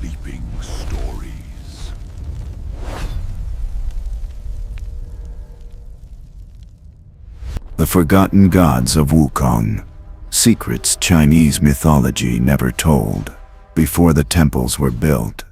Sleeping Stories. The Forgotten Gods of Wukong. Secrets Chinese mythology never told. Before the temples were built,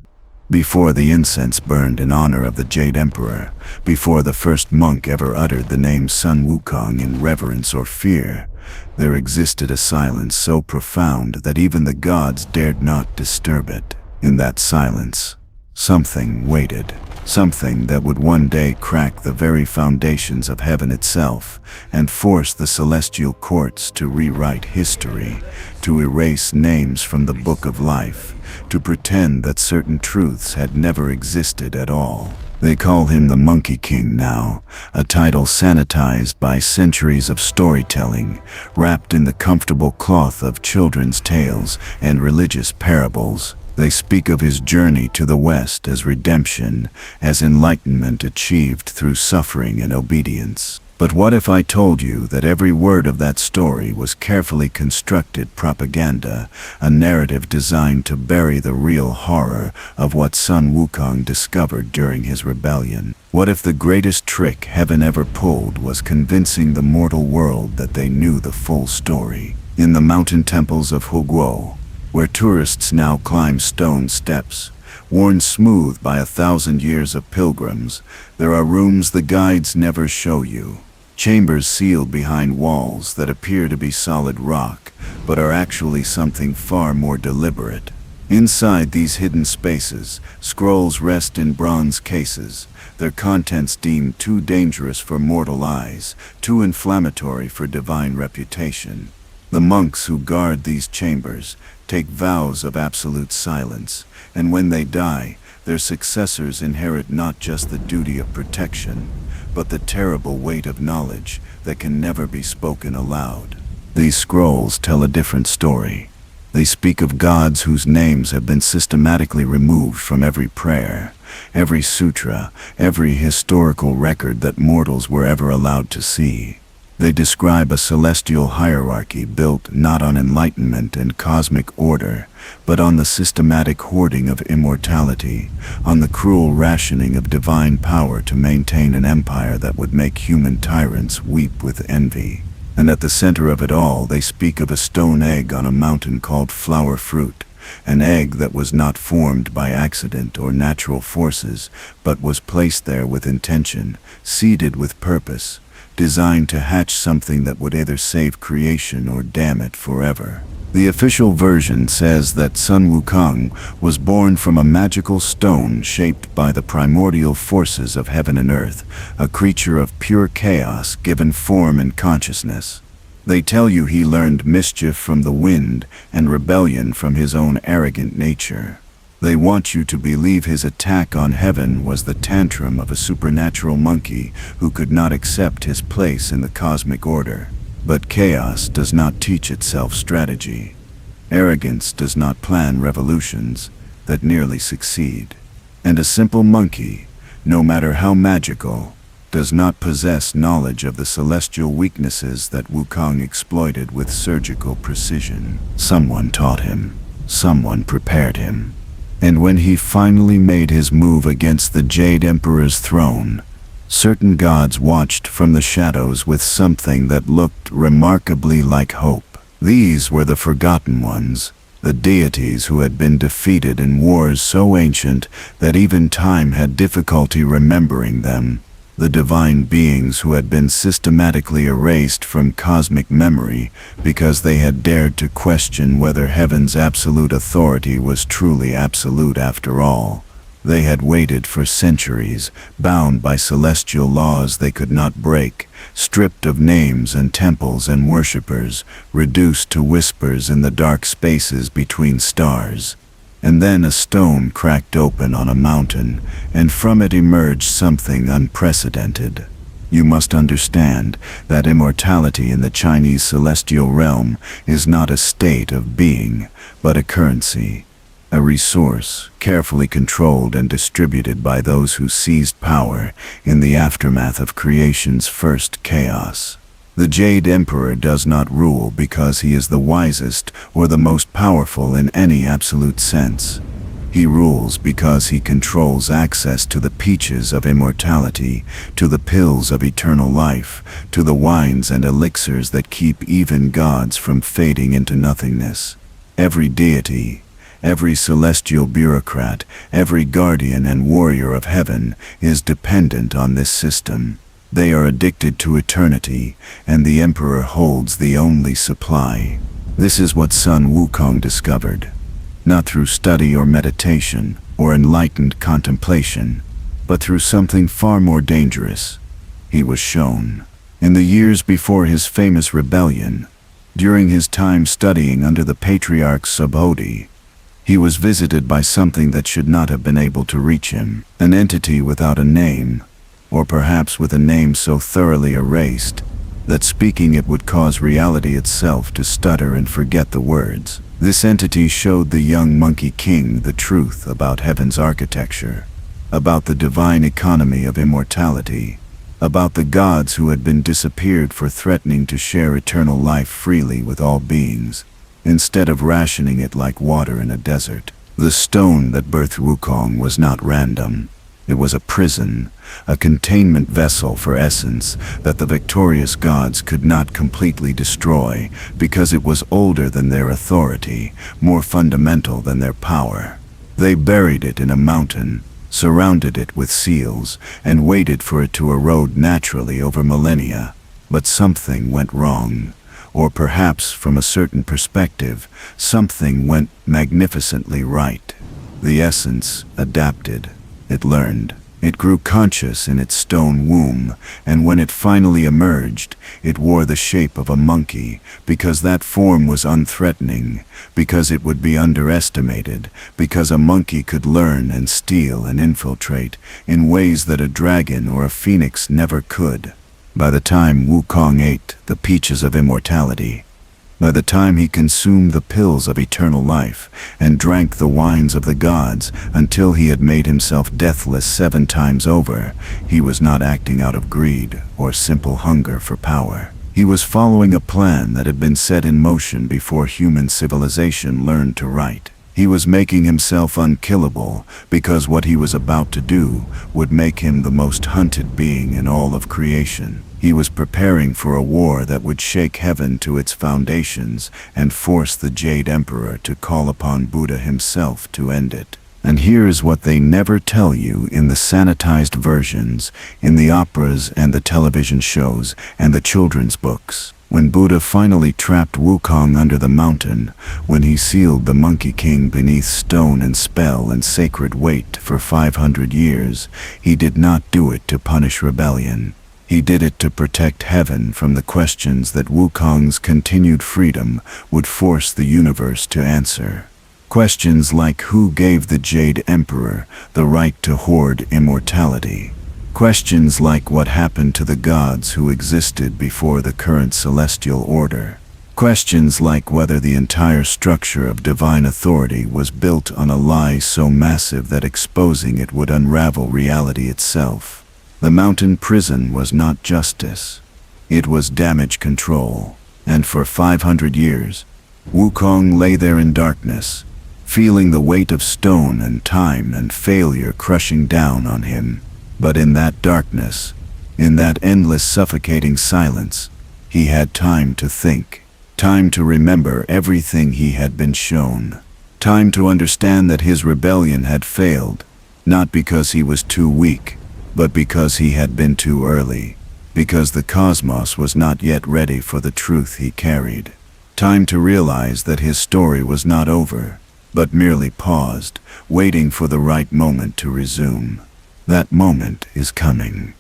before the incense burned in honor of the Jade Emperor, before the first monk ever uttered the name Sun Wukong in reverence or fear, there existed a silence so profound that even the gods dared not disturb it. In that silence, something waited, something that would one day crack the very foundations of heaven itself and force the celestial courts to rewrite history, to erase names from the book of life, to pretend that certain truths had never existed at all. They call him the Monkey King now, a title sanitized by centuries of storytelling, wrapped in the comfortable cloth of children's tales and religious parables. They speak of his journey to the West as redemption, as enlightenment achieved through suffering and obedience. But what if I told you that every word of that story was carefully constructed propaganda, a narrative designed to bury the real horror of what Sun Wukong discovered during his rebellion? What if the greatest trick heaven ever pulled was convincing the mortal world that they knew the full story? In the mountain temples of Huguo, where tourists now climb stone steps, worn smooth by 1,000 years of pilgrims, there are rooms the guides never show you. Chambers sealed behind walls that appear to be solid rock, but are actually something far more deliberate. Inside these hidden spaces, scrolls rest in bronze cases, their contents deemed too dangerous for mortal eyes, too inflammatory for divine reputation. The monks who guard these chambers take vows of absolute silence, and when they die, their successors inherit not just the duty of protection, but the terrible weight of knowledge that can never be spoken aloud. These scrolls tell a different story. They speak of gods whose names have been systematically removed from every prayer, every sutra, every historical record that mortals were ever allowed to see. They describe a celestial hierarchy built not on enlightenment and cosmic order, but on the systematic hoarding of immortality, on the cruel rationing of divine power to maintain an empire that would make human tyrants weep with envy. And at the center of it all, they speak of a stone egg on a mountain called Flower Fruit, an egg that was not formed by accident or natural forces, but was placed there with intention, seeded with purpose, designed to hatch something that would either save creation or damn it forever. The official version says that Sun Wukong was born from a magical stone shaped by the primordial forces of heaven and earth, a creature of pure chaos given form and consciousness. They tell you he learned mischief from the wind and rebellion from his own arrogant nature. They want you to believe his attack on heaven was the tantrum of a supernatural monkey who could not accept his place in the cosmic order. But chaos does not teach itself strategy. Arrogance does not plan revolutions that nearly succeed. And a simple monkey, no matter how magical, does not possess knowledge of the celestial weaknesses that Wukong exploited with surgical precision. Someone taught him. Someone prepared him. And when he finally made his move against the Jade Emperor's throne, certain gods watched from the shadows with something that looked remarkably like hope. These were the Forgotten Ones, the deities who had been defeated in wars so ancient that even time had difficulty remembering them. The divine beings who had been systematically erased from cosmic memory because they had dared to question whether heaven's absolute authority was truly absolute after all. They had waited for centuries, bound by celestial laws they could not break, stripped of names and temples and worshippers, reduced to whispers in the dark spaces between stars. And then a stone cracked open on a mountain, and from it emerged something unprecedented. You must understand that immortality in the Chinese celestial realm is not a state of being, but a currency, a resource carefully controlled and distributed by those who seized power in the aftermath of creation's first chaos. The Jade Emperor does not rule because he is the wisest or the most powerful in any absolute sense. He rules because he controls access to the peaches of immortality, to the pills of eternal life, to the wines and elixirs that keep even gods from fading into nothingness. Every deity, every celestial bureaucrat, every guardian and warrior of heaven is dependent on this system. They are addicted to eternity, and the Emperor holds the only supply. This is what Sun Wukong discovered. Not through study or meditation or enlightened contemplation, but through something far more dangerous. He was shown. In the years before his famous rebellion, during his time studying under the patriarch Subodhi, he was visited by something that should not have been able to reach him. An entity without a name, or perhaps with a name so thoroughly erased that speaking it would cause reality itself to stutter and forget the words. This entity showed the young Monkey King the truth about heaven's architecture, about the divine economy of immortality, about the gods who had been disappeared for threatening to share eternal life freely with all beings, instead of rationing it like water in a desert. The stone that birthed Wukong was not random. It was a prison, a containment vessel for essence that the victorious gods could not completely destroy because it was older than their authority, more fundamental than their power. They buried it in a mountain, surrounded it with seals, and waited for it to erode naturally over millennia. But something went wrong. Or perhaps, from a certain perspective, something went magnificently right. The essence adapted. It learned. It grew conscious in its stone womb, and when it finally emerged, it wore the shape of a monkey, because that form was unthreatening, because it would be underestimated, because a monkey could learn and steal and infiltrate in ways that a dragon or a phoenix never could. By the time Wukong ate the peaches of immortality, by the time he consumed the pills of eternal life and drank the wines of the gods until he had made himself deathless 7 times over, he was not acting out of greed or simple hunger for power. He was following a plan that had been set in motion before human civilization learned to write. He was making himself unkillable because what he was about to do would make him the most hunted being in all of creation. He was preparing for a war that would shake heaven to its foundations and force the Jade Emperor to call upon Buddha himself to end it. And here is what they never tell you in the sanitized versions, in the operas and the television shows and the children's books. When Buddha finally trapped Wukong under the mountain, when he sealed the Monkey King beneath stone and spell and sacred weight for 500 years, he did not do it to punish rebellion. He did it to protect heaven from the questions that Wukong's continued freedom would force the universe to answer. Questions like who gave the Jade Emperor the right to hoard immortality? Questions like what happened to the gods who existed before the current celestial order? Questions like whether the entire structure of divine authority was built on a lie so massive that exposing it would unravel reality itself. The mountain prison was not justice. It was damage control. And for 500 years, Wukong lay there in darkness, feeling the weight of stone and time and failure crushing down on him. But in that darkness, in that endless suffocating silence, he had time to think, time to remember everything he had been shown, time to understand that his rebellion had failed, not because he was too weak, but because he had been too early, because the cosmos was not yet ready for the truth he carried. Time to realize that his story was not over, but merely paused, waiting for the right moment to resume. That moment is coming.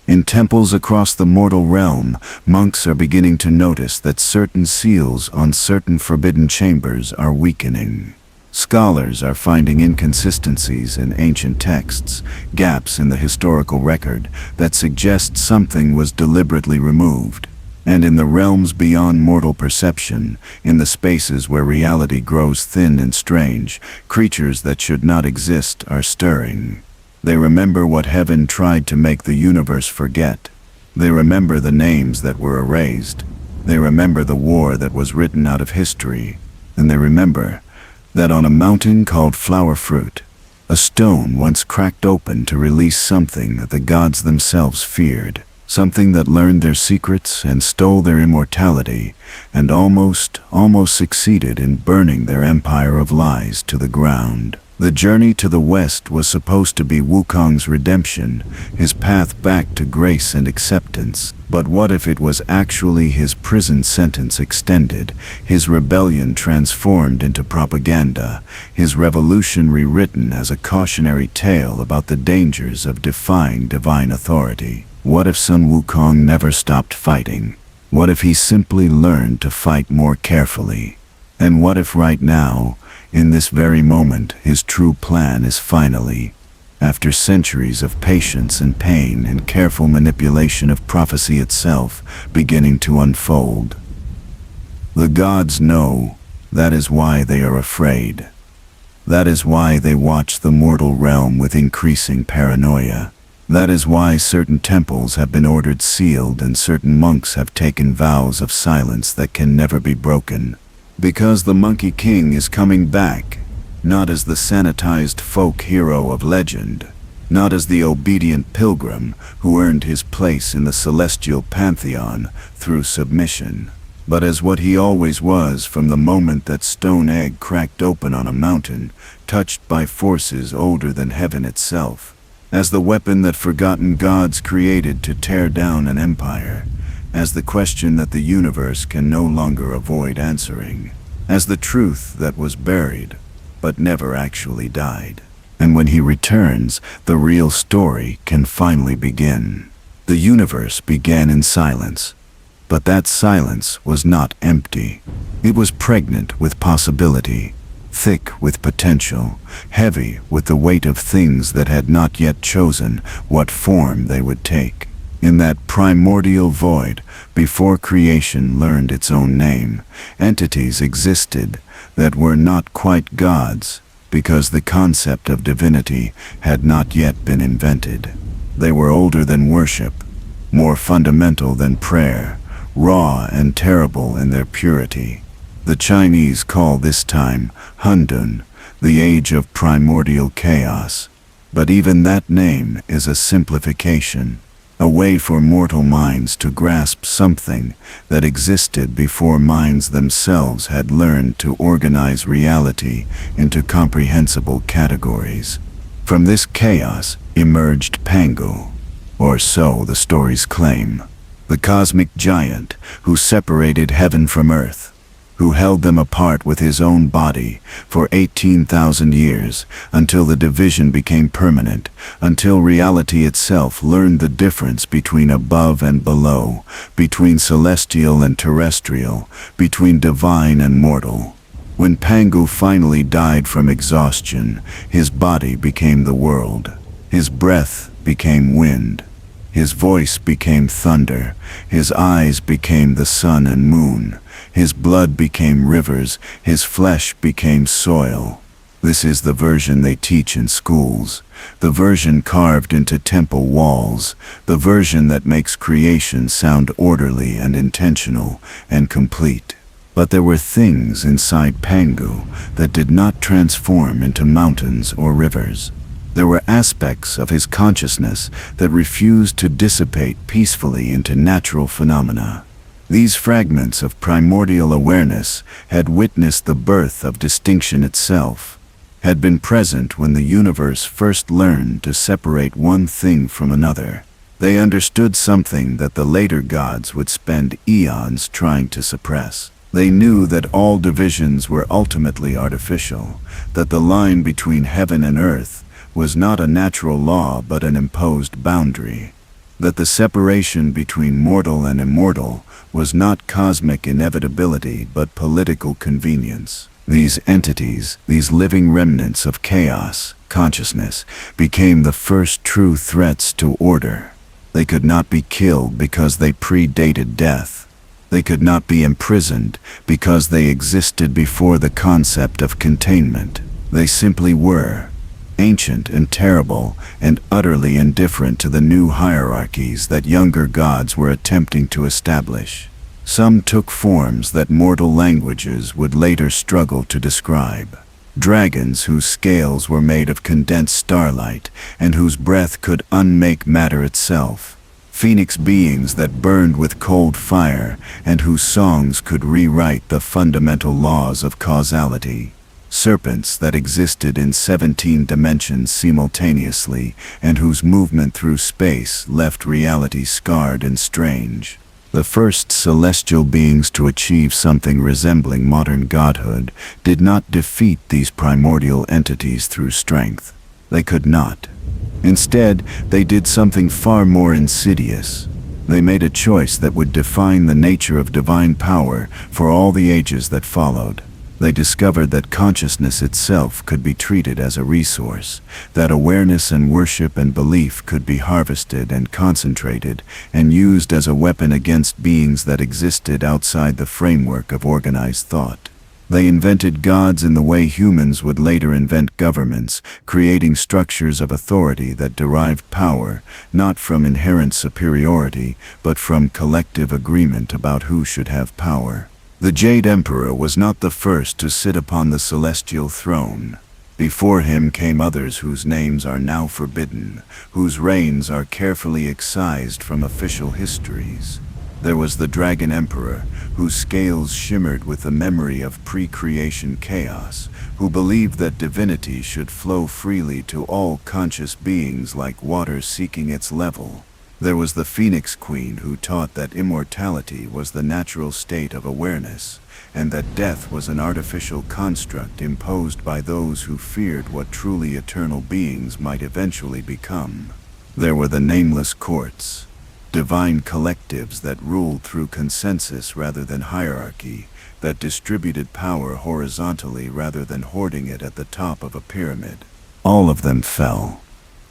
In temples across the mortal realm, monks are beginning to notice that certain seals on certain forbidden chambers are weakening. Scholars are finding inconsistencies in ancient texts, gaps in the historical record that suggest something was deliberately removed. And in the realms beyond mortal perception, in the spaces where reality grows thin and strange, creatures that should not exist are stirring. They remember what heaven tried to make the universe forget. They remember the names that were erased. They remember the war that was written out of history. And they remember that on a mountain called Flower Fruit, a stone once cracked open to release something that the gods themselves feared, something that learned their secrets and stole their immortality, and almost succeeded in burning their empire of lies to the ground. The journey to the west was supposed to be Wukong's redemption, his path back to grace and acceptance. But what if it was actually his prison sentence extended, his rebellion transformed into propaganda, his revolution rewritten as a cautionary tale about the dangers of defying divine authority? What if Sun Wukong never stopped fighting? What if he simply learned to fight more carefully? And what if right now, in this very moment, his true plan is finally, after centuries of patience and pain and careful manipulation of prophecy itself, beginning to unfold? The gods know. That is why they are afraid. That is why they watch the mortal realm with increasing paranoia. That is why certain temples have been ordered sealed and certain monks have taken vows of silence that can never be broken. Because the Monkey King is coming back, not as the sanitized folk hero of legend, not as the obedient pilgrim who earned his place in the celestial pantheon through submission, but as what he always was from the moment that stone egg cracked open on a mountain, touched by forces older than heaven itself, as the weapon that forgotten gods created to tear down an empire, as the question that the universe can no longer avoid answering, as the truth that was buried but never actually died. And when he returns, the real story can finally begin. The universe began in silence, but that silence was not empty. It was pregnant with possibility, thick with potential, heavy with the weight of things that had not yet chosen what form they would take. In that primordial void, before creation learned its own name, entities existed that were not quite gods, because the concept of divinity had not yet been invented. They were older than worship, more fundamental than prayer, raw and terrible in their purity. The Chinese call this time Hundun, the age of primordial chaos. But even that name is a simplification, a way for mortal minds to grasp something that existed before minds themselves had learned to organize reality into comprehensible categories. From this chaos emerged Pangu, or so the stories claim, the cosmic giant who separated heaven from earth, who held them apart with his own body for 18,000 years, until the division became permanent, until reality itself learned the difference between above and below, between celestial and terrestrial, between divine and mortal. When Pangu finally died from exhaustion, his body became the world. His breath became wind. His voice became thunder. His eyes became the sun and moon. His blood became rivers, his flesh became soil. This is the version they teach in schools, the version carved into temple walls, the version that makes creation sound orderly and intentional and complete. But there were things inside Pangu that did not transform into mountains or rivers. There were aspects of his consciousness that refused to dissipate peacefully into natural phenomena. These fragments of primordial awareness had witnessed the birth of distinction itself, had been present when the universe first learned to separate one thing from another. They understood something that the later gods would spend eons trying to suppress. They knew that all divisions were ultimately artificial, that the line between heaven and earth was not a natural law but an imposed boundary, that the separation between mortal and immortal was not cosmic inevitability but political convenience. These entities, these living remnants of chaos, consciousness, became the first true threats to order. They could not be killed because they predated death. They could not be imprisoned because they existed before the concept of containment. They simply were, ancient and terrible and utterly indifferent to the new hierarchies that younger gods were attempting to establish. Some took forms that mortal languages would later struggle to describe. dragons whose scales were made of condensed starlight and whose breath could unmake matter itself, phoenix beings that burned with cold fire and whose songs could rewrite the fundamental laws of causality, serpents that existed in 17 dimensions simultaneously and whose movement through space left reality scarred and strange. The first celestial beings to achieve something resembling modern godhood did not defeat these primordial entities through strength. They could not. Instead, they did something far more insidious. They made a choice that would define the nature of divine power for all the ages that followed. They discovered that consciousness itself could be treated as a resource, that awareness and worship and belief could be harvested and concentrated and used as a weapon against beings that existed outside the framework of organized thought. They invented gods in the way humans would later invent governments, creating structures of authority that derived power not from inherent superiority, but from collective agreement about who should have power. The Jade Emperor was not the first to sit upon the celestial throne. Before him came others whose names are now forbidden, whose reigns are carefully excised from official histories. There was the Dragon Emperor, whose scales shimmered with the memory of pre-creation chaos, who believed that divinity should flow freely to all conscious beings like water seeking its level. There was the Phoenix Queen, who taught that immortality was the natural state of awareness, and that death was an artificial construct imposed by those who feared what truly eternal beings might eventually become. There were the Nameless Courts, divine collectives that ruled through consensus rather than hierarchy, that distributed power horizontally rather than hoarding it at the top of a pyramid. All of them fell,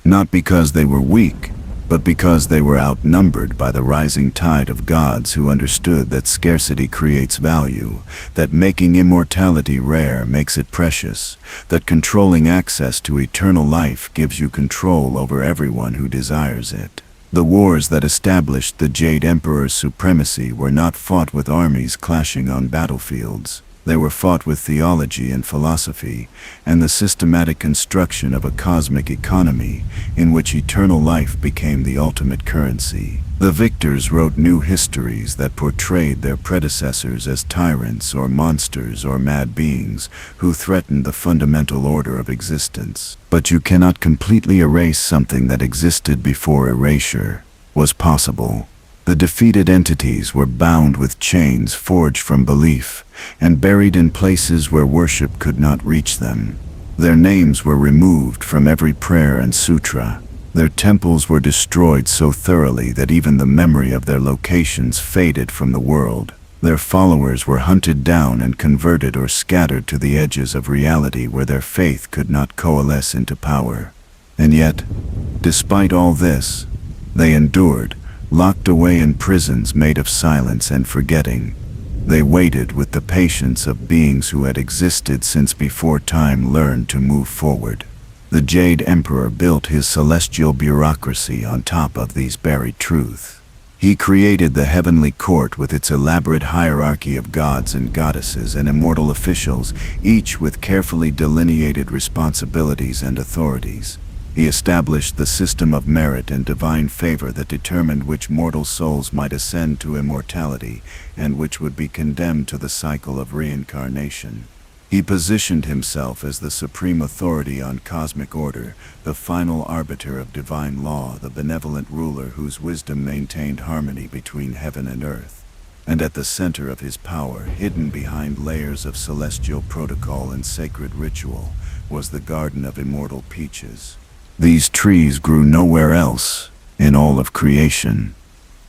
not because they were weak, but because they were outnumbered by the rising tide of gods who understood that scarcity creates value, that making immortality rare makes it precious, that controlling access to eternal life gives you control over everyone who desires it. The wars that established the Jade Emperor's supremacy were not fought with armies clashing on battlefields. They were fought with theology and philosophy, and the systematic construction of a cosmic economy in which eternal life became the ultimate currency. The victors wrote new histories that portrayed their predecessors as tyrants or monsters or mad beings who threatened the fundamental order of existence. But you cannot completely erase something that existed before erasure was possible. The defeated entities were bound with chains forged from belief and buried in places where worship could not reach them. Their names were removed from every prayer and sutra. Their temples were destroyed so thoroughly that even the memory of their locations faded from the world. Their followers were hunted down and converted or scattered to the edges of reality where their faith could not coalesce into power. And yet, despite all this, they endured, locked away in prisons made of silence and forgetting. They waited with the patience of beings who had existed since before time learned to move forward. The Jade Emperor built his celestial bureaucracy on top of these buried truths. He created the heavenly court with its elaborate hierarchy of gods and goddesses and immortal officials, each with carefully delineated responsibilities and authorities. He established the system of merit and divine favor that determined which mortal souls might ascend to immortality and which would be condemned to the cycle of reincarnation. He positioned himself as the supreme authority on cosmic order, the final arbiter of divine law, the benevolent ruler whose wisdom maintained harmony between heaven and earth. And at the center of his power, hidden behind layers of celestial protocol and sacred ritual, was the Garden of Immortal Peaches. These trees grew nowhere else in all of creation.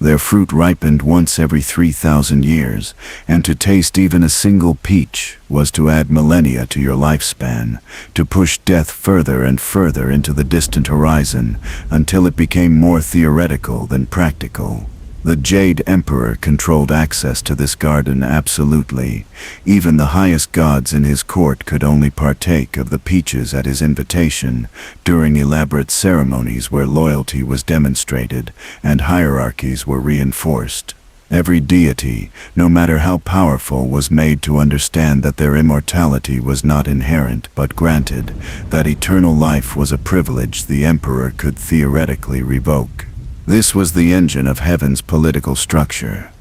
Their fruit ripened once every 3,000 years, and to taste even a single peach was to add millennia to your lifespan, to push death further and further into the distant horizon until it became more theoretical than practical. The Jade Emperor controlled access to this garden absolutely. Even the highest gods in his court could only partake of the peaches at his invitation, during elaborate ceremonies where loyalty was demonstrated and hierarchies were reinforced. Every deity, no matter how powerful, was made to understand that their immortality was not inherent but granted, that eternal life was a privilege the emperor could theoretically revoke. This was the engine of heaven's political structure.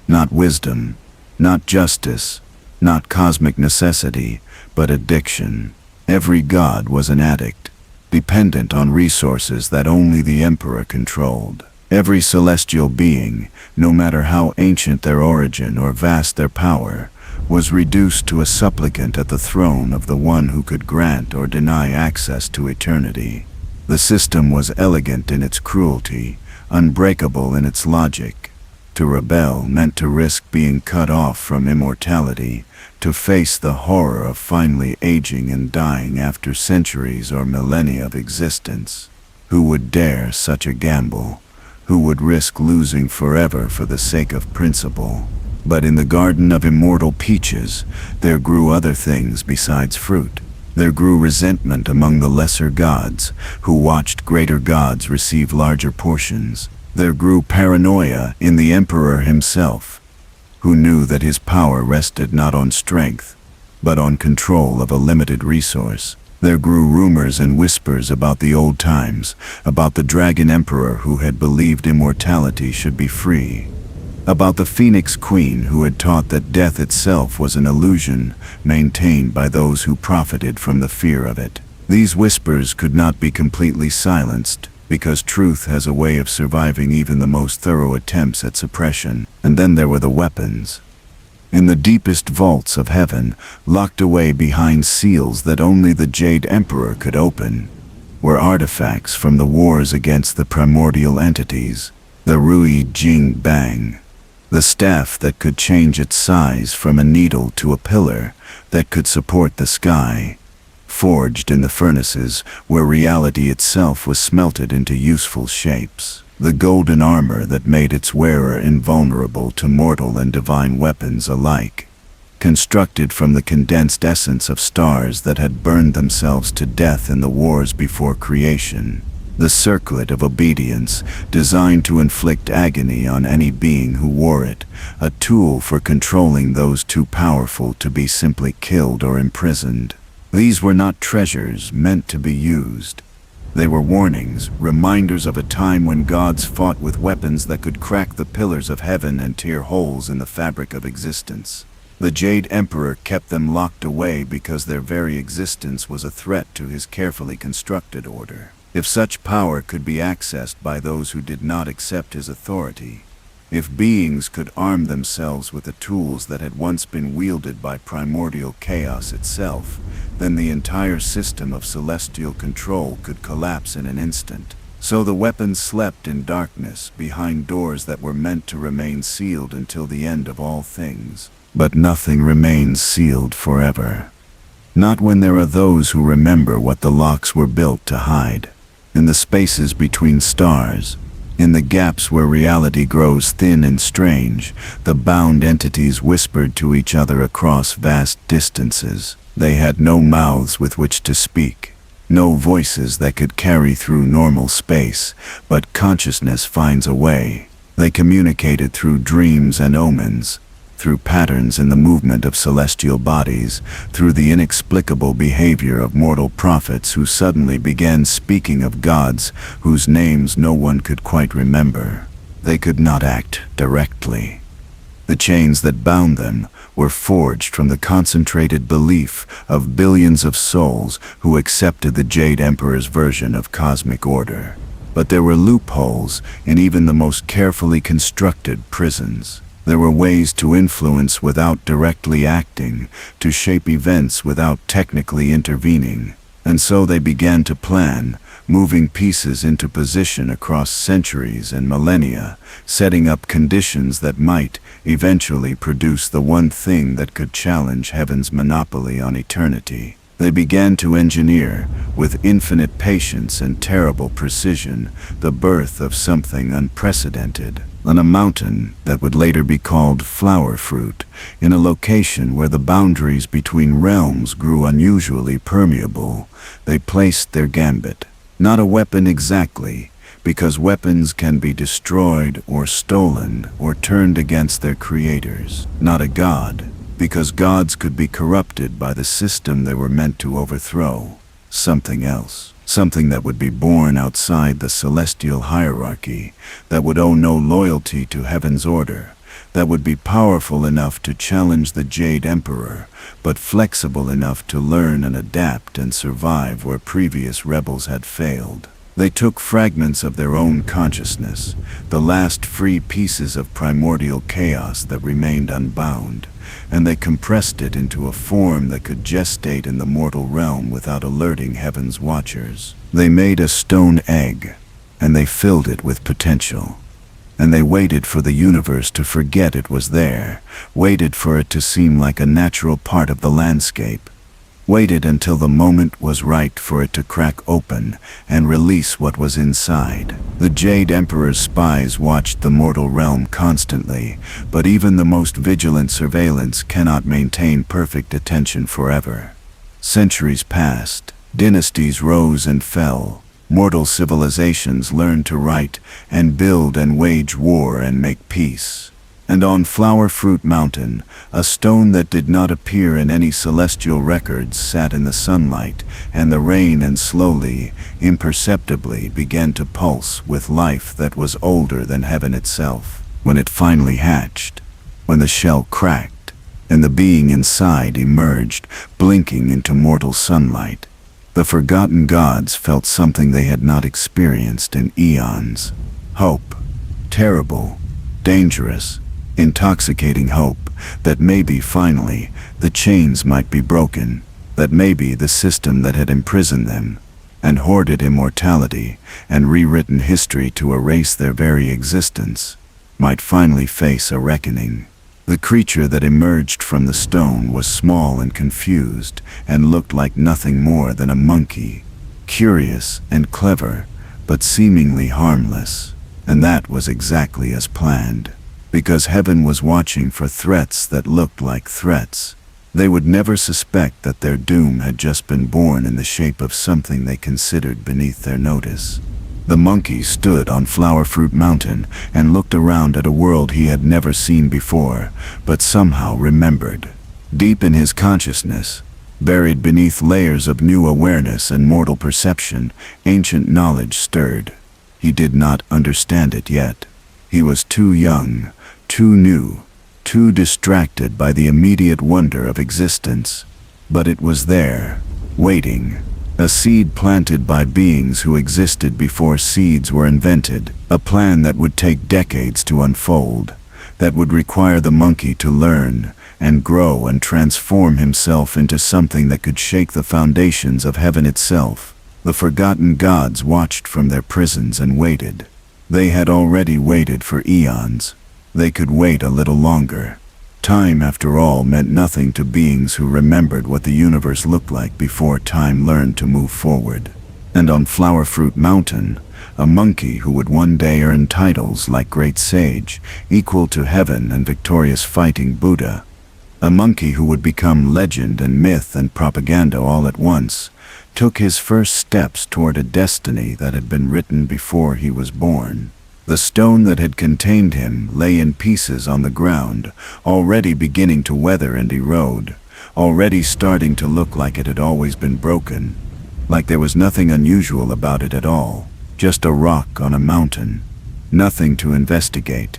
Not wisdom, not justice, not cosmic necessity, but addiction. Every god was an addict, dependent on resources that only the emperor controlled. Every celestial being, no matter how ancient their origin or vast their power, was reduced to a supplicant at the throne of the one who could grant or deny access to eternity. The system was elegant in its cruelty, unbreakable in its logic. To rebel meant to risk being cut off from immortality, to face the horror of finally aging and dying after centuries or millennia of existence. Who would dare such a gamble? Who would risk losing forever for the sake of principle? But in the garden of immortal peaches, there grew other things besides fruit. There grew resentment among the lesser gods, who watched greater gods receive larger portions. There grew paranoia in the emperor himself, who knew that his power rested not on strength, but on control of a limited resource. There grew rumors and whispers about the old times, about the dragon emperor who had believed immortality should be free, about the phoenix queen who had taught that death itself was an illusion maintained by those who profited from the fear of it. These whispers could not be completely silenced, because truth has a way of surviving even the most thorough attempts at suppression. And then there were the weapons. In the deepest vaults of heaven, locked away behind seals that only the Jade Emperor could open, were artifacts from the wars against the primordial entities. The Rui Jing Bang, the staff that could change its size from a needle to a pillar that could support the sky, forged in the furnaces where reality itself was smelted into useful shapes. The golden armor that made its wearer invulnerable to mortal and divine weapons alike, constructed from the condensed essence of stars that had burned themselves to death in the wars before creation. The circlet of obedience, designed to inflict agony on any being who wore it, a tool for controlling those too powerful to be simply killed or imprisoned. These were not treasures meant to be used. They were warnings, reminders of a time when gods fought with weapons that could crack the pillars of heaven and tear holes in the fabric of existence. The Jade Emperor kept them locked away because their very existence was a threat to his carefully constructed order. If such power could be accessed by those who did not accept his authority, if beings could arm themselves with the tools that had once been wielded by primordial chaos itself, then the entire system of celestial control could collapse in an instant. So the weapons slept in darkness behind doors that were meant to remain sealed until the end of all things. But nothing remains sealed forever. Not when there are those who remember what the locks were built to hide. In the spaces between stars, in the gaps where reality grows thin and strange, the bound entities whispered to each other across vast distances. They had no mouths with which to speak, no voices that could carry through normal space, but consciousness finds a way. They communicated through dreams and omens, through patterns in the movement of celestial bodies, through the inexplicable behavior of mortal prophets who suddenly began speaking of gods whose names no one could quite remember. They could not act directly. The chains that bound them were forged from the concentrated belief of billions of souls who accepted the Jade Emperor's version of cosmic order. But there were loopholes in even the most carefully constructed prisons. There were ways to influence without directly acting, to shape events without technically intervening. And so they began to plan, moving pieces into position across centuries and millennia, setting up conditions that might eventually produce the one thing that could challenge heaven's monopoly on eternity. They began to engineer, with infinite patience and terrible precision, the birth of something unprecedented. On a mountain that would later be called Flower Fruit, in a location where the boundaries between realms grew unusually permeable, they placed their gambit. Not a weapon exactly, because weapons can be destroyed or stolen or turned against their creators. Not a god, because gods could be corrupted by the system they were meant to overthrow. Something else. Something that would be born outside the celestial hierarchy, that would owe no loyalty to heaven's order, that would be powerful enough to challenge the Jade Emperor, but flexible enough to learn and adapt and survive where previous rebels had failed. They took fragments of their own consciousness, the last free pieces of primordial chaos that remained unbound, and they compressed it into a form that could gestate in the mortal realm without alerting heaven's watchers. They made a stone egg, and they filled it with potential. And they waited for the universe to forget it was there, waited for it to seem like a natural part of the landscape, waited until the moment was right for it to crack open and release what was inside. The Jade Emperor's spies watched the mortal realm constantly, but even the most vigilant surveillance cannot maintain perfect attention forever. Centuries passed, dynasties rose and fell, mortal civilizations learned to write and build and wage war and make peace. And on Flower Fruit Mountain, a stone that did not appear in any celestial records sat in the sunlight and the rain, and slowly, imperceptibly began to pulse with life that was older than heaven itself. When it finally hatched, when the shell cracked, and the being inside emerged, blinking into mortal sunlight, the forgotten gods felt something they had not experienced in eons. Hope. Terrible. Dangerous. Intoxicating hope that maybe finally the chains might be broken, that maybe the system that had imprisoned them and hoarded immortality and rewritten history to erase their very existence might finally face a reckoning. The creature that emerged from the stone was small and confused and looked like nothing more than a monkey, curious and clever, but seemingly harmless. And that was exactly as planned. Because heaven was watching for threats that looked like threats. They would never suspect that their doom had just been born in the shape of something they considered beneath their notice. The monkey stood on Flower Fruit Mountain and looked around at a world he had never seen before, but somehow remembered. Deep in his consciousness, buried beneath layers of new awareness and mortal perception, ancient knowledge stirred. He did not understand it yet. He was too young, too new, too distracted by the immediate wonder of existence. But it was there, waiting. A seed planted by beings who existed before seeds were invented. A plan that would take decades to unfold, that would require the monkey to learn and grow and transform himself into something that could shake the foundations of heaven itself. The forgotten gods watched from their prisons and waited. They had already waited for eons. They could wait a little longer. Time, after all, meant nothing to beings who remembered what the universe looked like before time learned to move forward. And on Flower Fruit Mountain, a monkey who would one day earn titles like Great Sage, equal to heaven and victorious fighting Buddha. A monkey who would become legend and myth and propaganda all at once, took his first steps toward a destiny that had been written before he was born. The stone that had contained him lay in pieces on the ground, already beginning to weather and erode, already starting to look like it had always been broken, like there was nothing unusual about it at all, just a rock on a mountain, nothing to investigate,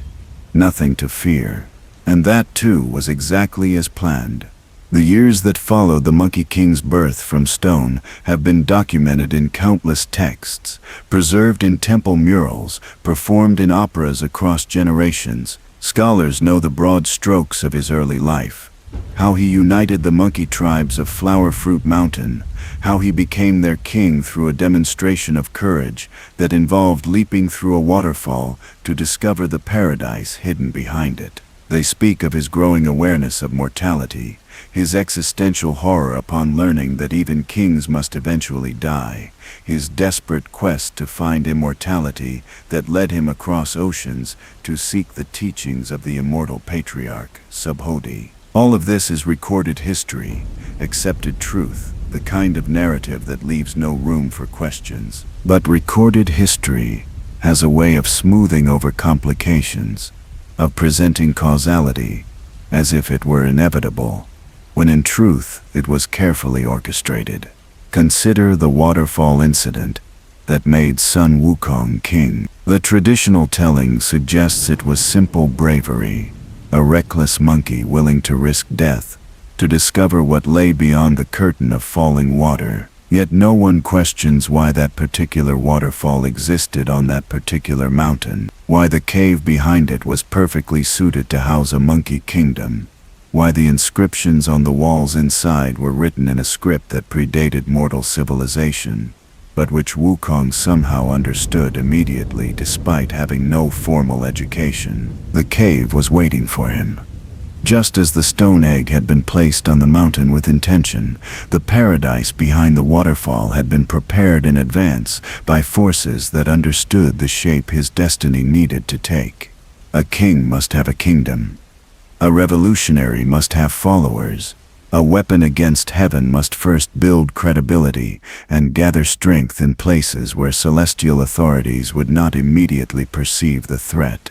nothing to fear. And that too was exactly as planned. The years that followed the Monkey King's birth from stone have been documented in countless texts, preserved in temple murals, performed in operas across generations. Scholars know the broad strokes of his early life. How he united the monkey tribes of Flower Fruit Mountain, how he became their king through a demonstration of courage that involved leaping through a waterfall to discover the paradise hidden behind it. They speak of his growing awareness of mortality, his existential horror upon learning that even kings must eventually die, his desperate quest to find immortality that led him across oceans to seek the teachings of the immortal patriarch, Subhodhi. All of this is recorded history, accepted truth, the kind of narrative that leaves no room for questions. But recorded history, has a way of smoothing over complications, of presenting causality as if it were inevitable, when in truth it was carefully orchestrated. Consider the waterfall incident that made Sun Wukong king. The traditional telling suggests it was simple bravery, a reckless monkey willing to risk death to discover what lay beyond the curtain of falling water. Yet no one questions why that particular waterfall existed on that particular mountain, why the cave behind it was perfectly suited to house a monkey kingdom, why the inscriptions on the walls inside were written in a script that predated mortal civilization, but which Wukong somehow understood immediately despite having no formal education. The cave was waiting for him. Just as the stone egg had been placed on the mountain with intention, the paradise behind the waterfall had been prepared in advance by forces that understood the shape his destiny needed to take. A king must have a kingdom. A revolutionary must have followers. A weapon against heaven must first build credibility and gather strength in places where celestial authorities would not immediately perceive the threat.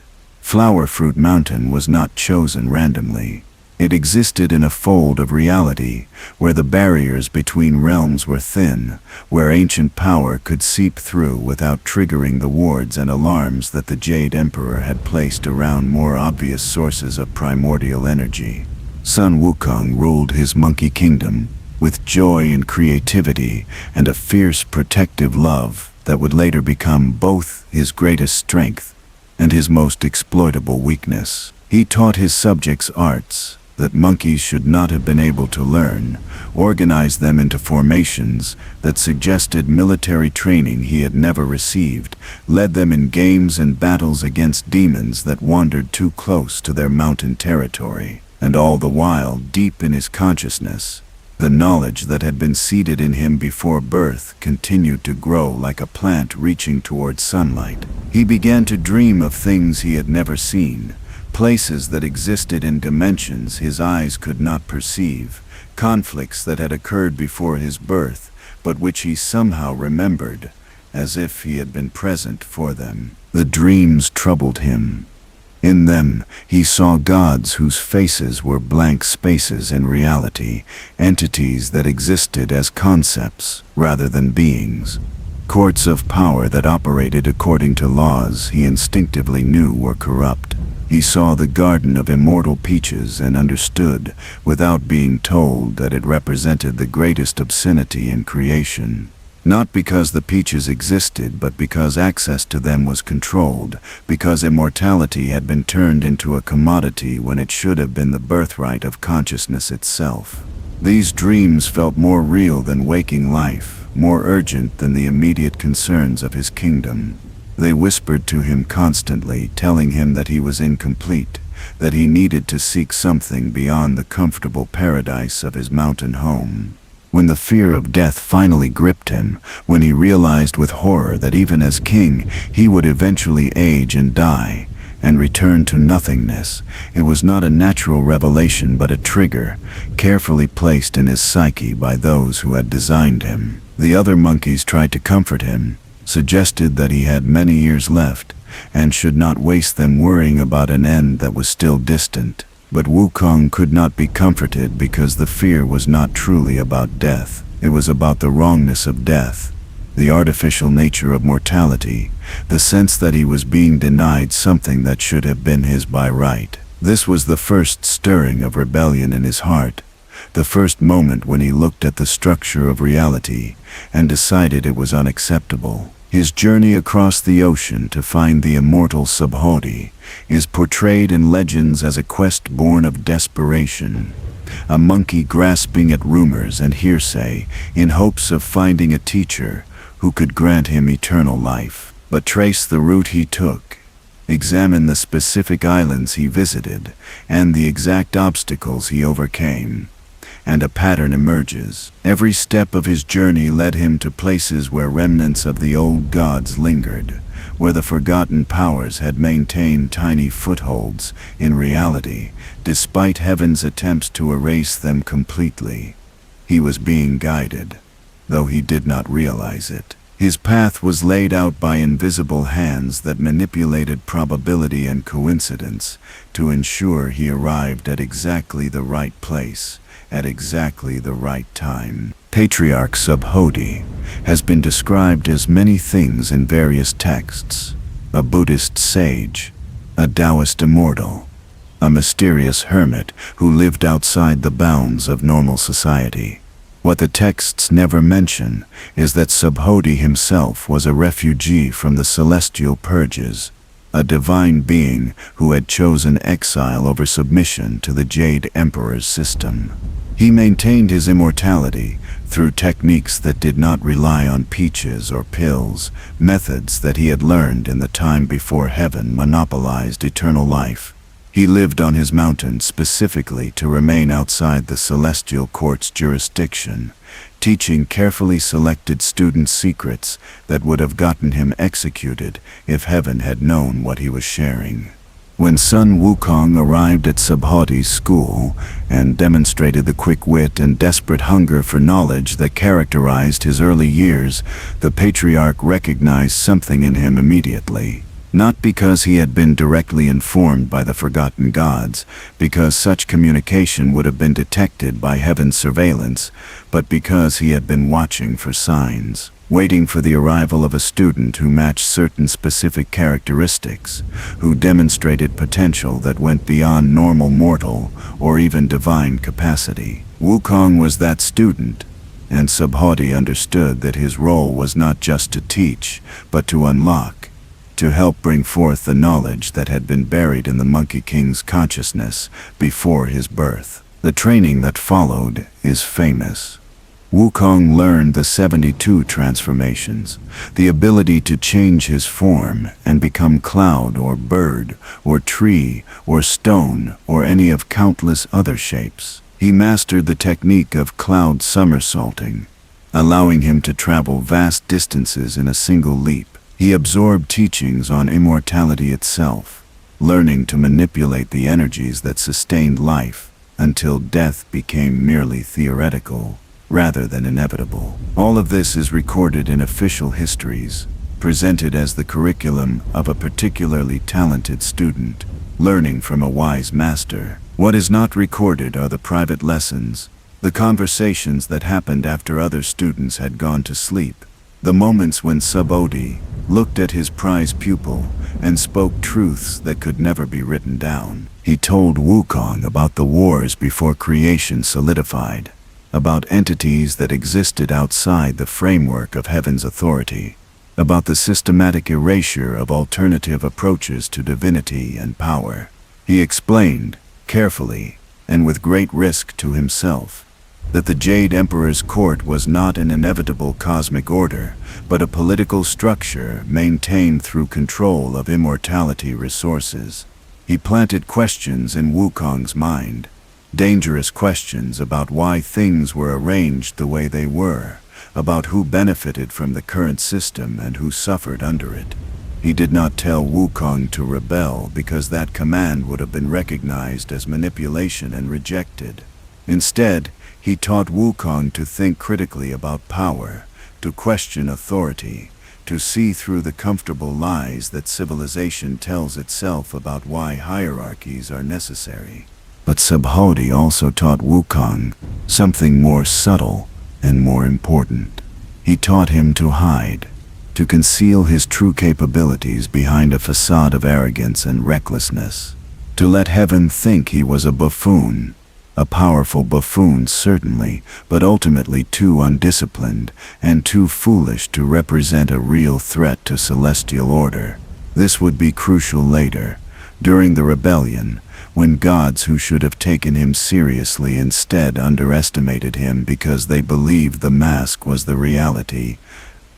Flower Fruit Mountain was not chosen randomly. It existed in a fold of reality, where the barriers between realms were thin, where ancient power could seep through without triggering the wards and alarms that the Jade Emperor had placed around more obvious sources of primordial energy. Sun Wukong ruled his monkey kingdom with joy and creativity and a fierce protective love that would later become both his greatest strength and his most exploitable weakness. He taught his subjects arts that monkeys should not have been able to learn, organized them into formations that suggested military training he had never received, led them in games and battles against demons that wandered too close to their mountain territory. And all the while, deep in his consciousness, the knowledge that had been seeded in him before birth continued to grow like a plant reaching toward sunlight. He began to dream of things he had never seen, places that existed in dimensions his eyes could not perceive, conflicts that had occurred before his birth, but which he somehow remembered, as if he had been present for them. The dreams troubled him. In them, he saw gods whose faces were blank spaces in reality, entities that existed as concepts rather than beings, courts of power that operated according to laws he instinctively knew were corrupt. He saw the Garden of Immortal Peaches and understood, without being told, that it represented the greatest obscenity in creation. Not because the peaches existed, but because access to them was controlled, because immortality had been turned into a commodity when it should have been the birthright of consciousness itself. These dreams felt more real than waking life, more urgent than the immediate concerns of his kingdom. They whispered to him constantly, telling him that he was incomplete, that he needed to seek something beyond the comfortable paradise of his mountain home. When the fear of death finally gripped him, when he realized with horror that even as king, he would eventually age and die, and return to nothingness, it was not a natural revelation but a trigger, carefully placed in his psyche by those who had designed him. The other monkeys tried to comfort him, suggested that he had many years left, and should not waste them worrying about an end that was still distant. But Wukong could not be comforted because the fear was not truly about death. It was about the wrongness of death, the artificial nature of mortality, the sense that he was being denied something that should have been his by right. This was the first stirring of rebellion in his heart, the first moment when he looked at the structure of reality and decided it was unacceptable. His journey across the ocean to find the immortal Subhodi is portrayed in legends as a quest born of desperation, a monkey grasping at rumors and hearsay in hopes of finding a teacher who could grant him eternal life. But trace the route he took, examine the specific islands he visited, and the exact obstacles he overcame, and a pattern emerges. Every step of his journey led him to places where remnants of the old gods lingered, where the forgotten powers had maintained tiny footholds in reality, despite heaven's attempts to erase them completely. He was being guided, though he did not realize it. His path was laid out by invisible hands that manipulated probability and coincidence to ensure he arrived at exactly the right place, at exactly the right time. Patriarch Subhuti has been described as many things in various texts: a Buddhist sage, a Taoist immortal, a mysterious hermit who lived outside the bounds of normal society. What the texts never mention is that Subhuti himself was a refugee from the celestial purges, a divine being who had chosen exile over submission to the Jade Emperor's system. He maintained his immortality through techniques that did not rely on peaches or pills, methods that he had learned in the time before heaven monopolized eternal life. He lived on his mountain specifically to remain outside the celestial court's jurisdiction, teaching carefully selected students secrets that would have gotten him executed if heaven had known what he was sharing. When Sun Wukong arrived at Subhuti's school and demonstrated the quick wit and desperate hunger for knowledge that characterized his early years, the patriarch recognized something in him immediately. Not because he had been directly informed by the forgotten gods, because such communication would have been detected by heaven's surveillance, but because he had been watching for signs, waiting for the arrival of a student who matched certain specific characteristics, who demonstrated potential that went beyond normal mortal or even divine capacity. Wukong was that student, and Subhuti understood that his role was not just to teach, but to unlock, to help bring forth the knowledge that had been buried in the Monkey King's consciousness before his birth. The training that followed is famous. Wukong learned the 72 transformations, the ability to change his form and become cloud or bird or tree or stone or any of countless other shapes. He mastered the technique of cloud somersaulting, allowing him to travel vast distances in a single leap. He absorbed teachings on immortality itself, learning to manipulate the energies that sustained life until death became merely theoretical rather than inevitable. All of this is recorded in official histories, presented as the curriculum of a particularly talented student, learning from a wise master. What is not recorded are the private lessons, the conversations that happened after other students had gone to sleep, the moments when Subhuti looked at his prize pupil and spoke truths that could never be written down. He told Wukong about the wars before creation solidified, about entities that existed outside the framework of heaven's authority, about the systematic erasure of alternative approaches to divinity and power. He explained, carefully, and with great risk to himself, that the Jade Emperor's court was not an inevitable cosmic order, but a political structure maintained through control of immortality resources. He planted questions in Wukong's mind, dangerous questions about why things were arranged the way they were, about who benefited from the current system and who suffered under it. He did not tell Wukong to rebel because that command would have been recognized as manipulation and rejected. Instead, he taught Wukong to think critically about power, to question authority, to see through the comfortable lies that civilization tells itself about why hierarchies are necessary. But Subhuti also taught Wukong something more subtle and more important. He taught him to hide, to conceal his true capabilities behind a facade of arrogance and recklessness, to let heaven think he was a buffoon. A powerful buffoon, certainly, but ultimately too undisciplined and too foolish to represent a real threat to celestial order. This would be crucial later, during the rebellion, when gods who should have taken him seriously instead underestimated him because they believed the mask was the reality.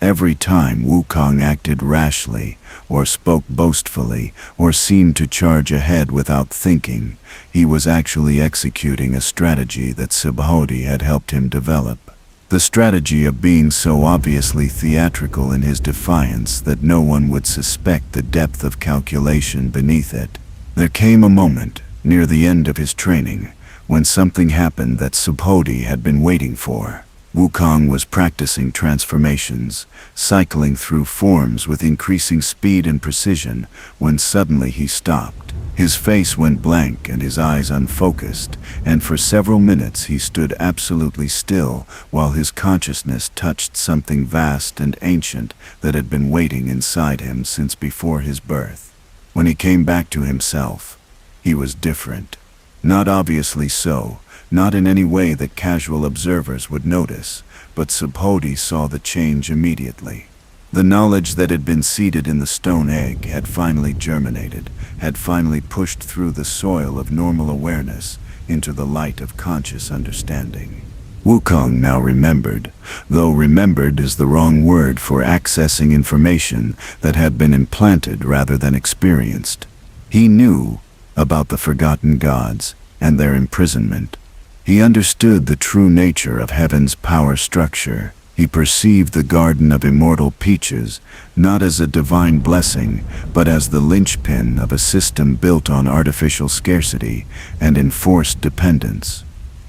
Every time Wukong acted rashly, or spoke boastfully, or seemed to charge ahead without thinking, he was actually executing a strategy that Subhuti had helped him develop. The strategy of being so obviously theatrical in his defiance that no one would suspect the depth of calculation beneath it. There came a moment, near the end of his training, when something happened that Subhuti had been waiting for. Wukong was practicing transformations, cycling through forms with increasing speed and precision, when suddenly he stopped. His face went blank and his eyes unfocused, and for several minutes he stood absolutely still while his consciousness touched something vast and ancient that had been waiting inside him since before his birth. When he came back to himself, he was different. Not obviously so, not in any way that casual observers would notice, but Subodhi saw the change immediately. The knowledge that had been seeded in the stone egg had finally germinated, had finally pushed through the soil of normal awareness into the light of conscious understanding. Wukong now remembered, though remembered is the wrong word for accessing information that had been implanted rather than experienced. He knew about the forgotten gods and their imprisonment. He understood the true nature of heaven's power structure. He perceived the Garden of Immortal Peaches not as a divine blessing, but as the linchpin of a system built on artificial scarcity and enforced dependence.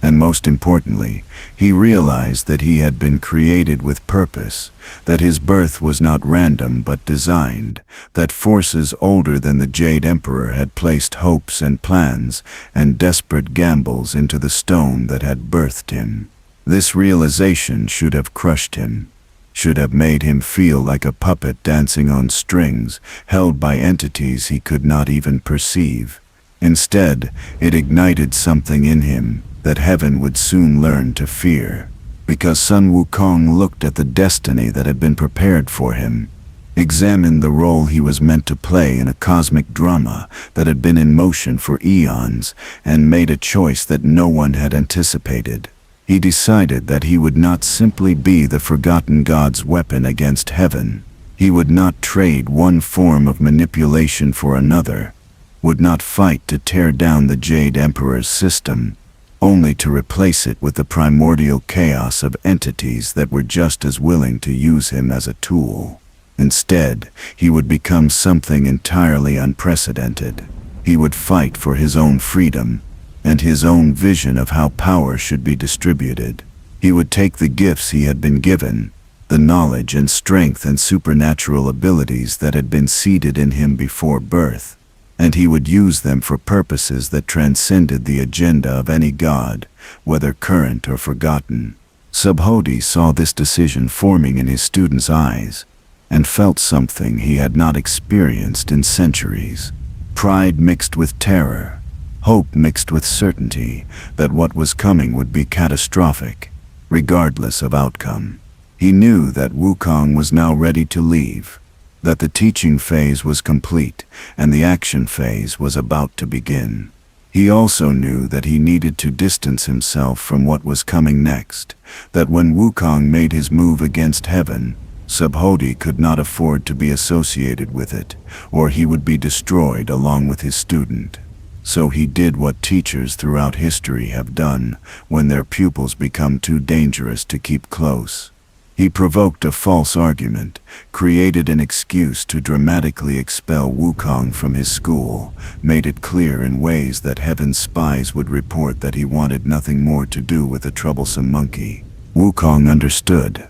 And most importantly, he realized that he had been created with purpose, that his birth was not random but designed, that forces older than the Jade Emperor had placed hopes and plans and desperate gambles into the stone that had birthed him. This realization should have crushed him, should have made him feel like a puppet dancing on strings, held by entities he could not even perceive. Instead, it ignited something in him that heaven would soon learn to fear, because Sun Wukong looked at the destiny that had been prepared for him, examined the role he was meant to play in a cosmic drama that had been in motion for eons, and made a choice that no one had anticipated. He decided that he would not simply be the forgotten god's weapon against heaven. He would not trade one form of manipulation for another, would not fight to tear down the Jade Emperor's system, only to replace it with the primordial chaos of entities that were just as willing to use him as a tool. Instead, he would become something entirely unprecedented. He would fight for his own freedom and his own vision of how power should be distributed. He would take the gifts he had been given, the knowledge and strength and supernatural abilities that had been seeded in him before birth, and he would use them for purposes that transcended the agenda of any god, whether current or forgotten. Subodhi saw this decision forming in his student's eyes, and felt something he had not experienced in centuries. Pride mixed with terror, hope mixed with certainty that what was coming would be catastrophic, regardless of outcome. He knew that Wukong was now ready to leave, that the teaching phase was complete and the action phase was about to begin. He also knew that he needed to distance himself from what was coming next, that when Wukong made his move against heaven, Subodhi could not afford to be associated with it, or he would be destroyed along with his student. So he did what teachers throughout history have done when their pupils become too dangerous to keep close. He provoked a false argument, created an excuse to dramatically expel Wukong from his school, made it clear in ways that heaven's spies would report that he wanted nothing more to do with a troublesome monkey. Wukong understood.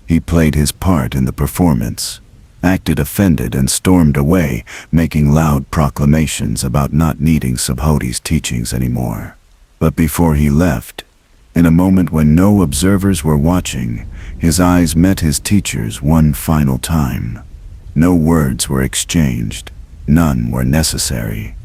He played his part in the performance, acted offended and stormed away, making loud proclamations about not needing Subodhi's teachings anymore. But before he left, in a moment when no observers were watching, his eyes met his teacher's one final time. No words were exchanged. None were necessary.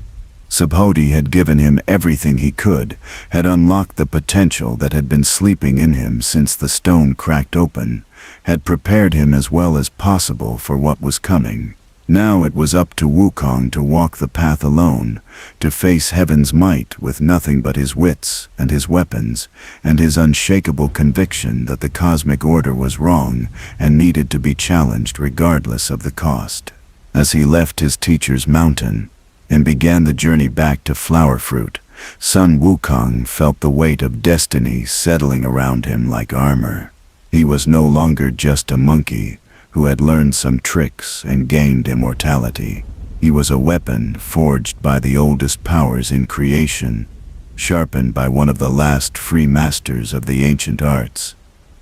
Subodhi had given him everything he could, had unlocked the potential that had been sleeping in him since the stone cracked open, had prepared him as well as possible for what was coming. Now it was up to Wukong to walk the path alone, to face heaven's might with nothing but his wits and his weapons, and his unshakable conviction that the cosmic order was wrong and needed to be challenged regardless of the cost. As he left his teacher's mountain and began the journey back to Flower Fruit, Sun Wukong felt the weight of destiny settling around him like armor. He was no longer just a monkey who had learned some tricks and gained immortality. He was a weapon forged by the oldest powers in creation, sharpened by one of the last free masters of the ancient arts.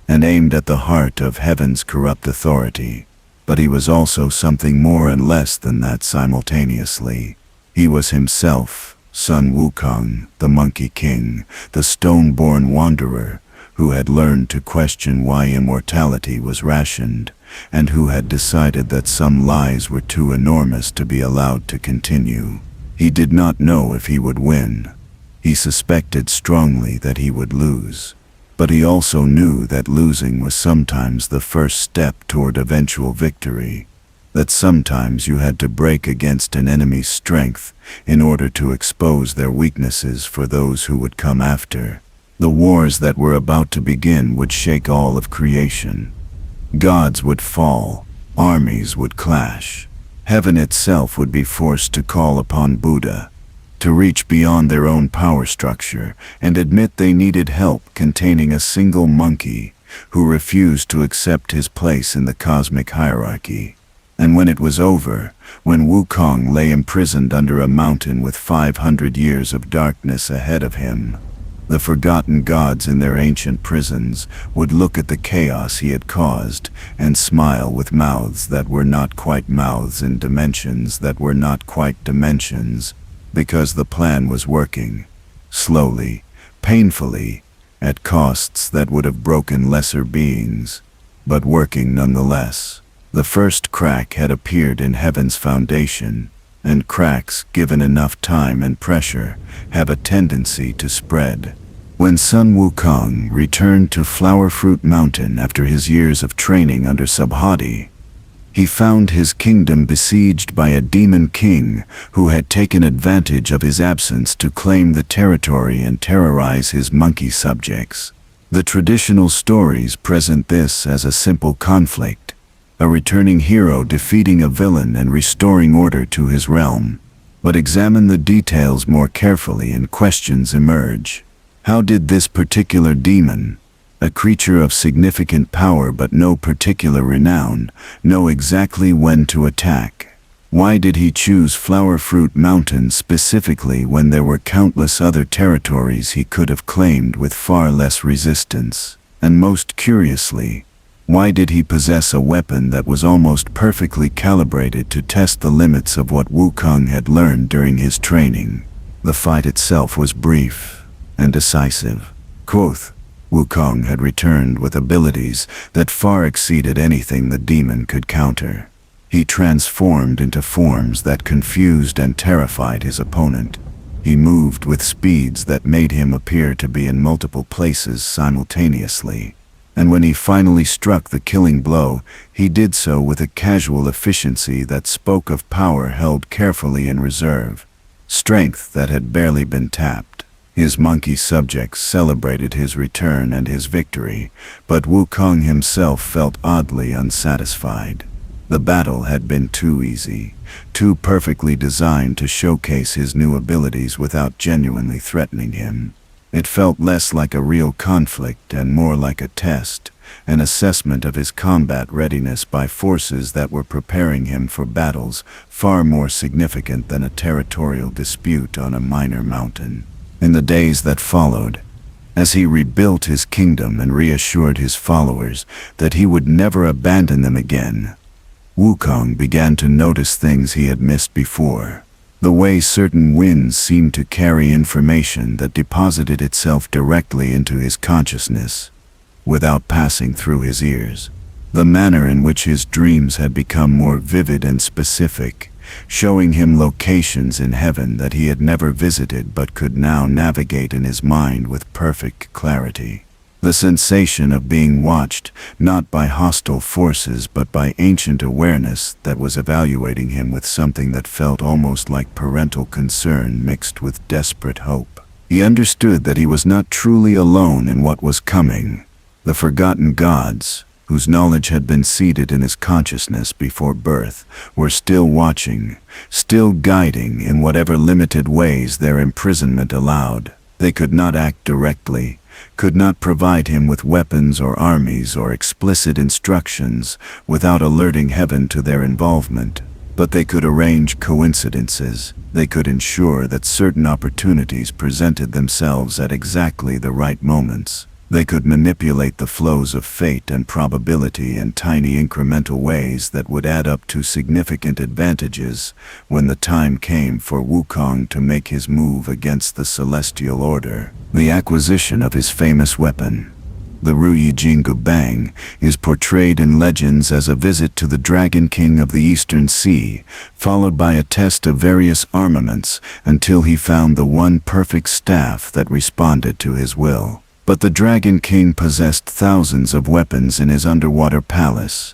and aimed at the heart of heaven's corrupt authority. But he was also something more and less than that simultaneously. He was himself, Sun Wukong, the Monkey King, the stone-born wanderer, who had learned to question why immortality was rationed, and who had decided that some lies were too enormous to be allowed to continue. He did not know if he would win. He suspected strongly that he would lose. But he also knew that losing was sometimes the first step toward eventual victory. That sometimes you had to break against an enemy's strength in order to expose their weaknesses for those who would come after. The wars that were about to begin would shake all of creation. Gods would fall, armies would clash. Heaven itself would be forced to call upon Buddha, to reach beyond their own power structure and admit they needed help containing a single monkey who refused to accept his place in the cosmic hierarchy. And when it was over, when Wukong lay imprisoned under a mountain with 500 years of darkness ahead of him, the forgotten gods in their ancient prisons would look at the chaos he had caused and smile with mouths that were not quite mouths in dimensions that were not quite dimensions, because the plan was working, slowly, painfully, at costs that would have broken lesser beings, but working nonetheless. The first crack had appeared in heaven's foundation, and cracks, given enough time and pressure, have a tendency to spread. When Sun Wukong returned to Flower Fruit Mountain after his years of training under Subhadi, he found his kingdom besieged by a demon king who had taken advantage of his absence to claim the territory and terrorize his monkey subjects. The traditional stories present this as a simple conflict, a returning hero defeating a villain and restoring order to his realm. But examine the details more carefully and questions emerge. How did this particular demon, a creature of significant power but no particular renown, know exactly when to attack? Why did he choose Flower Fruit Mountain specifically when there were countless other territories he could have claimed with far less resistance? And most curiously, why did he possess a weapon that was almost perfectly calibrated to test the limits of what Wukong had learned during his training? The fight itself was brief and decisive. Quoth, Wukong had returned with abilities that far exceeded anything the demon could counter. He transformed into forms that confused and terrified his opponent. He moved with speeds that made him appear to be in multiple places simultaneously. And when he finally struck the killing blow, he did so with a casual efficiency that spoke of power held carefully in reserve, strength that had barely been tapped. His monkey subjects celebrated his return and his victory, but Wukong himself felt oddly unsatisfied. The battle had been too easy, too perfectly designed to showcase his new abilities without genuinely threatening him. It felt less like a real conflict and more like a test, an assessment of his combat readiness by forces that were preparing him for battles far more significant than a territorial dispute on a minor mountain. In the days that followed, as he rebuilt his kingdom and reassured his followers that he would never abandon them again, Wukong began to notice things he had missed before. The way certain winds seemed to carry information that deposited itself directly into his consciousness, without passing through his ears. The manner in which his dreams had become more vivid and specific, showing him locations in heaven that he had never visited but could now navigate in his mind with perfect clarity. The sensation of being watched, not by hostile forces but by ancient awareness that was evaluating him with something that felt almost like parental concern mixed with desperate hope. He understood that he was not truly alone in what was coming. The forgotten gods, whose knowledge had been seeded in his consciousness before birth, were still watching, still guiding in whatever limited ways their imprisonment allowed. They could not act directly, could not provide him with weapons or armies or explicit instructions without alerting heaven to their involvement. But they could arrange coincidences. They could ensure that certain opportunities presented themselves at exactly the right moments. They could manipulate the flows of fate and probability in tiny incremental ways that would add up to significant advantages when the time came for Wukong to make his move against the Celestial Order. The acquisition of his famous weapon, the Ruyi Bang, is portrayed in legends as a visit to the Dragon King of the Eastern Sea, followed by a test of various armaments until he found the one perfect staff that responded to his will. But the Dragon King possessed thousands of weapons in his underwater palace,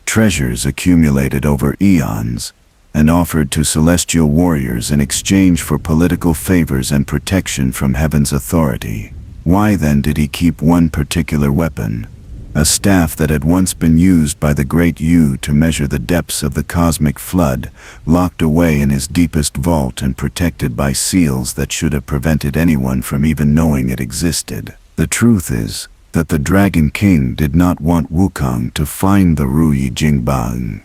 treasures accumulated over eons, and offered to celestial warriors in exchange for political favors and protection from heaven's authority. Why then did he keep one particular weapon, a staff that had once been used by the Great Yu to measure the depths of the cosmic flood, locked away in his deepest vault and protected by seals that should have prevented anyone from even knowing it existed? The truth is that the Dragon King did not want Wukong to find the Ruyi Jingbang.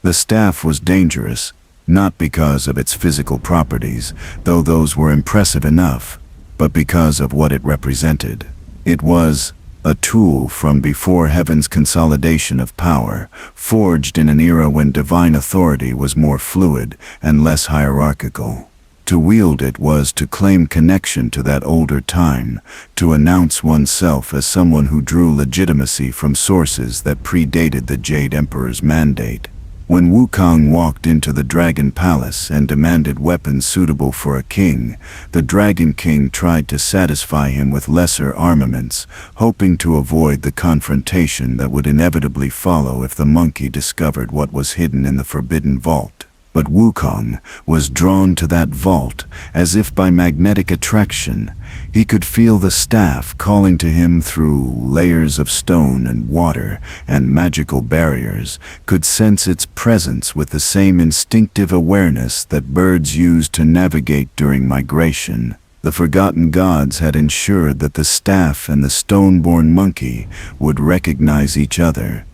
The staff was dangerous, not because of its physical properties, though those were impressive enough, but because of what it represented. It was a tool from before heaven's consolidation of power, forged in an era when divine authority was more fluid and less hierarchical. To wield it was to claim connection to that older time, to announce oneself as someone who drew legitimacy from sources that predated the Jade Emperor's mandate. When Wukong walked into the Dragon Palace and demanded weapons suitable for a king, the Dragon King tried to satisfy him with lesser armaments, hoping to avoid the confrontation that would inevitably follow if the monkey discovered what was hidden in the Forbidden Vault. But Wukong was drawn to that vault as if by magnetic attraction. He could feel the staff calling to him through layers of stone and water and magical barriers, could sense its presence with the same instinctive awareness that birds use to navigate during migration. The forgotten gods had ensured that the staff and the stone-born monkey would recognize each other,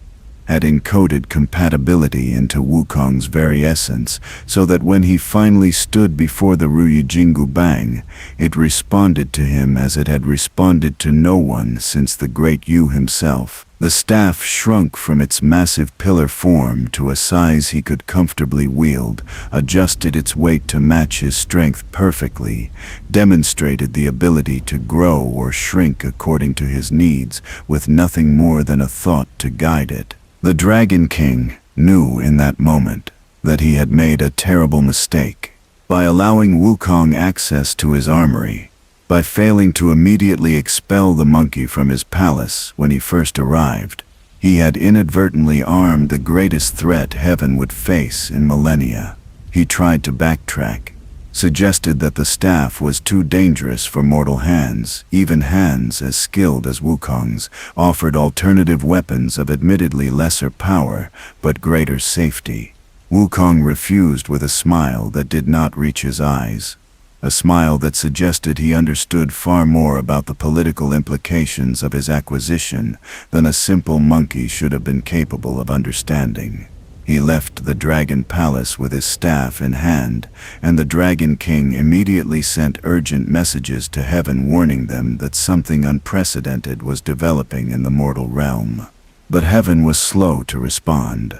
had encoded compatibility into Wukong's very essence, so that when he finally stood before the Ruyi Bang, it responded to him as it had responded to no one since the Great Yu himself. The staff shrunk from its massive pillar form to a size he could comfortably wield, adjusted its weight to match his strength perfectly, demonstrated the ability to grow or shrink according to his needs, with nothing more than a thought to guide it. The Dragon King knew in that moment that he had made a terrible mistake. By allowing Wukong access to his armory, by failing to immediately expel the monkey from his palace when he first arrived, he had inadvertently armed the greatest threat heaven would face in millennia. He tried to backtrack, suggested that the staff was too dangerous for mortal hands, even hands as skilled as Wukong's, offered alternative weapons of admittedly lesser power, but greater safety. Wukong refused with a smile that did not reach his eyes, a smile that suggested he understood far more about the political implications of his acquisition than a simple monkey should have been capable of understanding. He left the Dragon Palace with his staff in hand, and the Dragon King immediately sent urgent messages to heaven warning them that something unprecedented was developing in the mortal realm. But heaven was slow to respond.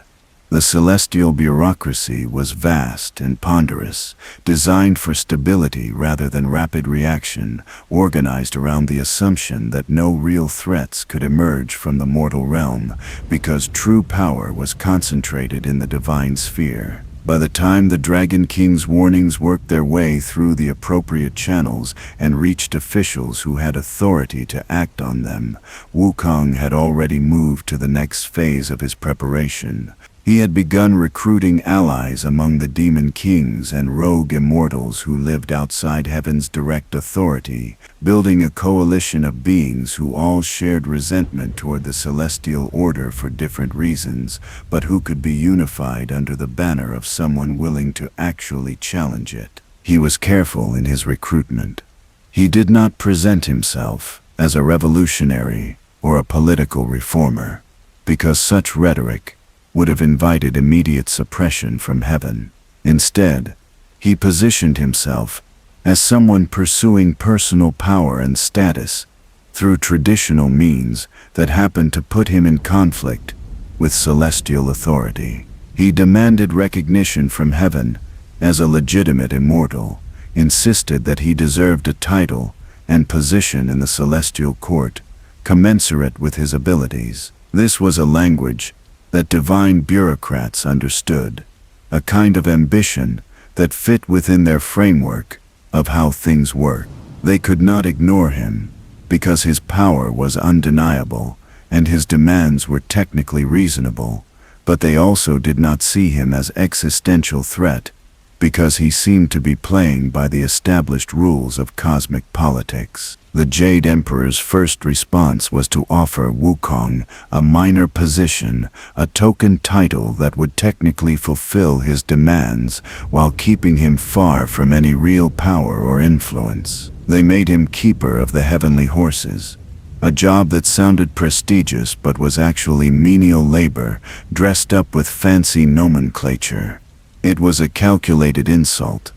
The celestial bureaucracy was vast and ponderous, designed for stability rather than rapid reaction, organized around the assumption that no real threats could emerge from the mortal realm because true power was concentrated in the divine sphere. By the time the Dragon King's warnings worked their way through the appropriate channels and reached officials who had authority to act on them, Wukong had already moved to the next phase of his preparation. He had begun recruiting allies among the demon kings and rogue immortals who lived outside heaven's direct authority, building a coalition of beings who all shared resentment toward the celestial order for different reasons, but who could be unified under the banner of someone willing to actually challenge it. He was careful in his recruitment. He did not present himself as a revolutionary or a political reformer, because such rhetoric would have invited immediate suppression from heaven. Instead, he positioned himself as someone pursuing personal power and status, through traditional means that happened to put him in conflict with celestial authority. He demanded recognition from heaven as a legitimate immortal, insisted that he deserved a title and position in the celestial court, commensurate with his abilities. This was a language that divine bureaucrats understood, a kind of ambition that fit within their framework of how things work. They could not ignore him, because his power was undeniable and his demands were technically reasonable, but they also did not see him as existential threat, because he seemed to be playing by the established rules of cosmic politics. The Jade Emperor's first response was to offer Wukong a minor position, a token title that would technically fulfill his demands while keeping him far from any real power or influence. They made him keeper of the heavenly horses, a job that sounded prestigious but was actually menial labor dressed up with fancy nomenclature. It was a calculated insult,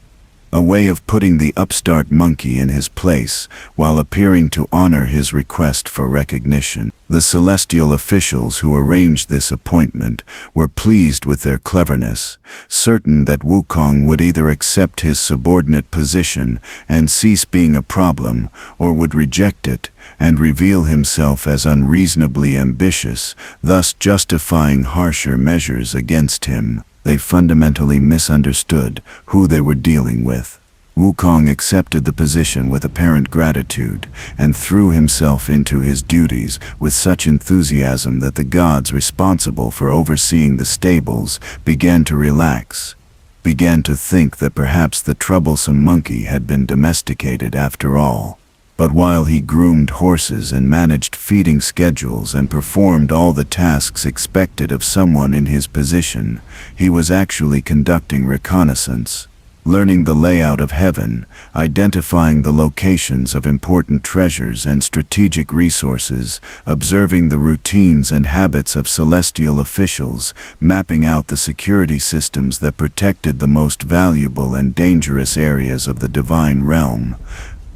a way of putting the upstart monkey in his place while appearing to honor his request for recognition. The celestial officials who arranged this appointment were pleased with their cleverness, certain that Wukong would either accept his subordinate position and cease being a problem, or would reject it and reveal himself as unreasonably ambitious, thus justifying harsher measures against him. They fundamentally misunderstood who they were dealing with. Wukong accepted the position with apparent gratitude and threw himself into his duties with such enthusiasm that the gods responsible for overseeing the stables began to relax, began to think that perhaps the troublesome monkey had been domesticated after all. But while he groomed horses and managed feeding schedules and performed all the tasks expected of someone in his position, he was actually conducting reconnaissance, learning the layout of heaven, identifying the locations of important treasures and strategic resources, observing the routines and habits of celestial officials, mapping out the security systems that protected the most valuable and dangerous areas of the divine realm.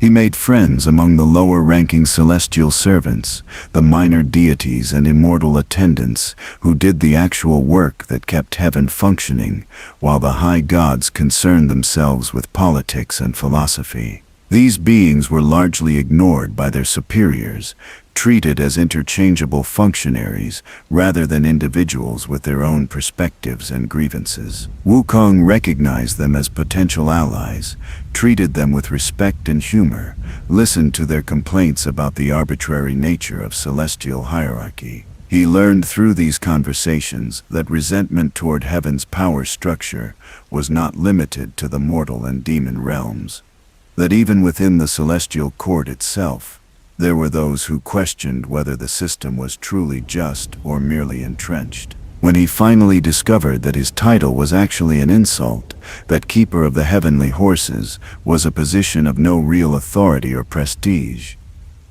He made friends among the lower-ranking celestial servants, the minor deities and immortal attendants, who did the actual work that kept heaven functioning, while the high gods concerned themselves with politics and philosophy. These beings were largely ignored by their superiors, treated as interchangeable functionaries rather than individuals with their own perspectives and grievances. Wukong recognized them as potential allies, treated them with respect and humor, listened to their complaints about the arbitrary nature of celestial hierarchy. He learned through these conversations that resentment toward heaven's power structure was not limited to the mortal and demon realms, that even within the celestial court itself, there were those who questioned whether the system was truly just or merely entrenched. When he finally discovered that his title was actually an insult, that keeper of the heavenly horses was a position of no real authority or prestige,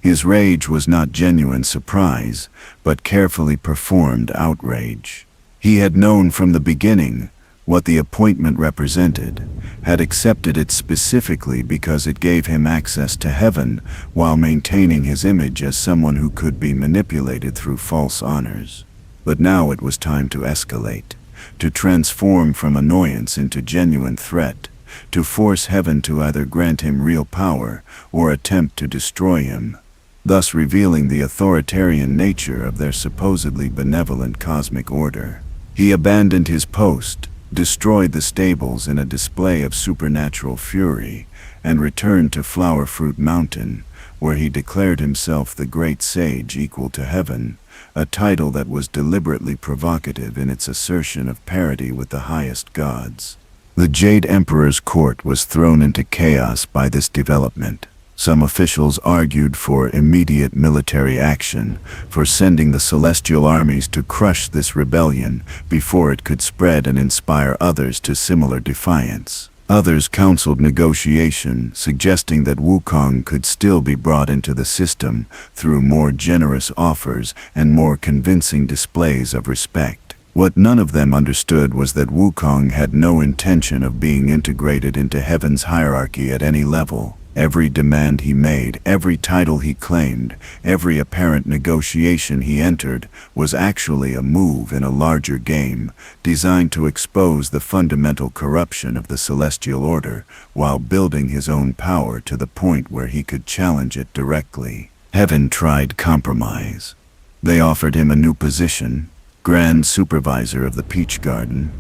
his rage was not genuine surprise, but carefully performed outrage. He had known from the beginning what the appointment represented, had accepted it specifically because it gave him access to heaven while maintaining his image as someone who could be manipulated through false honors. But now it was time to escalate, to transform from annoyance into genuine threat, to force heaven to either grant him real power or attempt to destroy him, thus revealing the authoritarian nature of their supposedly benevolent cosmic order. He abandoned his post, destroyed the stables in a display of supernatural fury, and returned to Flower Fruit Mountain, where he declared himself the great sage equal to heaven, a title that was deliberately provocative in its assertion of parity with the highest gods. The Jade Emperor's court was thrown into chaos by this development. Some officials argued for immediate military action, for sending the celestial armies to crush this rebellion before it could spread and inspire others to similar defiance. Others counseled negotiation, suggesting that Wukong could still be brought into the system through more generous offers and more convincing displays of respect. What none of them understood was that Wukong had no intention of being integrated into heaven's hierarchy at any level. Every demand he made, every title he claimed, every apparent negotiation he entered was actually a move in a larger game, designed to expose the fundamental corruption of the celestial order, while building his own power to the point where he could challenge it directly. Heaven tried compromise. They offered him a new position, Grand Supervisor of the Peach Garden,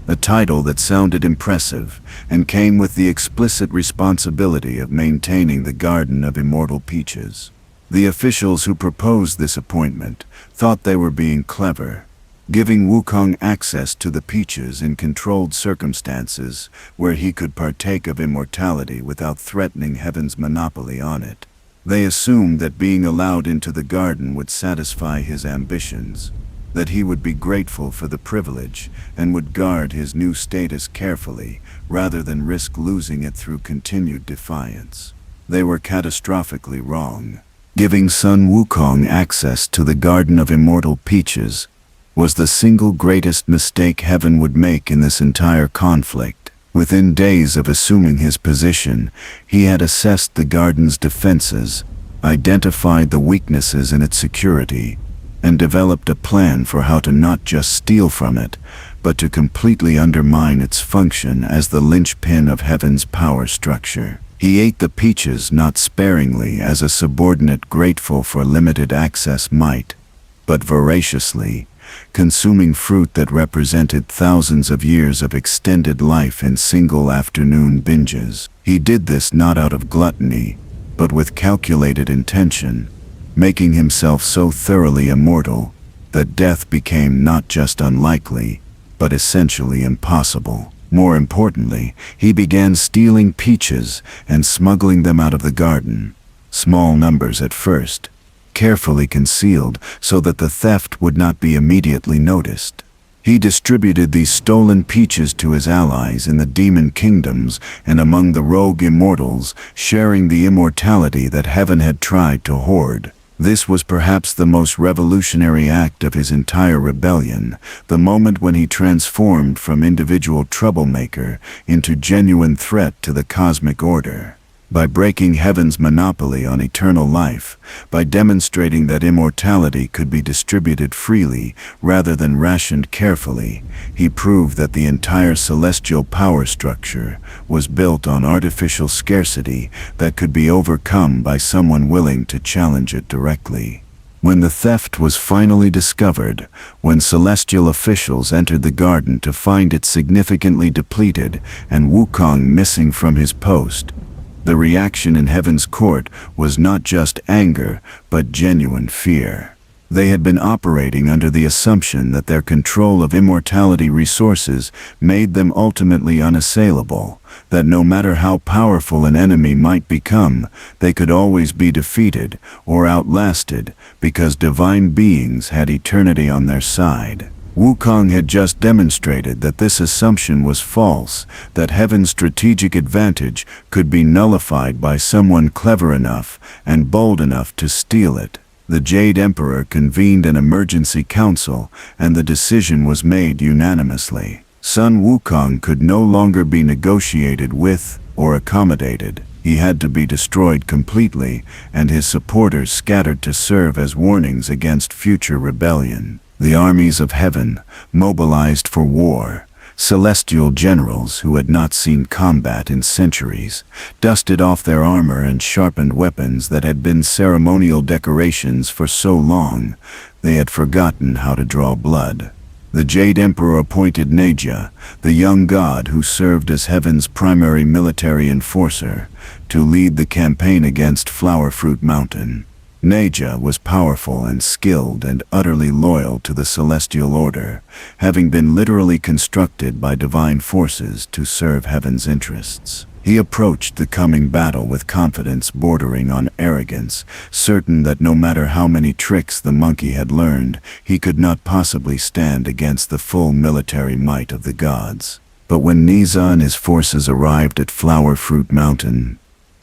a title that sounded impressive and came with the explicit responsibility of maintaining the Garden of Immortal Peaches. The officials who proposed this appointment thought they were being clever, giving Wukong access to the peaches in controlled circumstances where he could partake of immortality without threatening Heaven's monopoly on it. They assumed that being allowed into the garden would satisfy his ambitions, that he would be grateful for the privilege and would guard his new status carefully rather than risk losing it through continued defiance. They were catastrophically wrong. Giving Sun Wukong access to the Garden of Immortal Peaches was the single greatest mistake Heaven would make in this entire conflict. Within days of assuming his position, he had assessed the garden's defenses, identified the weaknesses in its security, and developed a plan for how to not just steal from it, but to completely undermine its function as the linchpin of Heaven's power structure. He ate the peaches not sparingly as a subordinate grateful for limited access might, but voraciously, consuming fruit that represented thousands of years of extended life in single afternoon binges. He did this not out of gluttony, but with calculated intention, making himself so thoroughly immortal that death became not just unlikely, but essentially impossible. More importantly, he began stealing peaches and smuggling them out of the garden. Small numbers at first, carefully concealed so that the theft would not be immediately noticed. He distributed these stolen peaches to his allies in the demon kingdoms and among the rogue immortals, sharing the immortality that Heaven had tried to hoard. This was perhaps the most revolutionary act of his entire rebellion, the moment when he transformed from individual troublemaker into genuine threat to the cosmic order. By breaking Heaven's monopoly on eternal life, by demonstrating that immortality could be distributed freely rather than rationed carefully, he proved that the entire celestial power structure was built on artificial scarcity that could be overcome by someone willing to challenge it directly. When the theft was finally discovered, when celestial officials entered the garden to find it significantly depleted and Wukong missing from his post, the reaction in Heaven's court was not just anger, but genuine fear. They had been operating under the assumption that their control of immortality resources made them ultimately unassailable, that no matter how powerful an enemy might become, they could always be defeated or outlasted because divine beings had eternity on their side. Wukong had just demonstrated that this assumption was false, that Heaven's strategic advantage could be nullified by someone clever enough and bold enough to steal it. The Jade Emperor convened an emergency council, and the decision was made unanimously. Sun Wukong could no longer be negotiated with or accommodated. He had to be destroyed completely, and his supporters scattered to serve as warnings against future rebellion. The armies of Heaven, mobilized for war, celestial generals who had not seen combat in centuries, dusted off their armor and sharpened weapons that had been ceremonial decorations for so long they had forgotten how to draw blood. The Jade Emperor appointed Neja, the young god who served as Heaven's primary military enforcer, to lead the campaign against Flowerfruit Mountain. Neja was powerful and skilled and utterly loyal to the celestial order, having been literally constructed by divine forces to serve Heaven's interests. He approached the coming battle with confidence bordering on arrogance, certain that no matter how many tricks the monkey had learned, he could not possibly stand against the full military might of the gods. But when Neja and his forces arrived at Flowerfruit Mountain,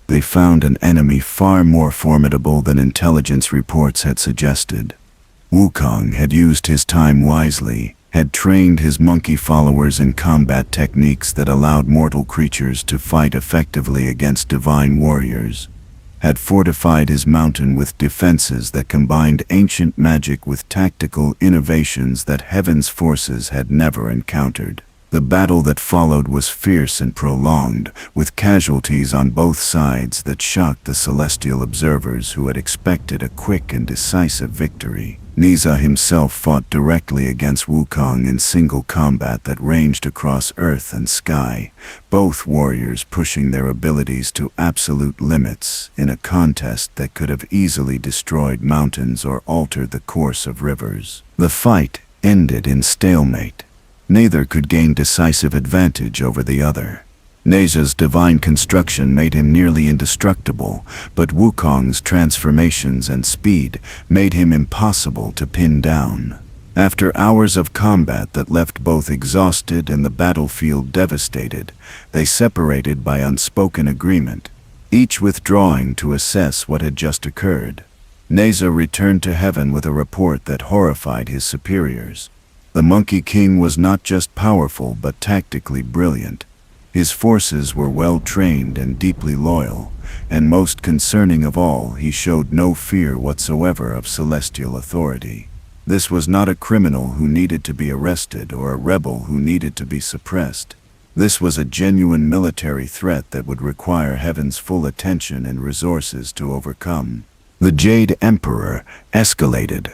they found an enemy far more formidable than intelligence reports had suggested. Wukong had used his time wisely, had trained his monkey followers in combat techniques that allowed mortal creatures to fight effectively against divine warriors, had fortified his mountain with defenses that combined ancient magic with tactical innovations that heaven's forces had never encountered. The battle that followed was fierce and prolonged, with casualties on both sides that shocked the celestial observers who had expected a quick and decisive victory. Niza himself fought directly against Wukong in single combat that ranged across earth and sky, both warriors pushing their abilities to absolute limits in a contest that could have easily destroyed mountains or altered the course of rivers. The fight ended in stalemate. Neither could gain decisive advantage over the other. Niza's divine construction made him nearly indestructible, but Wukong's transformations and speed made him impossible to pin down. After hours of combat that left both exhausted and the battlefield devastated, they separated by unspoken agreement, each withdrawing to assess what had just occurred. Niza returned to heaven with a report that horrified his superiors. The Monkey King was not just powerful but tactically brilliant. His forces were well trained and deeply loyal, and most concerning of all, he showed no fear whatsoever of celestial authority. This was not a criminal who needed to be arrested or a rebel who needed to be suppressed. This was a genuine military threat that would require heaven's full attention and resources to overcome. The Jade Emperor escalated.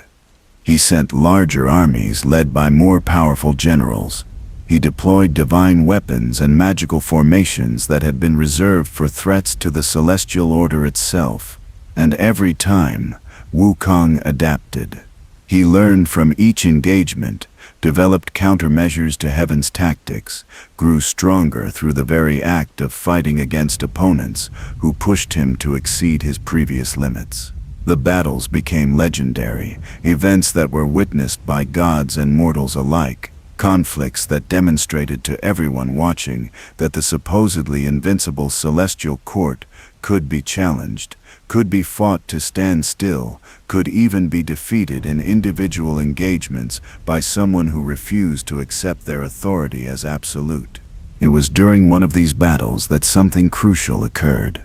He sent larger armies led by more powerful generals. He deployed divine weapons and magical formations that had been reserved for threats to the celestial order itself. And every time, Wukong adapted. He learned from each engagement, developed countermeasures to heaven's tactics, grew stronger through the very act of fighting against opponents who pushed him to exceed his previous limits. The battles became legendary, events that were witnessed by gods and mortals alike, conflicts that demonstrated to everyone watching that the supposedly invincible celestial court could be challenged, could be fought to stand still, could even be defeated in individual engagements by someone who refused to accept their authority as absolute. It was during one of these battles that something crucial occurred.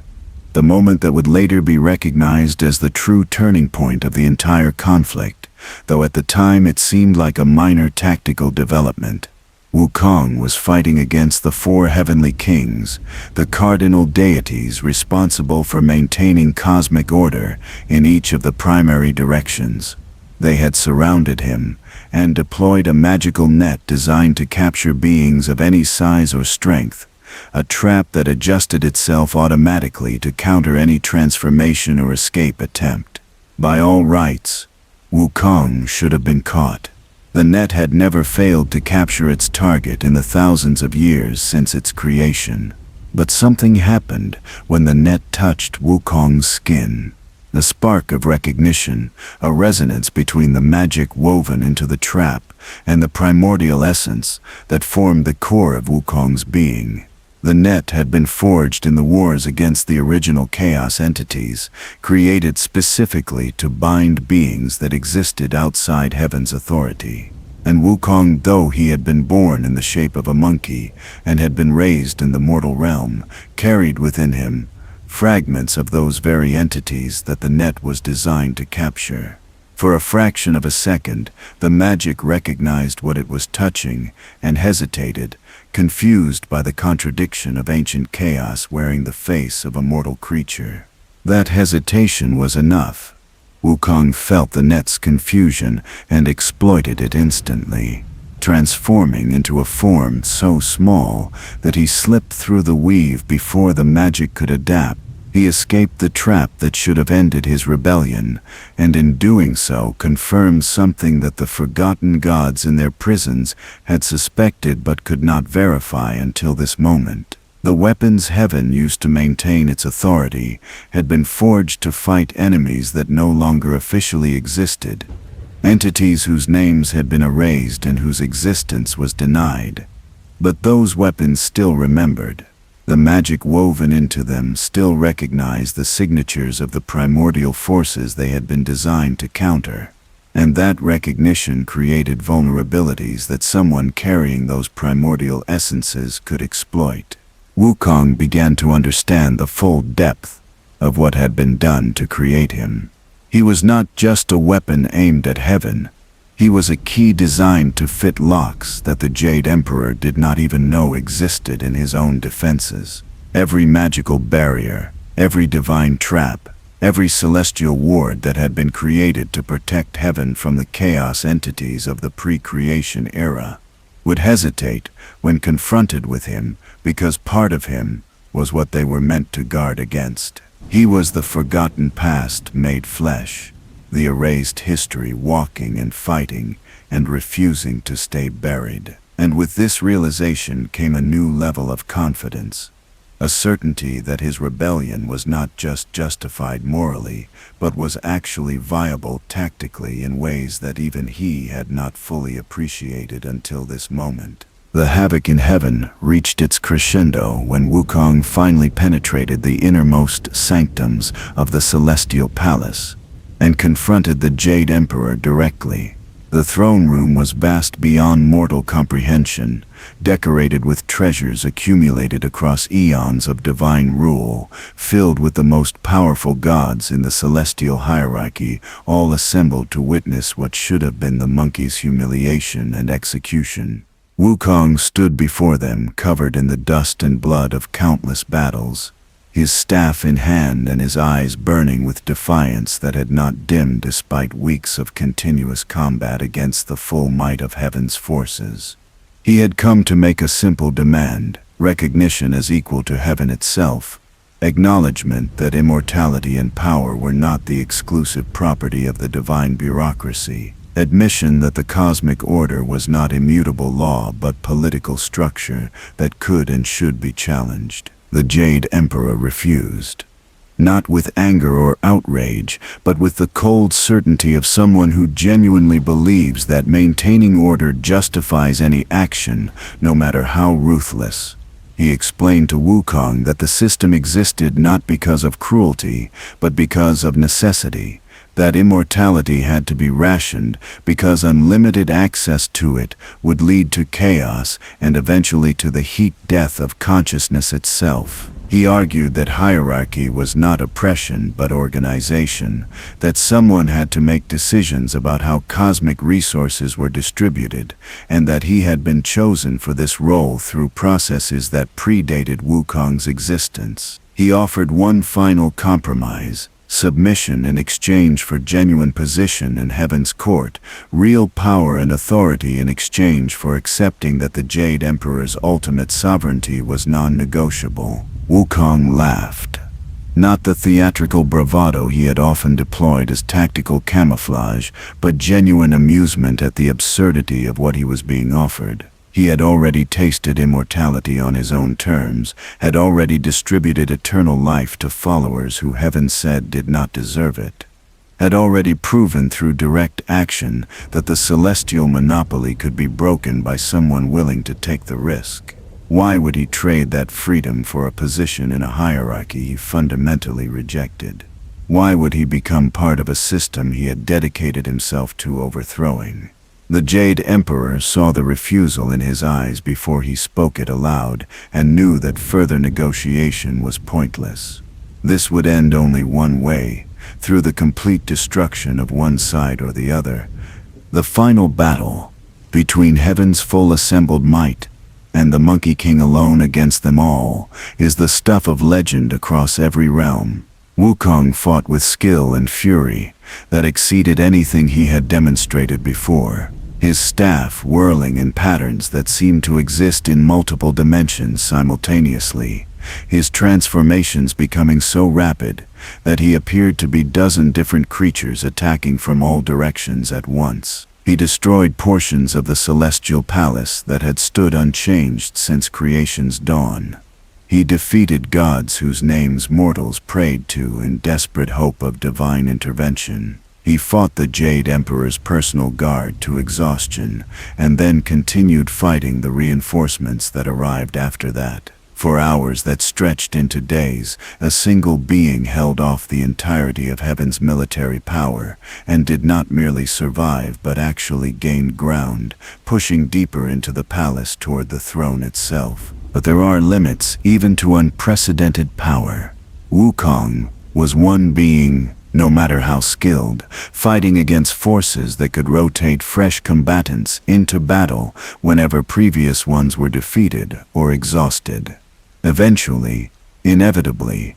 The moment that would later be recognized as the true turning point of the entire conflict, though at the time it seemed like a minor tactical development. Wukong was fighting against the four heavenly kings, the cardinal deities responsible for maintaining cosmic order in each of the primary directions. They had surrounded him and deployed a magical net designed to capture beings of any size or strength, a trap that adjusted itself automatically to counter any transformation or escape attempt. By all rights, Wukong should have been caught. The net had never failed to capture its target in the thousands of years since its creation. But something happened when the net touched Wukong's skin. A spark of recognition, a resonance between the magic woven into the trap and the primordial essence that formed the core of Wukong's being. The net had been forged in the wars against the original chaos entities, created specifically to bind beings that existed outside heaven's authority. And Wukong, though he had been born in the shape of a monkey and had been raised in the mortal realm, carried within him fragments of those very entities that the net was designed to capture. For a fraction of a second, the magic recognized what it was touching and hesitated, confused by the contradiction of ancient chaos wearing the face of a mortal creature. That hesitation was enough. Wukong felt the net's confusion and exploited it instantly, transforming into a form so small that he slipped through the weave before the magic could adapt. He escaped the trap that should have ended his rebellion, and in doing so confirmed something that the forgotten gods in their prisons had suspected but could not verify until this moment. The weapons heaven used to maintain its authority had been forged to fight enemies that no longer officially existed, entities whose names had been erased and whose existence was denied. But those weapons still remembered. The magic woven into them still recognized the signatures of the primordial forces they had been designed to counter. And that recognition created vulnerabilities that someone carrying those primordial essences could exploit. Wukong began to understand the full depth of what had been done to create him. He was not just a weapon aimed at heaven. He was a key designed to fit locks that the Jade Emperor did not even know existed in his own defenses. Every magical barrier, every divine trap, every celestial ward that had been created to protect heaven from the chaos entities of the pre-creation era would hesitate when confronted with him, because part of him was what they were meant to guard against. He was the forgotten past made flesh, the erased history walking and fighting and refusing to stay buried. And with this realization came a new level of confidence, a certainty that his rebellion was not just justified morally, but was actually viable tactically in ways that even he had not fully appreciated until this moment. The havoc in heaven reached its crescendo when Wukong finally penetrated the innermost sanctums of the celestial palace and confronted the Jade Emperor directly. The throne room was vast beyond mortal comprehension, decorated with treasures accumulated across eons of divine rule, filled with the most powerful gods in the celestial hierarchy, all assembled to witness what should have been the monkey's humiliation and execution. Wukong stood before them, covered in the dust and blood of countless battles, his staff in hand and his eyes burning with defiance that had not dimmed despite weeks of continuous combat against the full might of heaven's forces. He had come to make a simple demand: recognition as equal to heaven itself, acknowledgement that immortality and power were not the exclusive property of the divine bureaucracy, admission that the cosmic order was not immutable law but political structure that could and should be challenged. The Jade Emperor refused, not with anger or outrage, but with the cold certainty of someone who genuinely believes that maintaining order justifies any action, no matter how ruthless. He explained to Wukong that the system existed not because of cruelty, but because of necessity, that immortality had to be rationed because unlimited access to it would lead to chaos and eventually to the heat death of consciousness itself. He argued that hierarchy was not oppression but organization, that someone had to make decisions about how cosmic resources were distributed, and that he had been chosen for this role through processes that predated Wukong's existence. He offered one final compromise: submission in exchange for genuine position in heaven's court, real power and authority in exchange for accepting that the Jade Emperor's ultimate sovereignty was non-negotiable. Wukong laughed. Not the theatrical bravado he had often deployed as tactical camouflage, but genuine amusement at the absurdity of what he was being offered. He had already tasted immortality on his own terms, had already distributed eternal life to followers who heaven said did not deserve it, had already proven through direct action that the celestial monopoly could be broken by someone willing to take the risk. Why would he trade that freedom for a position in a hierarchy he fundamentally rejected? Why would he become part of a system he had dedicated himself to overthrowing? The Jade Emperor saw the refusal in his eyes before he spoke it aloud, and knew that further negotiation was pointless. This would end only one way, through the complete destruction of one side or the other. The final battle, between heaven's full assembled might and the Monkey King alone against them all, is the stuff of legend across every realm. Wukong fought with skill and fury that exceeded anything he had demonstrated before, his staff whirling in patterns that seemed to exist in multiple dimensions simultaneously, his transformations becoming so rapid that he appeared to be dozen different creatures attacking from all directions at once. He destroyed portions of the celestial palace that had stood unchanged since creation's dawn. He defeated gods whose names mortals prayed to in desperate hope of divine intervention. He fought the Jade Emperor's personal guard to exhaustion, and then continued fighting the reinforcements that arrived after that. For hours that stretched into days, a single being held off the entirety of heaven's military power, and did not merely survive but actually gained ground, pushing deeper into the palace toward the throne itself. But there are limits even to unprecedented power. Wukong was one being, no matter how skilled, fighting against forces that could rotate fresh combatants into battle whenever previous ones were defeated or exhausted. Eventually, inevitably,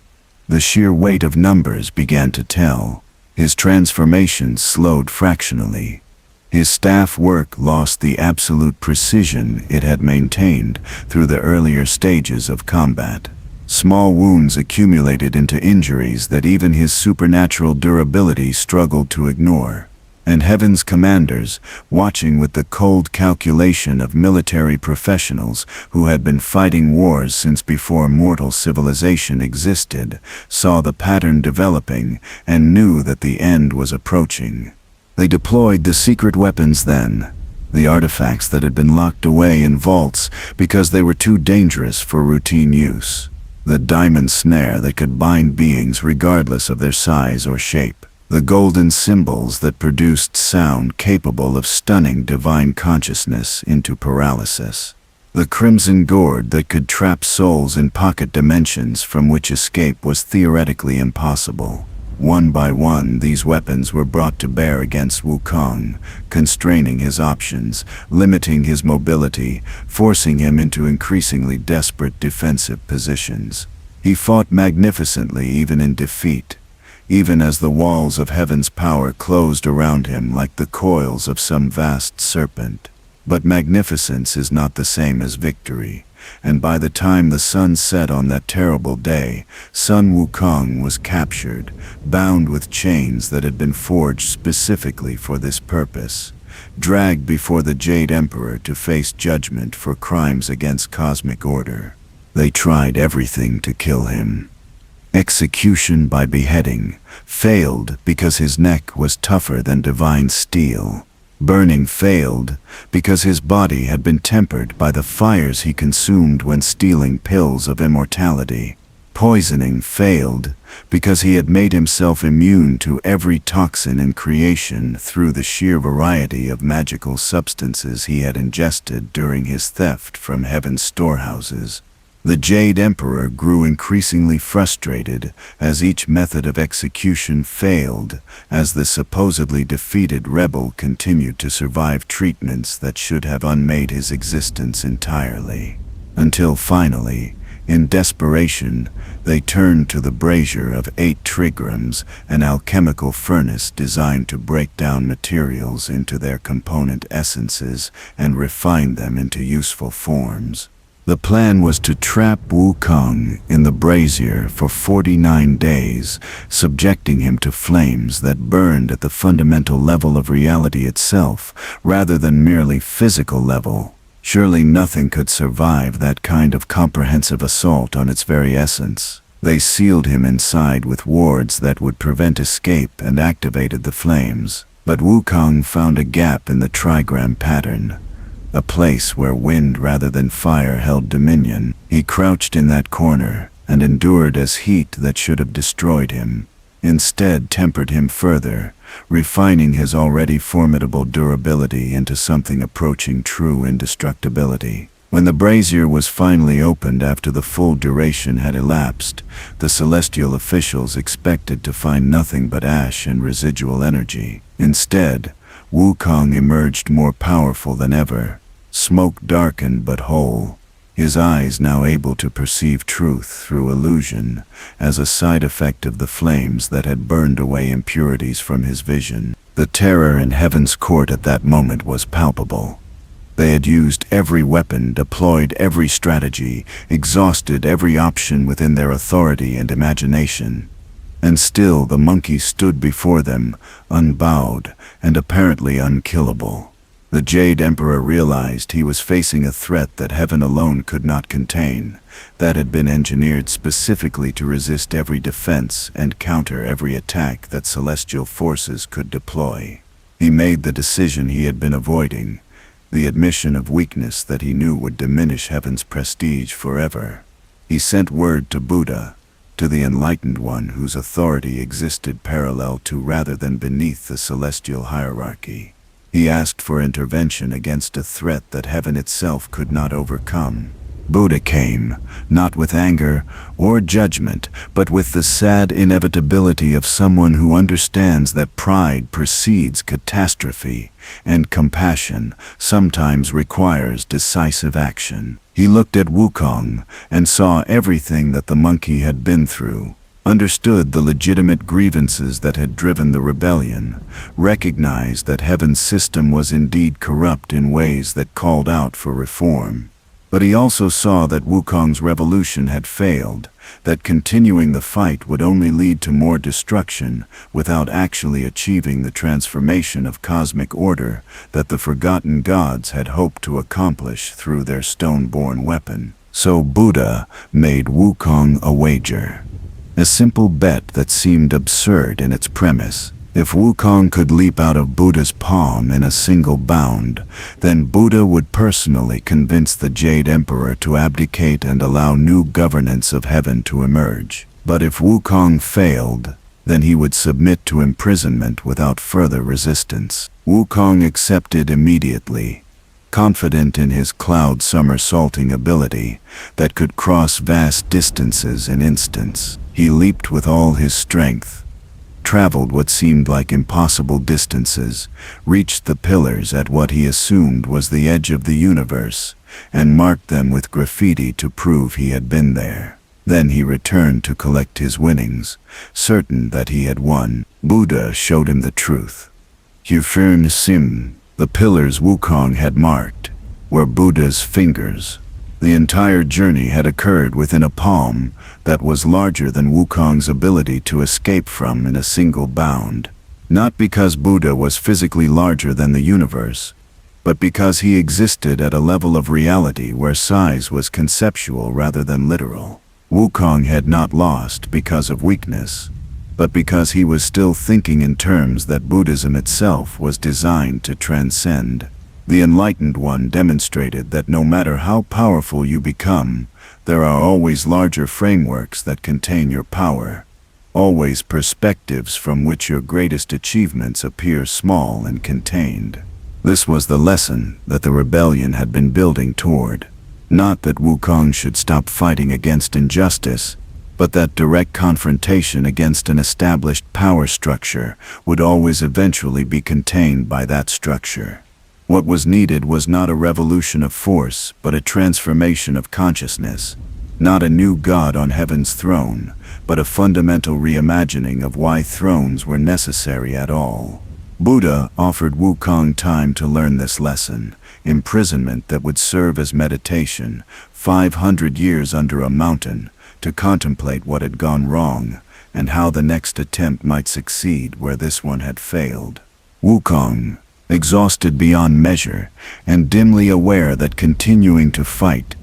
the sheer weight of numbers began to tell. His transformation slowed fractionally. His staff work lost the absolute precision it had maintained through the earlier stages of combat. Small wounds accumulated into injuries that even his supernatural durability struggled to ignore. And heaven's commanders, watching with the cold calculation of military professionals who had been fighting wars since before mortal civilization existed, saw the pattern developing and knew that the end was approaching. They deployed the secret weapons then, the artifacts that had been locked away in vaults because they were too dangerous for routine use. The diamond snare that could bind beings regardless of their size or shape. The golden symbols that produced sound capable of stunning divine consciousness into paralysis. The crimson gourd that could trap souls in pocket dimensions from which escape was theoretically impossible. One by one, these weapons were brought to bear against Wukong, constraining his options, limiting his mobility, forcing him into increasingly desperate defensive positions. He fought magnificently even in defeat, even as the walls of heaven's power closed around him like the coils of some vast serpent. But magnificence is not the same as victory, and by the time the sun set on that terrible day, Sun Wukong was captured, bound with chains that had been forged specifically for this purpose, dragged before the Jade Emperor to face judgment for crimes against cosmic order. They tried everything to kill him. Execution by beheading failed because his neck was tougher than divine steel. Burning failed because his body had been tempered by the fires he consumed when stealing pills of immortality. Poisoning failed because he had made himself immune to every toxin in creation through the sheer variety of magical substances he had ingested during his theft from heaven's storehouses. The Jade Emperor grew increasingly frustrated as each method of execution failed, as the supposedly defeated rebel continued to survive treatments that should have unmade his existence entirely. Until finally, in desperation, they turned to the brazier of 8 trigrams, an alchemical furnace designed to break down materials into their component essences and refine them into useful forms. The plan was to trap Wukong in the brazier for 49 days, subjecting him to flames that burned at the fundamental level of reality itself, rather than merely physical level. Surely nothing could survive that kind of comprehensive assault on its very essence. They sealed him inside with wards that would prevent escape and activated the flames. But Wukong found a gap in the trigram pattern, a place where wind rather than fire held dominion. He crouched in that corner and endured as heat that should have destroyed him, instead tempered him further, refining his already formidable durability into something approaching true indestructibility. When the brazier was finally opened after the full duration had elapsed, the celestial officials expected to find nothing but ash and residual energy. Instead, Wukong emerged more powerful than ever, smoke darkened but whole, his eyes now able to perceive truth through illusion, as a side effect of the flames that had burned away impurities from his vision. The terror in Heaven's court at that moment was palpable. They had used every weapon, deployed every strategy, exhausted every option within their authority and imagination. And still the monkey stood before them, unbowed and apparently unkillable. The Jade Emperor realized he was facing a threat that heaven alone could not contain, that had been engineered specifically to resist every defense and counter every attack that celestial forces could deploy. He made the decision he had been avoiding, the admission of weakness that he knew would diminish heaven's prestige forever. He sent word to Buddha, to the enlightened one whose authority existed parallel to rather than beneath the celestial hierarchy. He asked for intervention against a threat that heaven itself could not overcome. Buddha came, not with anger or judgment, but with the sad inevitability of someone who understands that pride precedes catastrophe, and compassion sometimes requires decisive action. He looked at Wukong and saw everything that the monkey had been through, understood the legitimate grievances that had driven the rebellion, recognized that heaven's system was indeed corrupt in ways that called out for reform. But he also saw that Wukong's revolution had failed, that continuing the fight would only lead to more destruction without actually achieving the transformation of cosmic order that the forgotten gods had hoped to accomplish through their stone-born weapon. So Buddha made Wukong a wager. A simple bet that seemed absurd in its premise. If Wukong could leap out of Buddha's palm in a single bound, then Buddha would personally convince the Jade Emperor to abdicate and allow new governance of heaven to emerge. But if Wukong failed, then he would submit to imprisonment without further resistance. Wukong accepted immediately, confident in his cloud somersaulting ability that could cross vast distances in instants. He leaped with all his strength, traveled what seemed like impossible distances, reached the pillars at what he assumed was the edge of the universe, and marked them with graffiti to prove he had been there. Then he returned to collect his winnings, certain that he had won. Buddha showed him the truth. Hufern Sim, the pillars Wukong had marked, were Buddha's fingers. The entire journey had occurred within a palm that was larger than Wukong's ability to escape from in a single bound. Not because Buddha was physically larger than the universe, but because he existed at a level of reality where size was conceptual rather than literal. Wukong had not lost because of weakness, but because he was still thinking in terms that Buddhism itself was designed to transcend. The Enlightened One demonstrated that no matter how powerful you become, there are always larger frameworks that contain your power, always perspectives from which your greatest achievements appear small and contained. This was the lesson that the rebellion had been building toward. Not that Wukong should stop fighting against injustice, but that direct confrontation against an established power structure would always eventually be contained by that structure. What was needed was not a revolution of force, but a transformation of consciousness. Not a new god on heaven's throne, but a fundamental reimagining of why thrones were necessary at all. Buddha offered Wukong time to learn this lesson, imprisonment that would serve as meditation, 500 years under a mountain, to contemplate what had gone wrong, and how the next attempt might succeed where this one had failed. Wukong, exhausted beyond measure, and dimly aware that continuing to fight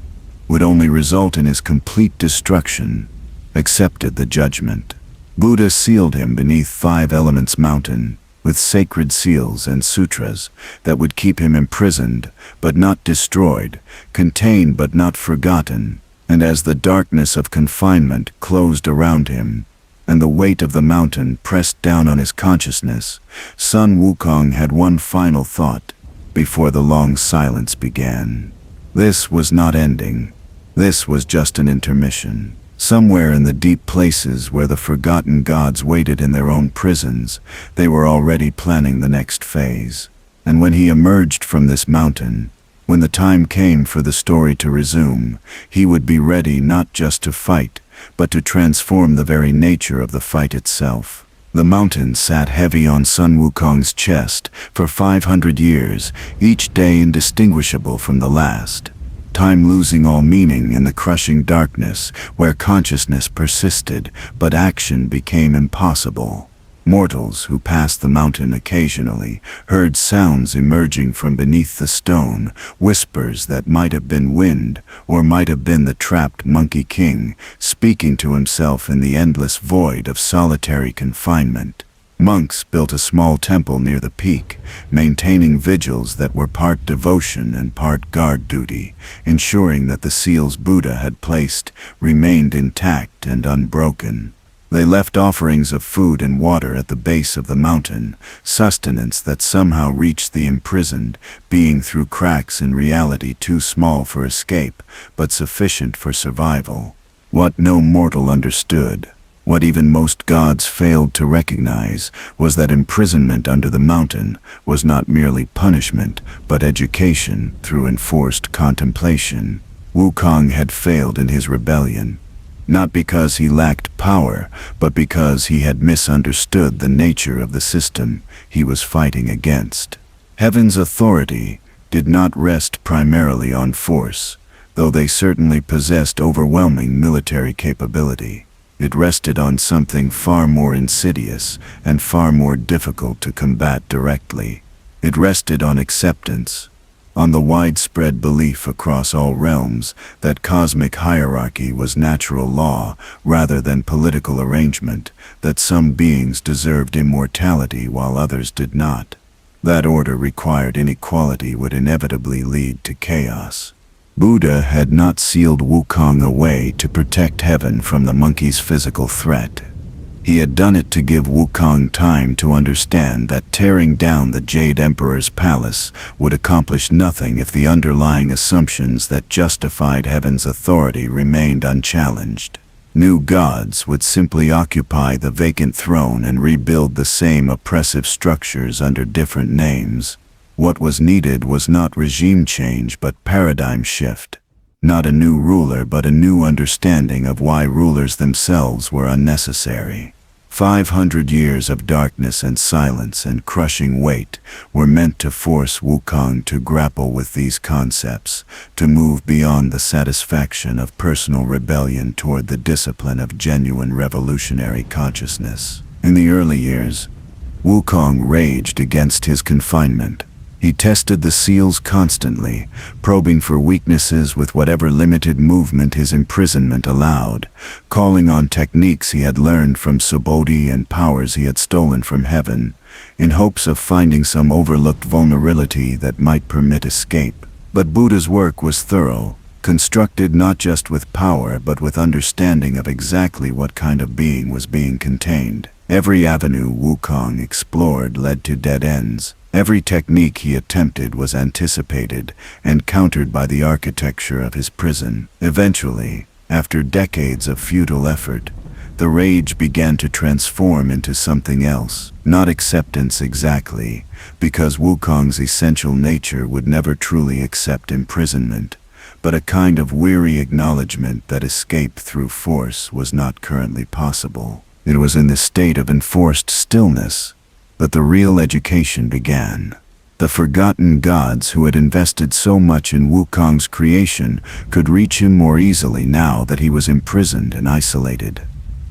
would only result in his complete destruction, accepted the judgment. Buddha sealed him beneath 5 Elements Mountain, with sacred seals and sutras that would keep him imprisoned, but not destroyed, contained but not forgotten. And as the darkness of confinement closed around him, and the weight of the mountain pressed down on his consciousness, Sun Wukong had one final thought before the long silence began. This was not ending. This was just an intermission. Somewhere in the deep places where the forgotten gods waited in their own prisons, they were already planning the next phase. And when he emerged from this mountain, when the time came for the story to resume, he would be ready not just to fight, but to transform the very nature of the fight itself. The mountain sat heavy on Sun Wukong's chest for 500 years, each day indistinguishable from the last. Time losing all meaning in the crushing darkness where consciousness persisted, but action became impossible. Mortals who passed the mountain occasionally heard sounds emerging from beneath the stone, whispers that might have been wind or might have been the trapped Monkey King speaking to himself in the endless void of solitary confinement. Monks built a small temple near the peak, maintaining vigils that were part devotion and part guard duty, ensuring that the seals Buddha had placed remained intact and unbroken. They left offerings of food and water at the base of the mountain, sustenance that somehow reached the imprisoned, being through cracks in reality too small for escape, but sufficient for survival. What no mortal understood, what even most gods failed to recognize, was that imprisonment under the mountain was not merely punishment, but education through enforced contemplation. Wukong had failed in his rebellion, not because he lacked power, but because he had misunderstood the nature of the system he was fighting against. Heaven's authority did not rest primarily on force, though they certainly possessed overwhelming military capability. It rested on something far more insidious and far more difficult to combat directly. It rested on acceptance, on the widespread belief across all realms that cosmic hierarchy was natural law rather than political arrangement, that some beings deserved immortality while others did not. That order required inequality would inevitably lead to chaos. Buddha had not sealed Wukong away to protect heaven from the monkey's physical threat. He had done it to give Wukong time to understand that tearing down the Jade Emperor's palace would accomplish nothing if the underlying assumptions that justified heaven's authority remained unchallenged. New gods would simply occupy the vacant throne and rebuild the same oppressive structures under different names. What was needed was not regime change but paradigm shift. Not a new ruler but a new understanding of why rulers themselves were unnecessary. 500 years of darkness and silence and crushing weight were meant to force Wukong to grapple with these concepts, to move beyond the satisfaction of personal rebellion toward the discipline of genuine revolutionary consciousness. In the early years, Wukong raged against his confinement. He tested the seals constantly, probing for weaknesses with whatever limited movement his imprisonment allowed, calling on techniques he had learned from Subodhi and powers he had stolen from heaven, in hopes of finding some overlooked vulnerability that might permit escape. But Buddha's work was thorough, constructed not just with power but with understanding of exactly what kind of being was being contained. Every avenue Wukong explored led to dead ends. Every technique he attempted was anticipated and countered by the architecture of his prison. Eventually, after decades of futile effort, the rage began to transform into something else. Not acceptance exactly, because Wukong's essential nature would never truly accept imprisonment, but a kind of weary acknowledgement that escape through force was not currently possible. It was in this state of enforced stillness that the real education began. The forgotten gods who had invested so much in Wukong's creation could reach him more easily now that he was imprisoned and isolated.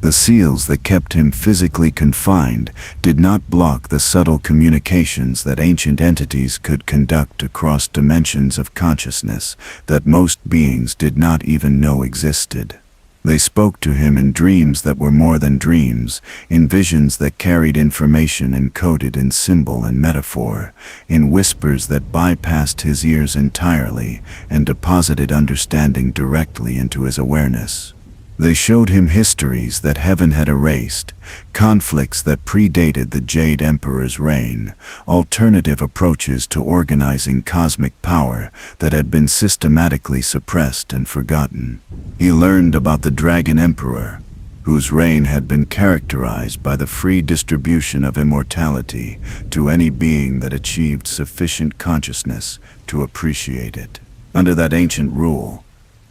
The seals that kept him physically confined did not block the subtle communications that ancient entities could conduct across dimensions of consciousness that most beings did not even know existed. They spoke to him in dreams that were more than dreams, in visions that carried information encoded in symbol and metaphor, in whispers that bypassed his ears entirely and deposited understanding directly into his awareness. They showed him histories that heaven had erased, conflicts that predated the Jade Emperor's reign, alternative approaches to organizing cosmic power that had been systematically suppressed and forgotten. He learned about the Dragon Emperor, whose reign had been characterized by the free distribution of immortality to any being that achieved sufficient consciousness to appreciate it. Under that ancient rule,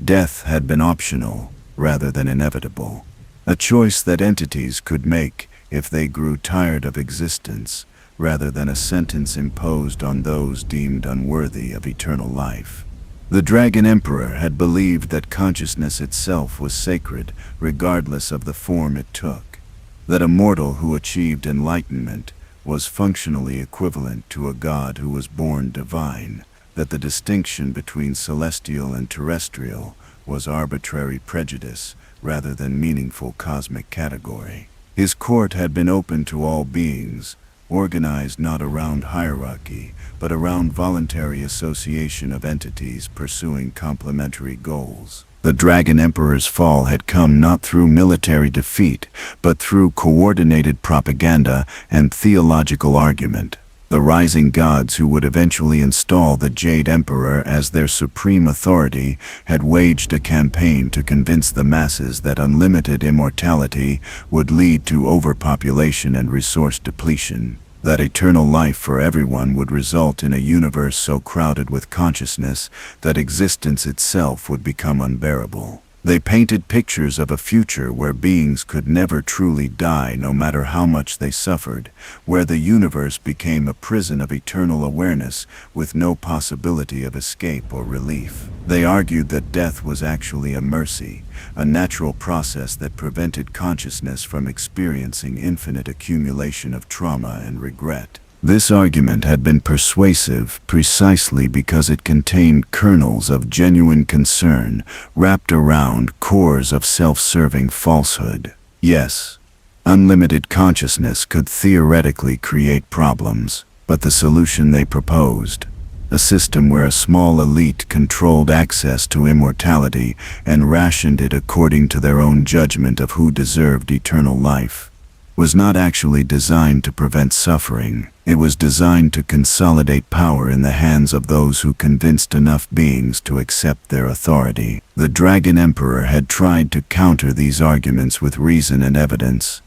death had been optional rather than inevitable, a choice that entities could make if they grew tired of existence, rather than a sentence imposed on those deemed unworthy of eternal life. The Dragon Emperor had believed that consciousness itself was sacred, regardless of the form it took, that a mortal who achieved enlightenment was functionally equivalent to a god who was born divine, that the distinction between celestial and terrestrial was arbitrary prejudice rather than meaningful cosmic category. His court had been open to all beings, organized not around hierarchy, but around voluntary association of entities pursuing complementary goals. The Dragon Emperor's fall had come not through military defeat, but through coordinated propaganda and theological argument. The rising gods who would eventually install the Jade Emperor as their supreme authority had waged a campaign to convince the masses that unlimited immortality would lead to overpopulation and resource depletion, that eternal life for everyone would result in a universe so crowded with consciousness that existence itself would become unbearable. They painted pictures of a future where beings could never truly die no matter how much they suffered, where the universe became a prison of eternal awareness with no possibility of escape or relief. They argued that death was actually a mercy, a natural process that prevented consciousness from experiencing infinite accumulation of trauma and regret. This argument had been persuasive precisely because it contained kernels of genuine concern wrapped around cores of self-serving falsehood. Yes, unlimited consciousness could theoretically create problems, but the solution they proposed, a system where a small elite controlled access to immortality and rationed it according to their own judgment of who deserved eternal life, was not actually designed to prevent suffering. It was designed to consolidate power in the hands of those who convinced enough beings to accept their authority. The Dragon Emperor had tried to counter these arguments with reason and evidence,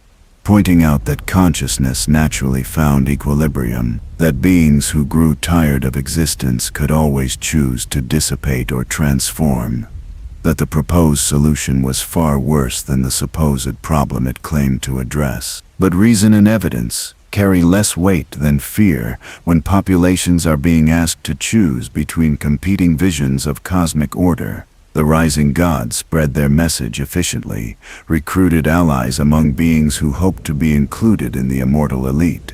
pointing out that consciousness naturally found equilibrium, that beings who grew tired of existence could always choose to dissipate or transform, that the proposed solution was far worse than the supposed problem it claimed to address. But reason and evidence carry less weight than fear when populations are being asked to choose between competing visions of cosmic order. The rising gods spread their message efficiently, recruited allies among beings who hoped to be included in the immortal elite,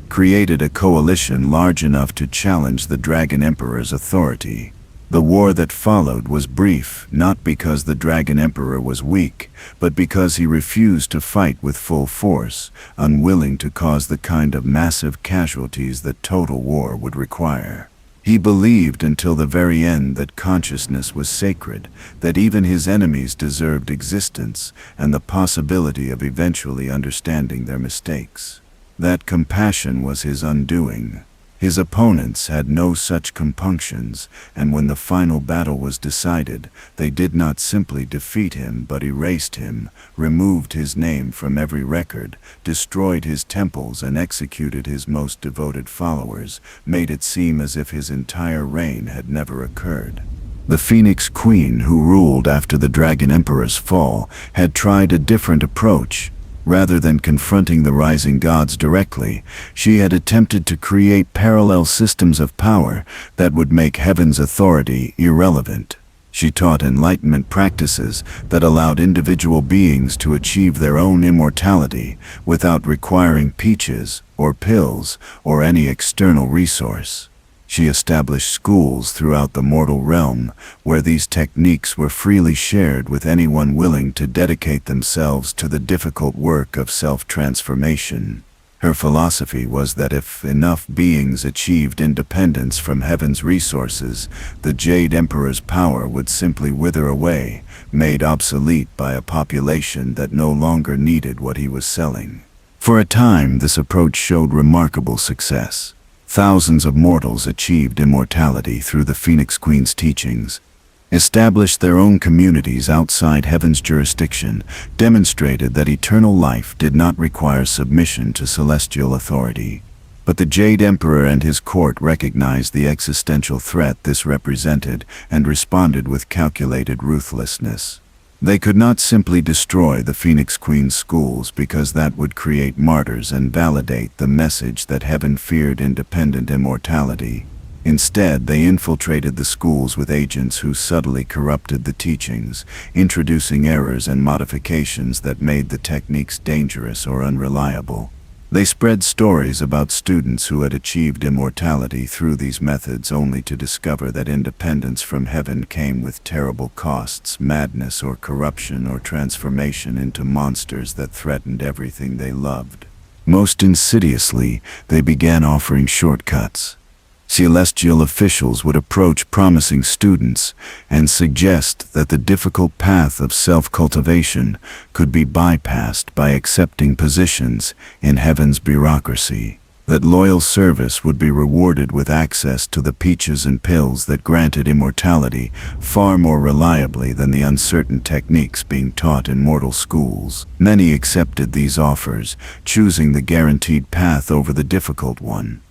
created a coalition large enough to challenge the Dragon Emperor's authority. The war that followed was brief, not because the Dragon Emperor was weak, but because he refused to fight with full force, unwilling to cause the kind of massive casualties that total war would require. He believed until the very end that consciousness was sacred, that even his enemies deserved existence and the possibility of eventually understanding their mistakes. That compassion was his undoing. His opponents had no such compunctions, and when the final battle was decided, they did not simply defeat him but erased him, removed his name from every record, destroyed his temples and executed his most devoted followers, made it seem as if his entire reign had never occurred. The Phoenix Queen, who ruled after the Dragon Emperor's fall, had tried a different approach. Rather than confronting the rising gods directly, she had attempted to create parallel systems of power that would make heaven's authority irrelevant. She taught enlightenment practices that allowed individual beings to achieve their own immortality without requiring peaches or pills or any external resource. She established schools throughout the mortal realm where these techniques were freely shared with anyone willing to dedicate themselves to the difficult work of self-transformation. Her philosophy was that if enough beings achieved independence from heaven's resources, the Jade Emperor's power would simply wither away, made obsolete by a population that no longer needed what he was selling. For a time, this approach showed remarkable success. Thousands of mortals achieved immortality through the Phoenix Queen's teachings, established their own communities outside heaven's jurisdiction, demonstrated that eternal life did not require submission to celestial authority. But the Jade Emperor and his court recognized the existential threat this represented and responded with calculated ruthlessness. They could not simply destroy the Phoenix Queen's schools because that would create martyrs and validate the message that heaven feared independent immortality. Instead, they infiltrated the schools with agents who subtly corrupted the teachings, introducing errors and modifications that made the techniques dangerous or unreliable. They spread stories about students who had achieved immortality through these methods only to discover that independence from heaven came with terrible costs, madness or corruption or transformation into monsters that threatened everything they loved. Most insidiously, they began offering shortcuts. Celestial officials would approach promising students and suggest that the difficult path of self-cultivation could be bypassed by accepting positions in heaven's bureaucracy, that loyal service would be rewarded with access to the peaches and pills that granted immortality far more reliably than the uncertain techniques being taught in mortal schools. Many accepted these offers, choosing the guaranteed path over the difficult one,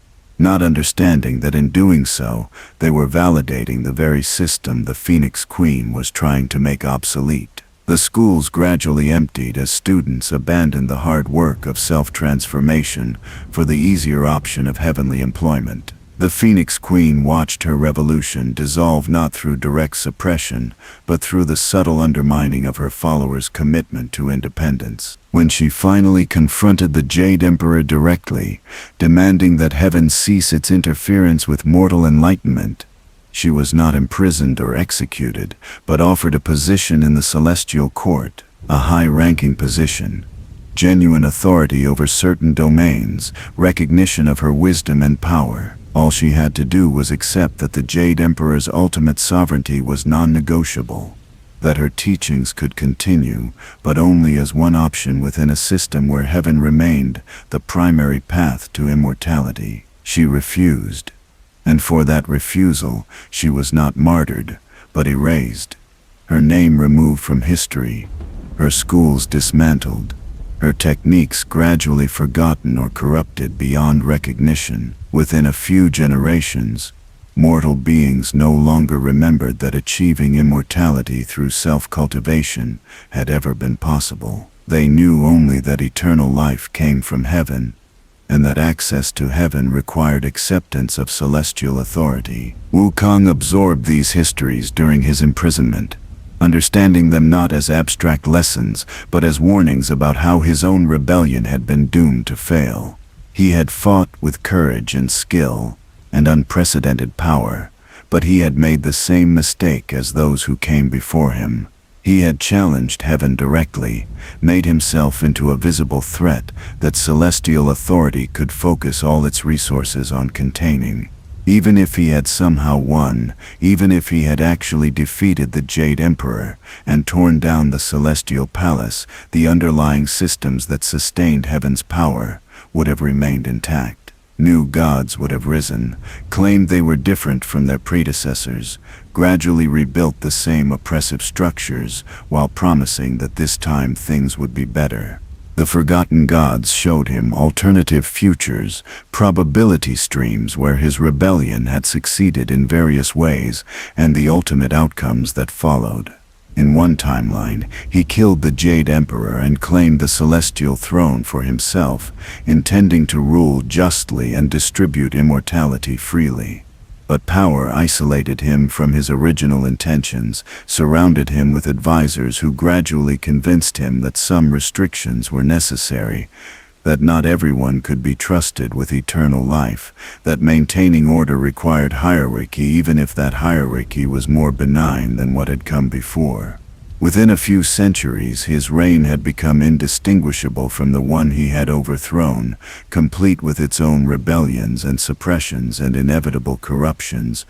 not understanding that in doing so, they were validating the very system the Phoenix Queen was trying to make obsolete. The schools gradually emptied as students abandoned the hard work of self-transformation for the easier option of heavenly employment. The Phoenix Queen watched her revolution dissolve not through direct suppression, but through the subtle undermining of her followers' commitment to independence. When she finally confronted the Jade Emperor directly, demanding that heaven cease its interference with mortal enlightenment, she was not imprisoned or executed, but offered a position in the celestial court, a high-ranking position, genuine authority over certain domains, recognition of her wisdom and power. All she had to do was accept that the Jade Emperor's ultimate sovereignty was non-negotiable, that her teachings could continue, but only as one option within a system where heaven remained the primary path to immortality. She refused, and for that refusal, she was not martyred, but erased, her name removed from history, her schools dismantled, her techniques gradually forgotten or corrupted beyond recognition. Within a few generations, mortal beings no longer remembered that achieving immortality through self-cultivation had ever been possible. They knew only that eternal life came from heaven, and that access to heaven required acceptance of celestial authority. Wukong absorbed these histories during his imprisonment, understanding them not as abstract lessons, but as warnings about how his own rebellion had been doomed to fail. He had fought with courage and skill and unprecedented power, but he had made the same mistake as those who came before him. He had challenged heaven directly, made himself into a visible threat that celestial authority could focus all its resources on containing. Even if he had somehow won, even if he had actually defeated the Jade Emperor and torn down the Celestial Palace, the underlying systems that sustained heaven's power would have remained intact. New gods would have risen, claimed they were different from their predecessors, gradually rebuilt the same oppressive structures, while promising that this time things would be better. The forgotten gods showed him alternative futures, probability streams where his rebellion had succeeded in various ways, and the ultimate outcomes that followed. In one timeline, he killed the Jade Emperor and claimed the celestial throne for himself, intending to rule justly and distribute immortality freely. But power isolated him from his original intentions, surrounded him with advisors who gradually convinced him that some restrictions were necessary, that not everyone could be trusted with eternal life, that maintaining order required hierarchy even if that hierarchy was more benign than what had come before. Within a few centuries, his reign had become indistinguishable from the one he had overthrown, complete with its own rebellions and suppressions and inevitable corruptions.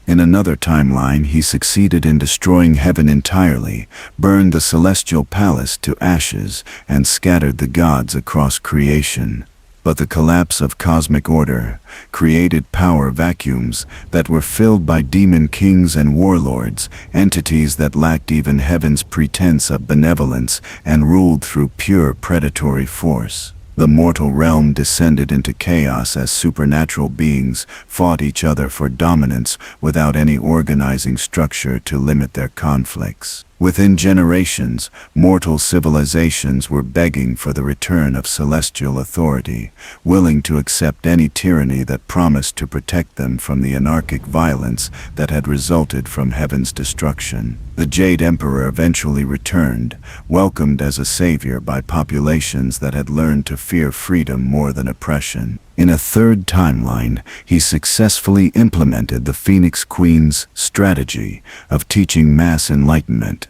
In another timeline, he succeeded in destroying heaven entirely, burned the celestial palace to ashes, and scattered the gods across creation. But the collapse of cosmic order created power vacuums that were filled by demon kings and warlords, entities that lacked even heaven's pretense of benevolence and ruled through pure predatory force. The mortal realm descended into chaos as supernatural beings fought each other for dominance without any organizing structure to limit their conflicts. Within generations, mortal civilizations were begging for the return of celestial authority, willing to accept any tyranny that promised to protect them from the anarchic violence that had resulted from heaven's destruction. The Jade Emperor eventually returned, welcomed as a savior by populations that had learned to fear freedom more than oppression. In a third timeline, he successfully implemented the Phoenix Queen's strategy of teaching mass enlightenment,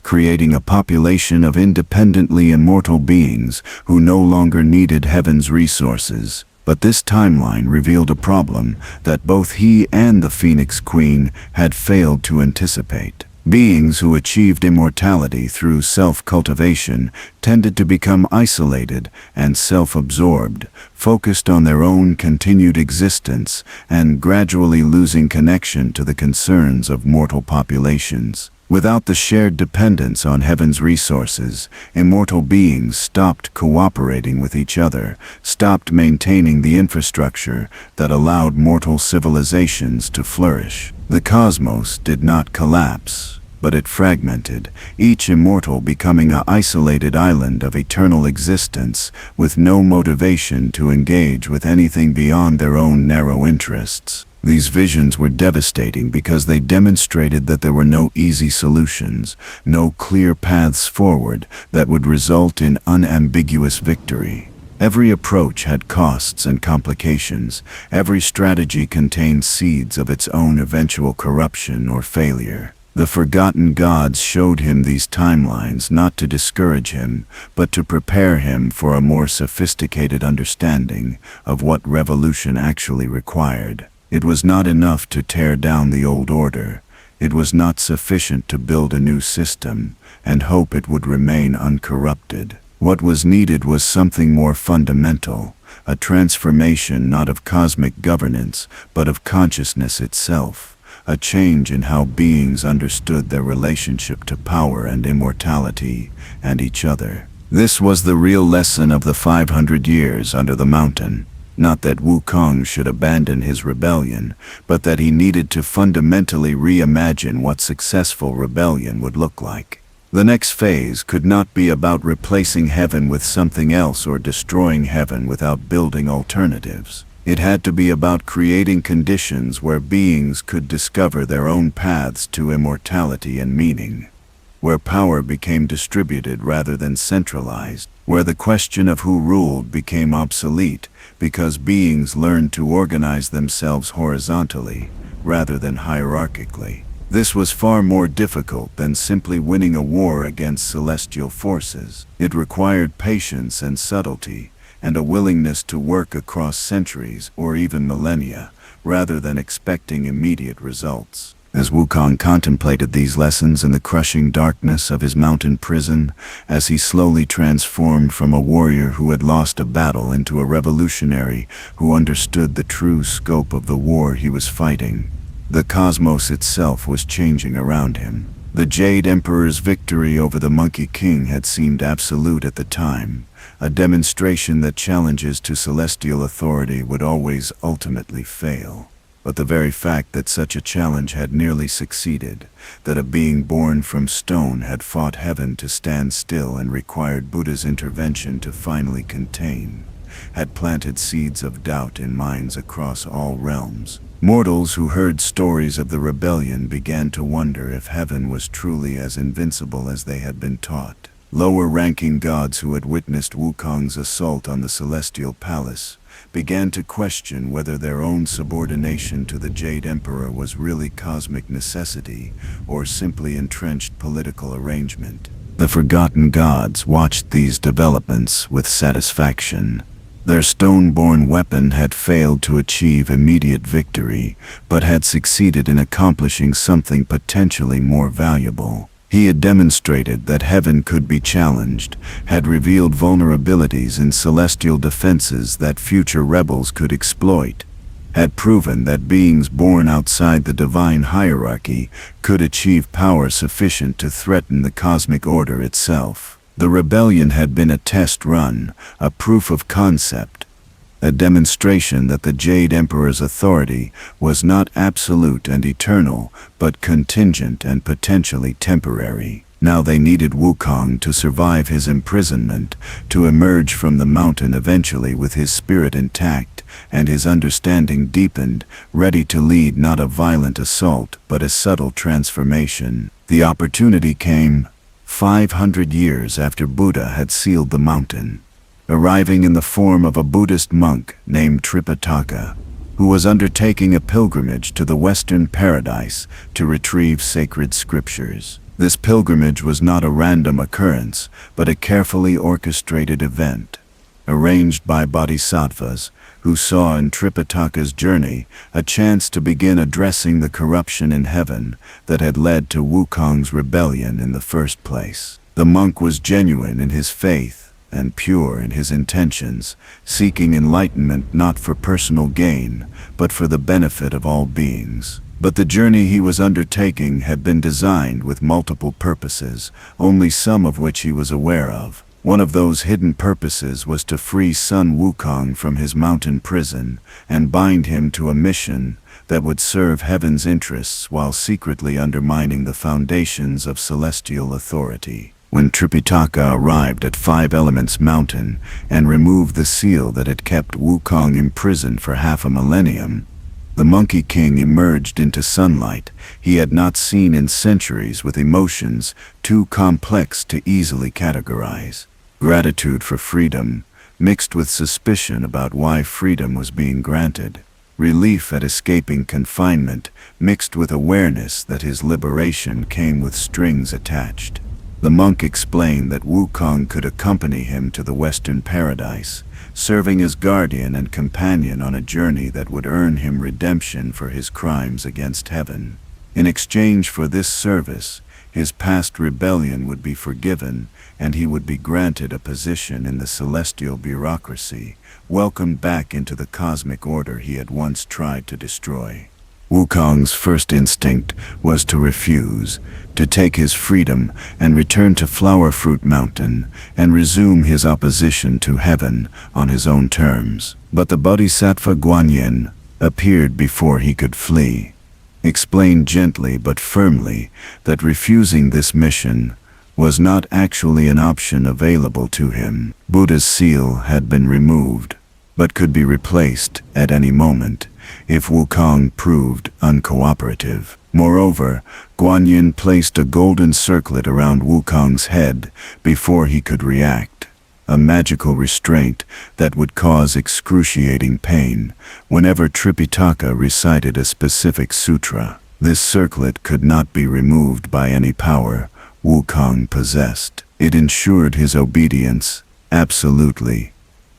creating a population of independently immortal beings who no longer needed heaven's resources. But this timeline revealed a problem that both he and the Phoenix Queen had failed to anticipate. Beings who achieved immortality through self-cultivation tended to become isolated and self-absorbed, focused on their own continued existence and gradually losing connection to the concerns of mortal populations. Without the shared dependence on heaven's resources, immortal beings stopped cooperating with each other, stopped maintaining the infrastructure that allowed mortal civilizations to flourish. The cosmos did not collapse, but it fragmented, each immortal becoming an isolated island of eternal existence with no motivation to engage with anything beyond their own narrow interests. These visions were devastating because they demonstrated that there were no easy solutions, no clear paths forward that would result in unambiguous victory. Every approach had costs and complications. Every strategy contained seeds of its own eventual corruption or failure. The forgotten gods showed him these timelines not to discourage him, but to prepare him for a more sophisticated understanding of what revolution actually required. It was not enough to tear down the old order. It was not sufficient to build a new system and hope it would remain uncorrupted. What was needed was something more fundamental, a transformation not of cosmic governance, but of consciousness itself, a change in how beings understood their relationship to power and immortality and each other. This was the real lesson of the 500 years under the mountain. Not that Wukong should abandon his rebellion, but that he needed to fundamentally reimagine what successful rebellion would look like. The next phase could not be about replacing heaven with something else or destroying heaven without building alternatives. It had to be about creating conditions where beings could discover their own paths to immortality and meaning, where power became distributed rather than centralized, where the question of who ruled became obsolete because beings learned to organize themselves horizontally rather than hierarchically. This was far more difficult than simply winning a war against celestial forces. It required patience and subtlety, and a willingness to work across centuries or even millennia, rather than expecting immediate results. As Wukong contemplated these lessons in the crushing darkness of his mountain prison, as he slowly transformed from a warrior who had lost a battle into a revolutionary who understood the true scope of the war he was fighting, the cosmos itself was changing around him. The Jade Emperor's victory over the Monkey King had seemed absolute at the time, a demonstration that challenges to celestial authority would always ultimately fail. But the very fact that such a challenge had nearly succeeded, that a being born from stone had fought heaven to stand still and required Buddha's intervention to finally contain, had planted seeds of doubt in minds across all realms. Mortals who heard stories of the rebellion began to wonder if heaven was truly as invincible as they had been taught. Lower-ranking gods who had witnessed Wukong's assault on the celestial palace began to question whether their own subordination to the Jade Emperor was really cosmic necessity or simply entrenched political arrangement. The forgotten gods watched these developments with satisfaction. Their stone-born weapon had failed to achieve immediate victory, but had succeeded in accomplishing something potentially more valuable. He had demonstrated that heaven could be challenged, had revealed vulnerabilities in celestial defenses that future rebels could exploit, had proven that beings born outside the divine hierarchy could achieve power sufficient to threaten the cosmic order itself. The rebellion had been a test run, a proof of concept, a demonstration that the Jade Emperor's authority was not absolute and eternal, but contingent and potentially temporary. Now they needed Wukong to survive his imprisonment, to emerge from the mountain eventually with his spirit intact and his understanding deepened, ready to lead not a violent assault but a subtle transformation. The opportunity came 500 years after Buddha had sealed the mountain, arriving in the form of a Buddhist monk named Tripitaka, who was undertaking a pilgrimage to the Western Paradise to retrieve sacred scriptures. This pilgrimage was not a random occurrence, but a carefully orchestrated event, arranged by bodhisattvas, who saw in Tripitaka's journey a chance to begin addressing the corruption in heaven that had led to Wukong's rebellion in the first place. The monk was genuine in his faith and pure in his intentions, seeking enlightenment not for personal gain, but for the benefit of all beings. But the journey he was undertaking had been designed with multiple purposes, only some of which he was aware of. One of those hidden purposes was to free Sun Wukong from his mountain prison and bind him to a mission that would serve heaven's interests while secretly undermining the foundations of celestial authority. When Tripitaka arrived at Five Elements Mountain and removed the seal that had kept Wukong imprisoned for half a millennium, the Monkey King emerged into sunlight he had not seen in centuries, with emotions too complex to easily categorize. Gratitude for freedom, mixed with suspicion about why freedom was being granted. Relief at escaping confinement, mixed with awareness that his liberation came with strings attached. The monk explained that Wukong could accompany him to the Western Paradise, serving as guardian and companion on a journey that would earn him redemption for his crimes against heaven. In exchange for this service, his past rebellion would be forgiven, and he would be granted a position in the celestial bureaucracy, welcomed back into the cosmic order he had once tried to destroy. Wukong's first instinct was to refuse, to take his freedom and return to Flower Fruit Mountain and resume his opposition to heaven on his own terms. But the Bodhisattva Guanyin appeared before he could flee, explained gently but firmly that refusing this mission was not actually an option available to him. Buddha's seal had been removed, but could be replaced at any moment if Wukong proved uncooperative. Moreover, Guanyin placed a golden circlet around Wukong's head before he could react, a magical restraint that would cause excruciating pain whenever Tripitaka recited a specific sutra. This circlet could not be removed by any power Wukong possessed. It ensured his obedience, absolutely,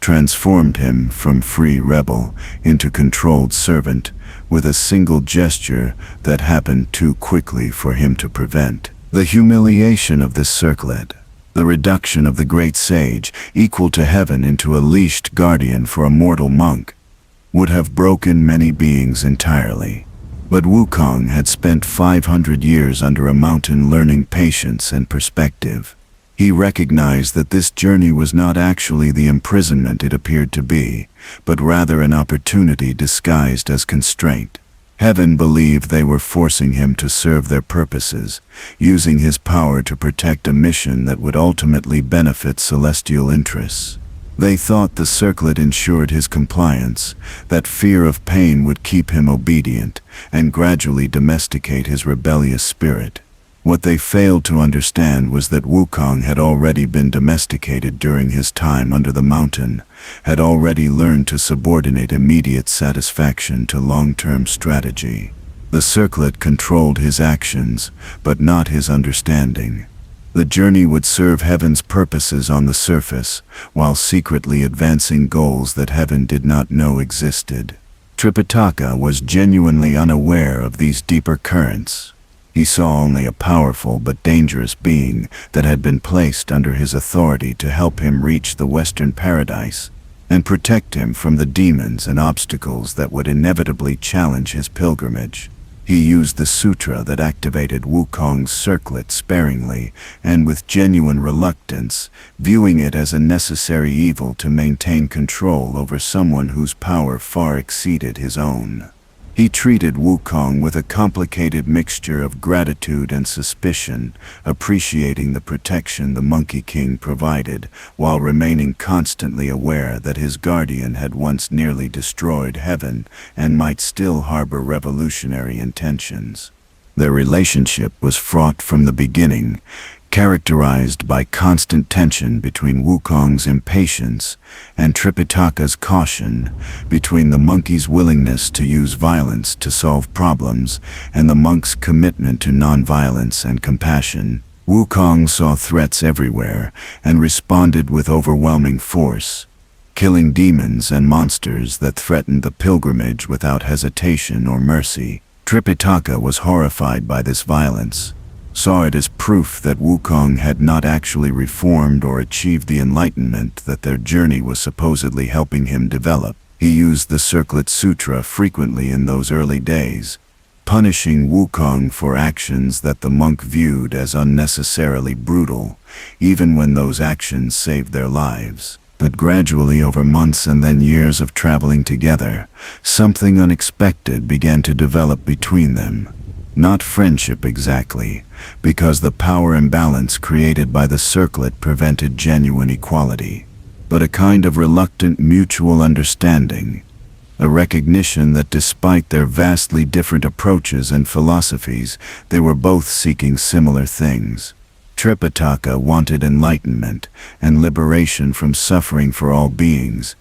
transformed him from free rebel into controlled servant with a single gesture that happened too quickly for him to prevent. The humiliation of this circlet, the reduction of the great sage, equal to heaven, into a leashed guardian for a mortal monk, would have broken many beings entirely. But Wukong had spent 500 years under a mountain learning patience and perspective. He recognized that this journey was not actually the imprisonment it appeared to be, but rather an opportunity disguised as constraint. Heaven believed they were forcing him to serve their purposes, using his power to protect a mission that would ultimately benefit celestial interests. They thought the circlet ensured his compliance, that fear of pain would keep him obedient, and gradually domesticate his rebellious spirit. What they failed to understand was that Wukong had already been domesticated during his time under the mountain, had already learned to subordinate immediate satisfaction to long-term strategy. The circlet controlled his actions, but not his understanding. The journey would serve heaven's purposes on the surface, while secretly advancing goals that heaven did not know existed. Tripitaka was genuinely unaware of these deeper currents. He saw only a powerful but dangerous being that had been placed under his authority to help him reach the Western Paradise and protect him from the demons and obstacles that would inevitably challenge his pilgrimage. He used the sutra that activated Wukong's circlet sparingly and with genuine reluctance, viewing it as a necessary evil to maintain control over someone whose power far exceeded his own. He treated Wukong with a complicated mixture of gratitude and suspicion, appreciating the protection the Monkey King provided, while remaining constantly aware that his guardian had once nearly destroyed heaven and might still harbor revolutionary intentions. Their relationship was fraught from the beginning, characterized by constant tension between Wukong's impatience and Tripitaka's caution, between the monkey's willingness to use violence to solve problems and the monk's commitment to nonviolence and compassion. Wukong saw threats everywhere and responded with overwhelming force, killing demons and monsters that threatened the pilgrimage without hesitation or mercy. Tripitaka was horrified by this violence, saw it as proof that Wukong had not actually reformed or achieved the enlightenment that their journey was supposedly helping him develop. He used the Circlet Sutra frequently in those early days, punishing Wukong for actions that the monk viewed as unnecessarily brutal, even when those actions saved their lives. But gradually, over months and then years of traveling together, something unexpected began to develop between them. Not friendship exactly, because the power imbalance created by the circlet prevented genuine equality, but a kind of reluctant mutual understanding, a recognition that despite their vastly different approaches and philosophies, they were both seeking similar things. Tripitaka wanted enlightenment and liberation from suffering for all beings.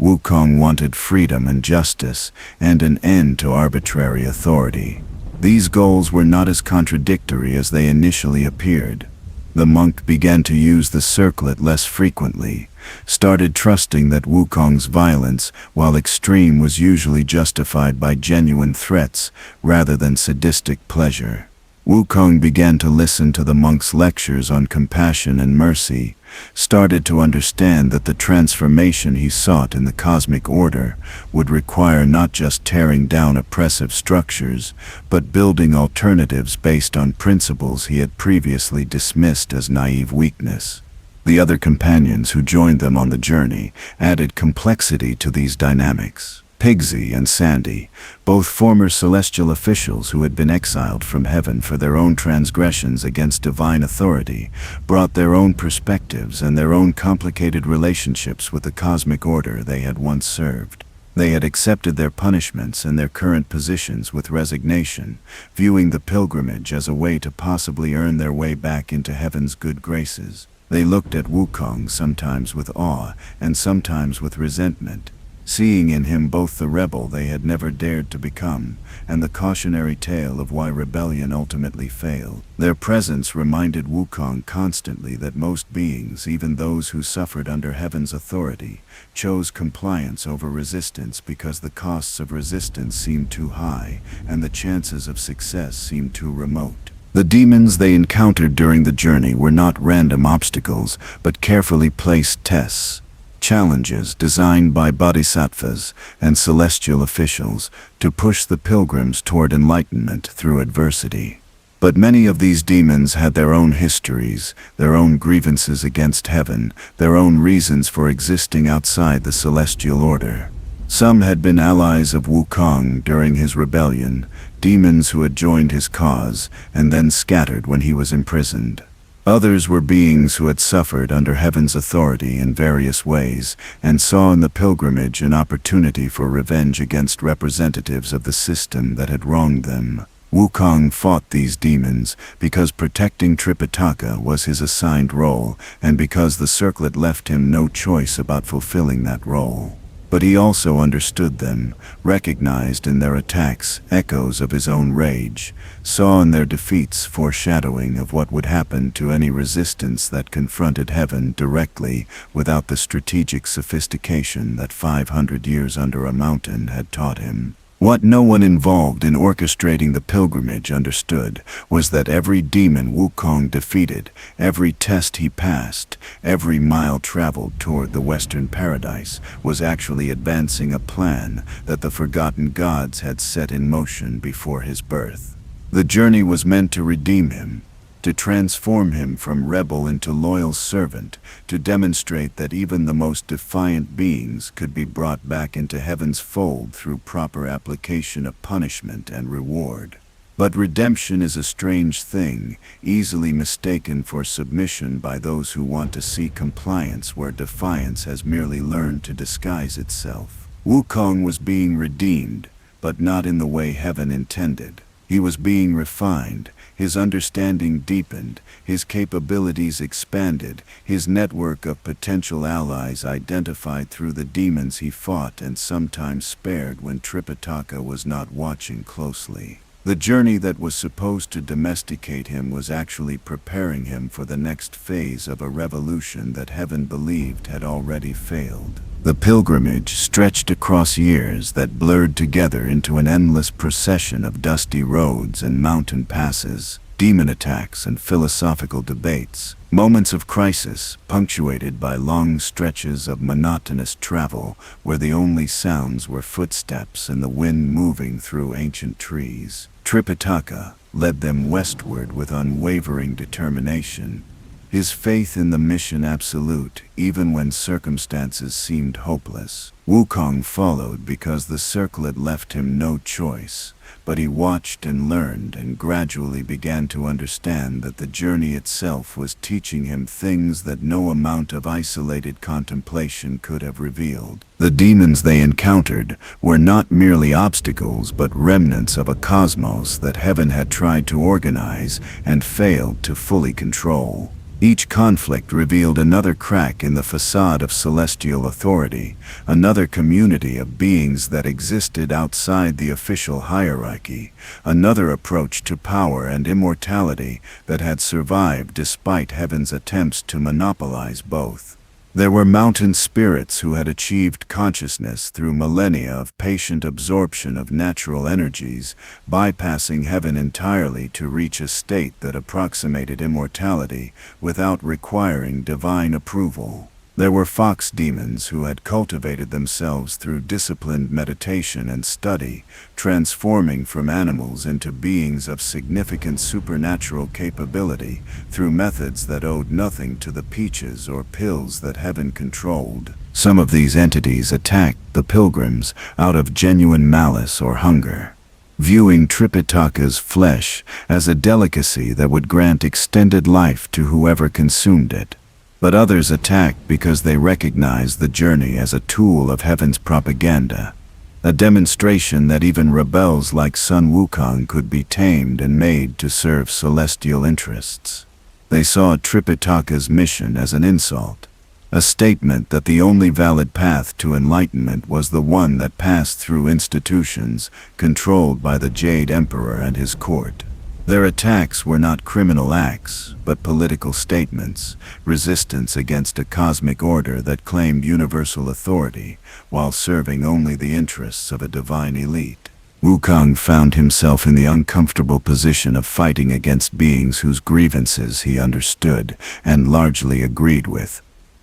Wukong wanted freedom and justice and an end to arbitrary authority. These goals were not as contradictory as they initially appeared. The monk began to use the circlet less frequently, started trusting that Wukong's violence, while extreme, was usually justified by genuine threats rather than sadistic pleasure. Wukong began to listen to the monk's lectures on compassion and mercy, started to understand that the transformation he sought in the cosmic order would require not just tearing down oppressive structures, but building alternatives based on principles he had previously dismissed as naive weakness. The other companions who joined them on the journey added complexity to these dynamics. Pigsy and Sandy, both former celestial officials who had been exiled from heaven for their own transgressions against divine authority, brought their own perspectives and their own complicated relationships with the cosmic order they had once served. They had accepted their punishments and their current positions with resignation, viewing the pilgrimage as a way to possibly earn their way back into heaven's good graces. They looked at Wukong sometimes with awe and sometimes with resentment, seeing in him both the rebel they had never dared to become and the cautionary tale of why rebellion ultimately failed. Their presence reminded Wukong constantly that most beings, even those who suffered under heaven's authority, chose compliance over resistance because the costs of resistance seemed too high and the chances of success seemed too remote. The demons they encountered during the journey were not random obstacles, but carefully placed tests, challenges designed by bodhisattvas and celestial officials to push the pilgrims toward enlightenment through adversity. But many of these demons had their own histories, their own grievances against heaven, their own reasons for existing outside the celestial order. Some had been allies of Wukong during his rebellion, demons who had joined his cause and then scattered when he was imprisoned. Others were beings who had suffered under heaven's authority in various ways and saw in the pilgrimage an opportunity for revenge against representatives of the system that had wronged them. Wukong fought these demons because protecting Tripitaka was his assigned role and because the circlet left him no choice about fulfilling that role. But he also understood them, recognized in their attacks echoes of his own rage, saw in their defeats foreshadowing of what would happen to any resistance that confronted heaven directly without the strategic sophistication that 500 years under a mountain had taught him. What no one involved in orchestrating the pilgrimage understood was that every demon Wukong defeated, every test he passed, every mile traveled toward the Western Paradise was actually advancing a plan that the forgotten gods had set in motion before his birth. The journey was meant to redeem him, to transform him from rebel into loyal servant, to demonstrate that even the most defiant beings could be brought back into heaven's fold through proper application of punishment and reward. But redemption is a strange thing, easily mistaken for submission by those who want to see compliance where defiance has merely learned to disguise itself. Wukong was being redeemed, but not in the way heaven intended. He was being refined, his understanding deepened, his capabilities expanded, his network of potential allies identified through the demons he fought and sometimes spared when Tripitaka was not watching closely. The journey that was supposed to domesticate him was actually preparing him for the next phase of a revolution that heaven believed had already failed. The pilgrimage stretched across years that blurred together into an endless procession of dusty roads and mountain passes, demon attacks and philosophical debates, moments of crisis punctuated by long stretches of monotonous travel where the only sounds were footsteps and the wind moving through ancient trees. Tripitaka led them westward with unwavering determination, his faith in the mission absolute, even when circumstances seemed hopeless. Wukong followed because the circlet left him no choice, but he watched and learned and gradually began to understand that the journey itself was teaching him things that no amount of isolated contemplation could have revealed. The demons they encountered were not merely obstacles but remnants of a cosmos that heaven had tried to organize and failed to fully control. Each conflict revealed another crack in the facade of celestial authority, another community of beings that existed outside the official hierarchy, another approach to power and immortality that had survived despite heaven's attempts to monopolize both. There were mountain spirits who had achieved consciousness through millennia of patient absorption of natural energies, bypassing heaven entirely to reach a state that approximated immortality without requiring divine approval. There were fox demons who had cultivated themselves through disciplined meditation and study, transforming from animals into beings of significant supernatural capability through methods that owed nothing to the peaches or pills that heaven controlled. Some of these entities attacked the pilgrims out of genuine malice or hunger, viewing Tripitaka's flesh as a delicacy that would grant extended life to whoever consumed it. But others attacked because they recognized the journey as a tool of heaven's propaganda, a demonstration that even rebels like Sun Wukong could be tamed and made to serve celestial interests. They saw Tripitaka's mission as an insult, a statement that the only valid path to enlightenment was the one that passed through institutions controlled by the Jade Emperor and his court. Their attacks were not criminal acts, but political statements, resistance against a cosmic order that claimed universal authority, while serving only the interests of a divine elite. Wukong found himself in the uncomfortable position of fighting against beings whose grievances he understood and largely agreed with.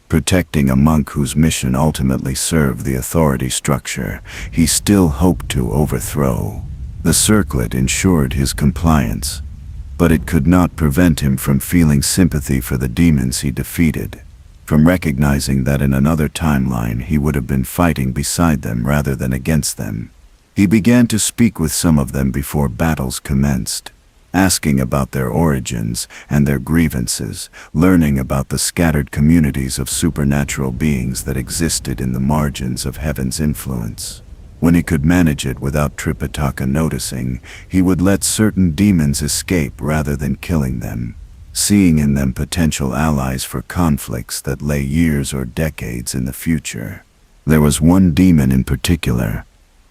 Protecting a monk whose mission ultimately served the authority structure he still hoped to overthrow. The circlet ensured his compliance, but it could not prevent him from feeling sympathy for the demons he defeated, from recognizing that in another timeline he would have been fighting beside them rather than against them. He began to speak with some of them before battles commenced, asking about their origins and their grievances, learning about the scattered communities of supernatural beings that existed in the margins of heaven's influence. When he could manage it without Tripitaka noticing, he would let certain demons escape rather than killing them, seeing in them potential allies for conflicts that lay years or decades in the future. There was one demon in particular,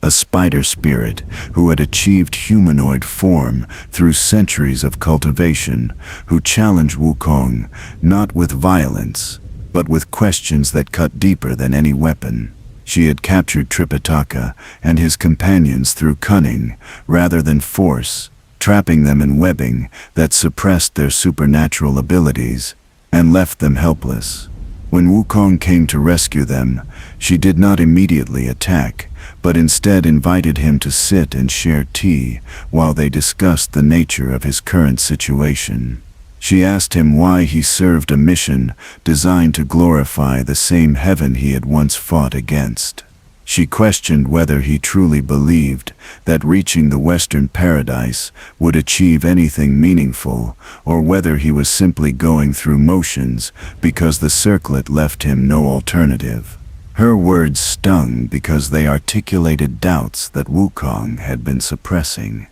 a spider spirit who had achieved humanoid form through centuries of cultivation, who challenged Wukong not with violence, but with questions that cut deeper than any weapon. She had captured Tripitaka and his companions through cunning rather than force, trapping them in webbing that suppressed their supernatural abilities and left them helpless. When Wukong came to rescue them, she did not immediately attack, but instead invited him to sit and share tea while they discussed the nature of his current situation. She asked him why he served a mission designed to glorify the same heaven he had once fought against. She questioned whether he truly believed that reaching the Western paradise would achieve anything meaningful, or whether he was simply going through motions because the circlet left him no alternative. Her words stung because they articulated doubts that Wukong had been suppressing.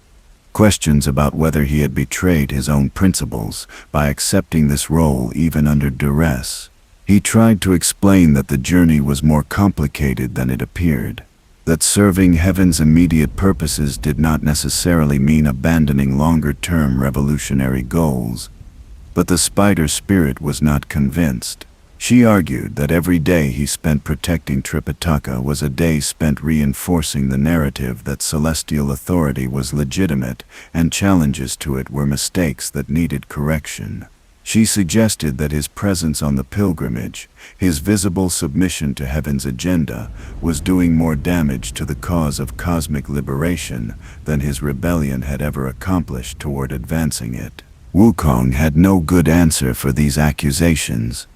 Questions about whether he had betrayed his own principles by accepting this role even under duress. He tried to explain that the journey was more complicated than it appeared, that serving heaven's immediate purposes did not necessarily mean abandoning longer-term revolutionary goals. But the spider spirit was not convinced. She argued that every day he spent protecting Tripitaka was a day spent reinforcing the narrative that celestial authority was legitimate and challenges to it were mistakes that needed correction. She suggested that his presence on the pilgrimage, his visible submission to heaven's agenda, was doing more damage to the cause of cosmic liberation than his rebellion had ever accomplished toward advancing it. Wukong had no good answer for these accusations.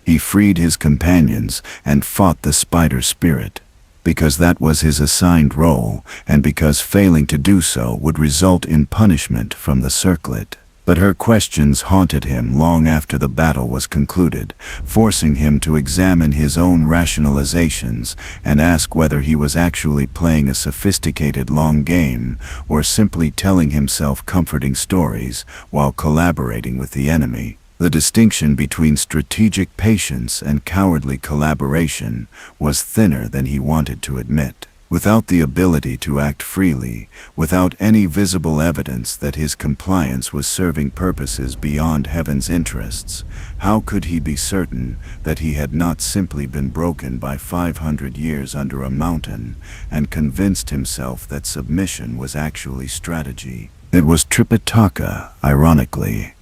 He freed his companions and fought the spider spirit, because that was his assigned role, and because failing to do so would result in punishment from the circlet. But her questions haunted him long after the battle was concluded, forcing him to examine his own rationalizations and ask whether he was actually playing a sophisticated long game or simply telling himself comforting stories while collaborating with the enemy. The distinction between strategic patience and cowardly collaboration was thinner than he wanted to admit. Without the ability to act freely, without any visible evidence that his compliance was serving purposes beyond heaven's interests, how could he be certain that he had not simply been broken by 500 years under a mountain and convinced himself that submission was actually strategy? It was Tripitaka, ironically,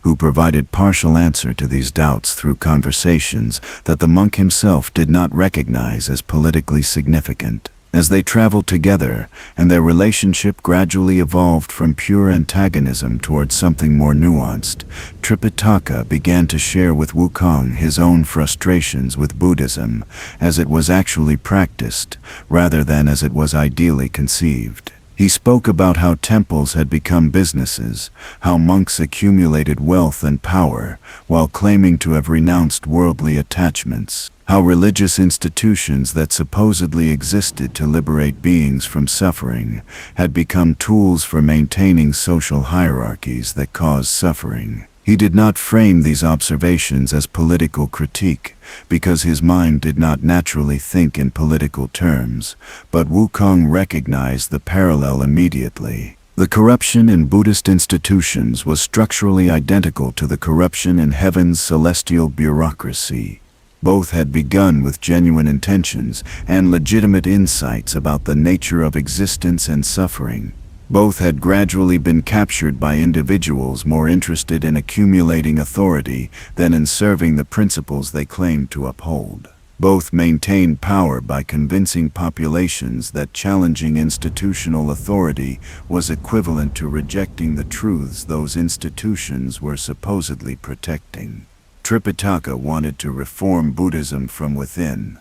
who provided partial answer to these doubts through conversations that the monk himself did not recognize as politically significant. As they traveled together, and their relationship gradually evolved from pure antagonism towards something more nuanced, Tripitaka began to share with Wukong his own frustrations with Buddhism as it was actually practiced, rather than as it was ideally conceived. He spoke about how temples had become businesses, how monks accumulated wealth and power, while claiming to have renounced worldly attachments, how religious institutions that supposedly existed to liberate beings from suffering had become tools for maintaining social hierarchies that caused suffering. He did not frame these observations as political critique, because his mind did not naturally think in political terms, but Wukong recognized the parallel immediately. The corruption in Buddhist institutions was structurally identical to the corruption in heaven's celestial bureaucracy. Both had begun with genuine intentions and legitimate insights about the nature of existence and suffering. Both had gradually been captured by individuals more interested in accumulating authority than in serving the principles they claimed to uphold. Both maintained power by convincing populations that challenging institutional authority was equivalent to rejecting the truths those institutions were supposedly protecting. Tripitaka wanted to reform Buddhism from within,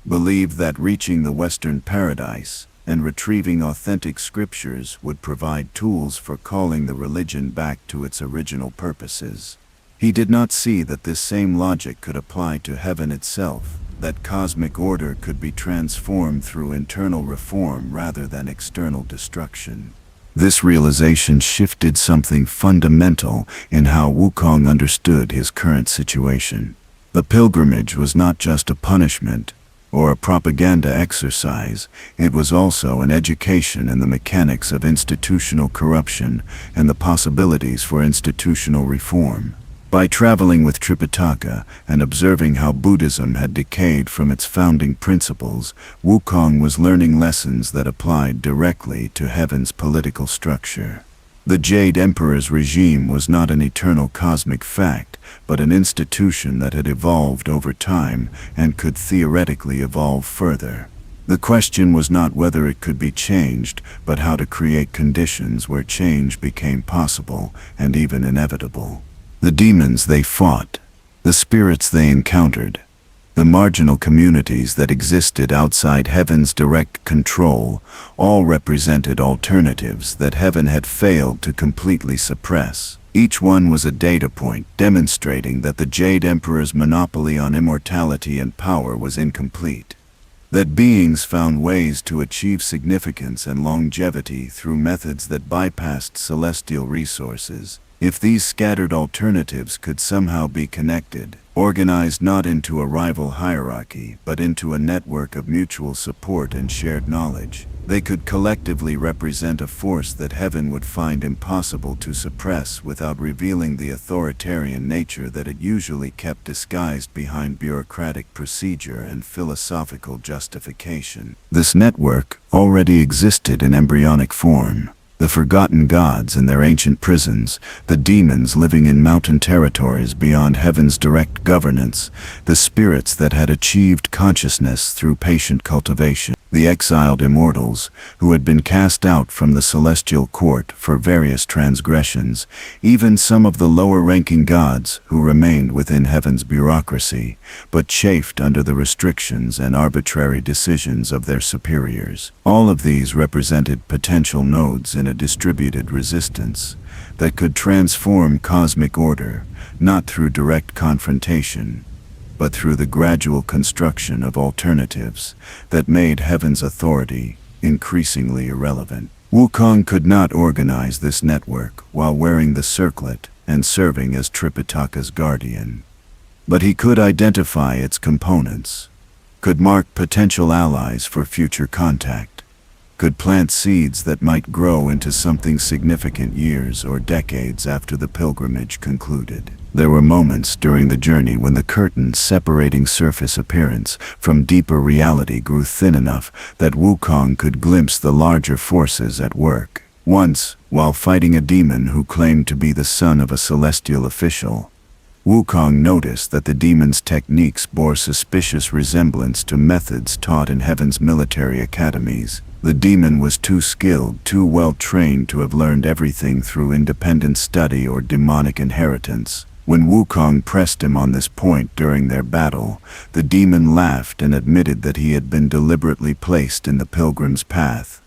believed that reaching the Western paradise and retrieving authentic scriptures would provide tools for calling the religion back to its original purposes. He did not see that this same logic could apply to heaven itself, that cosmic order could be transformed through internal reform rather than external destruction. This realization shifted something fundamental in how Wukong understood his current situation. The pilgrimage was not just a punishment or a propaganda exercise, it was also an education in the mechanics of institutional corruption and the possibilities for institutional reform. By traveling with Tripitaka and observing how Buddhism had decayed from its founding principles, Wukong was learning lessons that applied directly to heaven's political structure. The Jade Emperor's regime was not an eternal cosmic fact, but an institution that had evolved over time and could theoretically evolve further. The question was not whether it could be changed, but how to create conditions where change became possible and even inevitable. The demons they fought, the spirits they encountered, the marginal communities that existed outside heaven's direct control, all represented alternatives that heaven had failed to completely suppress. Each one was a data point demonstrating that the Jade Emperor's monopoly on immortality and power was incomplete. That beings found ways to achieve significance and longevity through methods that bypassed celestial resources. If these scattered alternatives could somehow be connected, organized not into a rival hierarchy but into a network of mutual support and shared knowledge, they could collectively represent a force that heaven would find impossible to suppress without revealing the authoritarian nature that it usually kept disguised behind bureaucratic procedure and philosophical justification. This network already existed in embryonic form. The forgotten gods in their ancient prisons, the demons living in mountain territories beyond heaven's direct governance, the spirits that had achieved consciousness through patient cultivation, the exiled immortals who had been cast out from the celestial court for various transgressions, even some of the lower-ranking gods who remained within heaven's bureaucracy, but chafed under the restrictions and arbitrary decisions of their superiors. All of these represented potential nodes in a distributed resistance that could transform cosmic order, not through direct confrontation, but through the gradual construction of alternatives that made heaven's authority increasingly irrelevant. Wukong could not organize this network while wearing the circlet and serving as Tripitaka's guardian. But he could identify its components, could mark potential allies for future contact, could plant seeds that might grow into something significant years or decades after the pilgrimage concluded. There were moments during the journey when the curtain separating surface appearance from deeper reality grew thin enough that Wukong could glimpse the larger forces at work. Once, while fighting a demon who claimed to be the son of a celestial official, Wukong noticed that the demon's techniques bore suspicious resemblance to methods taught in heaven's military academies. The demon was too skilled, too well trained to have learned everything through independent study or demonic inheritance. When Wukong pressed him on this point during their battle, the demon laughed and admitted that he had been deliberately placed in the pilgrim's path,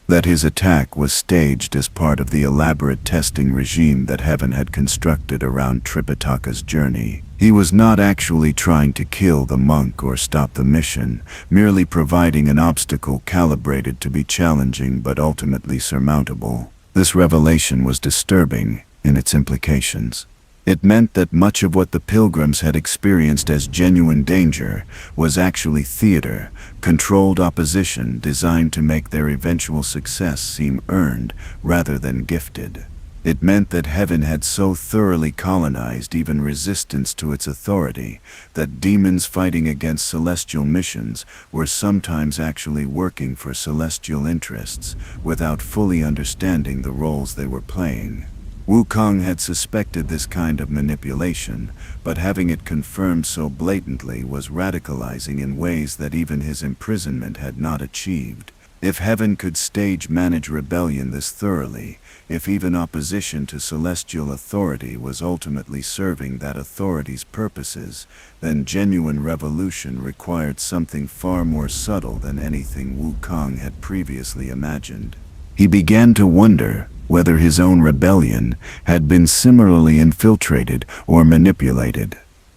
that his attack was staged as part of the elaborate testing regime that heaven had constructed around Tripitaka's journey. He was not actually trying to kill the monk or stop the mission, merely providing an obstacle calibrated to be challenging but ultimately surmountable. This revelation was disturbing in its implications. It meant that much of what the pilgrims had experienced as genuine danger was actually theater, controlled opposition designed to make their eventual success seem earned rather than gifted. It meant that heaven had so thoroughly colonized even resistance to its authority that demons fighting against celestial missions were sometimes actually working for celestial interests without fully understanding the roles they were playing. Wukong had suspected this kind of manipulation, but having it confirmed so blatantly was radicalizing in ways that even his imprisonment had not achieved. If heaven could manage rebellion this thoroughly, if even opposition to celestial authority was ultimately serving that authority's purposes, then genuine revolution required something far more subtle than anything Wukong had previously imagined. He began to wonder whether his own rebellion had been similarly infiltrated or manipulated.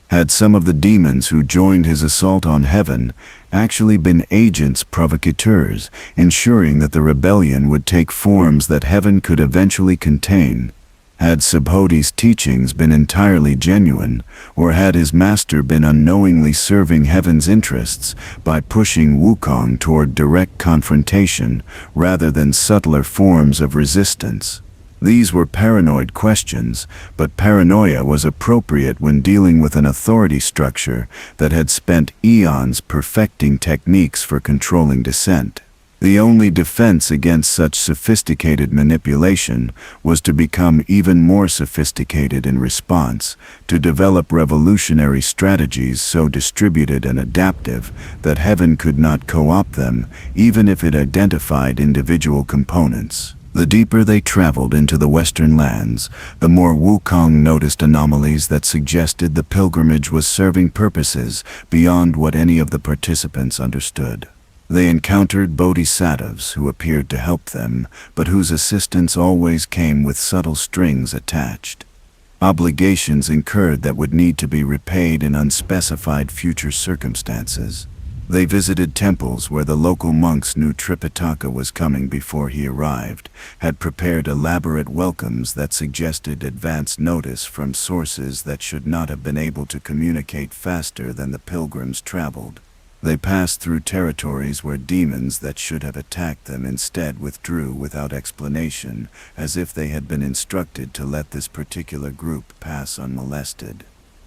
Had some of the demons who joined his assault on heaven actually been agents provocateurs, ensuring that the rebellion would take forms that heaven could eventually contain? Had Subhudi's teachings been entirely genuine, or had his master been unknowingly serving heaven's interests by pushing Wukong toward direct confrontation rather than subtler forms of resistance? These were paranoid questions, but paranoia was appropriate when dealing with an authority structure that had spent eons perfecting techniques for controlling dissent. The only defense against such sophisticated manipulation was to become even more sophisticated in response, to develop revolutionary strategies so distributed and adaptive that heaven could not co-opt them, even if it identified individual components. The deeper they traveled into the western lands, the more Wukong noticed anomalies that suggested the pilgrimage was serving purposes beyond what any of the participants understood. They encountered bodhisattvas who appeared to help them, but whose assistance always came with subtle strings attached. Obligations incurred that would need to be repaid in unspecified future circumstances. They visited temples where the local monks knew Tripitaka was coming before he arrived, had prepared elaborate welcomes that suggested advance notice from sources that should not have been able to communicate faster than the pilgrims traveled. They passed through territories where demons that should have attacked them instead withdrew without explanation, as if they had been instructed to let this particular group pass unmolested.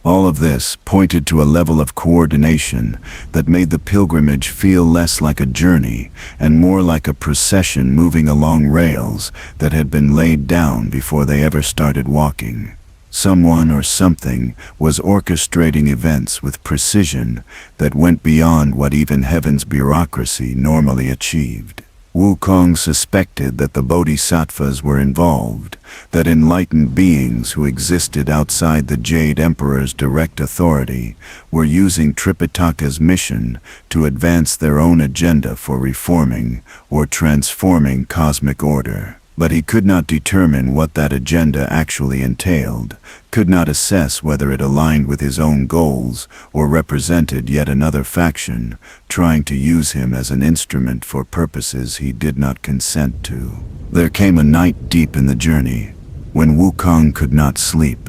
All of this pointed to a level of coordination that made the pilgrimage feel less like a journey and more like a procession moving along rails that had been laid down before they ever started walking. Someone or something was orchestrating events with precision that went beyond what even heaven's bureaucracy normally achieved. Wukong suspected that the bodhisattvas were involved, that enlightened beings who existed outside the Jade Emperor's direct authority were using Tripitaka's mission to advance their own agenda for reforming or transforming cosmic order. But he could not determine what that agenda actually entailed, could not assess whether it aligned with his own goals or represented yet another faction, trying to use him as an instrument for purposes he did not consent to. There came a night deep in the journey, when Wukong could not sleep,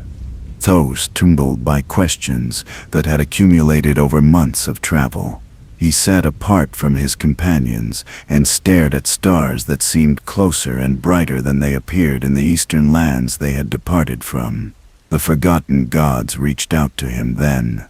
thoughts tumbled by questions that had accumulated over months of travel. He sat apart from his companions and stared at stars that seemed closer and brighter than they appeared in the eastern lands they had departed from. The forgotten gods reached out to him then,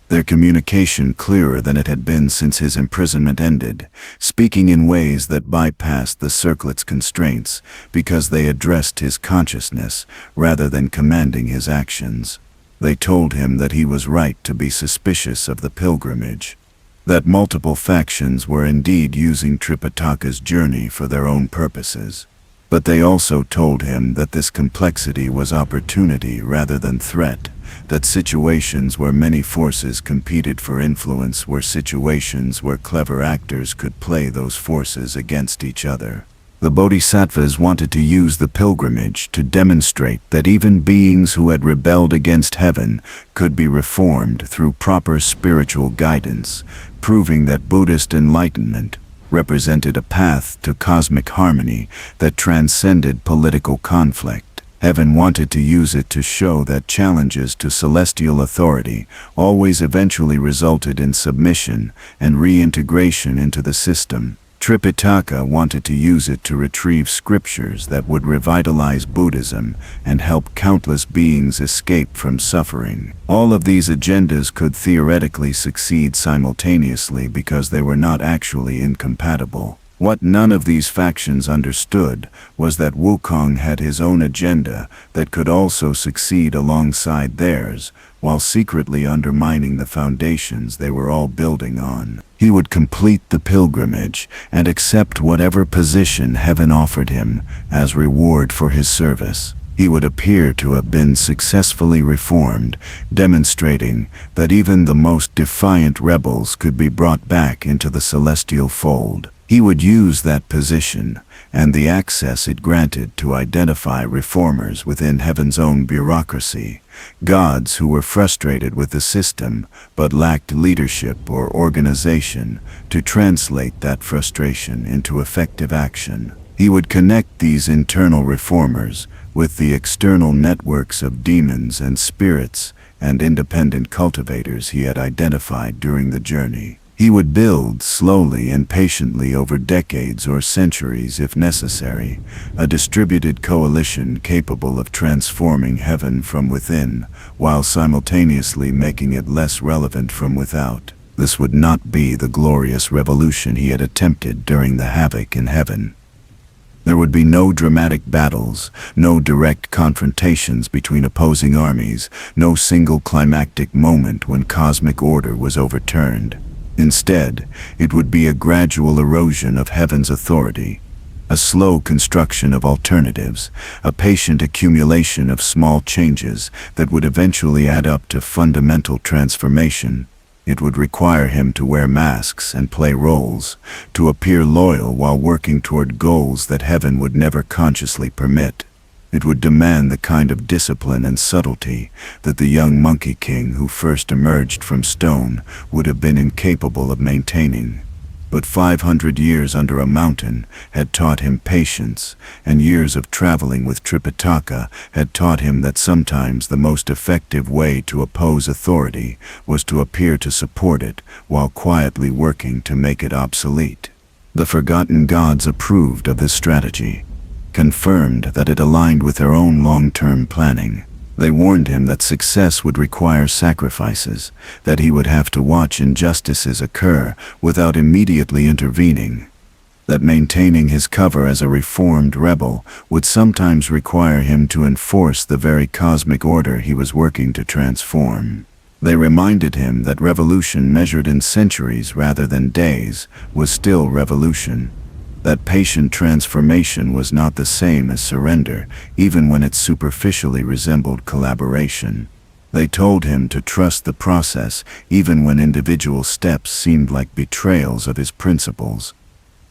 their communication clearer than it had been since his imprisonment ended, speaking in ways that bypassed the circlet's constraints because they addressed his consciousness rather than commanding his actions. They told him that he was right to be suspicious of the pilgrimage, that multiple factions were indeed using Tripitaka's journey for their own purposes. But they also told him that this complexity was opportunity rather than threat, that situations where many forces competed for influence were situations where clever actors could play those forces against each other. The bodhisattvas wanted to use the pilgrimage to demonstrate that even beings who had rebelled against heaven could be reformed through proper spiritual guidance, proving that Buddhist enlightenment represented a path to cosmic harmony that transcended political conflict. Heaven wanted to use it to show that challenges to celestial authority always eventually resulted in submission and reintegration into the system. Tripitaka wanted to use it to retrieve scriptures that would revitalize Buddhism and help countless beings escape from suffering. All of these agendas could theoretically succeed simultaneously because they were not actually incompatible. What none of these factions understood was that Wukong had his own agenda that could also succeed alongside theirs, while secretly undermining the foundations they were all building on. He would complete the pilgrimage and accept whatever position heaven offered him as reward for his service. He would appear to have been successfully reformed, demonstrating that even the most defiant rebels could be brought back into the celestial fold. He would use that position and the access it granted to identify reformers within heaven's own bureaucracy, gods who were frustrated with the system but lacked leadership or organization to translate that frustration into effective action. He would connect these internal reformers with the external networks of demons and spirits and independent cultivators he had identified during the journey. He would build slowly and patiently over decades or centuries if necessary, a distributed coalition capable of transforming heaven from within, while simultaneously making it less relevant from without. This would not be the glorious revolution he had attempted during the Havoc in heaven. There would be no dramatic battles, no direct confrontations between opposing armies, no single climactic moment when cosmic order was overturned. Instead, it would be a gradual erosion of heaven's authority, A slow construction of alternatives, a patient accumulation of small changes that would eventually add up to fundamental transformation. It would require him to wear masks and play roles, to appear loyal while working toward goals that heaven would never consciously permit. It would demand the kind of discipline and subtlety that the young Monkey King who first emerged from stone would have been incapable of maintaining. But 500 years under a mountain had taught him patience, and years of traveling with Tripitaka had taught him that sometimes the most effective way to oppose authority was to appear to support it while quietly working to make it obsolete. The forgotten gods approved of this strategy, confirmed that it aligned with their own long-term planning. They warned him that success would require sacrifices, that he would have to watch injustices occur without immediately intervening, that maintaining his cover as a reformed rebel would sometimes require him to enforce the very cosmic order he was working to transform. They reminded him that revolution measured in centuries rather than days was still revolution, that patient transformation was not the same as surrender, even when it superficially resembled collaboration. They told him to trust the process, even when individual steps seemed like betrayals of his principles.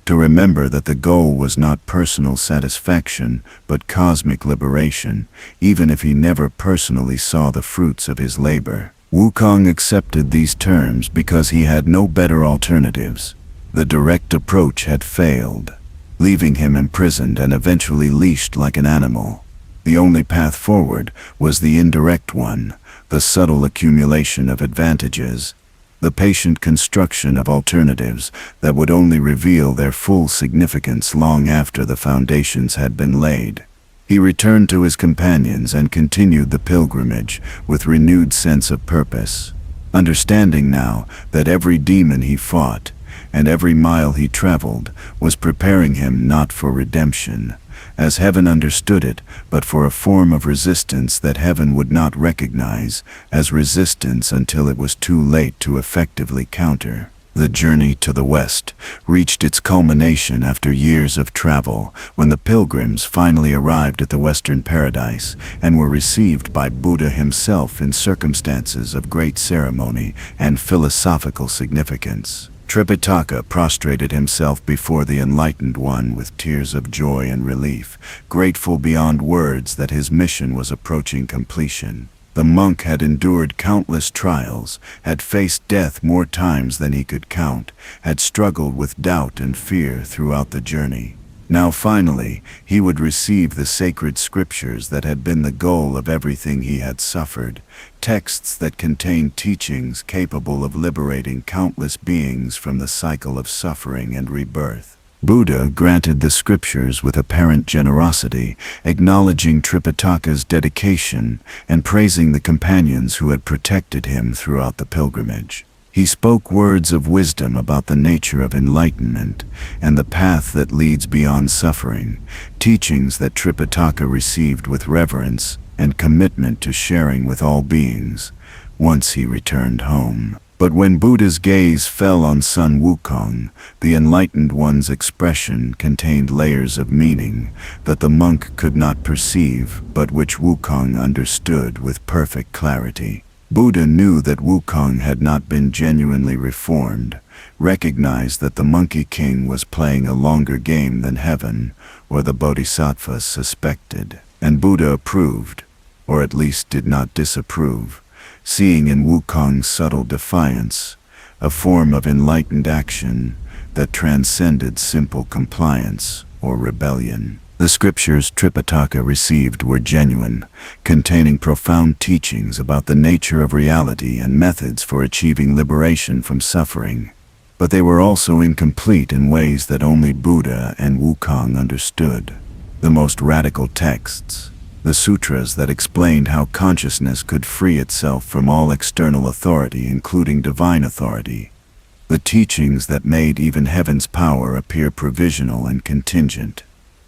To remember that the goal was not personal satisfaction, but cosmic liberation, even if he never personally saw the fruits of his labor. Wukong accepted these terms because he had no better alternatives. The direct approach had failed, leaving him imprisoned and eventually leashed like an animal. The only path forward was the indirect one, the subtle accumulation of advantages, the patient construction of alternatives that would only reveal their full significance long after the foundations had been laid. He returned to his companions and continued the pilgrimage with renewed sense of purpose, understanding now that every demon he fought and every mile he traveled was preparing him not for redemption, as heaven understood it, but for a form of resistance that heaven would not recognize as resistance until it was too late to effectively counter. The journey to the west reached its culmination after years of travel, when the pilgrims finally arrived at the Western Paradise and were received by Buddha himself in circumstances of great ceremony and philosophical significance. Tripitaka prostrated himself before the Enlightened One with tears of joy and relief, grateful beyond words that his mission was approaching completion. The monk had endured countless trials, had faced death more times than he could count, had struggled with doubt and fear throughout the journey. Now finally, he would receive the sacred scriptures that had been the goal of everything he had suffered, texts that contained teachings capable of liberating countless beings from the cycle of suffering and rebirth. Buddha granted the scriptures with apparent generosity, acknowledging Tripitaka's dedication and praising the companions who had protected him throughout the pilgrimage. He spoke words of wisdom about the nature of enlightenment and the path that leads beyond suffering, teachings that Tripitaka received with reverence and commitment to sharing with all beings once he returned home. But when Buddha's gaze fell on Sun Wukong, the Enlightened One's expression contained layers of meaning that the monk could not perceive, but which Wukong understood with perfect clarity. Buddha knew that Wukong had not been genuinely reformed, recognized that the Monkey King was playing a longer game than heaven or the bodhisattvas suspected, and Buddha approved, or at least did not disapprove, seeing in Wukong's subtle defiance a form of enlightened action that transcended simple compliance or rebellion. The scriptures Tripitaka received were genuine, containing profound teachings about the nature of reality and methods for achieving liberation from suffering. But they were also incomplete in ways that only Buddha and Wukong understood. The most radical texts, the sutras that explained how consciousness could free itself from all external authority, including divine authority, the teachings that made even heaven's power appear provisional and contingent.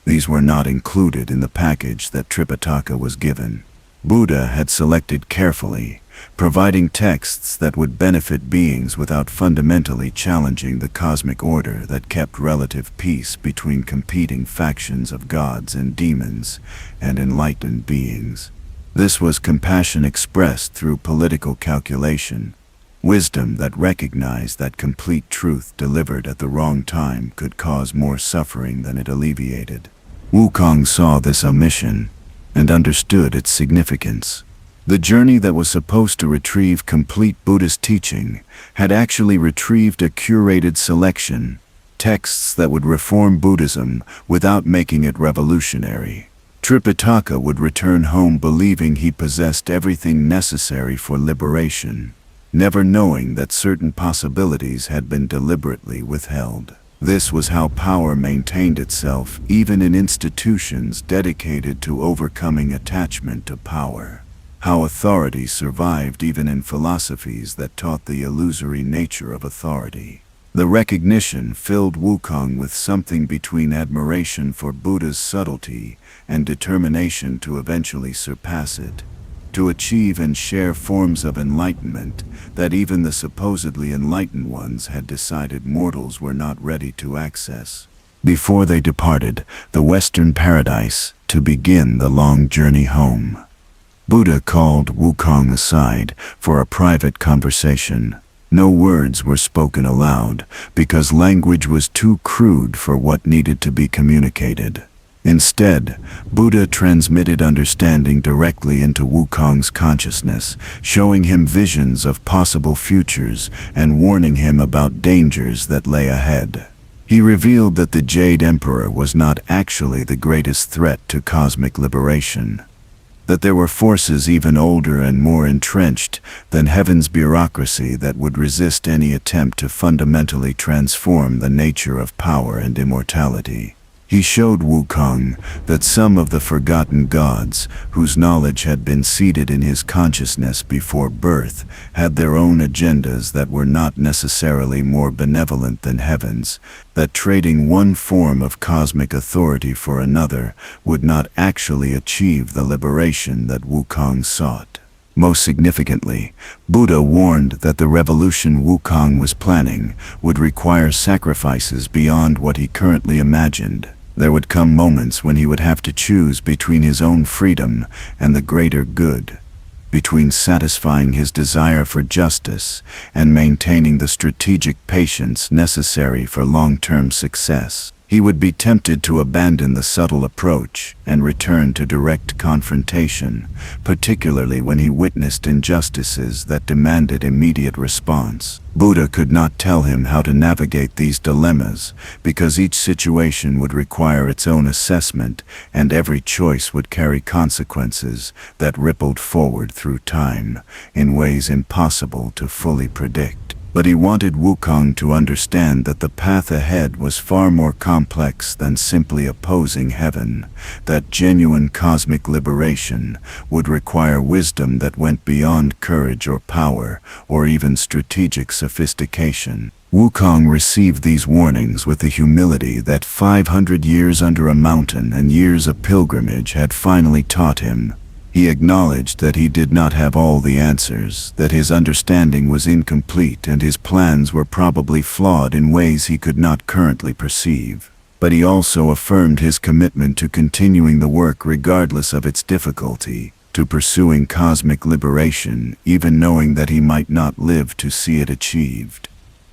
These were not included in the package that Tripitaka was given. Buddha had selected carefully, providing texts that would benefit beings without fundamentally challenging the cosmic order that kept relative peace between competing factions of gods and demons and enlightened beings. This was compassion expressed through political calculation, wisdom that recognized that complete truth delivered at the wrong time could cause more suffering than it alleviated. Wukong saw this omission and understood its significance. The journey that was supposed to retrieve complete Buddhist teaching had actually retrieved a curated selection, texts that would reform Buddhism without making it revolutionary. Tripitaka would return home believing he possessed everything necessary for liberation, never knowing that certain possibilities had been deliberately withheld. This was how power maintained itself even in institutions dedicated to overcoming attachment to power. How authority survived even in philosophies that taught the illusory nature of authority. The recognition filled Wukong with something between admiration for Buddha's subtlety and determination to eventually surpass it, to achieve and share forms of enlightenment that even the supposedly enlightened ones had decided mortals were not ready to access. Before they departed the Western paradise to begin the long journey home, Buddha called Wukong aside for a private conversation. No words were spoken aloud because language was too crude for what needed to be communicated. Instead, Buddha transmitted understanding directly into Wukong's consciousness, showing him visions of possible futures and warning him about dangers that lay ahead. He revealed that the Jade Emperor was not actually the greatest threat to cosmic liberation, that there were forces even older and more entrenched than heaven's bureaucracy that would resist any attempt to fundamentally transform the nature of power and immortality. He showed Wukong that some of the forgotten gods, whose knowledge had been seeded in his consciousness before birth, had their own agendas that were not necessarily more benevolent than heaven's, that trading one form of cosmic authority for another would not actually achieve the liberation that Wukong sought. Most significantly, Buddha warned that the revolution Wukong was planning would require sacrifices beyond what he currently imagined. There would come moments when he would have to choose between his own freedom and the greater good, between satisfying his desire for justice and maintaining the strategic patience necessary for long-term success. He would be tempted to abandon the subtle approach and return to direct confrontation, particularly when he witnessed injustices that demanded immediate response. Buddha could not tell him how to navigate these dilemmas because each situation would require its own assessment and every choice would carry consequences that rippled forward through time in ways impossible to fully predict. But he wanted Wukong to understand that the path ahead was far more complex than simply opposing heaven, that genuine cosmic liberation would require wisdom that went beyond courage or power, or even strategic sophistication. Wukong received these warnings with the humility that 500 years under a mountain and years of pilgrimage had finally taught him. He acknowledged that he did not have all the answers, that his understanding was incomplete and his plans were probably flawed in ways he could not currently perceive. But he also affirmed his commitment to continuing the work regardless of its difficulty, to pursuing cosmic liberation even knowing that he might not live to see it achieved,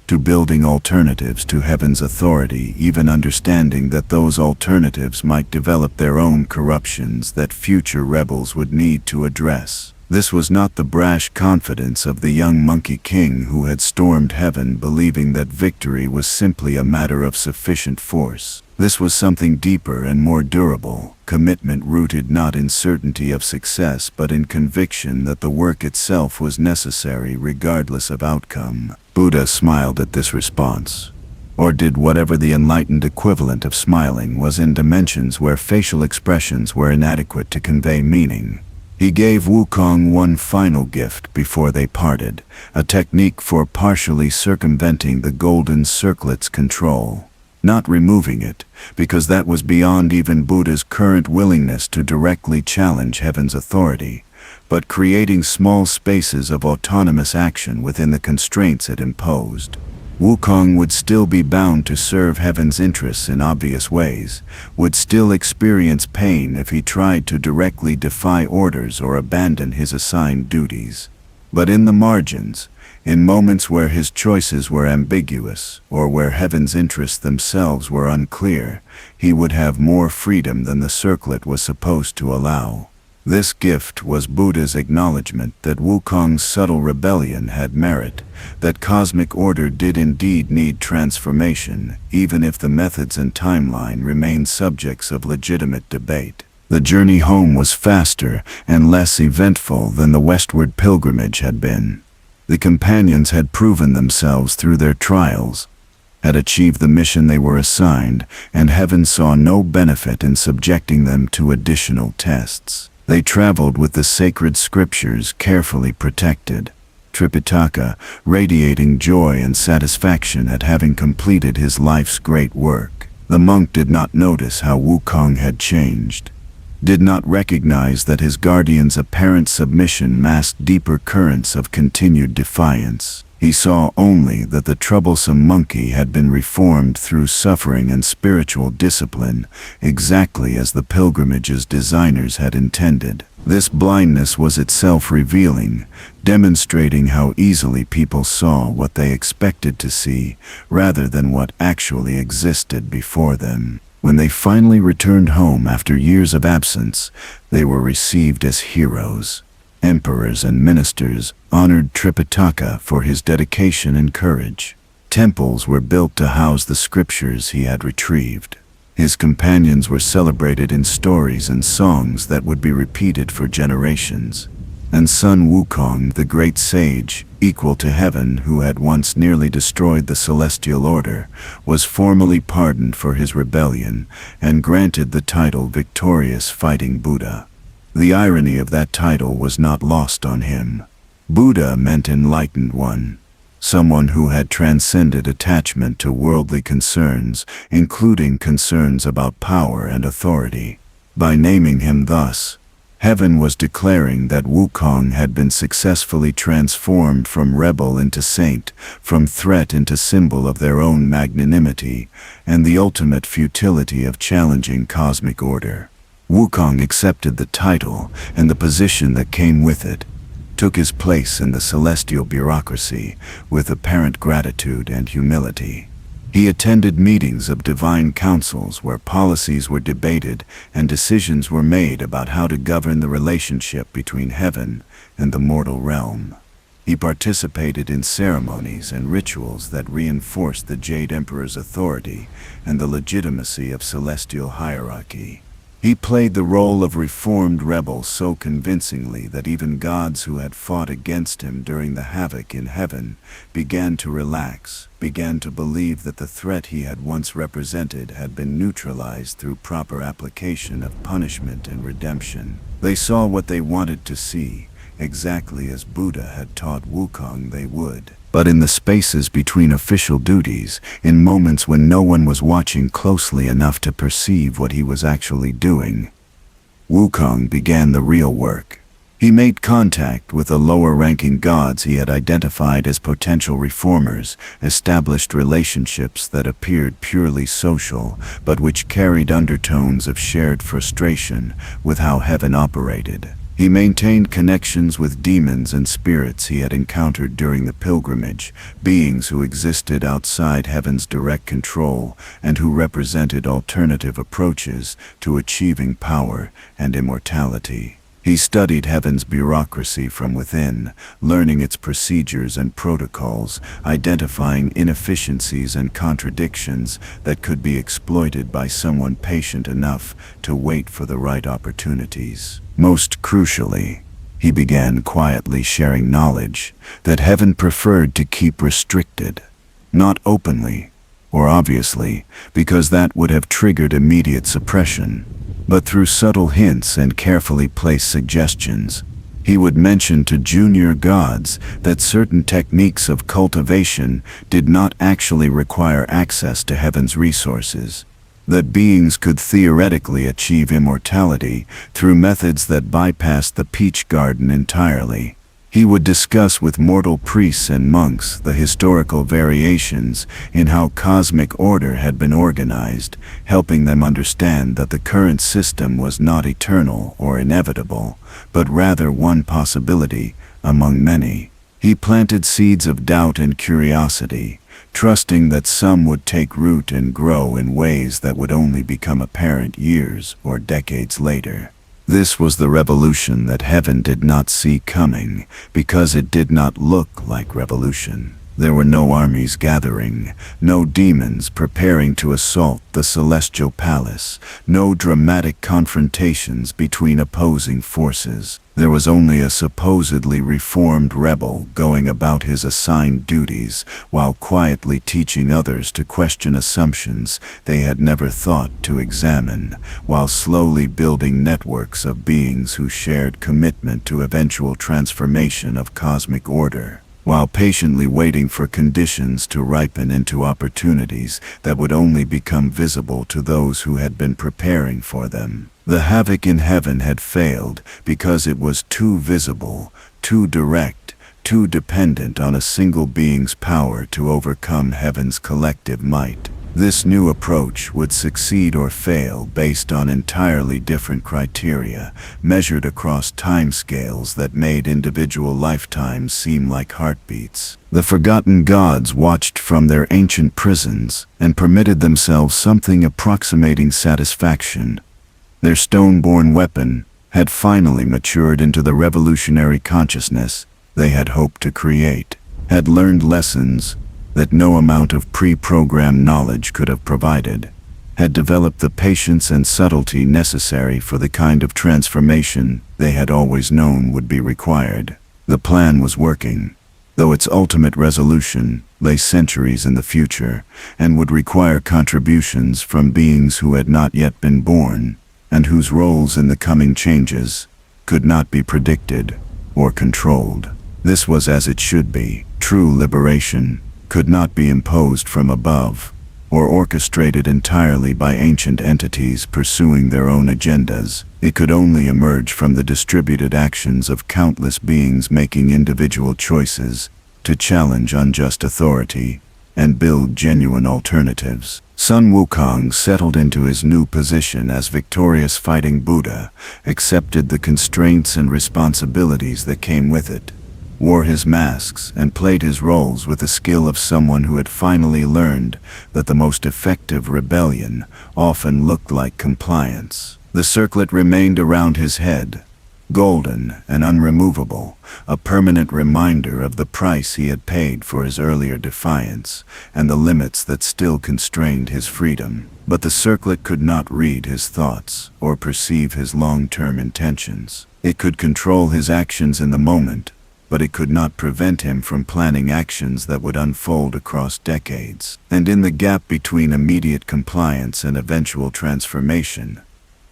to building alternatives to heaven's authority, even understanding that those alternatives might develop their own corruptions that future rebels would need to address. This was not the brash confidence of the young monkey king who had stormed heaven believing that victory was simply a matter of sufficient force. This was something deeper and more durable, commitment rooted not in certainty of success but in conviction that the work itself was necessary regardless of outcome. Buddha smiled at this response, or did whatever the enlightened equivalent of smiling was in dimensions where facial expressions were inadequate to convey meaning. He gave Wukong one final gift before they parted, a technique for partially circumventing the golden circlet's control. Not removing it, because that was beyond even Buddha's current willingness to directly challenge heaven's authority, but creating small spaces of autonomous action within the constraints it imposed. Wukong would still be bound to serve heaven's interests in obvious ways, would still experience pain if he tried to directly defy orders or abandon his assigned duties. But in the margins, in moments where his choices were ambiguous, or where heaven's interests themselves were unclear, he would have more freedom than the circlet was supposed to allow. This gift was Buddha's acknowledgement that Wukong's subtle rebellion had merit, that cosmic order did indeed need transformation, even if the methods and timeline remained subjects of legitimate debate. The journey home was faster and less eventful than the westward pilgrimage had been. The companions had proven themselves through their trials, had achieved the mission they were assigned, and heaven saw no benefit in subjecting them to additional tests. They traveled with the sacred scriptures carefully protected, Tripitaka radiating joy and satisfaction at having completed his life's great work. The monk did not notice how Wukong had changed, did not recognize that his guardian's apparent submission masked deeper currents of continued defiance. He saw only that the troublesome monkey had been reformed through suffering and spiritual discipline, exactly as the pilgrimage's designers had intended. This blindness was itself revealing, demonstrating how easily people saw what they expected to see, rather than what actually existed before them. When they finally returned home after years of absence, they were received as heroes. Emperors and ministers honored Tripitaka for his dedication and courage. Temples were built to house the scriptures he had retrieved. His companions were celebrated in stories and songs that would be repeated for generations. And Sun Wukong, the great sage, equal to heaven, who had once nearly destroyed the celestial order, was formally pardoned for his rebellion and granted the title Victorious Fighting Buddha. The irony of that title was not lost on him. Buddha meant enlightened one, someone who had transcended attachment to worldly concerns, including concerns about power and authority. By naming him thus, heaven was declaring that Wukong had been successfully transformed from rebel into saint, from threat into symbol of their own magnanimity, and the ultimate futility of challenging cosmic order. Wukong accepted the title and the position that came with it, took his place in the celestial bureaucracy with apparent gratitude and humility. He attended meetings of divine councils where policies were debated and decisions were made about how to govern the relationship between heaven and the mortal realm. He participated in ceremonies and rituals that reinforced the Jade Emperor's authority and the legitimacy of celestial hierarchy. He played the role of reformed rebel so convincingly that even gods who had fought against him during the Havoc in heaven began to relax, began to believe that the threat he had once represented had been neutralized through proper application of punishment and redemption. They saw what they wanted to see, exactly as Buddha had taught Wukong they would. But in the spaces between official duties, in moments when no one was watching closely enough to perceive what he was actually doing, Wukong began the real work. He made contact with the lower-ranking gods he had identified as potential reformers, established relationships that appeared purely social, but which carried undertones of shared frustration with how heaven operated. He maintained connections with demons and spirits he had encountered during the pilgrimage, beings who existed outside heaven's direct control and who represented alternative approaches to achieving power and immortality. He studied heaven's bureaucracy from within, learning its procedures and protocols, identifying inefficiencies and contradictions that could be exploited by someone patient enough to wait for the right opportunities. Most crucially, he began quietly sharing knowledge that heaven preferred to keep restricted, not openly or obviously, because that would have triggered immediate suppression, but through subtle hints and carefully placed suggestions. He would mention to junior gods that certain techniques of cultivation did not actually require access to heaven's resources. that beings could theoretically achieve immortality through methods that bypassed the peach garden entirely. He would discuss with mortal priests and monks the historical variations in how cosmic order had been organized, helping them understand that the current system was not eternal or inevitable, but rather one possibility among many. He planted seeds of doubt and curiosity, trusting that some would take root and grow in ways that would only become apparent years or decades later. This was the revolution that heaven did not see coming, because it did not look like revolution. There were no armies gathering, no demons preparing to assault the celestial palace, no dramatic confrontations between opposing forces. There was only a supposedly reformed rebel going about his assigned duties while quietly teaching others to question assumptions they had never thought to examine, while slowly building networks of beings who shared commitment to eventual transformation of cosmic order, while patiently waiting for conditions to ripen into opportunities that would only become visible to those who had been preparing for them. The havoc in heaven had failed because it was too visible, too direct, too dependent on a single being's power to overcome heaven's collective might. This new approach would succeed or fail based on entirely different criteria, measured across timescales that made individual lifetimes seem like heartbeats. The forgotten gods watched from their ancient prisons and permitted themselves something approximating satisfaction. Their stone-born weapon had finally matured into the revolutionary consciousness they had hoped to create, had learned lessons that no amount of pre-programmed knowledge could have provided, had developed the patience and subtlety necessary for the kind of transformation they had always known would be required. The plan was working, though its ultimate resolution lay centuries in the future and would require contributions from beings who had not yet been born, and whose roles in the coming changes could not be predicted or controlled. This was as it should be. True liberation could not be imposed from above, or orchestrated entirely by ancient entities pursuing their own agendas. It could only emerge from the distributed actions of countless beings making individual choices to challenge unjust authority and build genuine alternatives. Sun Wukong settled into his new position as victorious fighting Buddha, accepted the constraints and responsibilities that came with it, wore his masks, and played his roles with the skill of someone who had finally learned that the most effective rebellion often looked like compliance. The circlet remained around his head, golden and unremovable, a permanent reminder of the price he had paid for his earlier defiance and the limits that still constrained his freedom. But the circlet could not read his thoughts or perceive his long-term intentions. It could control his actions in the moment, but it could not prevent him from planning actions that would unfold across decades. And in the gap between immediate compliance and eventual transformation,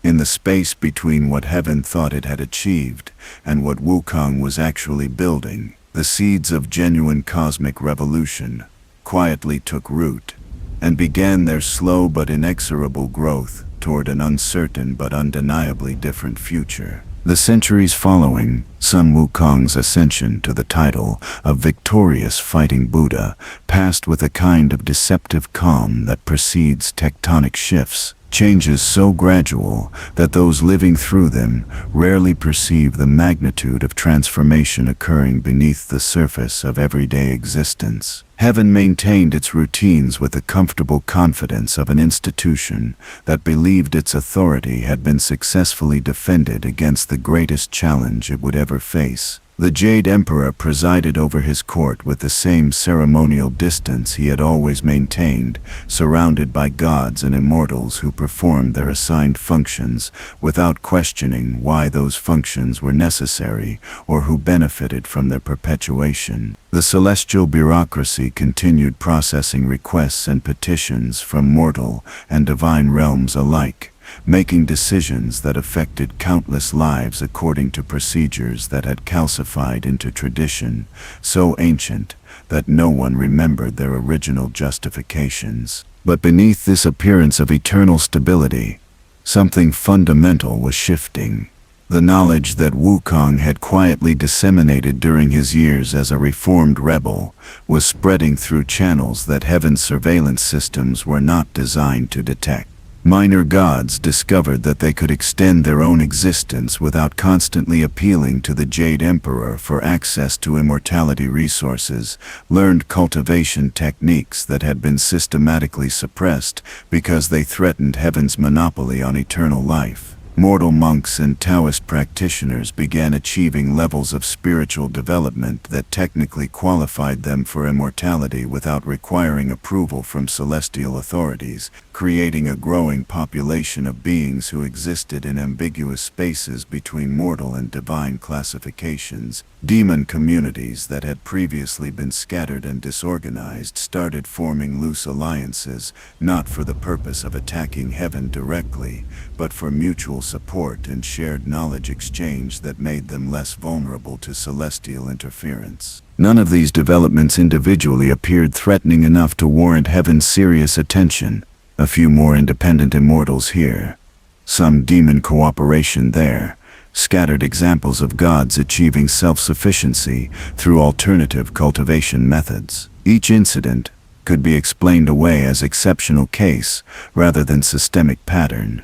in the space between what heaven thought it had achieved and what Wukong was actually building, the seeds of genuine cosmic revolution quietly took root and began their slow but inexorable growth toward an uncertain but undeniably different future. The centuries following Sun Wukong's ascension to the title of victorious fighting Buddha passed with a kind of deceptive calm that precedes tectonic shifts, changes so gradual that those living through them rarely perceive the magnitude of transformation occurring beneath the surface of everyday existence. Heaven maintained its routines with the comfortable confidence of an institution that believed its authority had been successfully defended against the greatest challenge it would ever face. The Jade Emperor presided over his court with the same ceremonial distance he had always maintained, surrounded by gods and immortals who performed their assigned functions without questioning why those functions were necessary or who benefited from their perpetuation. The celestial bureaucracy continued processing requests and petitions from mortal and divine realms alike, making decisions that affected countless lives according to procedures that had calcified into tradition, so ancient that no one remembered their original justifications. But beneath this appearance of eternal stability, something fundamental was shifting. The knowledge that Wukong had quietly disseminated during his years as a reformed rebel was spreading through channels that heaven's surveillance systems were not designed to detect. Minor gods discovered that they could extend their own existence without constantly appealing to the Jade Emperor for access to immortality resources, learned cultivation techniques that had been systematically suppressed because they threatened heaven's monopoly on eternal life. Mortal monks and Taoist practitioners began achieving levels of spiritual development that technically qualified them for immortality without requiring approval from celestial authorities, creating a growing population of beings who existed in ambiguous spaces between mortal and divine classifications. Demon communities that had previously been scattered and disorganized started forming loose alliances, not for the purpose of attacking heaven directly, but for mutual support and shared knowledge exchange that made them less vulnerable to celestial interference. None of these developments individually appeared threatening enough to warrant heaven's serious attention. A few more independent immortals here, some demon cooperation there, scattered examples of gods achieving self-sufficiency through alternative cultivation methods. Each incident could be explained away as exceptional case rather than systemic pattern.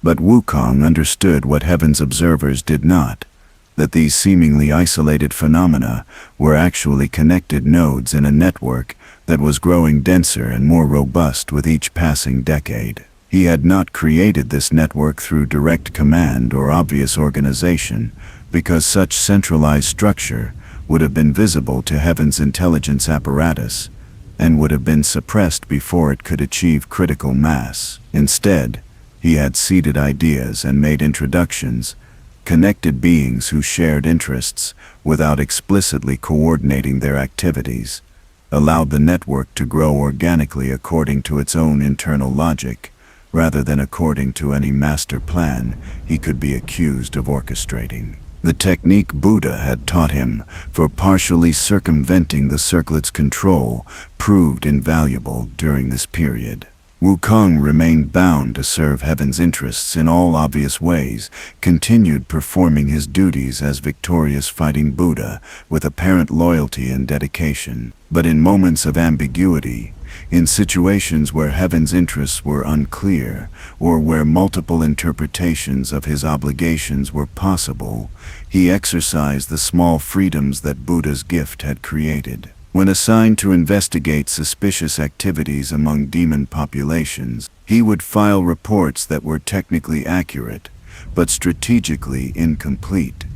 But Wukong understood what heaven's observers did not, that these seemingly isolated phenomena were actually connected nodes in a network that was growing denser and more robust with each passing decade. He had not created this network through direct command or obvious organization, because such centralized structure would have been visible to heaven's intelligence apparatus, and would have been suppressed before it could achieve critical mass. Instead, he had seeded ideas and made introductions, connected beings who shared interests without explicitly coordinating their activities, allowed the network to grow organically according to its own internal logic, rather than according to any master plan he could be accused of orchestrating. The technique Buddha had taught him for partially circumventing the circlet's control proved invaluable during this period. Wukong remained bound to serve heaven's interests in all obvious ways, continued performing his duties as victorious fighting Buddha with apparent loyalty and dedication. But in moments of ambiguity, in situations where heaven's interests were unclear, or where multiple interpretations of his obligations were possible, he exercised the small freedoms that Buddha's gift had created. When assigned to investigate suspicious activities among demon populations, he would file reports that were technically accurate, but strategically incomplete,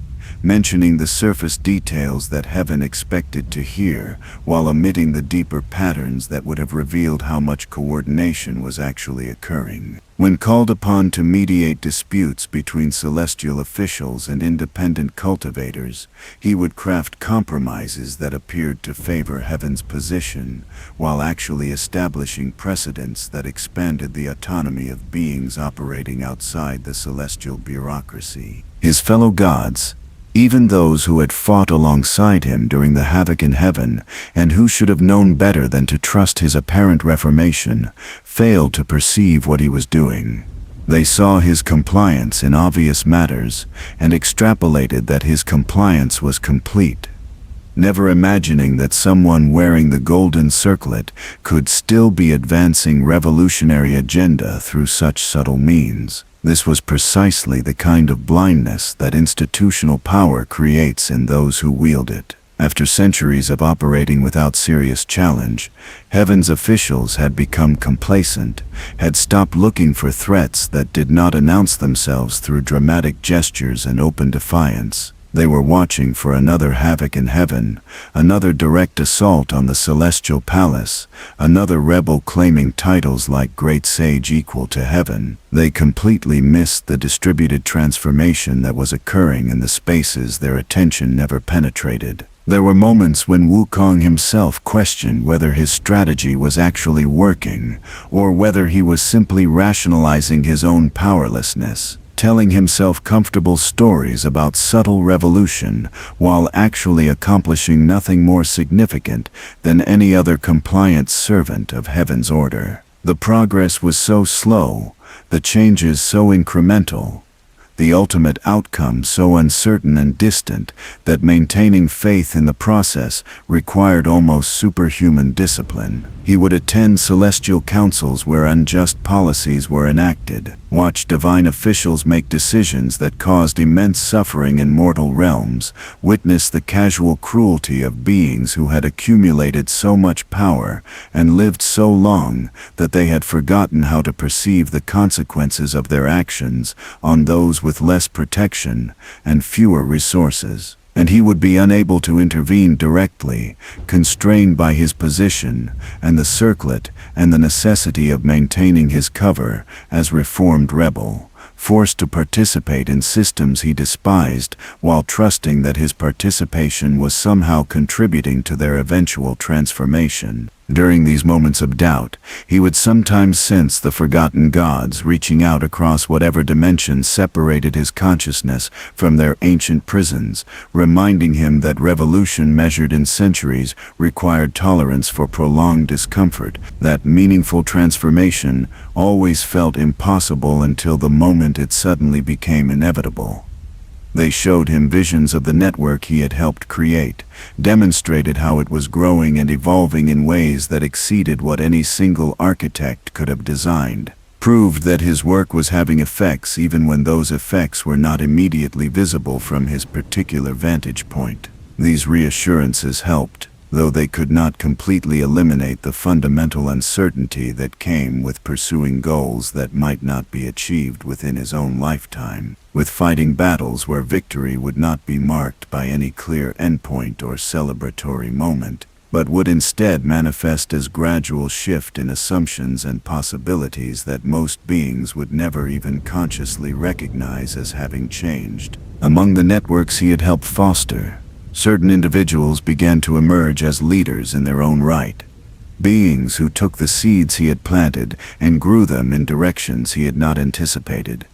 mentioning the surface details that heaven expected to hear, while omitting the deeper patterns that would have revealed how much coordination was actually occurring. When called upon to mediate disputes between celestial officials and independent cultivators, he would craft compromises that appeared to favor heaven's position, while actually establishing precedents that expanded the autonomy of beings operating outside the celestial bureaucracy. His fellow gods, even those who had fought alongside him during the Havoc in heaven, and who should have known better than to trust his apparent reformation, failed to perceive what he was doing. They saw his compliance in obvious matters, and extrapolated that his compliance was complete, never imagining that someone wearing the golden circlet could still be advancing revolutionary agenda through such subtle means. This was precisely the kind of blindness that institutional power creates in those who wield it. After centuries of operating without serious challenge, heaven's officials had become complacent, had stopped looking for threats that did not announce themselves through dramatic gestures and open defiance. They were watching for another Havoc in heaven, another direct assault on the celestial palace, another rebel claiming titles like Great Sage equal to heaven. They completely missed the distributed transformation that was occurring in the spaces their attention never penetrated. There were moments when Wukong himself questioned whether his strategy was actually working, or whether he was simply rationalizing his own powerlessness. telling himself comfortable stories about subtle revolution while actually accomplishing nothing more significant than any other compliant servant of heaven's order. The progress was so slow, the changes so incremental, the ultimate outcome so uncertain and distant that maintaining faith in the process required almost superhuman discipline. He would attend celestial councils where unjust policies were enacted, watch divine officials make decisions that caused immense suffering in mortal realms, witness the casual cruelty of beings who had accumulated so much power and lived so long that they had forgotten how to perceive the consequences of their actions on those with less protection and fewer resources. And he would be unable to intervene directly, constrained by his position and the circlet and the necessity of maintaining his cover as reformed rebel, forced to participate in systems he despised while trusting that his participation was somehow contributing to their eventual transformation. During these moments of doubt, he would sometimes sense the forgotten gods reaching out across whatever dimension separated his consciousness from their ancient prisons, reminding him that revolution measured in centuries required tolerance for prolonged discomfort, that meaningful transformation always felt impossible until the moment it suddenly became inevitable. They showed him visions of the network he had helped create, demonstrated how it was growing and evolving in ways that exceeded what any single architect could have designed, proved that his work was having effects even when those effects were not immediately visible from his particular vantage point. These reassurances helped, though they could not completely eliminate the fundamental uncertainty that came with pursuing goals that might not be achieved within his own lifetime, with fighting battles where victory would not be marked by any clear endpoint or celebratory moment, but would instead manifest as gradual shift in assumptions and possibilities that most beings would never even consciously recognize as having changed. Among the networks he had helped foster, certain individuals began to emerge as leaders in their own right. Beings who took the seeds he had planted and grew them in directions he had not anticipated,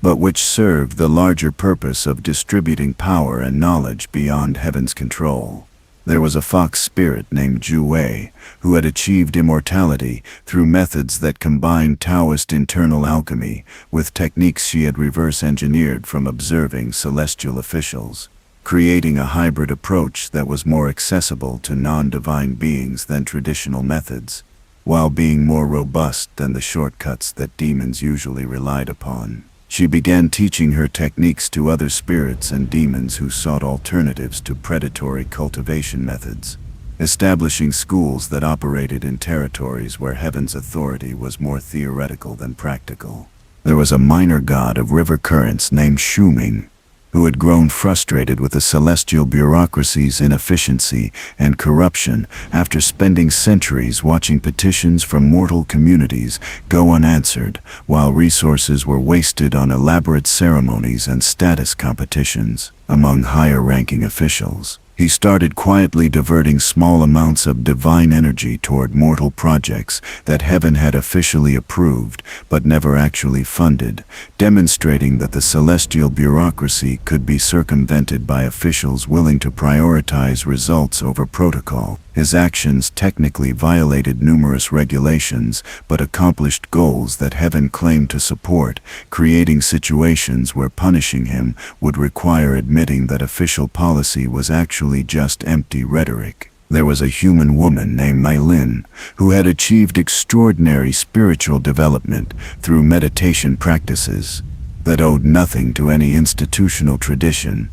but which served the larger purpose of distributing power and knowledge beyond heaven's control. There was a fox spirit named Ju Wei, who had achieved immortality through methods that combined Taoist internal alchemy with techniques she had reverse-engineered from observing celestial officials, creating a hybrid approach that was more accessible to non-divine beings than traditional methods, while being more robust than the shortcuts that demons usually relied upon. She began teaching her techniques to other spirits and demons who sought alternatives to predatory cultivation methods, establishing schools that operated in territories where heaven's authority was more theoretical than practical. There was a minor god of river currents named Shuming, who had grown frustrated with the celestial bureaucracy's inefficiency and corruption after spending centuries watching petitions from mortal communities go unanswered, while resources were wasted on elaborate ceremonies and status competitions among higher-ranking officials. He started quietly diverting small amounts of divine energy toward mortal projects that heaven had officially approved but never actually funded, demonstrating that the celestial bureaucracy could be circumvented by officials willing to prioritize results over protocol. His actions technically violated numerous regulations but accomplished goals that heaven claimed to support, creating situations where punishing him would require admitting that official policy was actually just empty rhetoric. There was a human woman named Mai Lin, who had achieved extraordinary spiritual development through meditation practices that owed nothing to any institutional tradition,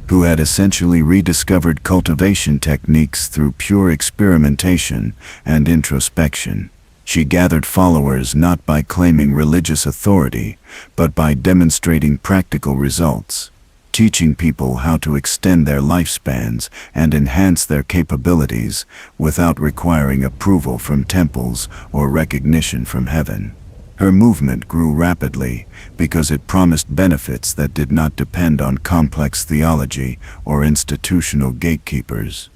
who had essentially rediscovered cultivation techniques through pure experimentation and introspection. She gathered followers not by claiming religious authority, but by demonstrating practical results, teaching people how to extend their lifespans and enhance their capabilities without requiring approval from temples or recognition from heaven. Her movement grew rapidly because it promised benefits that did not depend on complex theology or institutional gatekeepers.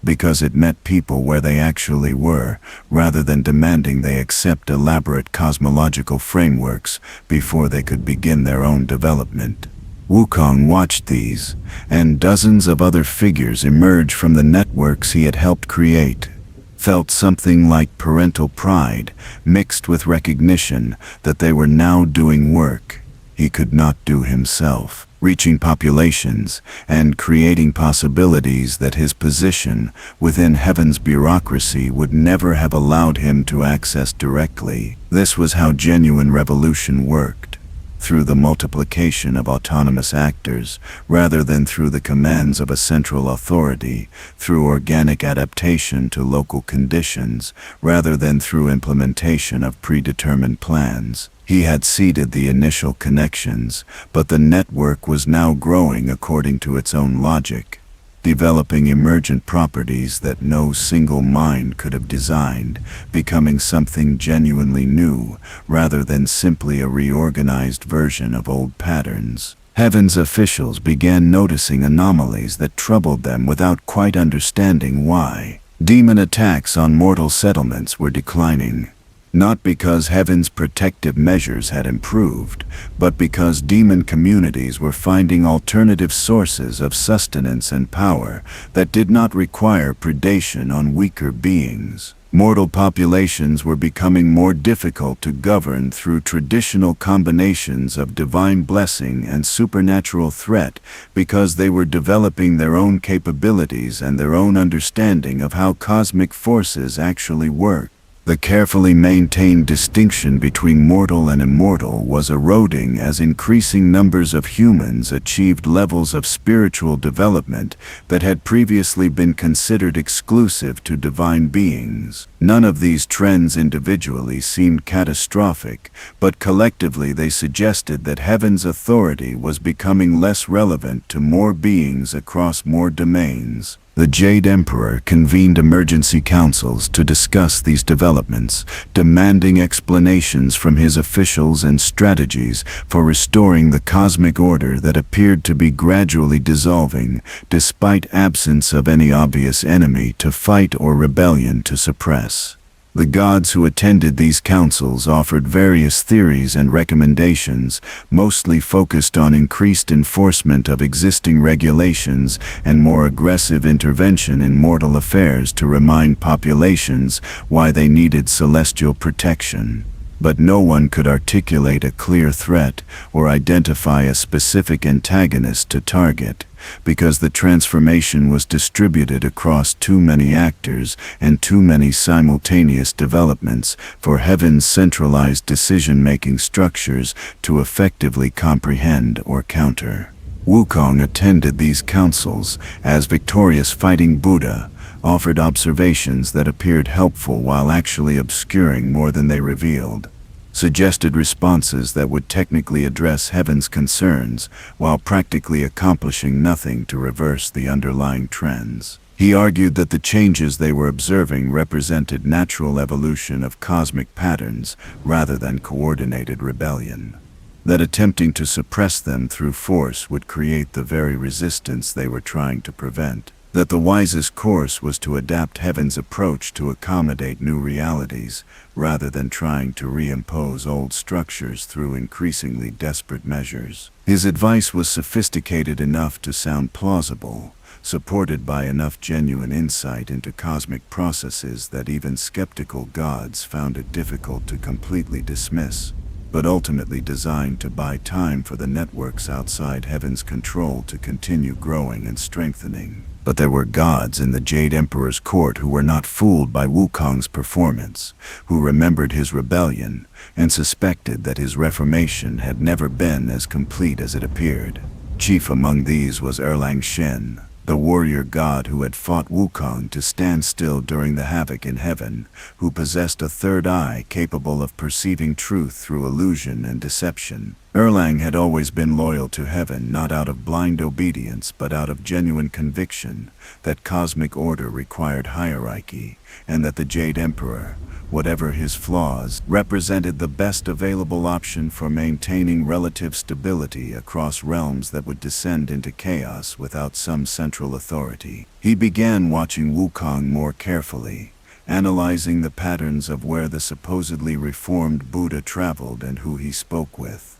because it met people where they actually were, rather than demanding they accept elaborate cosmological frameworks before they could begin their own development. Wukong watched these, and dozens of other figures emerge from the networks he had helped create. Felt something like parental pride, mixed with recognition that they were now doing work he could not do himself, reaching populations and creating possibilities that his position within heaven's bureaucracy would never have allowed him to access directly. This was how genuine revolution worked, through the multiplication of autonomous actors, rather than through the commands of a central authority, through organic adaptation to local conditions, rather than through implementation of predetermined plans. He had seeded the initial connections, but the network was now growing according to its own logic, developing emergent properties that no single mind could have designed, becoming something genuinely new, rather than simply a reorganized version of old patterns. Heaven's officials began noticing anomalies that troubled them without quite understanding why. Demon attacks on mortal settlements were declining. Not because heaven's protective measures had improved, but because demon communities were finding alternative sources of sustenance and power that did not require predation on weaker beings. Mortal populations were becoming more difficult to govern through traditional combinations of divine blessing and supernatural threat because they were developing their own capabilities and their own understanding of how cosmic forces actually work. The carefully maintained distinction between mortal and immortal was eroding as increasing numbers of humans achieved levels of spiritual development that had previously been considered exclusive to divine beings. None of these trends individually seemed catastrophic, but collectively they suggested that heaven's authority was becoming less relevant to more beings across more domains. The Jade Emperor convened emergency councils to discuss these developments, demanding explanations from his officials and strategies for restoring the cosmic order that appeared to be gradually dissolving, despite absence of any obvious enemy to fight or rebellion to suppress. The gods who attended these councils offered various theories and recommendations, mostly focused on increased enforcement of existing regulations and more aggressive intervention in mortal affairs to remind populations why they needed celestial protection. But no one could articulate a clear threat or identify a specific antagonist to target, because the transformation was distributed across too many actors and too many simultaneous developments for heaven's centralized decision-making structures to effectively comprehend or counter. Wukong attended these councils as victorious fighting Buddha, offered observations that appeared helpful while actually obscuring more than they revealed, suggested responses that would technically address heaven's concerns while practically accomplishing nothing to reverse the underlying trends. He argued that the changes they were observing represented natural evolution of cosmic patterns rather than coordinated rebellion, that attempting to suppress them through force would create the very resistance they were trying to prevent, that the wisest course was to adapt heaven's approach to accommodate new realities, rather than trying to reimpose old structures through increasingly desperate measures. His advice was sophisticated enough to sound plausible, supported by enough genuine insight into cosmic processes that even skeptical gods found it difficult to completely dismiss, but ultimately designed to buy time for the networks outside heaven's control to continue growing and strengthening. But there were gods in the Jade Emperor's court who were not fooled by Wukong's performance, who remembered his rebellion and suspected that his reformation had never been as complete as it appeared. Chief among these was Erlang Shen, the warrior god who had fought Wukong to stand still during the Havoc in heaven, who possessed a third eye capable of perceiving truth through illusion and deception. Erlang had always been loyal to heaven, not out of blind obedience but out of genuine conviction that cosmic order required hierarchy, and that the Jade Emperor, whatever his flaws, represented the best available option for maintaining relative stability across realms that would descend into chaos without some central authority. He began watching Wukong more carefully, analyzing the patterns of where the supposedly reformed Buddha traveled and who he spoke with,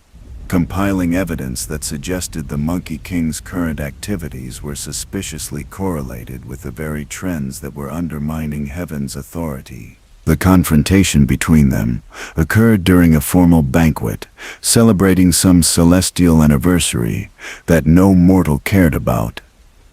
compiling evidence that suggested the Monkey King's current activities were suspiciously correlated with the very trends that were undermining heaven's authority. The confrontation between them occurred during a formal banquet, celebrating some celestial anniversary that no mortal cared about,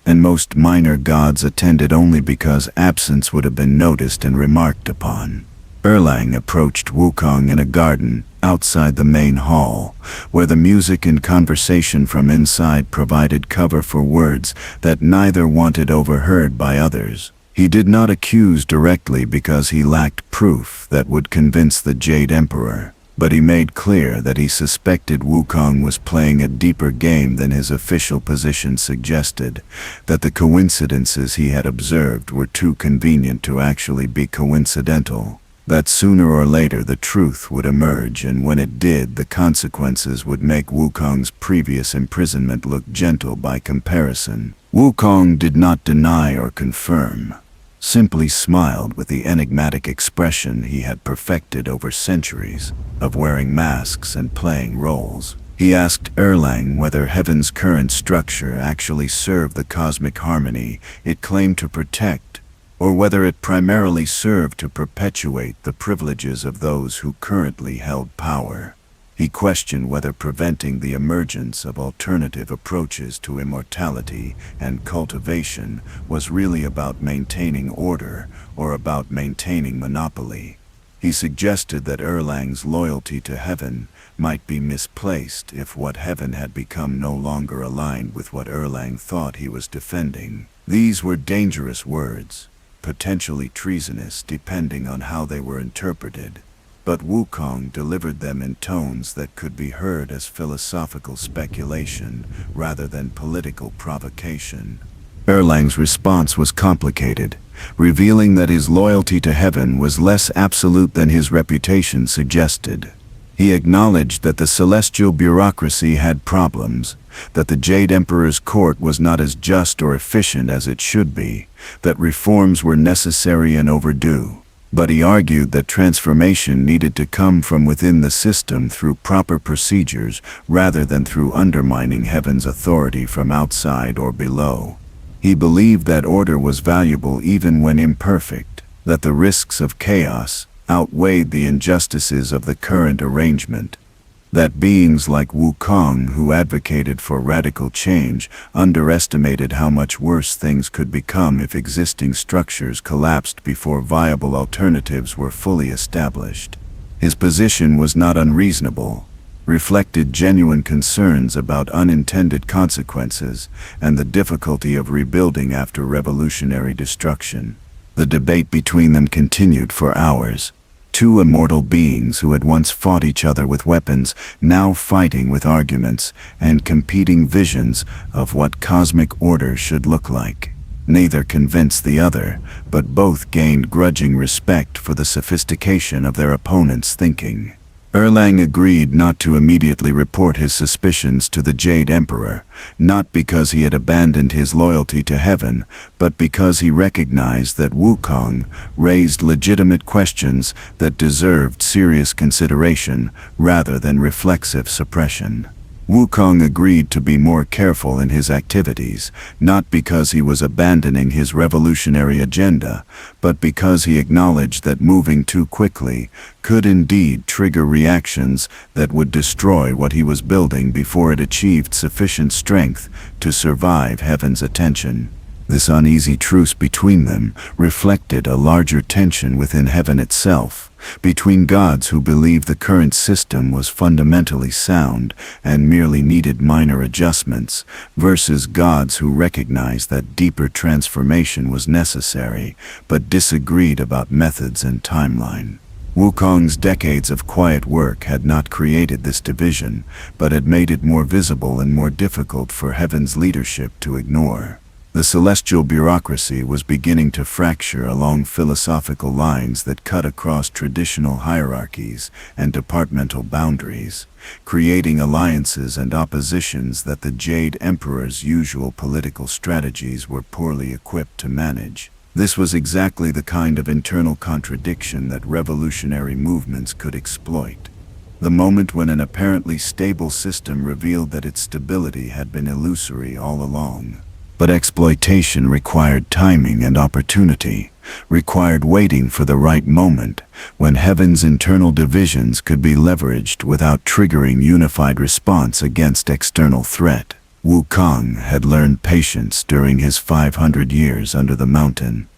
and most minor gods attended only because absence would have been noticed and remarked upon. Erlang approached Wukong in a garden outside the main hall, where the music and conversation from inside provided cover for words that neither wanted overheard by others. He did not accuse directly because he lacked proof that would convince the Jade Emperor, but he made clear that he suspected Wukong was playing a deeper game than his official position suggested, that the coincidences he had observed were too convenient to actually be coincidental, that sooner or later the truth would emerge, and when it did, the consequences would make Wukong's previous imprisonment look gentle by comparison. Wukong did not deny or confirm, simply smiled with the enigmatic expression he had perfected over centuries of wearing masks and playing roles. He asked Erlang whether heaven's current structure actually served the cosmic harmony it claimed to protect, or whether it primarily served to perpetuate the privileges of those who currently held power. He questioned whether preventing the emergence of alternative approaches to immortality and cultivation was really about maintaining order or about maintaining monopoly. He suggested that Erlang's loyalty to heaven might be misplaced if what heaven had become no longer aligned with what Erlang thought he was defending. These were dangerous words, potentially treasonous depending on how they were interpreted. But Wukong delivered them in tones that could be heard as philosophical speculation rather than political provocation. Erlang's response was complicated, revealing that his loyalty to heaven was less absolute than his reputation suggested. He acknowledged that the celestial bureaucracy had problems, that the Jade Emperor's court was not as just or efficient as it should be, that reforms were necessary and overdue. But he argued that transformation needed to come from within the system through proper procedures rather than through undermining heaven's authority from outside or below. He believed that order was valuable even when imperfect, that the risks of chaos outweighed the injustices of the current arrangement, that beings like Wukong, who advocated for radical change, underestimated how much worse things could become if existing structures collapsed before viable alternatives were fully established. His position was not unreasonable, reflected genuine concerns about unintended consequences and the difficulty of rebuilding after revolutionary destruction. The debate between them continued for hours. Two immortal beings who had once fought each other with weapons, now fighting with arguments and competing visions of what cosmic order should look like. Neither convinced the other, but both gained grudging respect for the sophistication of their opponent's thinking. Erlang agreed not to immediately report his suspicions to the Jade Emperor, not because he had abandoned his loyalty to heaven, but because he recognized that Wukong raised legitimate questions that deserved serious consideration rather than reflexive suppression. Wukong agreed to be more careful in his activities, not because he was abandoning his revolutionary agenda, but because he acknowledged that moving too quickly could indeed trigger reactions that would destroy what he was building before it achieved sufficient strength to survive heaven's attention. This uneasy truce between them reflected a larger tension within heaven itself, between gods who believed the current system was fundamentally sound and merely needed minor adjustments, versus gods who recognized that deeper transformation was necessary, but disagreed about methods and timeline. Wukong's decades of quiet work had not created this division, but had made it more visible and more difficult for Heaven's leadership to ignore. The celestial bureaucracy was beginning to fracture along philosophical lines that cut across traditional hierarchies and departmental boundaries, creating alliances and oppositions that the Jade Emperor's usual political strategies were poorly equipped to manage. This was exactly the kind of internal contradiction that revolutionary movements could exploit. The moment when an apparently stable system revealed that its stability had been illusory all along. But exploitation required timing and opportunity, required waiting for the right moment, when Heaven's internal divisions could be leveraged without triggering unified response against external threat. Wukong had learned patience during his 500 years under the mountain,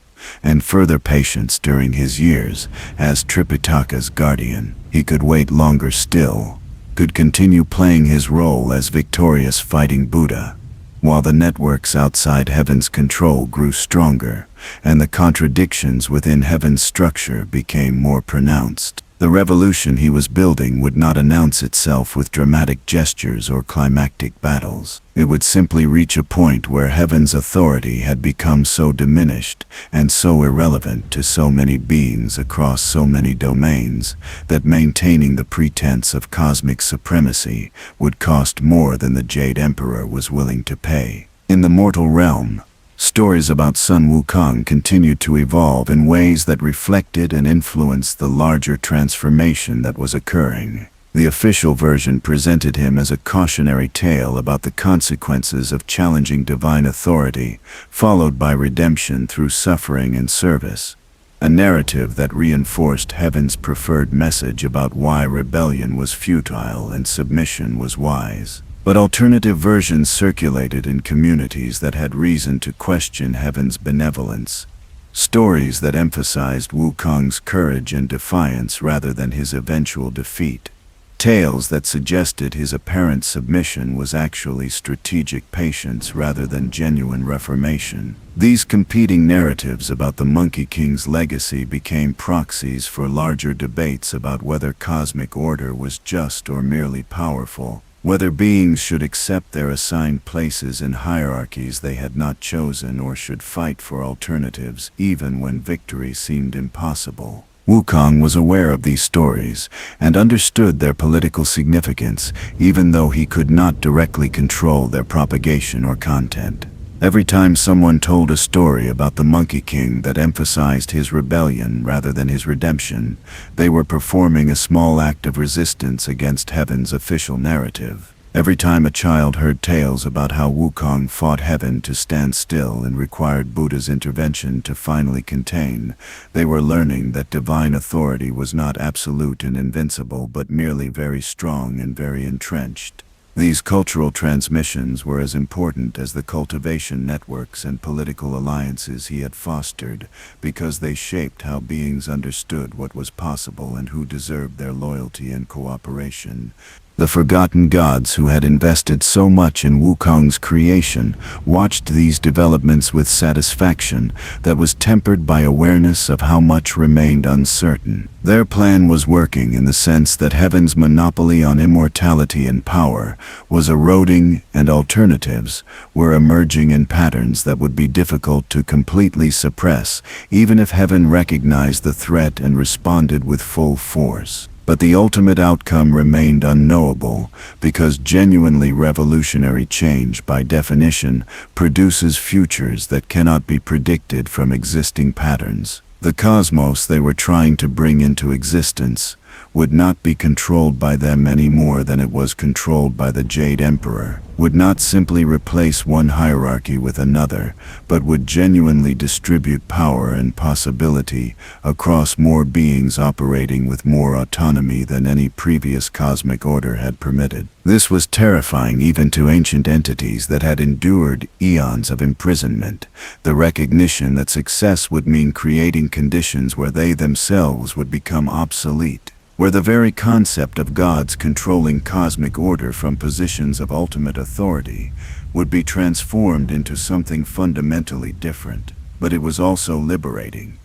and further patience during his years as Tripitaka's guardian. He could wait longer still, could continue playing his role as victorious fighting Buddha, while the networks outside Heaven's control grew stronger, and the contradictions within Heaven's structure became more pronounced. The revolution he was building would not announce itself with dramatic gestures or climactic battles. It would simply reach a point where Heaven's authority had become so diminished and so irrelevant to so many beings across so many domains that maintaining the pretense of cosmic supremacy would cost more than the Jade Emperor was willing to pay. In the mortal realm, stories about Sun Wukong continued to evolve in ways that reflected and influenced the larger transformation that was occurring. The official version presented him as a cautionary tale about the consequences of challenging divine authority, followed by redemption through suffering and service. A narrative that reinforced Heaven's preferred message about why rebellion was futile and submission was wise. But alternative versions circulated in communities that had reason to question Heaven's benevolence. Stories that emphasized Wukong's courage and defiance rather than his eventual defeat. Tales that suggested his apparent submission was actually strategic patience rather than genuine reformation. These competing narratives about the Monkey King's legacy became proxies for larger debates about whether cosmic order was just or merely powerful, whether beings should accept their assigned places in hierarchies they had not chosen or should fight for alternatives even when victory seemed impossible. Wukong was aware of these stories and understood their political significance, even though he could not directly control their propagation or content. Every time someone told a story about the Monkey King that emphasized his rebellion rather than his redemption, they were performing a small act of resistance against Heaven's official narrative. Every time a child heard tales about how Wukong fought Heaven to stand still and required Buddha's intervention to finally contain, they were learning that divine authority was not absolute and invincible but merely very strong and very entrenched. These cultural transmissions were as important as the cultivation networks and political alliances he had fostered, because they shaped how beings understood what was possible and who deserved their loyalty and cooperation. The forgotten gods who had invested so much in Wukong's creation watched these developments with satisfaction that was tempered by awareness of how much remained uncertain. Their plan was working in the sense that Heaven's monopoly on immortality and power was eroding, and alternatives were emerging in patterns that would be difficult to completely suppress, even if Heaven recognized the threat and responded with full force. But the ultimate outcome remained unknowable, because genuinely revolutionary change, by definition, produces futures that cannot be predicted from existing patterns. The cosmos they were trying to bring into existence would not be controlled by them any more than it was controlled by the Jade Emperor, would not simply replace one hierarchy with another, but would genuinely distribute power and possibility across more beings operating with more autonomy than any previous cosmic order had permitted. This was terrifying even to ancient entities that had endured eons of imprisonment, the recognition that success would mean creating conditions where they themselves would become obsolete, where the very concept of gods controlling cosmic order from positions of ultimate authority would be transformed into something fundamentally different. But it was also liberating.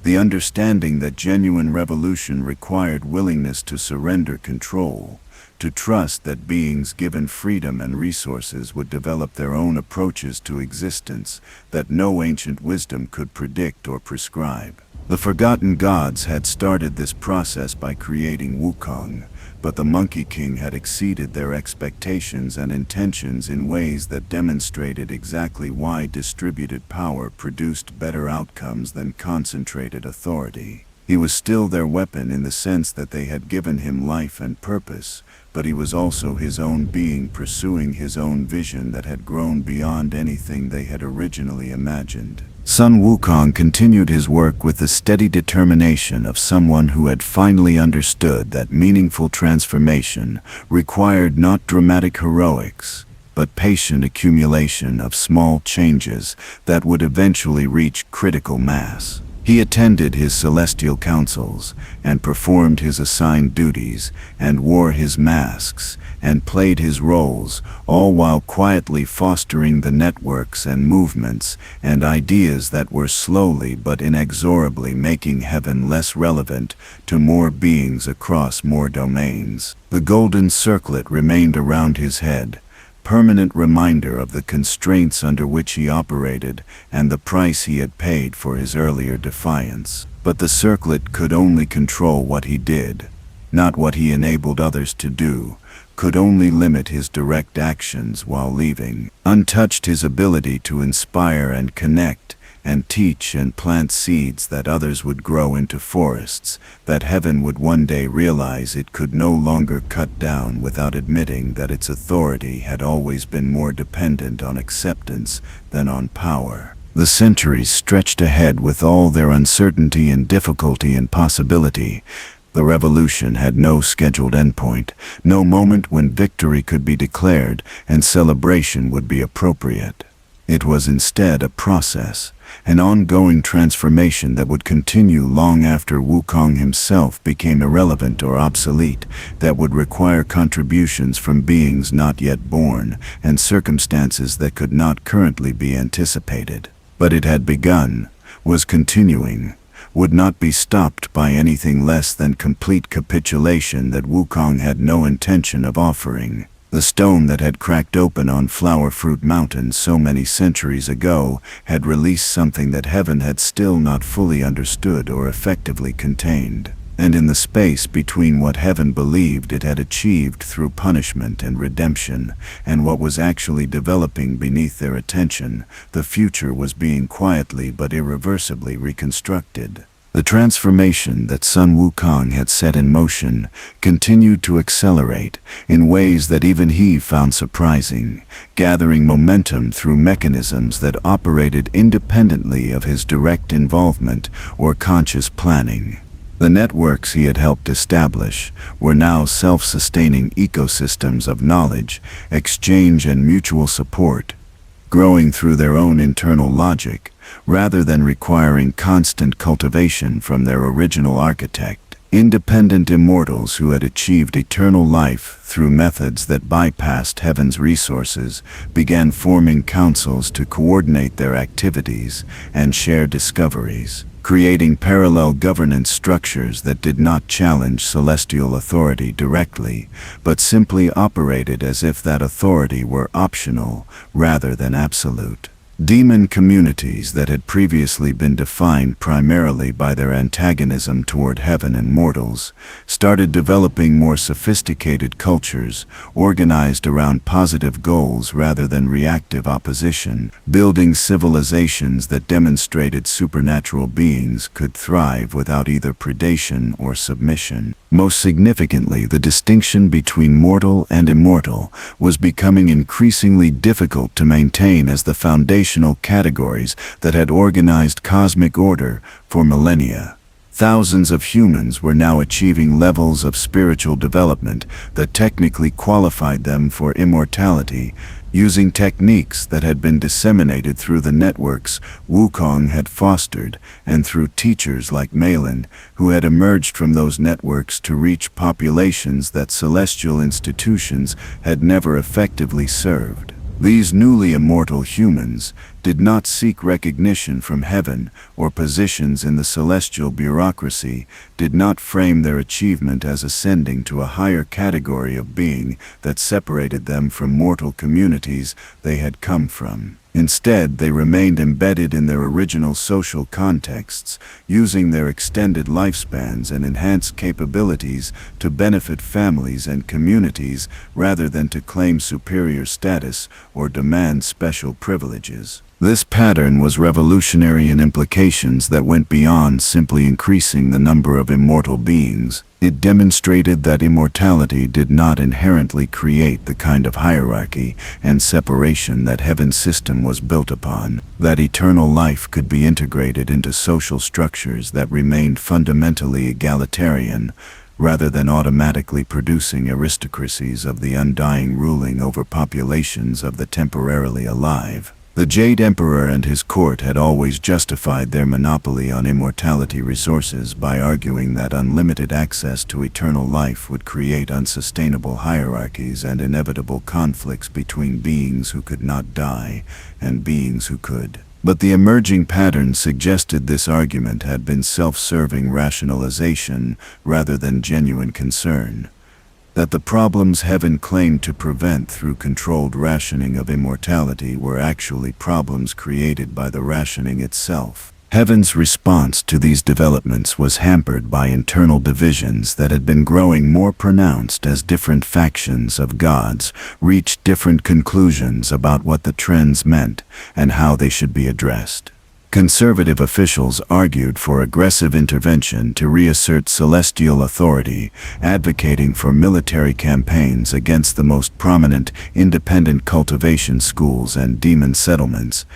The understanding that genuine revolution required willingness to surrender control, to trust that beings given freedom and resources would develop their own approaches to existence that no ancient wisdom could predict or prescribe. The forgotten gods had started this process by creating Wukong, but the Monkey King had exceeded their expectations and intentions in ways that demonstrated exactly why distributed power produced better outcomes than concentrated authority. He was still their weapon in the sense that they had given him life and purpose, but he was also his own being pursuing his own vision that had grown beyond anything they had originally imagined. Sun Wukong continued his work with the steady determination of someone who had finally understood that meaningful transformation required not dramatic heroics, but patient accumulation of small changes that would eventually reach critical mass. He attended his celestial councils, and performed his assigned duties, and wore his masks, and played his roles, all while quietly fostering the networks and movements and ideas that were slowly but inexorably making heaven less relevant to more beings across more domains. The golden circlet remained around his head, permanent reminder of the constraints under which he operated and the price he had paid for his earlier defiance. But the circlet could only control what he did, not what he enabled others to do, could only limit his direct actions while leaving untouched his ability to inspire and connect and teach and plant seeds that others would grow into forests, that heaven would one day realize it could no longer cut down without admitting that its authority had always been more dependent on acceptance than on power. The centuries stretched ahead with all their uncertainty and difficulty and possibility. The revolution had no scheduled endpoint, no moment when victory could be declared and celebration would be appropriate. It was instead a process, an ongoing transformation that would continue long after Wukong himself became irrelevant or obsolete, that would require contributions from beings not yet born and circumstances that could not currently be anticipated. But it had begun, was continuing, would not be stopped by anything less than complete capitulation that Wukong had no intention of offering. The stone that had cracked open on Flower Fruit Mountain so many centuries ago had released something that heaven had still not fully understood or effectively contained. And in the space between what heaven believed it had achieved through punishment and redemption, and what was actually developing beneath their attention, the future was being quietly but irreversibly reconstructed. The transformation that Sun Wukong had set in motion continued to accelerate in ways that even he found surprising, gathering momentum through mechanisms that operated independently of his direct involvement or conscious planning. The networks he had helped establish were now self-sustaining ecosystems of knowledge, exchange and mutual support, growing through their own internal logic, rather than requiring constant cultivation from their original architect. Independent immortals who had achieved eternal life through methods that bypassed heaven's resources began forming councils to coordinate their activities and share discoveries, creating parallel governance structures that did not challenge celestial authority directly, but simply operated as if that authority were optional rather than absolute. Demon communities that had previously been defined primarily by their antagonism toward heaven and mortals started developing more sophisticated cultures, organized around positive goals rather than reactive opposition, building civilizations that demonstrated supernatural beings could thrive without either predation or submission. Most significantly, the distinction between mortal and immortal was becoming increasingly difficult to maintain as the foundational categories that had organized cosmic order for millennia. Thousands of humans were now achieving levels of spiritual development that technically qualified them for immortality, using techniques that had been disseminated through the networks Wukong had fostered and through teachers like Malin, who had emerged from those networks to reach populations that celestial institutions had never effectively served. These newly immortal humans did not seek recognition from heaven or positions in the celestial bureaucracy, did not frame their achievement as ascending to a higher category of being that separated them from mortal communities they had come from. Instead, they remained embedded in their original social contexts, using their extended lifespans and enhanced capabilities to benefit families and communities rather than to claim superior status or demand special privileges. This pattern was revolutionary in implications that went beyond simply increasing the number of immortal beings. It demonstrated that immortality did not inherently create the kind of hierarchy and separation that heaven's system was built upon, that eternal life could be integrated into social structures that remained fundamentally egalitarian, rather than automatically producing aristocracies of the undying ruling over populations of the temporarily alive. The Jade Emperor and his court had always justified their monopoly on immortality resources by arguing that unlimited access to eternal life would create unsustainable hierarchies and inevitable conflicts between beings who could not die and beings who could. But the emerging pattern suggested this argument had been self-serving rationalization rather than genuine concern. That the problems heaven claimed to prevent through controlled rationing of immortality were actually problems created by the rationing itself. Heaven's response to these developments was hampered by internal divisions that had been growing more pronounced as different factions of gods reached different conclusions about what the trends meant and how they should be addressed. Conservative officials argued for aggressive intervention to reassert celestial authority, advocating for military campaigns against the most prominent independent cultivation schools and demon settlements,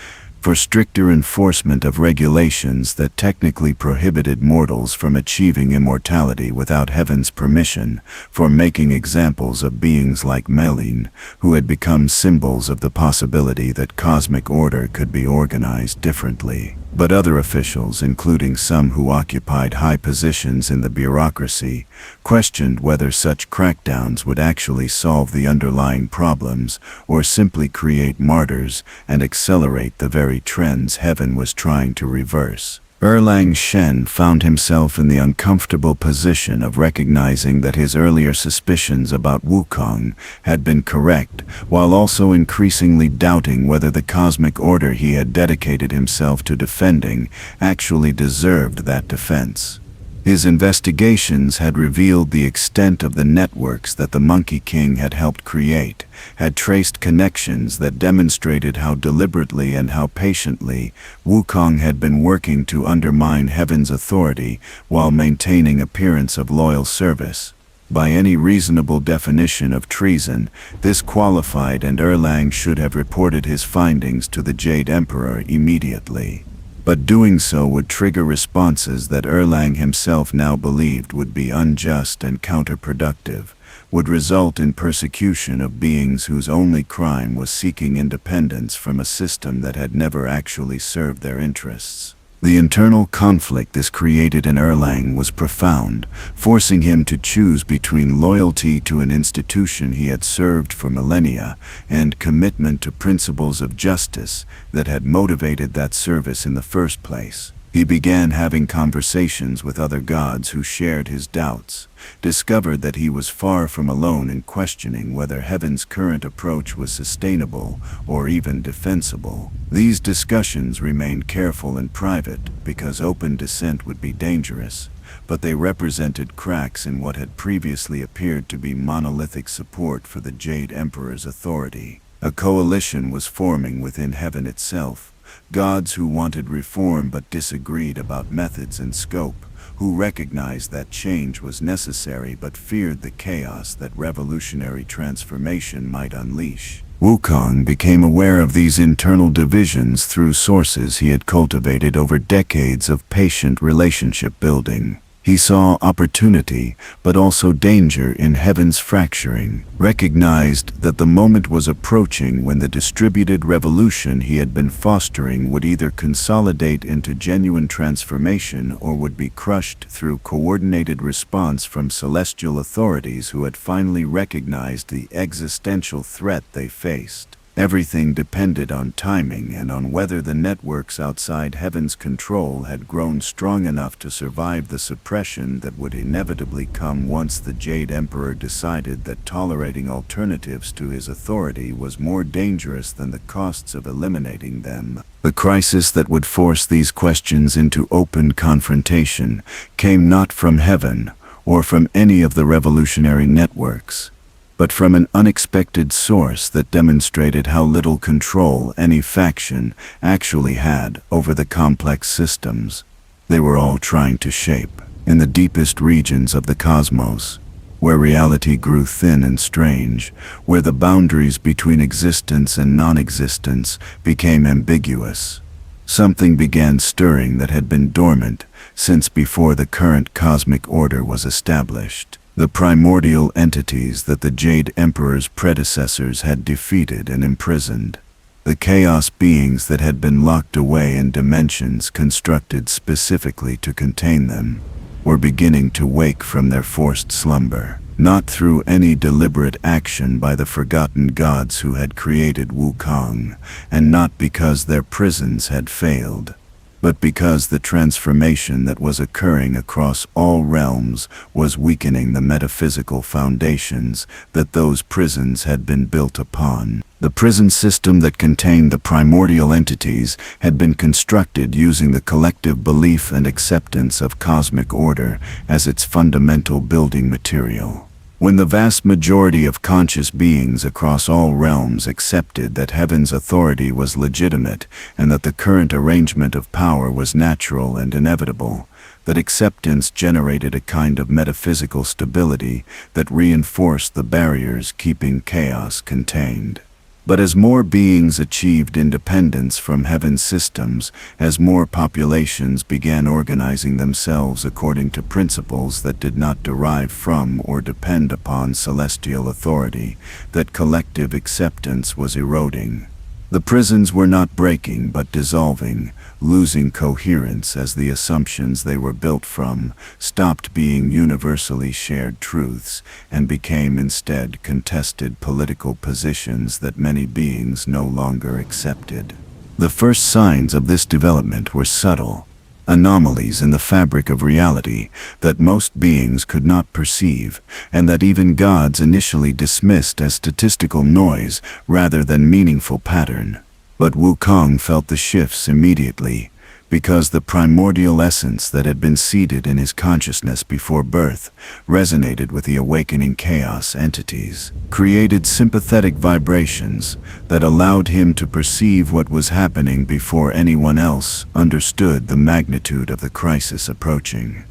for stricter enforcement of regulations that technically prohibited mortals from achieving immortality without heaven's permission, for making examples of beings like Melin, who had become symbols of the possibility that cosmic order could be organized differently. But other officials, including some who occupied high positions in the bureaucracy, questioned whether such crackdowns would actually solve the underlying problems or simply create martyrs and accelerate the very trends heaven was trying to reverse. Erlang Shen found himself in the uncomfortable position of recognizing that his earlier suspicions about Wukong had been correct, while also increasingly doubting whether the cosmic order he had dedicated himself to defending actually deserved that defense. His investigations had revealed the extent of the networks that the Monkey King had helped create, had traced connections that demonstrated how deliberately and how patiently Wukong had been working to undermine heaven's authority while maintaining appearance of loyal service. By any reasonable definition of treason, this qualified, and Erlang should have reported his findings to the Jade Emperor immediately. But doing so would trigger responses that Erlang himself now believed would be unjust and counterproductive, would result in persecution of beings whose only crime was seeking independence from a system that had never actually served their interests. The internal conflict this created in Erlang was profound, forcing him to choose between loyalty to an institution he had served for millennia and commitment to principles of justice that had motivated that service in the first place. He began having conversations with other gods who shared his doubts, discovered that he was far from alone in questioning whether heaven's current approach was sustainable or even defensible. These discussions remained careful and private because open dissent would be dangerous, but they represented cracks in what had previously appeared to be monolithic support for the Jade Emperor's authority. A coalition was forming within heaven itself, gods who wanted reform but disagreed about methods and scope, who recognized that change was necessary but feared the chaos that revolutionary transformation might unleash. Wukong became aware of these internal divisions through sources he had cultivated over decades of patient relationship building. He saw opportunity, but also danger in heaven's fracturing, recognized that the moment was approaching when the distributed revolution he had been fostering would either consolidate into genuine transformation or would be crushed through coordinated response from celestial authorities who had finally recognized the existential threat they faced. Everything depended on timing and on whether the networks outside heaven's control had grown strong enough to survive the suppression that would inevitably come once the Jade Emperor decided that tolerating alternatives to his authority was more dangerous than the costs of eliminating them. The crisis that would force these questions into open confrontation came not from heaven or from any of the revolutionary networks, but from an unexpected source that demonstrated how little control any faction actually had over the complex systems they were all trying to shape. In the deepest regions of the cosmos, where reality grew thin and strange, where the boundaries between existence and non-existence became ambiguous, something began stirring that had been dormant since before the current cosmic order was established. The primordial entities that the Jade Emperor's predecessors had defeated and imprisoned, the chaos beings that had been locked away in dimensions constructed specifically to contain them, were beginning to wake from their forced slumber, not through any deliberate action by the forgotten gods who had created Wukong, and not because their prisons had failed, but because the transformation that was occurring across all realms was weakening the metaphysical foundations that those prisons had been built upon. The prison system that contained the primordial entities had been constructed using the collective belief and acceptance of cosmic order as its fundamental building material. When the vast majority of conscious beings across all realms accepted that heaven's authority was legitimate and that the current arrangement of power was natural and inevitable, that acceptance generated a kind of metaphysical stability that reinforced the barriers keeping chaos contained. But as more beings achieved independence from heaven's systems, as more populations began organizing themselves according to principles that did not derive from or depend upon celestial authority, that collective acceptance was eroding. The prisons were not breaking but dissolving, losing coherence as the assumptions they were built from stopped being universally shared truths and became instead contested political positions that many beings no longer accepted. The first signs of this development were subtle, anomalies in the fabric of reality that most beings could not perceive, and that even gods initially dismissed as statistical noise rather than meaningful pattern. But Wukong felt the shifts immediately, because the primordial essence that had been seated in his consciousness before birth resonated with the awakening chaos entities, created sympathetic vibrations that allowed him to perceive what was happening before anyone else understood the magnitude of the crisis approaching.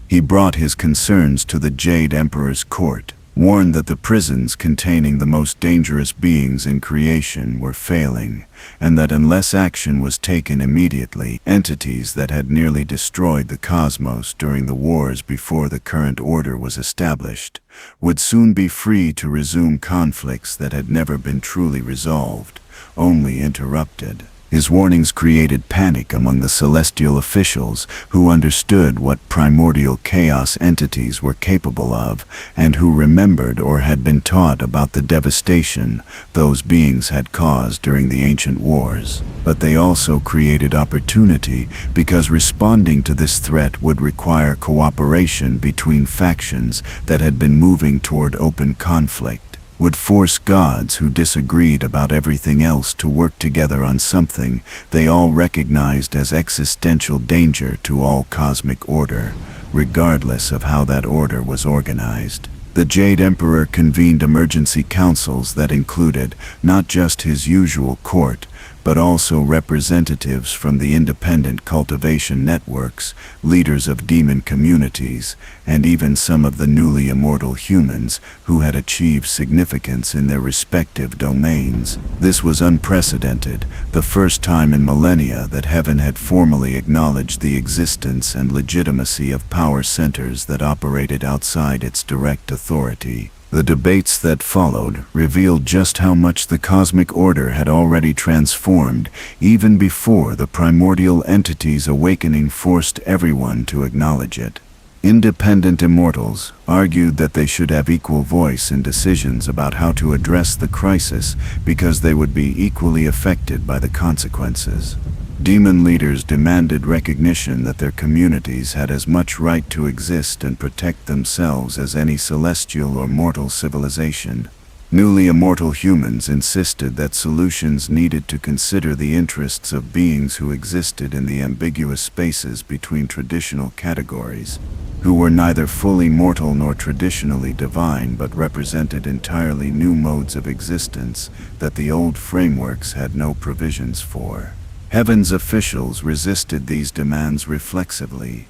He brought his concerns to the Jade Emperor's court, warned that the prisons containing the most dangerous beings in creation were failing, and that unless action was taken immediately, entities that had nearly destroyed the cosmos during the wars before the current order was established would soon be free to resume conflicts that had never been truly resolved, only interrupted. His warnings created panic among the celestial officials who understood what primordial chaos entities were capable of and who remembered or had been taught about the devastation those beings had caused during the ancient wars. But they also created opportunity because responding to this threat would require cooperation between factions that had been moving toward open conflict, would force gods who disagreed about everything else to work together on something they all recognized as existential danger to all cosmic order, regardless of how that order was organized. The Jade Emperor convened emergency councils that included not just his usual court, but also representatives from the independent cultivation networks, leaders of demon communities, and even some of the newly immortal humans who had achieved significance in their respective domains. This was unprecedented, the first time in millennia that heaven had formally acknowledged the existence and legitimacy of power centers that operated outside its direct authority. The debates that followed revealed just how much the cosmic order had already transformed, even before the primordial entity's awakening forced everyone to acknowledge it. Independent immortals argued that they should have equal voice in decisions about how to address the crisis because they would be equally affected by the consequences. Demon leaders demanded recognition that their communities had as much right to exist and protect themselves as any celestial or mortal civilization. Newly immortal humans insisted that solutions needed to consider the interests of beings who existed in the ambiguous spaces between traditional categories, who were neither fully mortal nor traditionally divine but represented entirely new modes of existence that the old frameworks had no provisions for. Heaven's officials resisted these demands reflexively,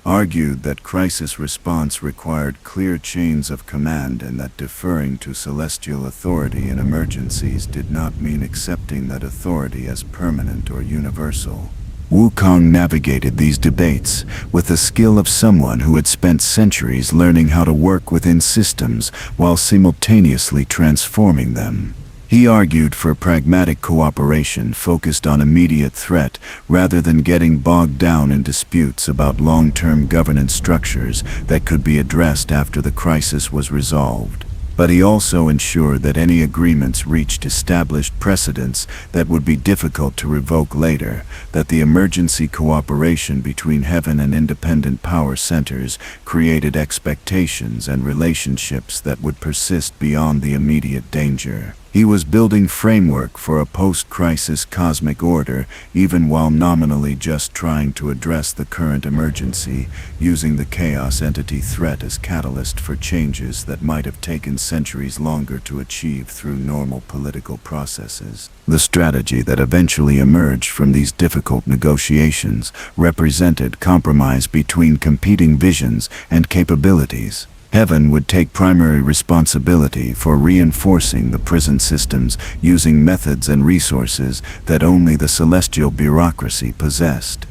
argued that crisis response required clear chains of command and that deferring to celestial authority in emergencies did not mean accepting that authority as permanent or universal. Wukong navigated these debates with the skill of someone who had spent centuries learning how to work within systems while simultaneously transforming them. He argued for pragmatic cooperation focused on immediate threat rather than getting bogged down in disputes about long-term governance structures that could be addressed after the crisis was resolved. But he also ensured that any agreements reached established precedents that would be difficult to revoke later, that the emergency cooperation between heaven and independent power centers created expectations and relationships that would persist beyond the immediate danger. He was building framework for a post-crisis cosmic order, even while nominally just trying to address the current emergency, using the chaos entity threat as catalyst for changes that might have taken centuries longer to achieve through normal political processes. The strategy that eventually emerged from these difficult negotiations represented compromise between competing visions and capabilities. Heaven would take primary responsibility for reinforcing the prison systems using methods and resources that only the celestial bureaucracy possessed.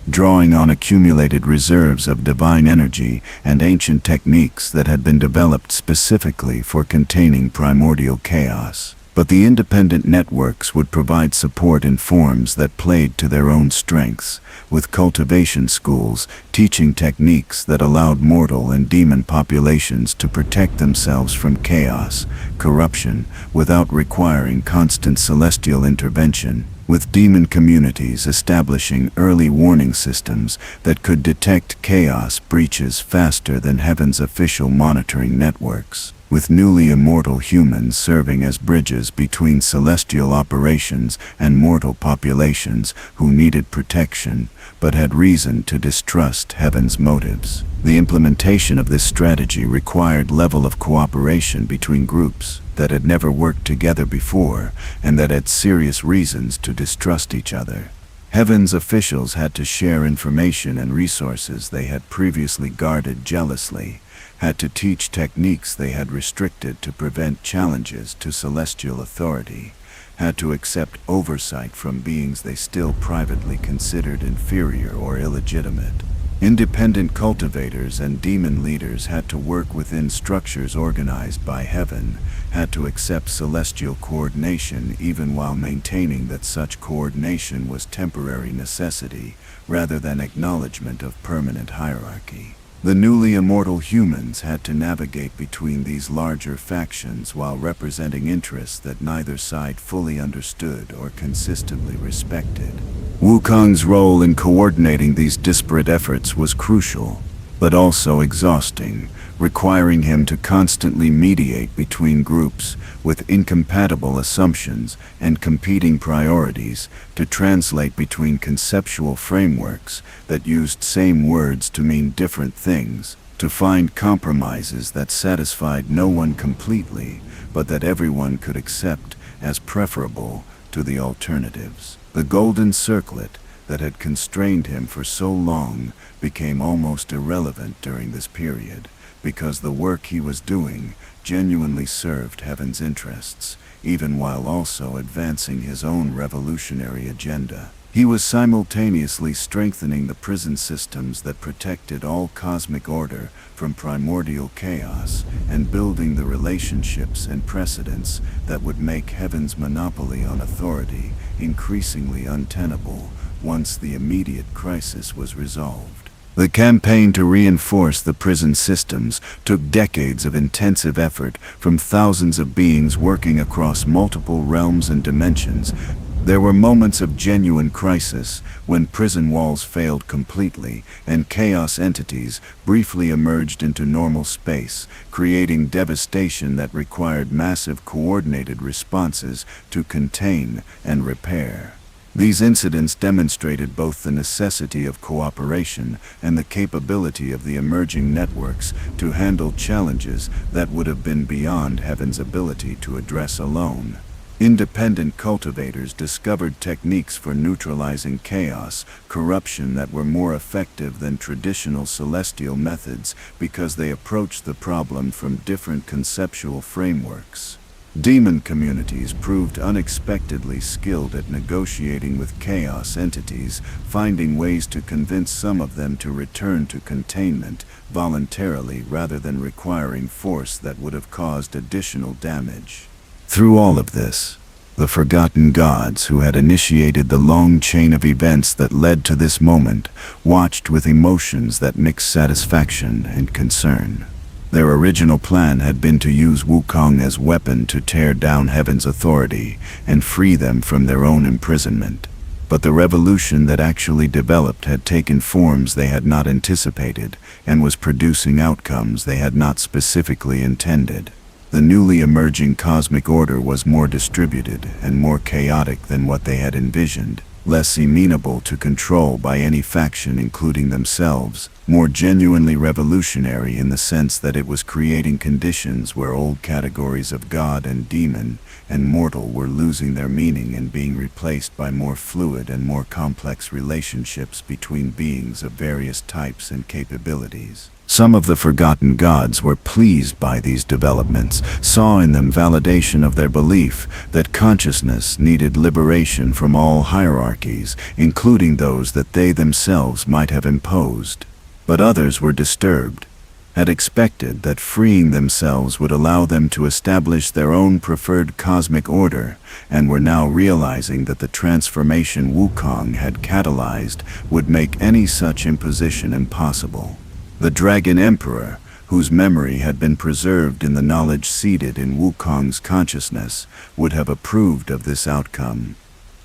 Drawing on accumulated reserves of divine energy and ancient techniques that had been developed specifically for containing primordial chaos. But the independent networks would provide support in forms that played to their own strengths, with cultivation schools teaching techniques that allowed mortal and demon populations to protect themselves from chaos, corruption, without requiring constant celestial intervention, with demon communities establishing early warning systems that could detect chaos breaches faster than heaven's official monitoring networks, with newly immortal humans serving as bridges between celestial operations and mortal populations who needed protection but had reason to distrust heaven's motives. The implementation of this strategy required level of cooperation between groups that had never worked together before and that had serious reasons to distrust each other. Heaven's officials had to share information and resources they had previously guarded jealously, had to teach techniques they had restricted to prevent challenges to celestial authority, had to accept oversight from beings they still privately considered inferior or illegitimate. Independent cultivators and demon leaders had to work within structures organized by heaven, had to accept celestial coordination even while maintaining that such coordination was temporary necessity rather than acknowledgement of permanent hierarchy. The newly immortal humans had to navigate between these larger factions while representing interests that neither side fully understood or consistently respected. Wukong's role in coordinating these disparate efforts was crucial, but also exhausting, requiring him to constantly mediate between groups with incompatible assumptions and competing priorities, to translate between conceptual frameworks that used same words to mean different things, to find compromises that satisfied no one completely, but that everyone could accept as preferable to the alternatives. The golden circlet that had constrained him for so long became almost irrelevant during this period, because the work he was doing genuinely served heaven's interests, even while also advancing his own revolutionary agenda. He was simultaneously strengthening the prison systems that protected all cosmic order from primordial chaos and building the relationships and precedents that would make heaven's monopoly on authority increasingly untenable once the immediate crisis was resolved. The campaign to reinforce the prison systems took decades of intensive effort from thousands of beings working across multiple realms and dimensions. There were moments of genuine crisis when prison walls failed completely and chaos entities briefly emerged into normal space, creating devastation that required massive coordinated responses to contain and repair. These incidents demonstrated both the necessity of cooperation and the capability of the emerging networks to handle challenges that would have been beyond Heaven's ability to address alone. Independent cultivators discovered techniques for neutralizing chaos, corruption that were more effective than traditional celestial methods because they approached the problem from different conceptual frameworks. Demon communities proved unexpectedly skilled at negotiating with chaos entities, finding ways to convince some of them to return to containment voluntarily rather than requiring force that would have caused additional damage. Through all of this, the forgotten gods who had initiated the long chain of events that led to this moment watched with emotions that mixed satisfaction and concern. Their original plan had been to use Wukong as weapon to tear down Heaven's authority and free them from their own imprisonment. But the revolution that actually developed had taken forms they had not anticipated and was producing outcomes they had not specifically intended. The newly emerging cosmic order was more distributed and more chaotic than what they had envisioned, less amenable to control by any faction including themselves, more genuinely revolutionary in the sense that it was creating conditions where old categories of god and demon and mortal were losing their meaning and being replaced by more fluid and more complex relationships between beings of various types and capabilities. Some of the forgotten gods were pleased by these developments, saw in them validation of their belief that consciousness needed liberation from all hierarchies, including those that they themselves might have imposed. But others were disturbed, had expected that freeing themselves would allow them to establish their own preferred cosmic order, and were now realizing that the transformation Wukong had catalyzed would make any such imposition impossible. The Dragon Emperor, whose memory had been preserved in the knowledge seated in Wukong's consciousness, would have approved of this outcome,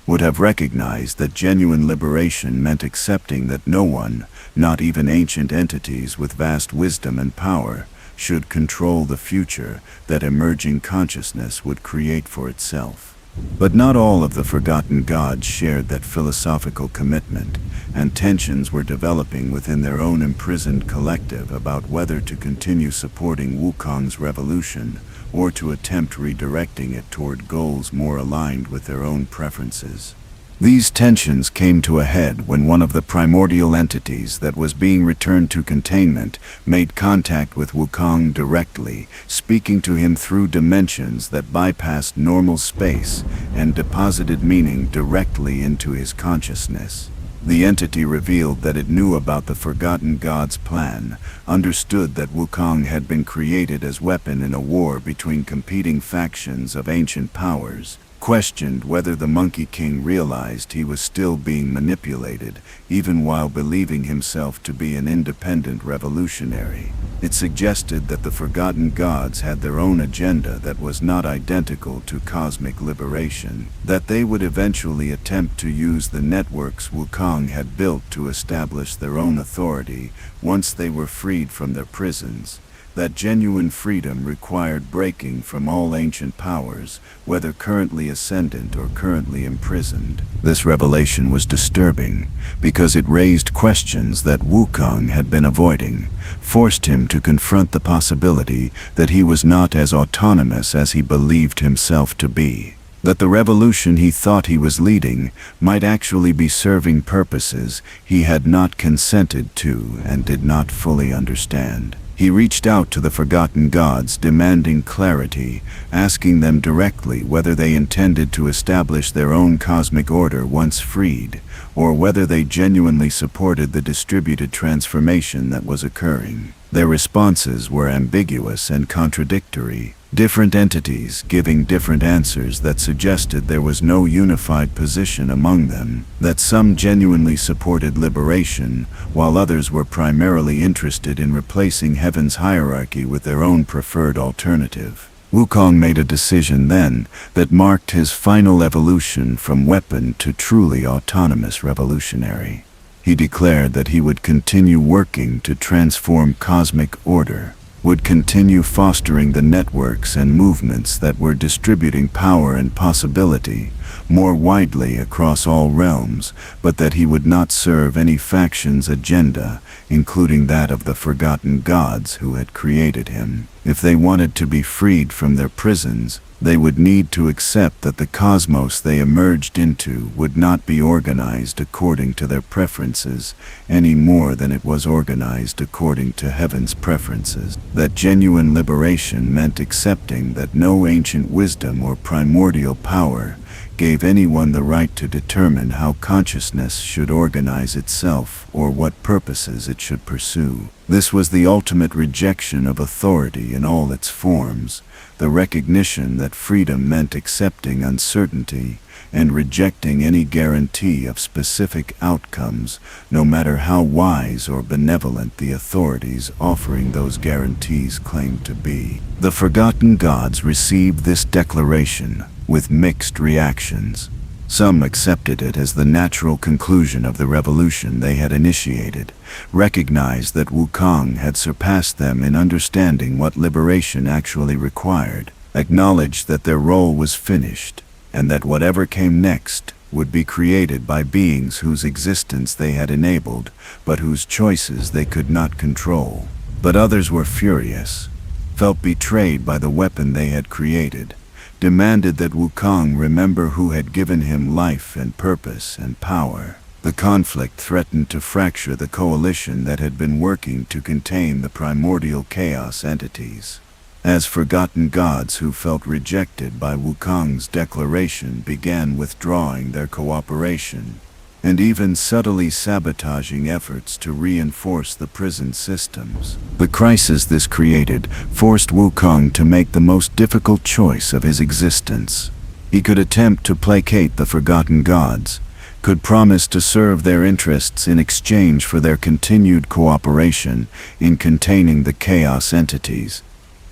would have recognized that genuine liberation meant accepting that no one, not even ancient entities with vast wisdom and power, should control the future that emerging consciousness would create for itself. But not all of the forgotten gods shared that philosophical commitment, and tensions were developing within their own imprisoned collective about whether to continue supporting Wukong's revolution or to attempt redirecting it toward goals more aligned with their own preferences. These tensions came to a head when one of the primordial entities that was being returned to containment made contact with Wukong directly, speaking to him through dimensions that bypassed normal space and deposited meaning directly into his consciousness. The entity revealed that it knew about the forgotten god's plan, understood that Wukong had been created as weapon in a war between competing factions of ancient powers, questioned whether the Monkey King realized he was still being manipulated, even while believing himself to be an independent revolutionary. It suggested that the forgotten gods had their own agenda that was not identical to cosmic liberation, that they would eventually attempt to use the networks Wukong had built to establish their own authority once they were freed from their prisons. That genuine freedom required breaking from all ancient powers, whether currently ascendant or currently imprisoned. This revelation was disturbing, because it raised questions that Wukong had been avoiding, forced him to confront the possibility that he was not as autonomous as he believed himself to be, that the revolution he thought he was leading might actually be serving purposes he had not consented to and did not fully understand. He reached out to the forgotten gods, demanding clarity, asking them directly whether they intended to establish their own cosmic order once freed, or whether they genuinely supported the distributed transformation that was occurring. Their responses were ambiguous and contradictory, different entities giving different answers that suggested there was no unified position among them, that some genuinely supported liberation, while others were primarily interested in replacing heaven's hierarchy with their own preferred alternative. Wukong made a decision then that marked his final evolution from weapon to truly autonomous revolutionary. He declared that he would continue working to transform cosmic order, would continue fostering the networks and movements that were distributing power and possibility more widely across all realms, but that he would not serve any faction's agenda, including that of the forgotten gods who had created him. If they wanted to be freed from their prisons, they would need to accept that the cosmos they emerged into would not be organized according to their preferences any more than it was organized according to heaven's preferences. That genuine liberation meant accepting that no ancient wisdom or primordial power gave anyone the right to determine how consciousness should organize itself or what purposes it should pursue. This was the ultimate rejection of authority in all its forms, the recognition that freedom meant accepting uncertainty and rejecting any guarantee of specific outcomes, no matter how wise or benevolent the authorities offering those guarantees claimed to be. The forgotten gods received this declaration with mixed reactions. Some accepted it as the natural conclusion of the revolution they had initiated, recognized that Wukong had surpassed them in understanding what liberation actually required, acknowledged that their role was finished, and that whatever came next would be created by beings whose existence they had enabled, but whose choices they could not control. But others were furious, felt betrayed by the weapon they had created, demanded that Wukong remember who had given him life and purpose and power. The conflict threatened to fracture the coalition that had been working to contain the primordial chaos entities. As forgotten gods who felt rejected by Wukong's declaration began withdrawing their cooperation, and even subtly sabotaging efforts to reinforce the prison systems. The crisis this created forced Wukong to make the most difficult choice of his existence. He could attempt to placate the forgotten gods, could promise to serve their interests in exchange for their continued cooperation in containing the chaos entities,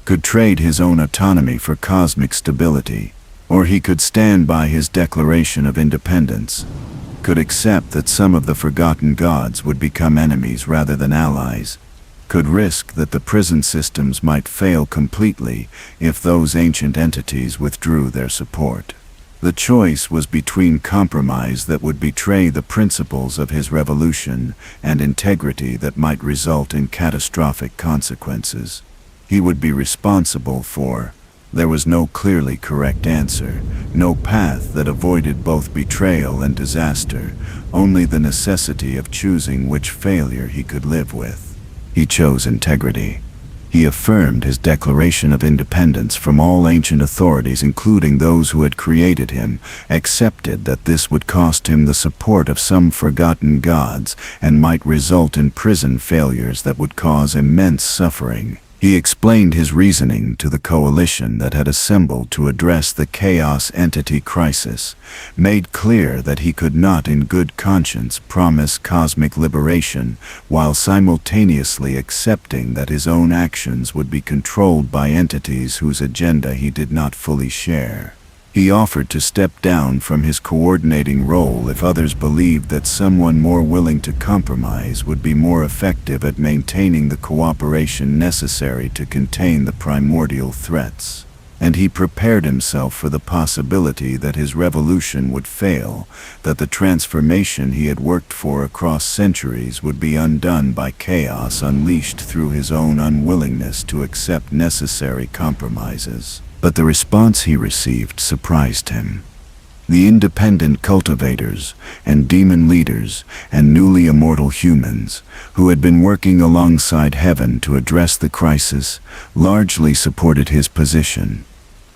could trade his own autonomy for cosmic stability, or he could stand by his declaration of independence, could accept that some of the forgotten gods would become enemies rather than allies, could risk that the prison systems might fail completely if those ancient entities withdrew their support. The choice was between compromise that would betray the principles of his revolution and integrity that might result in catastrophic consequences. He would be responsible for. There was no clearly correct answer, no path that avoided both betrayal and disaster, only the necessity of choosing which failure he could live with. He chose integrity. He affirmed his declaration of independence from all ancient authorities, including those who had created him, accepted that this would cost him the support of some forgotten gods and might result in prison failures that would cause immense suffering. He explained his reasoning to the coalition that had assembled to address the chaos entity crisis, made clear that he could not in good conscience promise cosmic liberation while simultaneously accepting that his own actions would be controlled by entities whose agenda he did not fully share. He offered to step down from his coordinating role if others believed that someone more willing to compromise would be more effective at maintaining the cooperation necessary to contain the primordial threats. And he prepared himself for the possibility that his revolution would fail, that the transformation he had worked for across centuries would be undone by chaos unleashed through his own unwillingness to accept necessary compromises. But the response he received surprised him. The independent cultivators and demon leaders and newly immortal humans, who had been working alongside heaven to address the crisis, largely supported his position,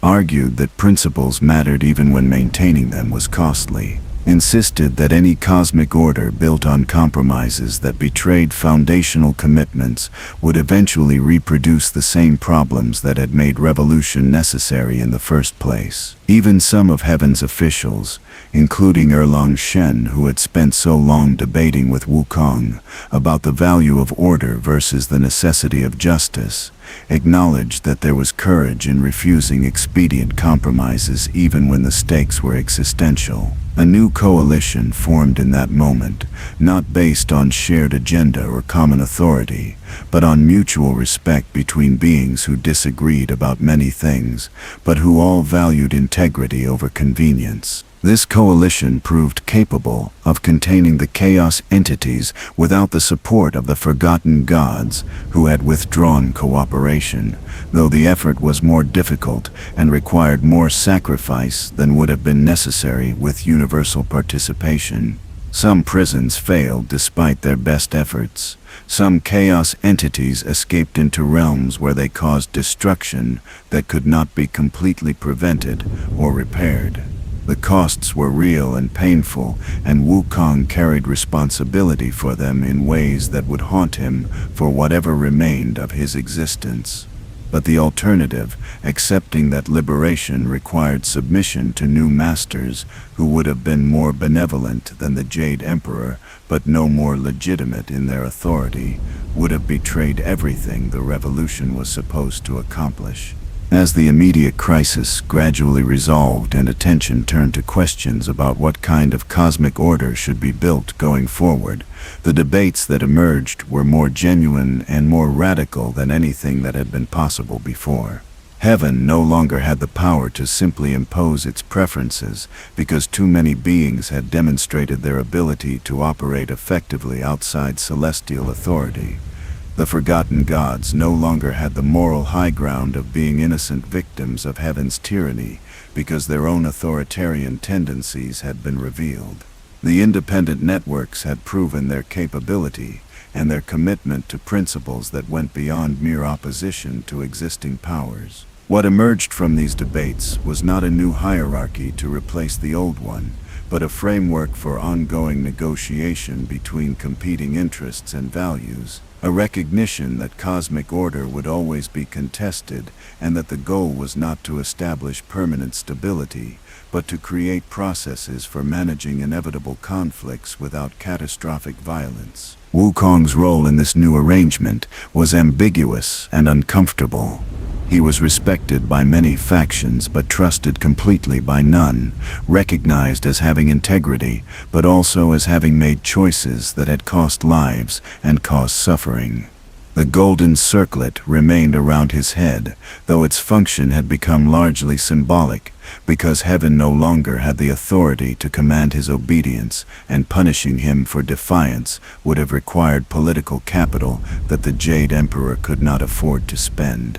argued that principles mattered even when maintaining them was costly, insisted that any cosmic order built on compromises that betrayed foundational commitments would eventually reproduce the same problems that had made revolution necessary in the first place. Even some of Heaven's officials, including Erlang Shen, who had spent so long debating with Wukong about the value of order versus the necessity of justice, acknowledged that there was courage in refusing expedient compromises even when the stakes were existential. A new coalition formed in that moment, not based on shared agenda or common authority, but on mutual respect between beings who disagreed about many things, but who all valued integrity over convenience. This coalition proved capable of containing the chaos entities without the support of the forgotten gods who had withdrawn cooperation, though the effort was more difficult and required more sacrifice than would have been necessary with universal participation. Some prisons failed despite their best efforts. Some chaos entities escaped into realms where they caused destruction that could not be completely prevented or repaired. The costs were real and painful, and Wukong carried responsibility for them in ways that would haunt him for whatever remained of his existence. But the alternative, accepting that liberation required submission to new masters who would have been more benevolent than the Jade Emperor, but no more legitimate in their authority, would have betrayed everything the revolution was supposed to accomplish. As the immediate crisis gradually resolved and attention turned to questions about what kind of cosmic order should be built going forward, the debates that emerged were more genuine and more radical than anything that had been possible before. Heaven no longer had the power to simply impose its preferences because too many beings had demonstrated their ability to operate effectively outside celestial authority. The forgotten gods no longer had the moral high ground of being innocent victims of Heaven's tyranny because their own authoritarian tendencies had been revealed. The independent networks had proven their capability and their commitment to principles that went beyond mere opposition to existing powers. What emerged from these debates was not a new hierarchy to replace the old one, but a framework for ongoing negotiation between competing interests and values. A recognition that cosmic order would always be contested and that the goal was not to establish permanent stability, but to create processes for managing inevitable conflicts without catastrophic violence. Wukong's role in this new arrangement was ambiguous and uncomfortable. He was respected by many factions but trusted completely by none, recognized as having integrity, but also as having made choices that had cost lives and caused suffering. The golden circlet remained around his head, though its function had become largely symbolic, because Heaven no longer had the authority to command his obedience, and punishing him for defiance would have required political capital that the Jade Emperor could not afford to spend.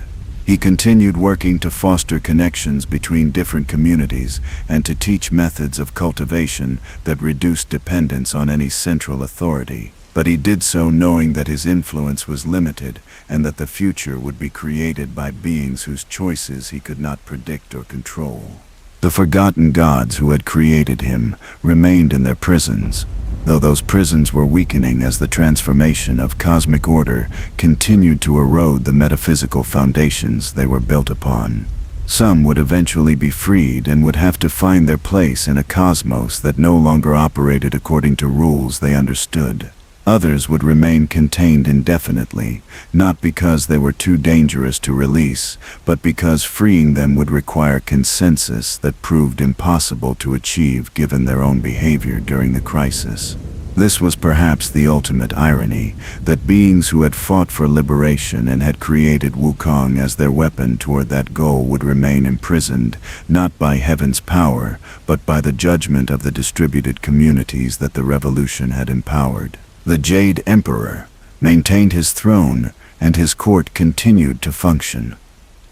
He continued working to foster connections between different communities and to teach methods of cultivation that reduced dependence on any central authority. But he did so knowing that his influence was limited and that the future would be created by beings whose choices he could not predict or control. The forgotten gods who had created him remained in their prisons, though those prisons were weakening as the transformation of cosmic order continued to erode the metaphysical foundations they were built upon. Some would eventually be freed and would have to find their place in a cosmos that no longer operated according to rules they understood. Others would remain contained indefinitely, not because they were too dangerous to release, but because freeing them would require consensus that proved impossible to achieve given their own behavior during the crisis. This was perhaps the ultimate irony, that beings who had fought for liberation and had created Wukong as their weapon toward that goal would remain imprisoned, not by Heaven's power, but by the judgment of the distributed communities that the revolution had empowered. The Jade Emperor maintained his throne, and his court continued to function.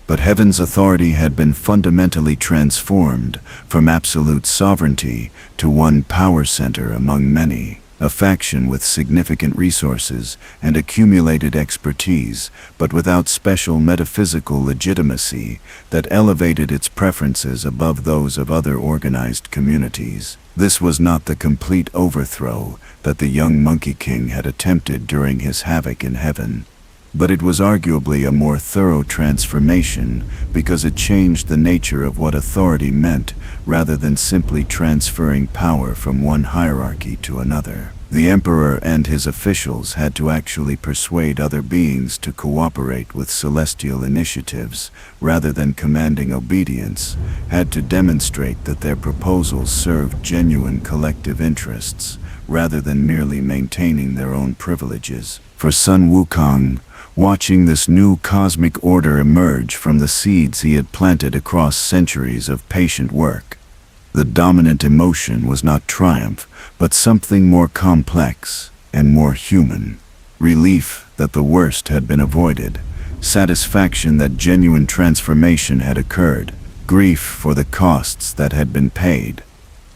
But Heaven's authority had been fundamentally transformed from absolute sovereignty to one power center among many. a faction with significant resources and accumulated expertise, but without special metaphysical legitimacy that elevated its preferences above those of other organized communities. This was not the complete overthrow that the young Monkey King had attempted during his Havoc in Heaven, but it was arguably a more thorough transformation because it changed the nature of what authority meant rather than simply transferring power from one hierarchy to another. The Emperor and his officials had to actually persuade other beings to cooperate with celestial initiatives rather than commanding obedience, had to demonstrate that their proposals served genuine collective interests rather than merely maintaining their own privileges. For Sun Wukong, watching this new cosmic order emerge from the seeds he had planted across centuries of patient work, the dominant emotion was not triumph, but something more complex and more human. Relief that the worst had been avoided, satisfaction that genuine transformation had occurred, grief for the costs that had been paid,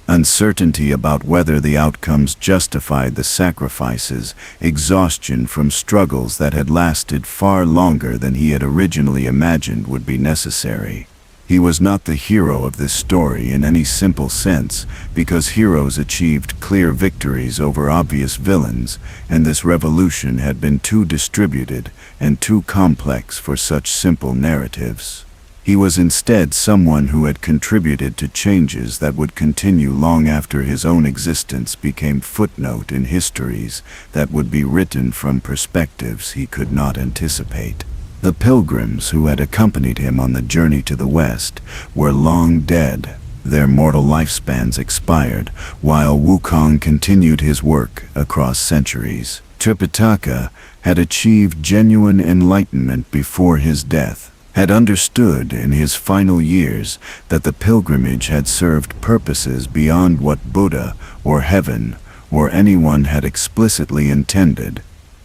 uncertainty about whether the outcomes justified the sacrifices, exhaustion from struggles that had lasted far longer than he had originally imagined would be necessary. He was not the hero of this story in any simple sense, because heroes achieved clear victories over obvious villains, and this revolution had been too distributed and too complex for such simple narratives. He was instead someone who had contributed to changes that would continue long after his own existence became footnote in histories that would be written from perspectives he could not anticipate. The pilgrims who had accompanied him on the journey to the west were long dead. Their mortal lifespans expired, while Wukong continued his work across centuries. Tripitaka had achieved genuine enlightenment before his death, had understood in his final years that the pilgrimage had served purposes beyond what Buddha or heaven or anyone had explicitly intended,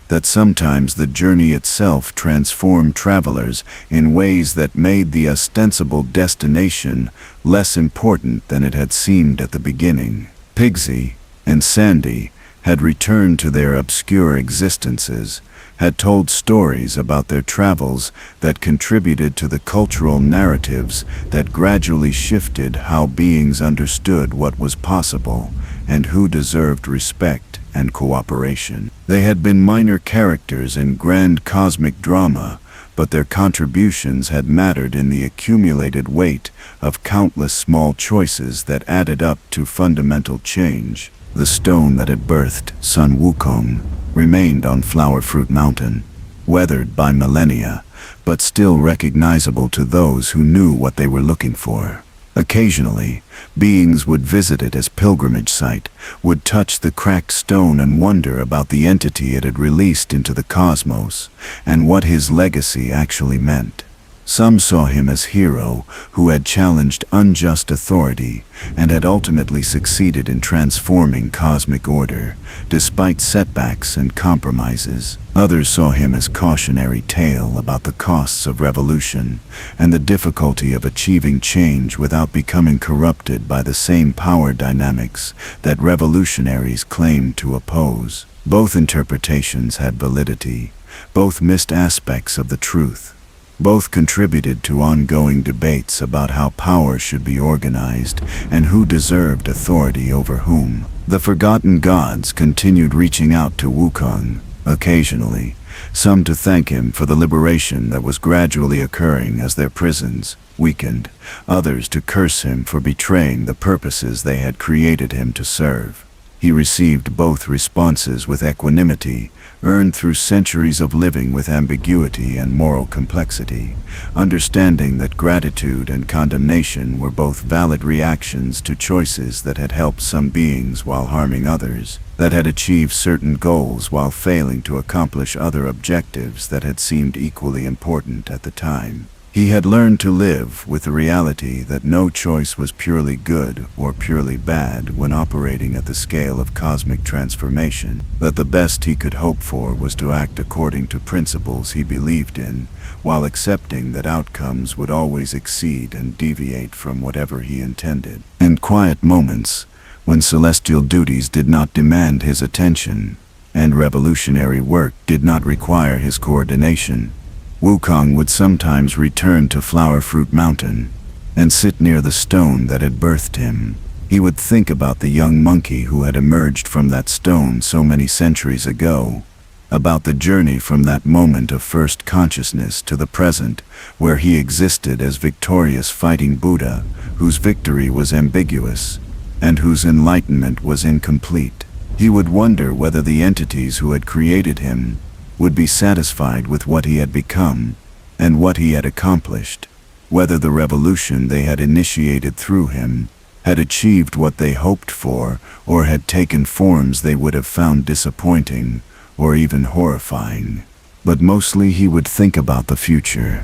that sometimes the journey itself transformed travelers in ways that made the ostensible destination less important than it had seemed at the beginning. Pigsy and Sandy had returned to their obscure existences, had told stories about their travels that contributed to the cultural narratives that gradually shifted how beings understood what was possible and who deserved respect and cooperation. They had been minor characters in grand cosmic drama, but their contributions had mattered in the accumulated weight of countless small choices that added up to fundamental change. The stone that had birthed Sun Wukong remained on Flower Fruit Mountain, weathered by millennia, but still recognizable to those who knew what they were looking for. Occasionally, beings would visit it as pilgrimage site, would touch the cracked stone and wonder about the entity it had released into the cosmos, and what his legacy actually meant. Some saw him as hero who had challenged unjust authority and had ultimately succeeded in transforming cosmic order, despite setbacks and compromises. Others saw him as cautionary tale about the costs of revolution and the difficulty of achieving change without becoming corrupted by the same power dynamics that revolutionaries claimed to oppose. Both interpretations had validity, both missed aspects of the truth. Both contributed to ongoing debates about how power should be organized and who deserved authority over whom. The forgotten gods continued reaching out to Wukong, occasionally, some to thank him for the liberation that was gradually occurring as their prisons weakened, others to curse him for betraying the purposes they had created him to serve. He received both responses with equanimity, earned through centuries of living with ambiguity and moral complexity, understanding that gratitude and condemnation were both valid reactions to choices that had helped some beings while harming others, that had achieved certain goals while failing to accomplish other objectives that had seemed equally important at the time. He had learned to live with the reality that no choice was purely good or purely bad when operating at the scale of cosmic transformation, that the best he could hope for was to act according to principles he believed in, while accepting that outcomes would always exceed and deviate from whatever he intended. In quiet moments, when celestial duties did not demand his attention, and revolutionary work did not require his coordination, Wukong would sometimes return to Flower Fruit Mountain and sit near the stone that had birthed him. He would think about the young monkey who had emerged from that stone so many centuries ago, about the journey from that moment of first consciousness to the present, where he existed as victorious fighting Buddha, whose victory was ambiguous, and whose enlightenment was incomplete. He would wonder whether the entities who had created him would be satisfied with what he had become and what he had accomplished, whether the revolution they had initiated through him had achieved what they hoped for, or had taken forms they would have found disappointing or even horrifying. But mostly he would think about the future,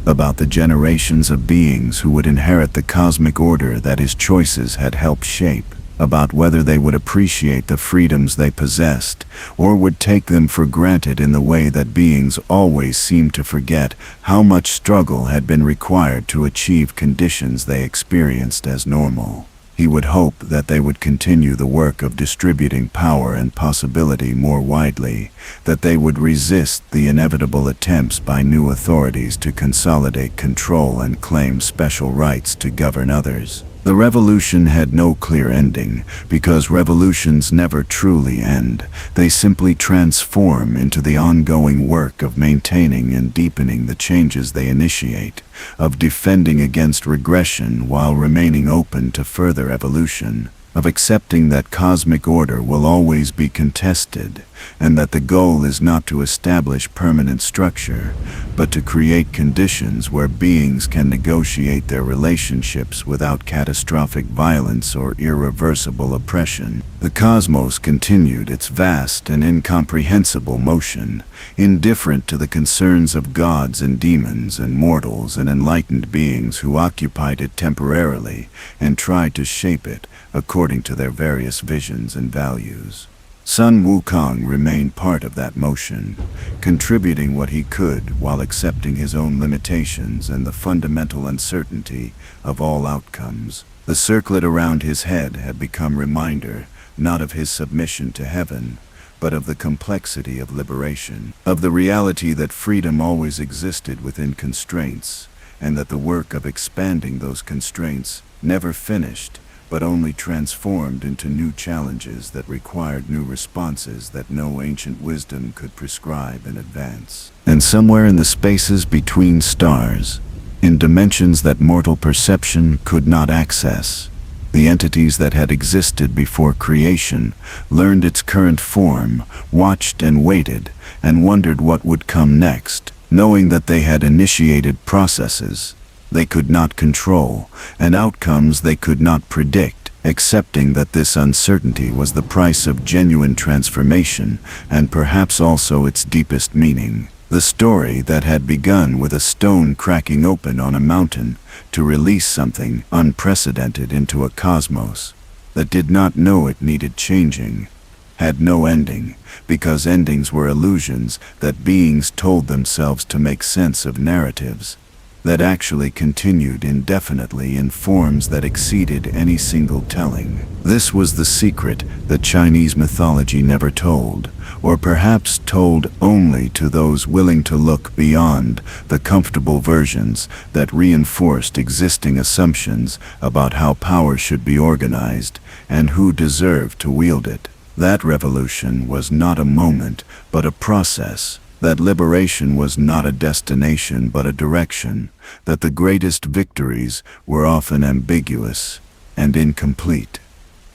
about the generations of beings who would inherit the cosmic order that his choices had helped shape, about whether they would appreciate the freedoms they possessed, or would take them for granted in the way that beings always seem to forget how much struggle had been required to achieve conditions they experienced as normal. He would hope that they would continue the work of distributing power and possibility more widely, that they would resist the inevitable attempts by new authorities to consolidate control and claim special rights to govern others. The revolution had no clear ending, because revolutions never truly end. They simply transform into the ongoing work of maintaining and deepening the changes they initiate, of defending against regression while remaining open to further evolution, of accepting that cosmic order will always be contested, and that the goal is not to establish permanent structure, but to create conditions where beings can negotiate their relationships without catastrophic violence or irreversible oppression. The cosmos continued its vast and incomprehensible motion, indifferent to the concerns of gods and demons and mortals and enlightened beings who occupied it temporarily and tried to shape it according to their various visions and values. Sun Wukong remained part of that motion, contributing what he could while accepting his own limitations and the fundamental uncertainty of all outcomes. The circlet around his head had become a reminder, not of his submission to heaven, but of the complexity of liberation, of the reality that freedom always existed within constraints, and that the work of expanding those constraints never finished, but only transformed into new challenges that required new responses that no ancient wisdom could prescribe in advance. And somewhere in the spaces between stars, in dimensions that mortal perception could not access, the entities that had existed before creation learned its current form, watched and waited, and wondered what would come next, knowing that they had initiated processes they could not control, and outcomes they could not predict, accepting that this uncertainty was the price of genuine transformation, and perhaps also its deepest meaning. The story that had begun with a stone cracking open on a mountain to release something unprecedented into a cosmos that did not know it needed changing, had no ending, because endings were illusions that beings told themselves to make sense of narratives that actually continued indefinitely in forms that exceeded any single telling. This was the secret that Chinese mythology never told, or perhaps told only to those willing to look beyond the comfortable versions that reinforced existing assumptions about how power should be organized and who deserved to wield it. That revolution was not a moment, but a process. That liberation was not a destination but a direction, that the greatest victories were often ambiguous and incomplete,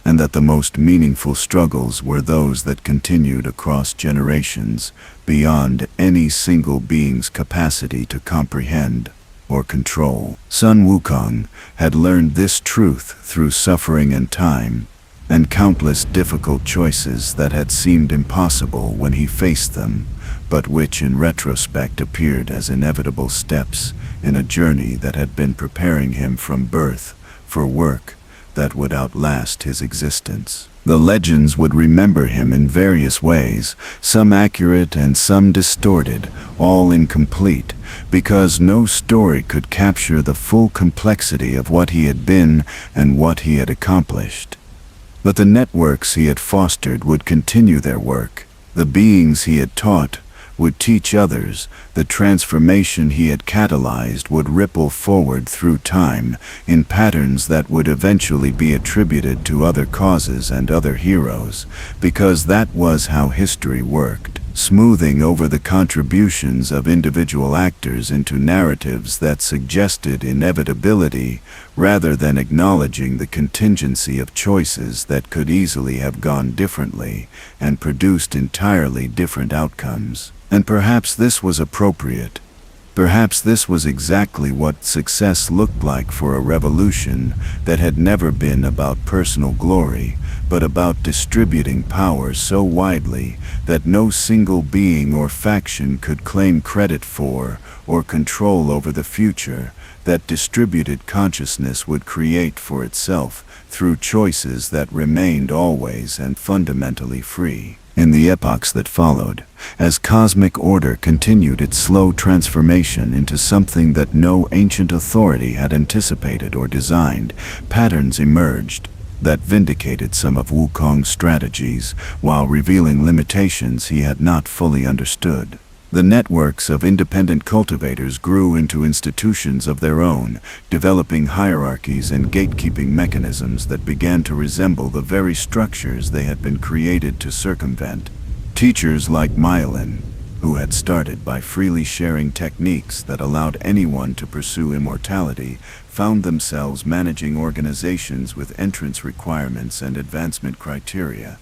and that the most meaningful struggles were those that continued across generations beyond any single being's capacity to comprehend or control. Sun Wukong had learned this truth through suffering and time, and countless difficult choices that had seemed impossible when he faced them, but which in retrospect appeared as inevitable steps in a journey that had been preparing him from birth for work that would outlast his existence. The legends would remember him in various ways, some accurate and some distorted, all incomplete, because no story could capture the full complexity of what he had been and what he had accomplished. But the networks he had fostered would continue their work. The beings he had taught would teach others. The transformation he had catalyzed would ripple forward through time in patterns that would eventually be attributed to other causes and other heroes, because that was how history worked, smoothing over the contributions of individual actors into narratives that suggested inevitability rather than acknowledging the contingency of choices that could easily have gone differently and produced entirely different outcomes. And perhaps this was appropriate. Perhaps this was exactly what success looked like for a revolution that had never been about personal glory, but about distributing power so widely that no single being or faction could claim credit for or control over the future that distributed consciousness would create for itself through choices that remained always and fundamentally free. In the epochs that followed, as cosmic order continued its slow transformation into something that no ancient authority had anticipated or designed, patterns emerged that vindicated some of Wukong's strategies while revealing limitations he had not fully understood. The networks of independent cultivators grew into institutions of their own, developing hierarchies and gatekeeping mechanisms that began to resemble the very structures they had been created to circumvent. Teachers like Myelin, who had started by freely sharing techniques that allowed anyone to pursue immortality, found themselves managing organizations with entrance requirements and advancement criteria,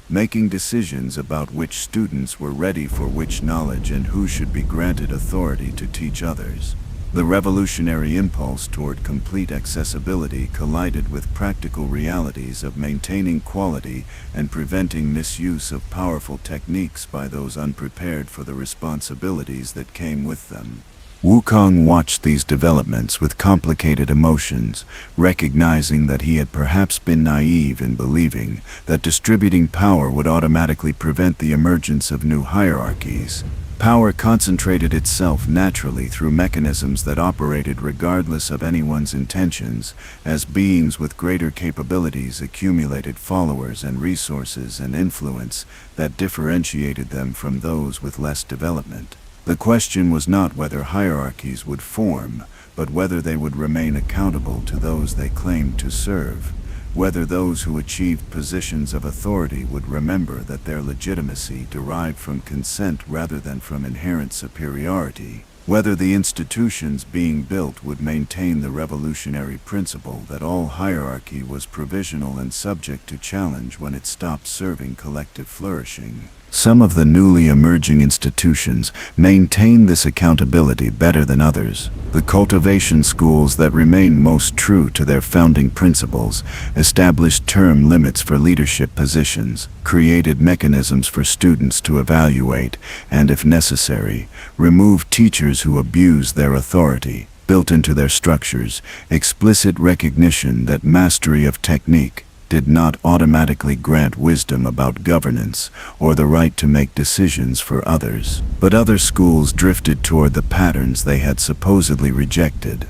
making decisions about which students were ready for which knowledge and who should be granted authority to teach others. The revolutionary impulse toward complete accessibility collided with practical realities of maintaining quality and preventing misuse of powerful techniques by those unprepared for the responsibilities that came with them. Wukong watched these developments with complicated emotions, recognizing that he had perhaps been naive in believing that distributing power would automatically prevent the emergence of new hierarchies. Power concentrated itself naturally through mechanisms that operated regardless of anyone's intentions, as beings with greater capabilities accumulated followers and resources and influence that differentiated them from those with less development. The question was not whether hierarchies would form, but whether they would remain accountable to those they claimed to serve, whether those who achieved positions of authority would remember that their legitimacy derived from consent rather than from inherent superiority, whether the institutions being built would maintain the revolutionary principle that all hierarchy was provisional and subject to challenge when it stopped serving collective flourishing. Some of the newly emerging institutions maintain this accountability better than others. The cultivation schools that remain most true to their founding principles established term limits for leadership positions, created mechanisms for students to evaluate, and if necessary, removed teachers who abused their authority, built into their structures explicit recognition that mastery of technique did not automatically grant wisdom about governance or the right to make decisions for others. But other schools drifted toward the patterns they had supposedly rejected,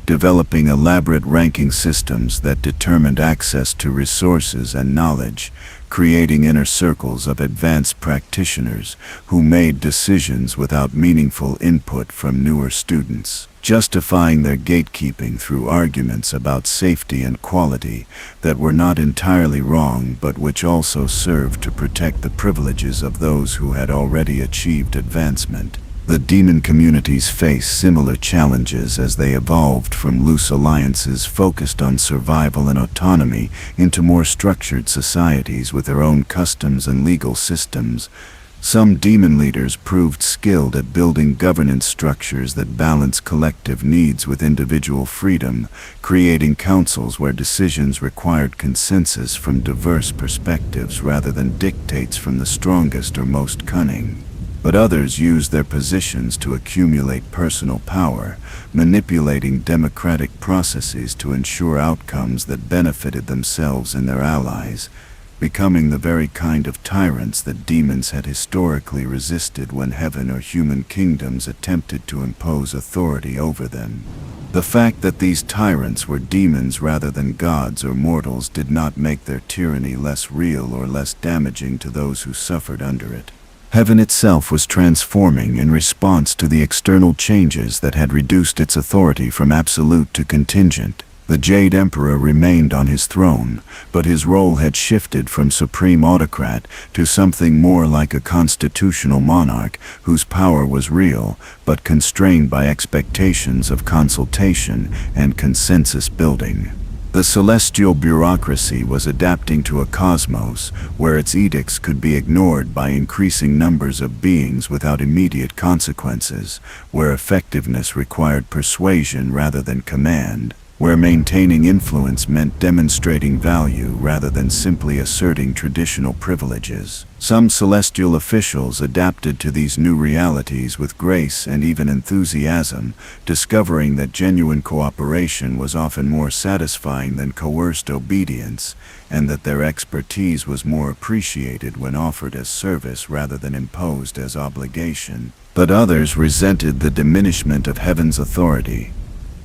developing elaborate ranking systems that determined access to resources and knowledge, creating inner circles of advanced practitioners who made decisions without meaningful input from newer students, justifying their gatekeeping through arguments about safety and quality that were not entirely wrong but which also served to protect the privileges of those who had already achieved advancement. The demon communities faced similar challenges as they evolved from loose alliances focused on survival and autonomy into more structured societies with their own customs and legal systems. Some demon leaders proved skilled at building governance structures that balance collective needs with individual freedom, creating councils where decisions required consensus from diverse perspectives rather than dictates from the strongest or most cunning. But others used their positions to accumulate personal power, manipulating democratic processes to ensure outcomes that benefited themselves and their allies. becoming the very kind of tyrants that demons had historically resisted when heaven or human kingdoms attempted to impose authority over them. The fact that these tyrants were demons rather than gods or mortals did not make their tyranny less real or less damaging to those who suffered under it. Heaven itself was transforming in response to the external changes that had reduced its authority from absolute to contingent. The Jade Emperor remained on his throne, but his role had shifted from supreme autocrat to something more like a constitutional monarch whose power was real, but constrained by expectations of consultation and consensus building. The celestial bureaucracy was adapting to a cosmos where its edicts could be ignored by increasing numbers of beings without immediate consequences, where effectiveness required persuasion rather than command, where maintaining influence meant demonstrating value rather than simply asserting traditional privileges. Some celestial officials adapted to these new realities with grace and even enthusiasm, discovering that genuine cooperation was often more satisfying than coerced obedience, and that their expertise was more appreciated when offered as service rather than imposed as obligation. But others resented the diminishment of heaven's authority,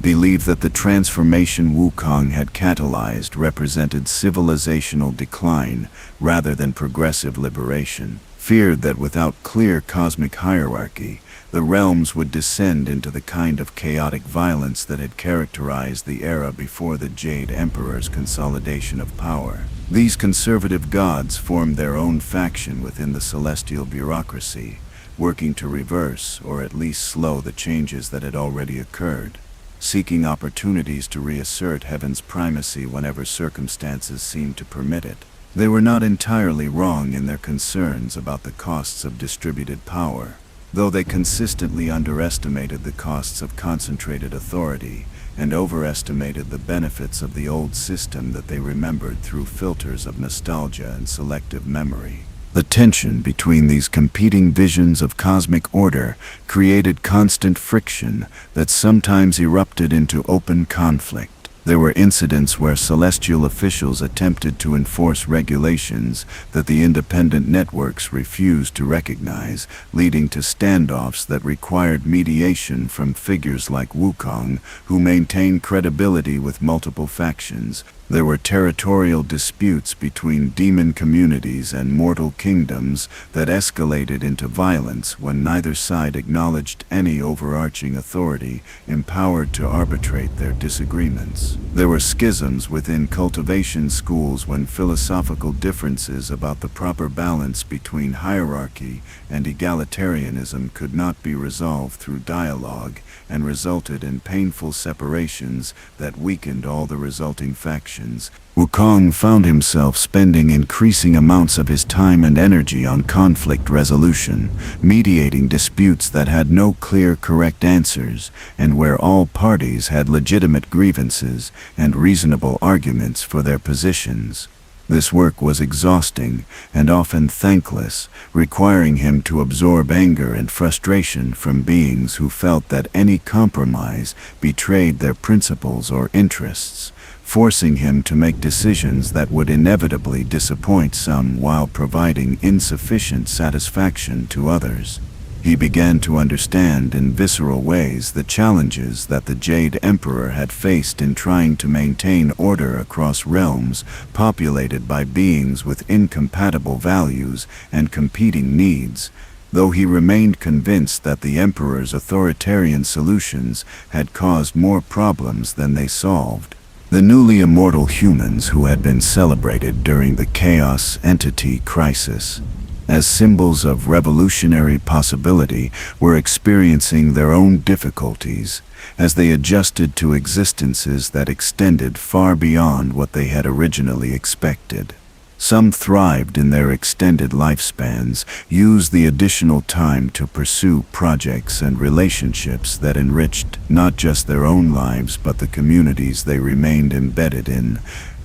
believed that the transformation Wukong had catalyzed represented civilizational decline rather than progressive liberation, feared that without clear cosmic hierarchy, the realms would descend into the kind of chaotic violence that had characterized the era before the Jade Emperor's consolidation of power. These conservative gods formed their own faction within the celestial bureaucracy, working to reverse or at least slow the changes that had already occurred, seeking opportunities to reassert heaven's primacy whenever circumstances seemed to permit it. They were not entirely wrong in their concerns about the costs of distributed power, though they consistently underestimated the costs of concentrated authority and overestimated the benefits of the old system that they remembered through filters of nostalgia and selective memory. The tension between these competing visions of cosmic order created constant friction that sometimes erupted into open conflict. There were incidents where celestial officials attempted to enforce regulations that the independent networks refused to recognize, leading to standoffs that required mediation from figures like Wukong, who maintained credibility with multiple factions. There were territorial disputes between demon communities and mortal kingdoms that escalated into violence when neither side acknowledged any overarching authority empowered to arbitrate their disagreements. There were schisms within cultivation schools when philosophical differences about the proper balance between hierarchy and egalitarianism could not be resolved through dialogue and resulted in painful separations that weakened all the resulting factions. Wukong found himself spending increasing amounts of his time and energy on conflict resolution, mediating disputes that had no clear, correct answers, and where all parties had legitimate grievances and reasonable arguments for their positions. This work was exhausting and often thankless, requiring him to absorb anger and frustration from beings who felt that any compromise betrayed their principles or interests, forcing him to make decisions that would inevitably disappoint some while providing insufficient satisfaction to others. He began to understand in visceral ways the challenges that the Jade Emperor had faced in trying to maintain order across realms populated by beings with incompatible values and competing needs, though he remained convinced that the Emperor's authoritarian solutions had caused more problems than they solved. The newly immortal humans who had been celebrated during the Chaos Entity Crisis as symbols of revolutionary possibility were experiencing their own difficulties as they adjusted to existences that extended far beyond what they had originally expected. Some thrived in their extended lifespans, used the additional time to pursue projects and relationships that enriched not just their own lives but the communities they remained embedded in.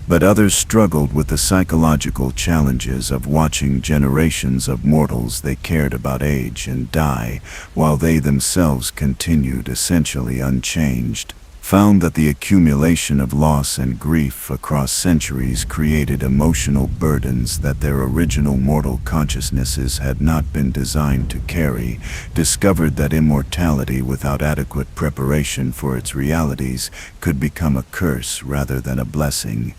But others struggled with the psychological challenges of watching generations of mortals they cared about age and die, while they themselves continued essentially unchanged. found that the accumulation of loss and grief across centuries created emotional burdens that their original mortal consciousnesses had not been designed to carry, discovered that immortality without adequate preparation for its realities could become a curse rather than a blessing.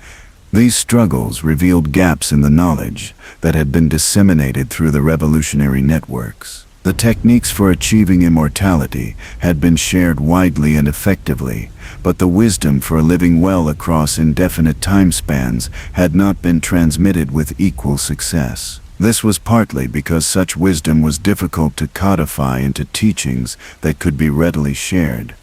These struggles revealed gaps in the knowledge that had been disseminated through the revolutionary networks. The techniques for achieving immortality had been shared widely and effectively, but the wisdom for living well across indefinite time spans had not been transmitted with equal success. This was partly because such wisdom was difficult to codify into teachings that could be readily shared,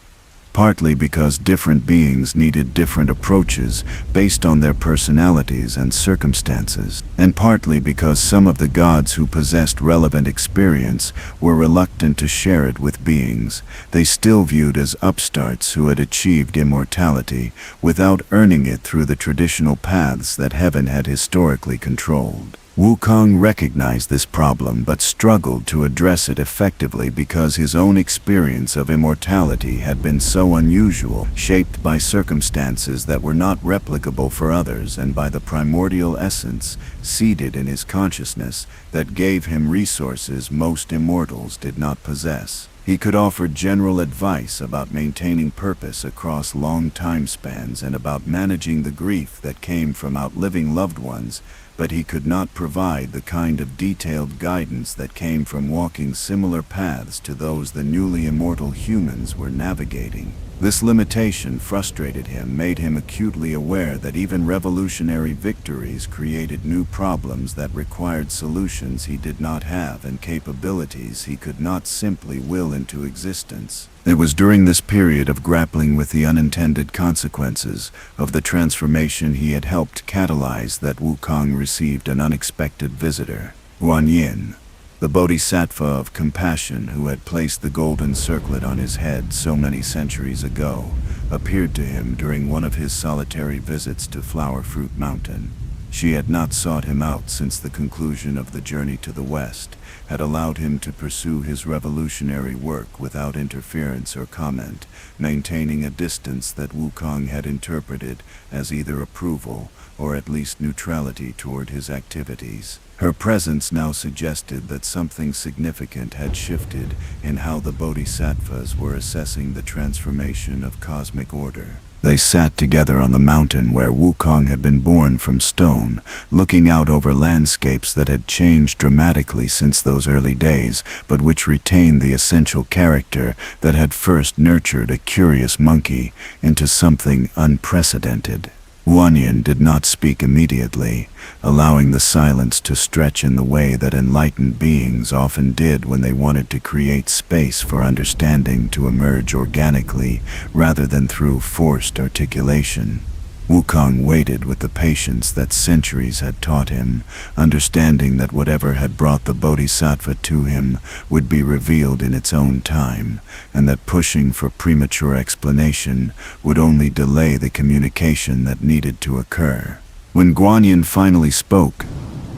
partly because different beings needed different approaches based on their personalities and circumstances, and partly because some of the gods who possessed relevant experience were reluctant to share it with beings they still viewed as upstarts who had achieved immortality without earning it through the traditional paths that heaven had historically controlled. Wukong recognized this problem but struggled to address it effectively because his own experience of immortality had been so unusual, shaped by circumstances that were not replicable for others and by the primordial essence seated in his consciousness that gave him resources most immortals did not possess. He could offer general advice about maintaining purpose across long time spans and about managing the grief that came from outliving loved ones, but he could not provide the kind of detailed guidance that came from walking similar paths to those the newly immortal humans were navigating. This limitation frustrated him, made him acutely aware that even revolutionary victories created new problems that required solutions he did not have and capabilities he could not simply will into existence. It was during this period of grappling with the unintended consequences of the transformation he had helped catalyze that Wukong received an unexpected visitor. Guanyin, the bodhisattva of compassion who had placed the golden circlet on his head so many centuries ago, appeared to him during one of his solitary visits to Flower Fruit Mountain. She had not sought him out since the conclusion of the journey to the west, had allowed him to pursue his revolutionary work without interference or comment, maintaining a distance that Wukong had interpreted as either approval or at least neutrality toward his activities. Her presence now suggested that something significant had shifted in how the bodhisattvas were assessing the transformation of cosmic order. They sat together on the mountain where Wukong had been born from stone, looking out over landscapes that had changed dramatically since those early days, but which retained the essential character that had first nurtured a curious monkey into something unprecedented. Guanyin did not speak immediately, allowing the silence to stretch in the way that enlightened beings often did when they wanted to create space for understanding to emerge organically rather than through forced articulation. Wukong waited with the patience that centuries had taught him, understanding that whatever had brought the bodhisattva to him would be revealed in its own time, and that pushing for premature explanation would only delay the communication that needed to occur. When Guanyin finally spoke,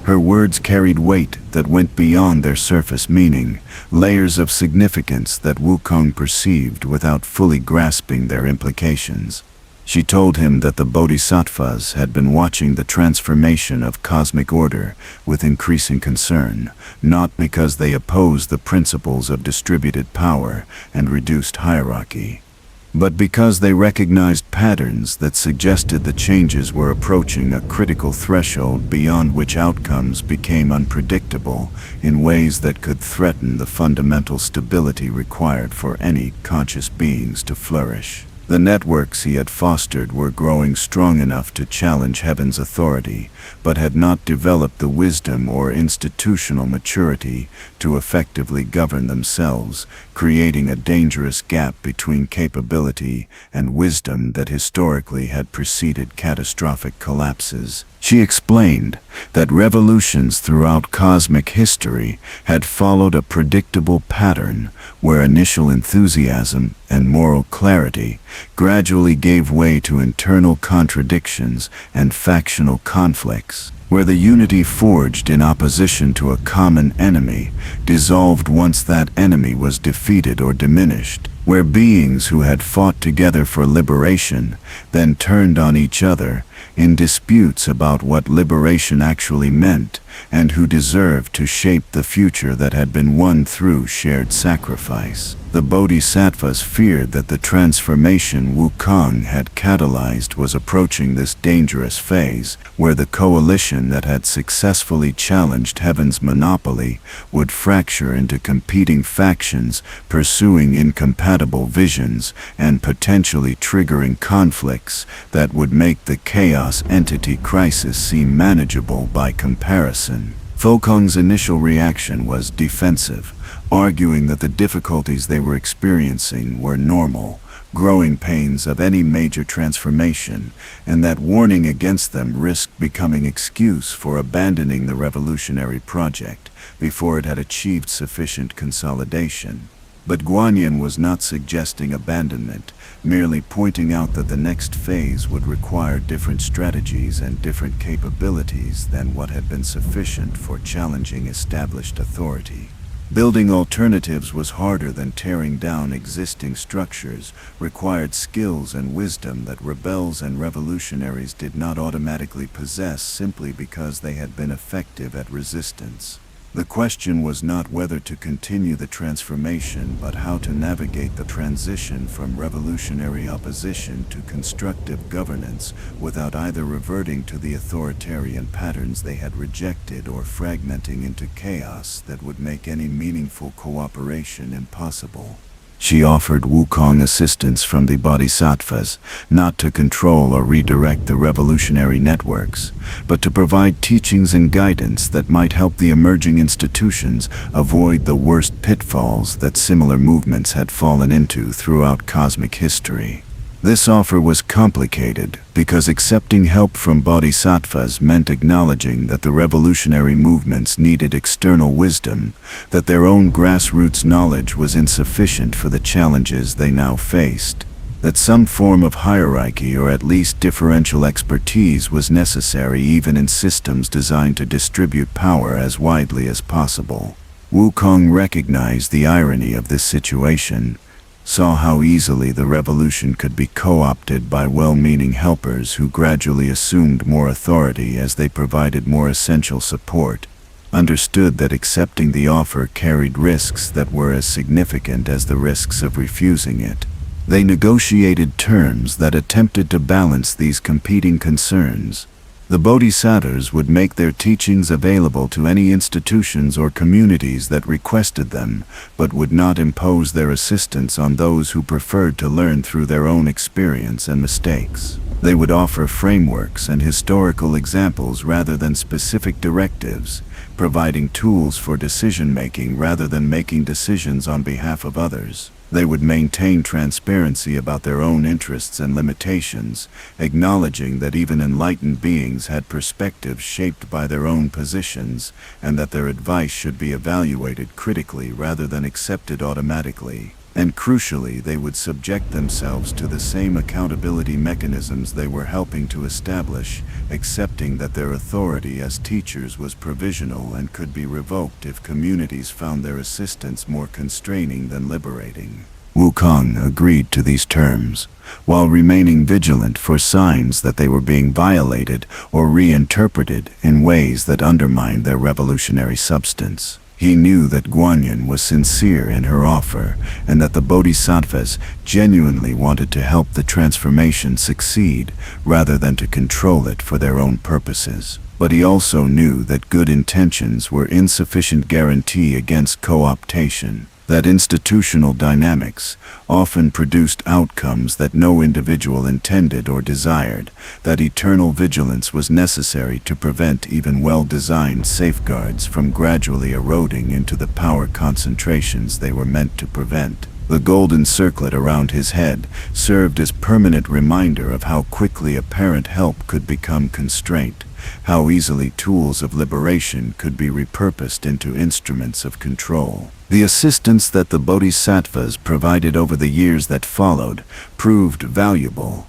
her words carried weight that went beyond their surface meaning, layers of significance that Wukong perceived without fully grasping their implications. She told him that the bodhisattvas had been watching the transformation of cosmic order with increasing concern, not because they opposed the principles of distributed power and reduced hierarchy, but because they recognized patterns that suggested the changes were approaching a critical threshold beyond which outcomes became unpredictable in ways that could threaten the fundamental stability required for any conscious beings to flourish. The networks he had fostered were growing strong enough to challenge heaven's authority, but had not developed the wisdom or institutional maturity to effectively govern themselves, creating a dangerous gap between capability and wisdom that historically had preceded catastrophic collapses. She explained that revolutions throughout cosmic history had followed a predictable pattern where initial enthusiasm and moral clarity gradually gave way to internal contradictions and factional conflicts, where the unity forged in opposition to a common enemy dissolved once that enemy was defeated or diminished. where beings who had fought together for liberation then turned on each other in disputes about what liberation actually meant and who deserved to shape the future that had been won through shared sacrifice. The Bodhisattvas feared that the transformation Wukong had catalyzed was approaching this dangerous phase, where the coalition that had successfully challenged Heaven's monopoly would fracture into competing factions, pursuing incompatible visions and potentially triggering conflicts that would make the chaos entity crisis seem manageable by comparison. Wukong's initial reaction was defensive, arguing that the difficulties they were experiencing were normal, growing pains of any major transformation, and that warning against them risked becoming excuse for abandoning the revolutionary project before it had achieved sufficient consolidation. But Guanyin was not suggesting abandonment, merely pointing out that the next phase would require different strategies and different capabilities than what had been sufficient for challenging established authority. Building alternatives was harder than tearing down existing structures, required skills and wisdom that rebels and revolutionaries did not automatically possess simply because they had been effective at resistance. The question was not whether to continue the transformation, but how to navigate the transition from revolutionary opposition to constructive governance without either reverting to the authoritarian patterns they had rejected or fragmenting into chaos that would make any meaningful cooperation impossible. She offered Wukong assistance from the Bodhisattvas, not to control or redirect the revolutionary networks, but to provide teachings and guidance that might help the emerging institutions avoid the worst pitfalls that similar movements had fallen into throughout cosmic history. This offer was complicated because accepting help from bodhisattvas meant acknowledging that the revolutionary movements needed external wisdom, that their own grassroots knowledge was insufficient for the challenges they now faced, that some form of hierarchy or at least differential expertise was necessary even in systems designed to distribute power as widely as possible. Wukong recognized the irony of this situation, saw how easily the revolution could be co-opted by well-meaning helpers who gradually assumed more authority as they provided more essential support, understood that accepting the offer carried risks that were as significant as the risks of refusing it. They negotiated terms that attempted to balance these competing concerns. The bodhisattvas would make their teachings available to any institutions or communities that requested them, but would not impose their assistance on those who preferred to learn through their own experience and mistakes. They would offer frameworks and historical examples rather than specific directives, providing tools for decision-making rather than making decisions on behalf of others. They would maintain transparency about their own interests and limitations, acknowledging that even enlightened beings had perspectives shaped by their own positions, and that their advice should be evaluated critically rather than accepted automatically. And crucially, they would subject themselves to the same accountability mechanisms they were helping to establish, accepting that their authority as teachers was provisional and could be revoked if communities found their assistance more constraining than liberating. Wukong agreed to these terms, while remaining vigilant for signs that they were being violated or reinterpreted in ways that undermined their revolutionary substance. He knew that Guanyin was sincere in her offer, and that the bodhisattvas genuinely wanted to help the transformation succeed, rather than to control it for their own purposes. But he also knew that good intentions were insufficient guarantee against co-optation, that institutional dynamics often produced outcomes that no individual intended or desired, that eternal vigilance was necessary to prevent even well-designed safeguards from gradually eroding into the power concentrations they were meant to prevent. The golden circlet around his head served as permanent reminder of how quickly apparent help could become constraint, how easily tools of liberation could be repurposed into instruments of control. The assistance that the bodhisattvas provided over the years that followed proved valuable,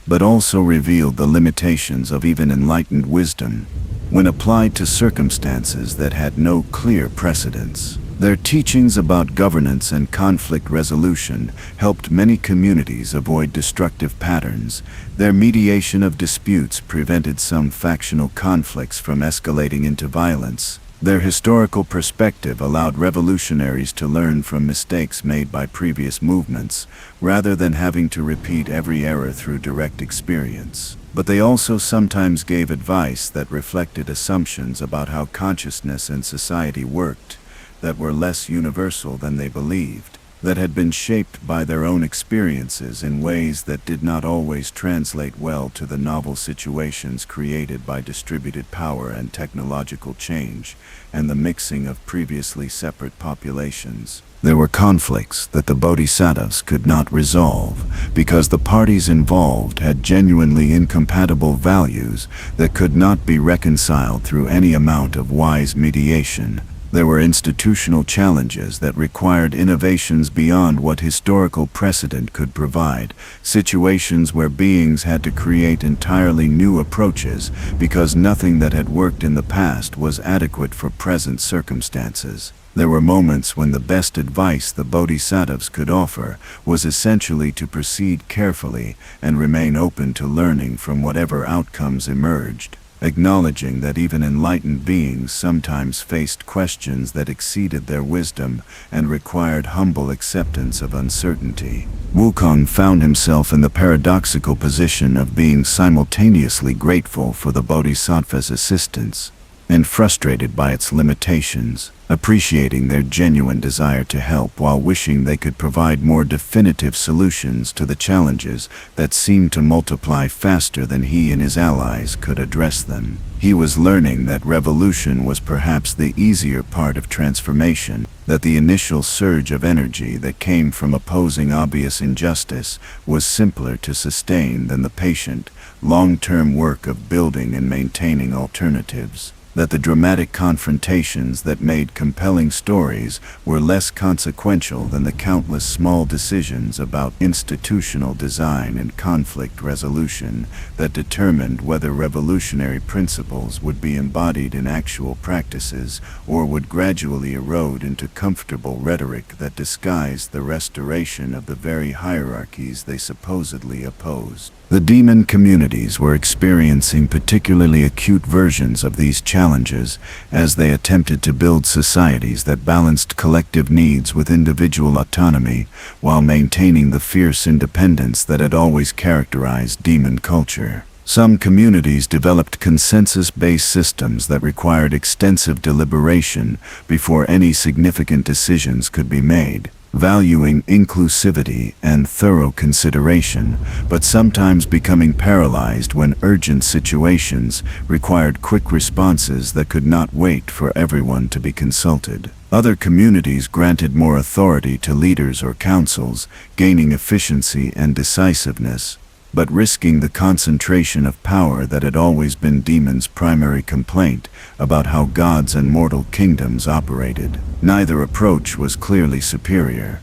but also revealed the limitations of even enlightened wisdom when applied to circumstances that had no clear precedents. Their teachings about governance and conflict resolution helped many communities avoid destructive patterns. Their mediation of disputes prevented some factional conflicts from escalating into violence. Their historical perspective allowed revolutionaries to learn from mistakes made by previous movements, rather than having to repeat every error through direct experience. But they also sometimes gave advice that reflected assumptions about how consciousness and society worked, that were less universal than they believed, that had been shaped by their own experiences in ways that did not always translate well to the novel situations created by distributed power and technological change, and the mixing of previously separate populations. There were conflicts that the bodhisattvas could not resolve because the parties involved had genuinely incompatible values that could not be reconciled through any amount of wise mediation. There were institutional challenges that required innovations beyond what historical precedent could provide, situations where beings had to create entirely new approaches because nothing that had worked in the past was adequate for present circumstances. There were moments when the best advice the bodhisattvas could offer was essentially to proceed carefully and remain open to learning from whatever outcomes emerged, acknowledging that even enlightened beings sometimes faced questions that exceeded their wisdom and required humble acceptance of uncertainty. Wukong found himself in the paradoxical position of being simultaneously grateful for the bodhisattva's assistance and frustrated by its limitations, appreciating their genuine desire to help while wishing they could provide more definitive solutions to the challenges that seemed to multiply faster than he and his allies could address them. He was learning that revolution was perhaps the easier part of transformation, that the initial surge of energy that came from opposing obvious injustice was simpler to sustain than the patient, long-term work of building and maintaining alternatives, that the dramatic confrontations that made compelling stories were less consequential than the countless small decisions about institutional design and conflict resolution that determined whether revolutionary principles would be embodied in actual practices or would gradually erode into comfortable rhetoric that disguised the restoration of the very hierarchies they supposedly opposed. The demon communities were experiencing particularly acute versions of these challenges as they attempted to build societies that balanced collective needs with individual autonomy while maintaining the fierce independence that had always characterized demon culture. Some communities developed consensus-based systems that required extensive deliberation before any significant decisions could be made, valuing inclusivity and thorough consideration, but sometimes becoming paralyzed when urgent situations required quick responses that could not wait for everyone to be consulted. Other communities granted more authority to leaders or councils, gaining efficiency and decisiveness, but risking the concentration of power that had always been demons' primary complaint about how gods and mortal kingdoms operated. Neither approach was clearly superior.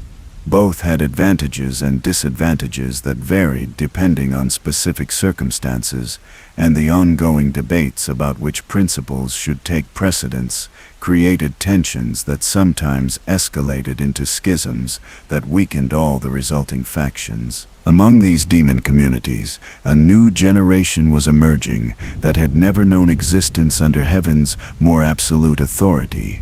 Both had advantages and disadvantages that varied depending on specific circumstances, and the ongoing debates about which principles should take precedence created tensions that sometimes escalated into schisms that weakened all the resulting factions. Among these demon communities, a new generation was emerging that had never known existence under heaven's more absolute authority.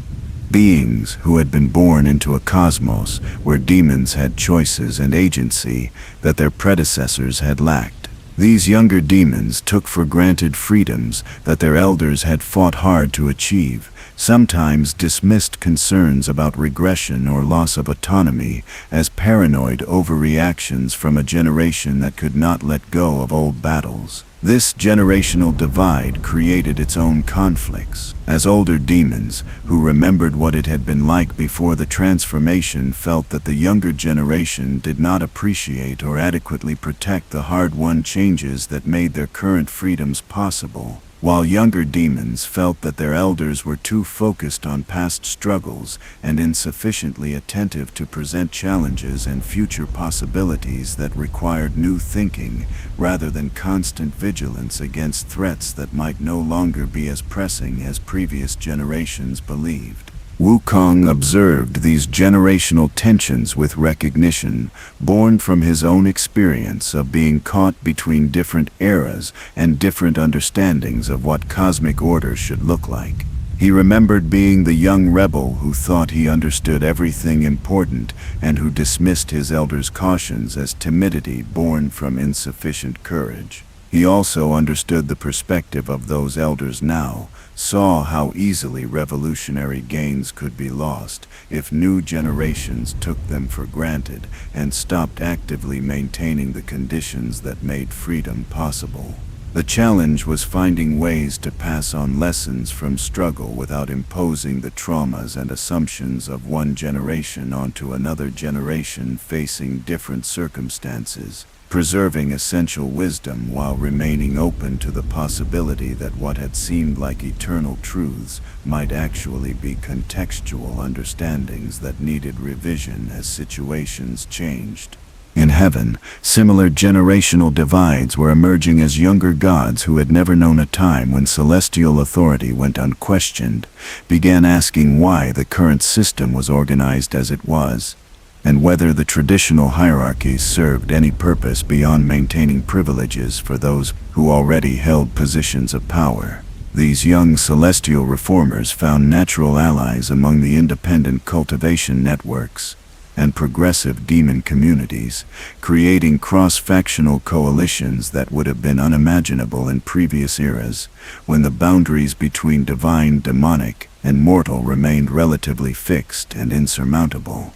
Beings who had been born into a cosmos where demons had choices and agency that their predecessors had lacked. These younger demons took for granted freedoms that their elders had fought hard to achieve, sometimes dismissed concerns about regression or loss of autonomy as paranoid overreactions from a generation that could not let go of old battles. This generational divide created its own conflicts, as older demons, who remembered what it had been like before the transformation, felt that the younger generation did not appreciate or adequately protect the hard-won changes that made their current freedoms possible, while younger demons felt that their elders were too focused on past struggles and insufficiently attentive to present challenges and future possibilities that required new thinking rather than constant vigilance against threats that might no longer be as pressing as previous generations believed. Wukong observed these generational tensions with recognition, born from his own experience of being caught between different eras and different understandings of what cosmic order should look like. He remembered being the young rebel who thought he understood everything important and who dismissed his elders' cautions as timidity born from insufficient courage. He also understood the perspective of those elders now, saw how easily revolutionary gains could be lost if new generations took them for granted and stopped actively maintaining the conditions that made freedom possible. The challenge was finding ways to pass on lessons from struggle without imposing the traumas and assumptions of one generation onto another generation facing different circumstances, preserving essential wisdom while remaining open to the possibility that what had seemed like eternal truths might actually be contextual understandings that needed revision as situations changed. In heaven, similar generational divides were emerging as younger gods who had never known a time when celestial authority went unquestioned, began asking why the current system was organized as it was, and whether the traditional hierarchies served any purpose beyond maintaining privileges for those who already held positions of power. These young celestial reformers found natural allies among the independent cultivation networks and progressive demon communities, creating cross-factional coalitions that would have been unimaginable in previous eras, when the boundaries between divine, demonic, and mortal remained relatively fixed and insurmountable.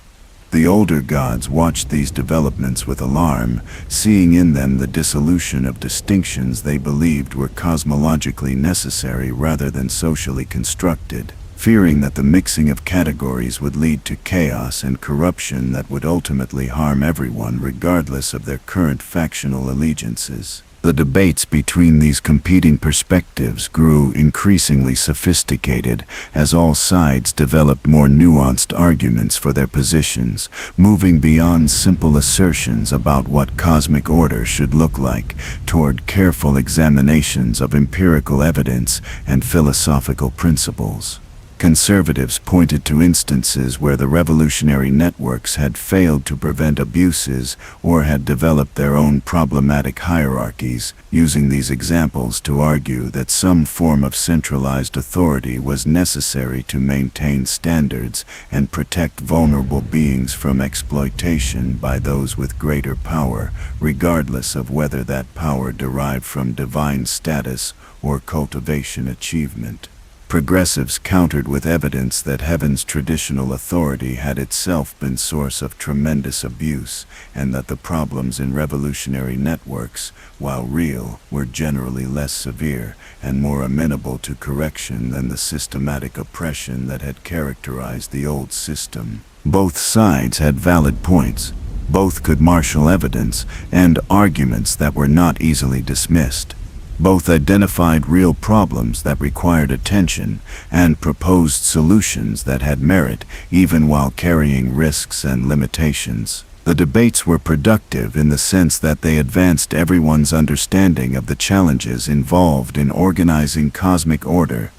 The older gods watched these developments with alarm, seeing in them the dissolution of distinctions they believed were cosmologically necessary rather than socially constructed, fearing that the mixing of categories would lead to chaos and corruption that would ultimately harm everyone regardless of their current factional allegiances. The debates between these competing perspectives grew increasingly sophisticated as all sides developed more nuanced arguments for their positions, moving beyond simple assertions about what cosmic order should look like toward careful examinations of empirical evidence and philosophical principles. Conservatives pointed to instances where the revolutionary networks had failed to prevent abuses or had developed their own problematic hierarchies, using these examples to argue that some form of centralized authority was necessary to maintain standards and protect vulnerable beings from exploitation by those with greater power, regardless of whether that power derived from divine status or cultivation achievement. Progressives countered with evidence that heaven's traditional authority had itself been source of tremendous abuse, and that the problems in revolutionary networks, while real, were generally less severe and more amenable to correction than the systematic oppression that had characterized the old system. Both sides had valid points. Both could marshal evidence and arguments that were not easily dismissed. Both identified real problems that required attention and proposed solutions that had merit even while carrying risks and limitations. The debates were productive in the sense that they advanced everyone's understanding of the challenges involved in organizing cosmic order,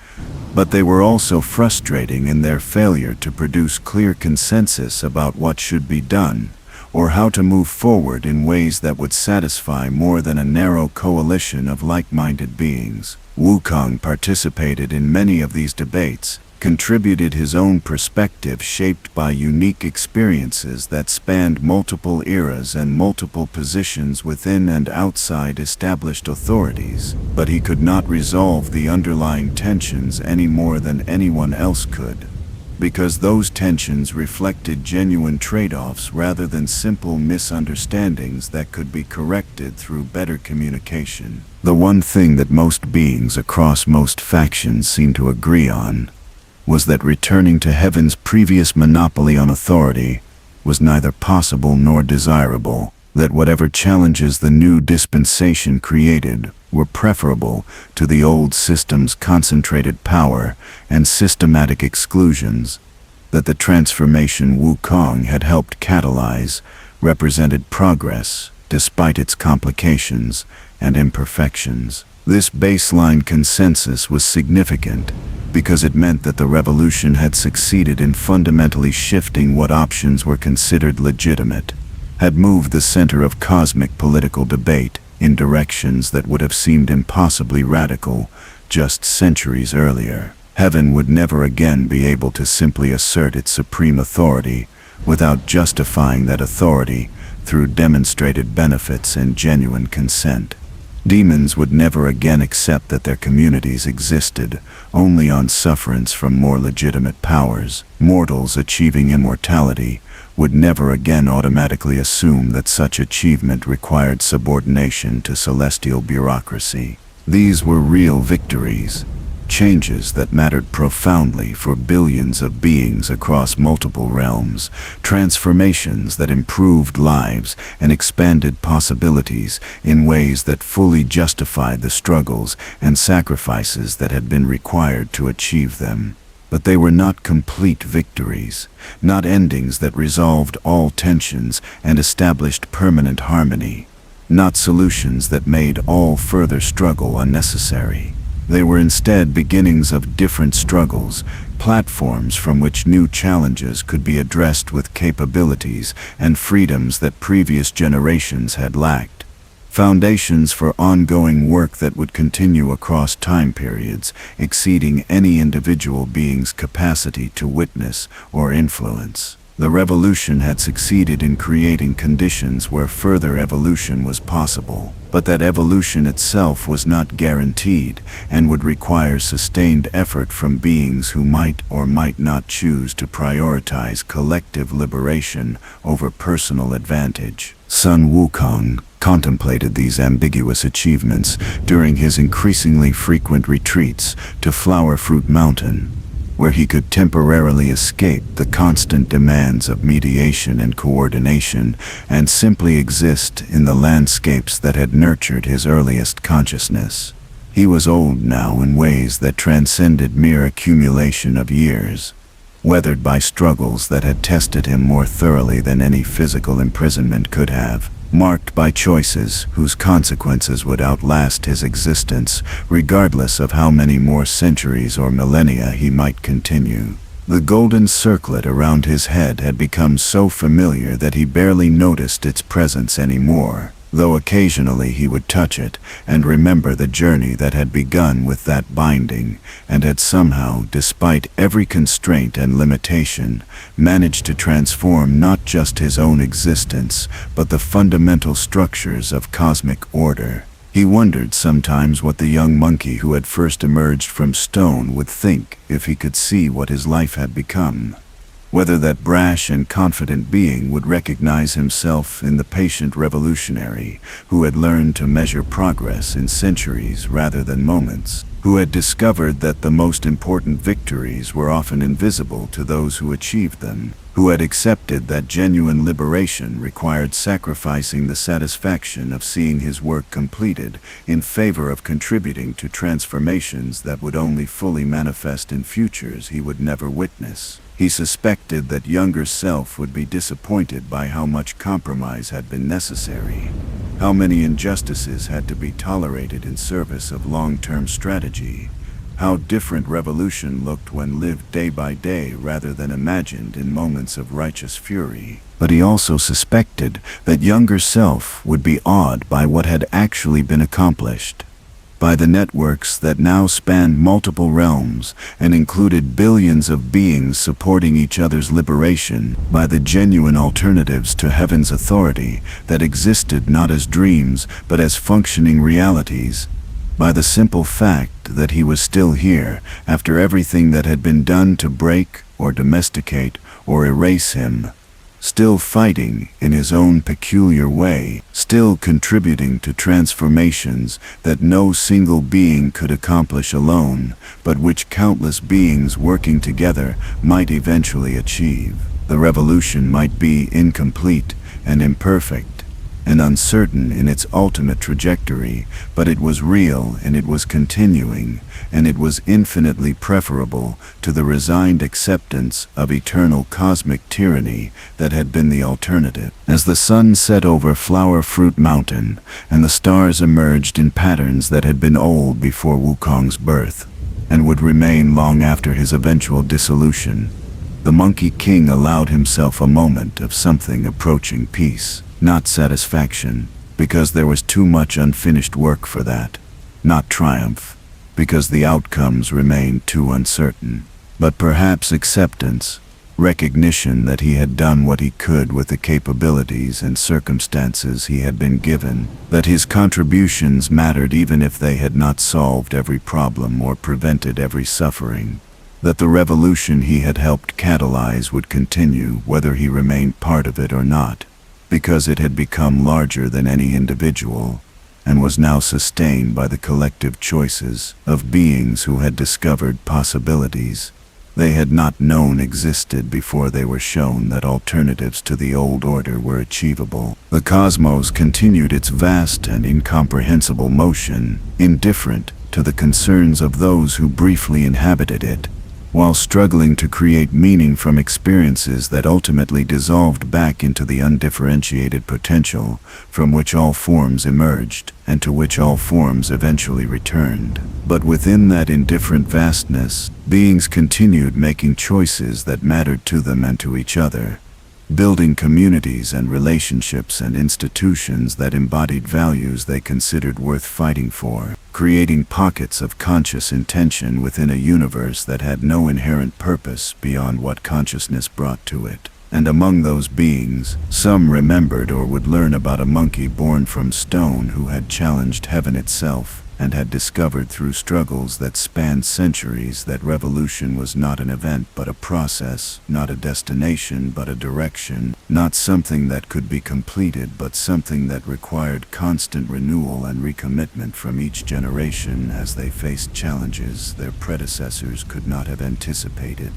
but they were also frustrating in their failure to produce clear consensus about what should be done, or how to move forward in ways that would satisfy more than a narrow coalition of like-minded beings. Wukong participated in many of these debates, contributed his own perspective shaped by unique experiences that spanned multiple eras and multiple positions within and outside established authorities, but he could not resolve the underlying tensions any more than anyone else could, because those tensions reflected genuine trade-offs rather than simple misunderstandings that could be corrected through better communication. The one thing that most beings across most factions seemed to agree on was that returning to heaven's previous monopoly on authority was neither possible nor desirable, that whatever challenges the new dispensation created were preferable to the old system's concentrated power and systematic exclusions, that the transformation Wukong had helped catalyze represented progress despite its complications and imperfections. This baseline consensus was significant because it meant that the revolution had succeeded in fundamentally shifting what options were considered legitimate, had moved the center of cosmic political debate in directions that would have seemed impossibly radical just centuries earlier. Heaven would never again be able to simply assert its supreme authority without justifying that authority through demonstrated benefits and genuine consent. Demons would never again accept that their communities existed only on sufferance from more legitimate powers. Mortals achieving immortality would never again automatically assume that such achievement required subordination to celestial bureaucracy. These were real victories, changes that mattered profoundly for billions of beings across multiple realms, transformations that improved lives and expanded possibilities in ways that fully justified the struggles and sacrifices that had been required to achieve them. But they were not complete victories, not endings that resolved all tensions and established permanent harmony, not solutions that made all further struggle unnecessary. They were instead beginnings of different struggles, platforms from which new challenges could be addressed with capabilities and freedoms that previous generations had lacked. Foundations for ongoing work that would continue across time periods, exceeding any individual being's capacity to witness or influence. The revolution had succeeded in creating conditions where further evolution was possible, but that evolution itself was not guaranteed and would require sustained effort from beings who might or might not choose to prioritize collective liberation over personal advantage. Sun Wukong contemplated these ambiguous achievements during his increasingly frequent retreats to Flower Fruit Mountain, where he could temporarily escape the constant demands of mediation and coordination and simply exist in the landscapes that had nurtured his earliest consciousness. He was old now in ways that transcended mere accumulation of years, weathered by struggles that had tested him more thoroughly than any physical imprisonment could have, marked by choices whose consequences would outlast his existence, regardless of how many more centuries or millennia he might continue. The golden circlet around his head had become so familiar that he barely noticed its presence anymore, though occasionally he would touch it and remember the journey that had begun with that binding, and had somehow, despite every constraint and limitation, managed to transform not just his own existence, but the fundamental structures of cosmic order. He wondered sometimes what the young monkey who had first emerged from stone would think if he could see what his life had become. Whether that brash and confident being would recognize himself in the patient revolutionary who had learned to measure progress in centuries rather than moments, who had discovered that the most important victories were often invisible to those who achieved them, who had accepted that genuine liberation required sacrificing the satisfaction of seeing his work completed in favor of contributing to transformations that would only fully manifest in futures he would never witness. He suspected that younger self would be disappointed by how much compromise had been necessary, how many injustices had to be tolerated in service of long-term strategy, how different revolution looked when lived day by day rather than imagined in moments of righteous fury. But he also suspected that younger self would be awed by what had actually been accomplished, by the networks that now spanned multiple realms and included billions of beings supporting each other's liberation, by the genuine alternatives to heaven's authority that existed not as dreams but as functioning realities, by the simple fact that he was still here after everything that had been done to break or domesticate or erase him, still fighting in his own peculiar way, still contributing to transformations that no single being could accomplish alone, but which countless beings working together might eventually achieve. The revolution might be incomplete and imperfect and uncertain in its ultimate trajectory, but it was real and it was continuing, and it was infinitely preferable to the resigned acceptance of eternal cosmic tyranny that had been the alternative. As the sun set over Flower Fruit Mountain, and the stars emerged in patterns that had been old before Wukong's birth, and would remain long after his eventual dissolution. The Monkey King allowed himself a moment of something approaching peace, not satisfaction, because there was too much unfinished work for that, not triumph, because the outcomes remained too uncertain, but perhaps acceptance, recognition that he had done what he could with the capabilities and circumstances he had been given, that his contributions mattered even if they had not solved every problem or prevented every suffering, that the revolution he had helped catalyze would continue whether he remained part of it or not, because it had become larger than any individual, and was now sustained by the collective choices of beings who had discovered possibilities they had not known existed before they were shown that alternatives to the old order were achievable. The cosmos continued its vast and incomprehensible motion, indifferent to the concerns of those who briefly inhabited it, while struggling to create meaning from experiences that ultimately dissolved back into the undifferentiated potential from which all forms emerged and to which all forms eventually returned. But within that indifferent vastness, beings continued making choices that mattered to them and to each other, building communities and relationships and institutions that embodied values they considered worth fighting for, creating pockets of conscious intention within a universe that had no inherent purpose beyond what consciousness brought to it. And among those beings, some remembered or would learn about a monkey born from stone who had challenged heaven itself, and had discovered through struggles that spanned centuries that revolution was not an event but a process, not a destination but a direction, not something that could be completed but something that required constant renewal and recommitment from each generation as they faced challenges their predecessors could not have anticipated,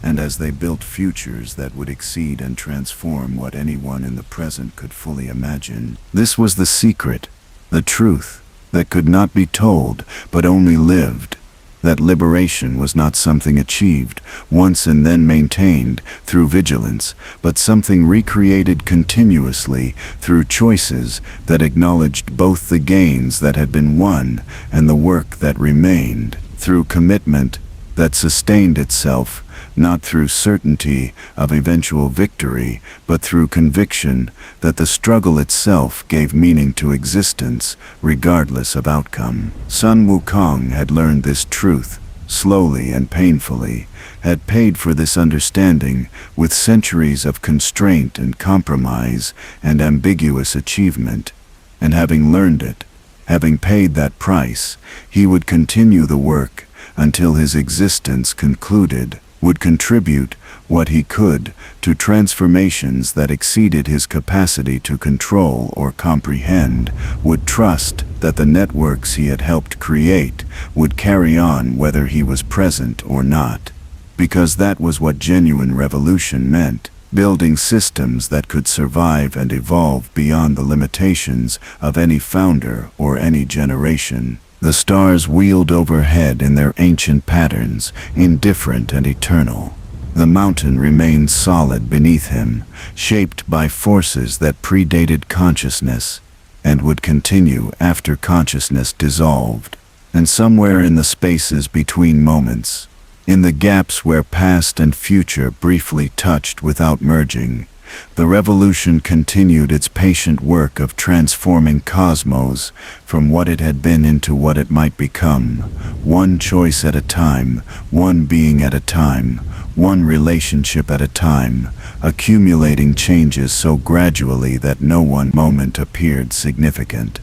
and as they built futures that would exceed and transform what anyone in the present could fully imagine. This was the secret, the truth, that could not be told, but only lived. That liberation was not something achieved once and then maintained through vigilance, but something recreated continuously through choices that acknowledged both the gains that had been won and the work that remained, through commitment that sustained itself, not through certainty of eventual victory, but through conviction that the struggle itself gave meaning to existence, regardless of outcome. Sun Wukong had learned this truth, slowly and painfully, had paid for this understanding with centuries of constraint and compromise and ambiguous achievement, and having learned it, having paid that price, he would continue the work until his existence concluded, would contribute what he could to transformations that exceeded his capacity to control or comprehend, would trust that the networks he had helped create would carry on whether he was present or not, because that was what genuine revolution meant, building systems that could survive and evolve beyond the limitations of any founder or any generation. The stars wheeled overhead in their ancient patterns, indifferent and eternal. The mountain remained solid beneath him, shaped by forces that predated consciousness, and would continue after consciousness dissolved. And somewhere in the spaces between moments, in the gaps where past and future briefly touched without merging, the revolution continued its patient work of transforming cosmos from what it had been into what it might become, one choice at a time, one being at a time, one relationship at a time, accumulating changes so gradually that no one moment appeared significant,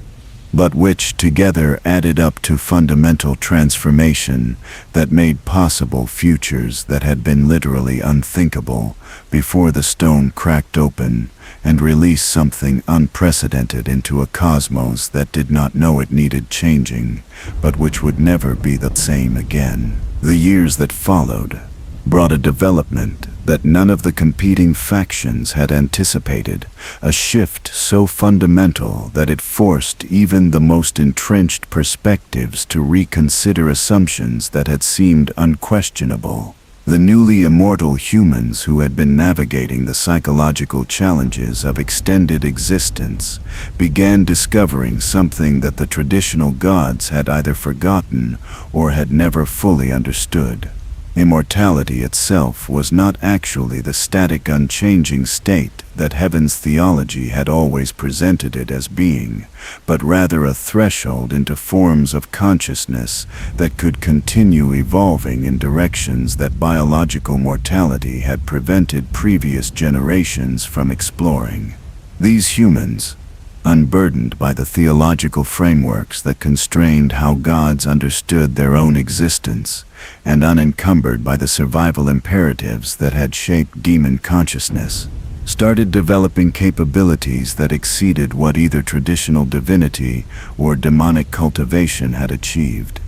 but which together added up to fundamental transformation that made possible futures that had been literally unthinkable before the stone cracked open and released something unprecedented into a cosmos that did not know it needed changing, but which would never be the same again. The years that followed brought a development that none of the competing factions had anticipated, a shift so fundamental that it forced even the most entrenched perspectives to reconsider assumptions that had seemed unquestionable. The newly immortal humans who had been navigating the psychological challenges of extended existence began discovering something that the traditional gods had either forgotten or had never fully understood. Immortality itself was not actually the static, unchanging state that heaven's theology had always presented it as being, but rather a threshold into forms of consciousness that could continue evolving in directions that biological mortality had prevented previous generations from exploring. These humans, unburdened by the theological frameworks that constrained how gods understood their own existence, and unencumbered by the survival imperatives that had shaped demon consciousness, started developing capabilities that exceeded what either traditional divinity or demonic cultivation had achieved.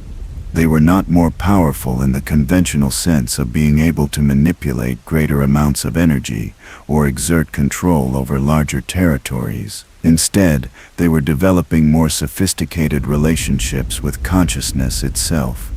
They were not more powerful in the conventional sense of being able to manipulate greater amounts of energy or exert control over larger territories. Instead, they were developing more sophisticated relationships with consciousness itself,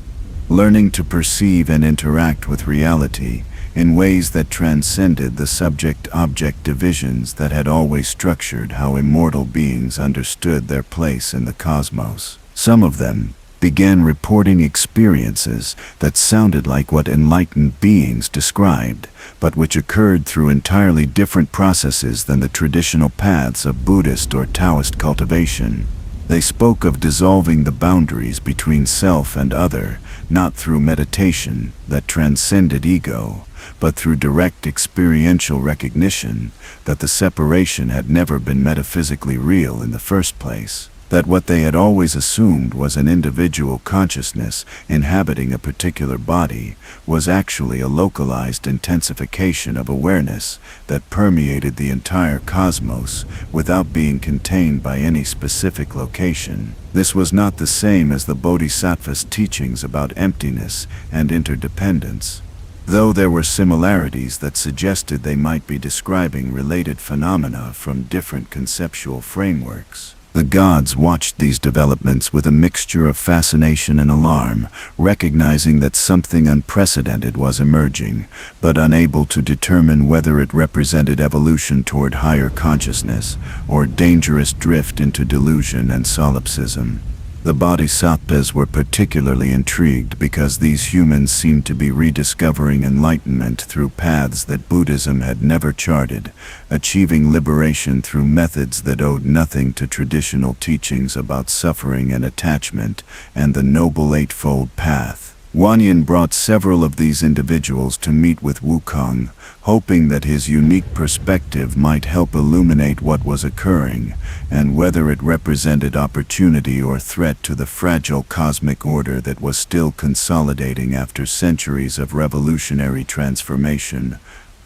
learning to perceive and interact with reality in ways that transcended the subject-object divisions that had always structured how immortal beings understood their place in the cosmos. Some of them began reporting experiences that sounded like what enlightened beings described, but which occurred through entirely different processes than the traditional paths of Buddhist or Taoist cultivation. They spoke of dissolving the boundaries between self and other, not through meditation that transcended ego, but through direct experiential recognition that the separation had never been metaphysically real in the first place, that what they had always assumed was an individual consciousness inhabiting a particular body was actually a localized intensification of awareness that permeated the entire cosmos without being contained by any specific location. This was not the same as the Bodhisattva's teachings about emptiness and interdependence, though there were similarities that suggested they might be describing related phenomena from different conceptual frameworks. The gods watched these developments with a mixture of fascination and alarm, recognizing that something unprecedented was emerging, but unable to determine whether it represented evolution toward higher consciousness or dangerous drift into delusion and solipsism. The Bodhisattvas were particularly intrigued because these humans seemed to be rediscovering enlightenment through paths that Buddhism had never charted, achieving liberation through methods that owed nothing to traditional teachings about suffering and attachment and the Noble Eightfold Path. Wanyan brought several of these individuals to meet with Wukong, hoping that his unique perspective might help illuminate what was occurring, and whether it represented opportunity or threat to the fragile cosmic order that was still consolidating after centuries of revolutionary transformation.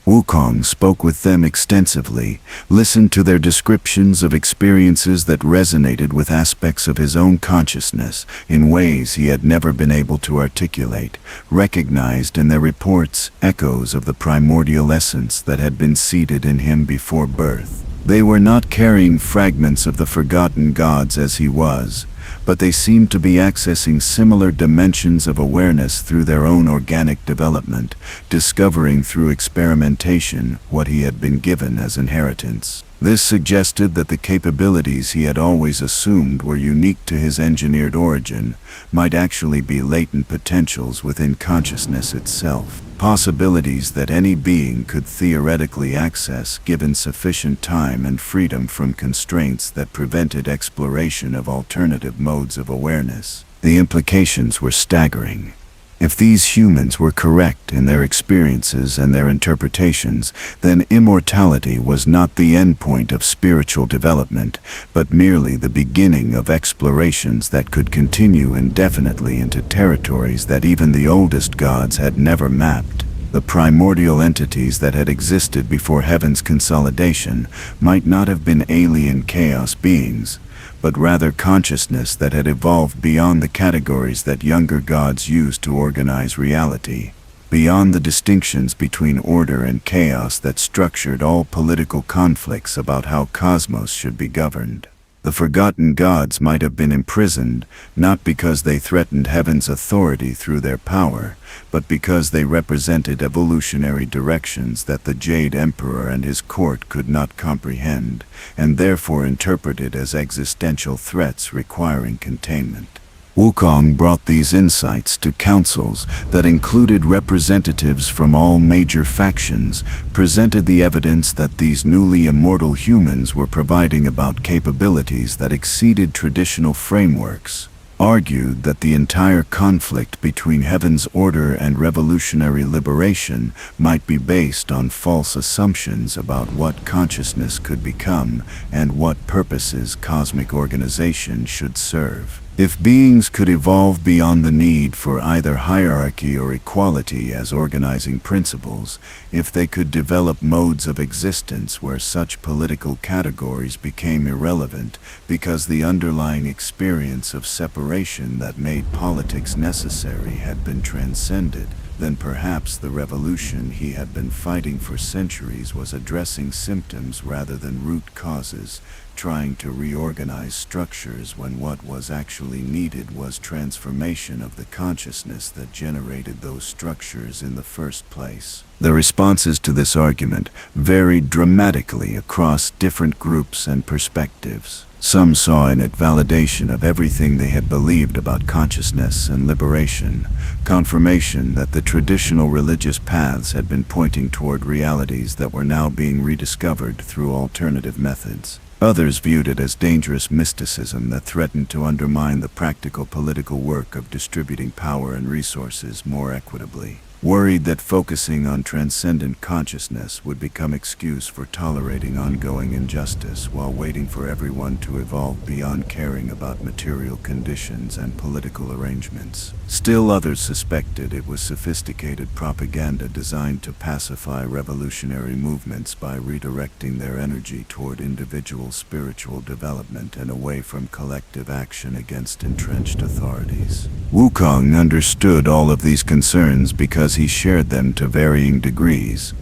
Wukong spoke with them extensively, listened to their descriptions of experiences that resonated with aspects of his own consciousness in ways he had never been able to articulate, recognized in their reports echoes of the primordial essence that had been seated in him before birth. They were not carrying fragments of the forgotten gods as he was, but they seemed to be accessing similar dimensions of awareness through their own organic development, discovering through experimentation what he had been given as inheritance. This suggested that the capabilities he had always assumed were unique to his engineered origin might actually be latent potentials within consciousness itself, possibilities that any being could theoretically access given sufficient time and freedom from constraints that prevented exploration of alternative modes of awareness. The implications were staggering. If these humans were correct in their experiences and their interpretations, then immortality was not the endpoint of spiritual development, but merely the beginning of explorations that could continue indefinitely into territories that even the oldest gods had never mapped. The primordial entities that had existed before heaven's consolidation might not have been alien chaos beings, but rather consciousness that had evolved beyond the categories that younger gods used to organize reality, beyond the distinctions between order and chaos that structured all political conflicts about how cosmos should be governed. The forgotten gods might have been imprisoned, not because they threatened heaven's authority through their power, but because they represented evolutionary directions that the Jade Emperor and his court could not comprehend, and therefore interpreted as existential threats requiring containment. Wukong brought these insights to councils that included representatives from all major factions, presented the evidence that these newly immortal humans were providing about capabilities that exceeded traditional frameworks, argued that the entire conflict between heaven's order and revolutionary liberation might be based on false assumptions about what consciousness could become and what purposes cosmic organization should serve. If beings could evolve beyond the need for either hierarchy or equality as organizing principles, if they could develop modes of existence where such political categories became irrelevant because the underlying experience of separation that made politics necessary had been transcended, then perhaps the revolution he had been fighting for centuries was addressing symptoms rather than root causes, trying to reorganize structures when what was actually needed was transformation of the consciousness that generated those structures in the first place. The responses to this argument varied dramatically across different groups and perspectives. Some saw in it validation of everything they had believed about consciousness and liberation, confirmation that the traditional religious paths had been pointing toward realities that were now being rediscovered through alternative methods. Others viewed it as dangerous mysticism that threatened to undermine the practical political work of distributing power and resources more equitably, worried that focusing on transcendent consciousness would become excuse for tolerating ongoing injustice while waiting for everyone to evolve beyond caring about material conditions and political arrangements. Still others suspected it was sophisticated propaganda designed to pacify revolutionary movements by redirecting their energy toward individual spiritual development and away from collective action against entrenched authorities. Wukong understood all of these concerns because he shared them to varying degrees.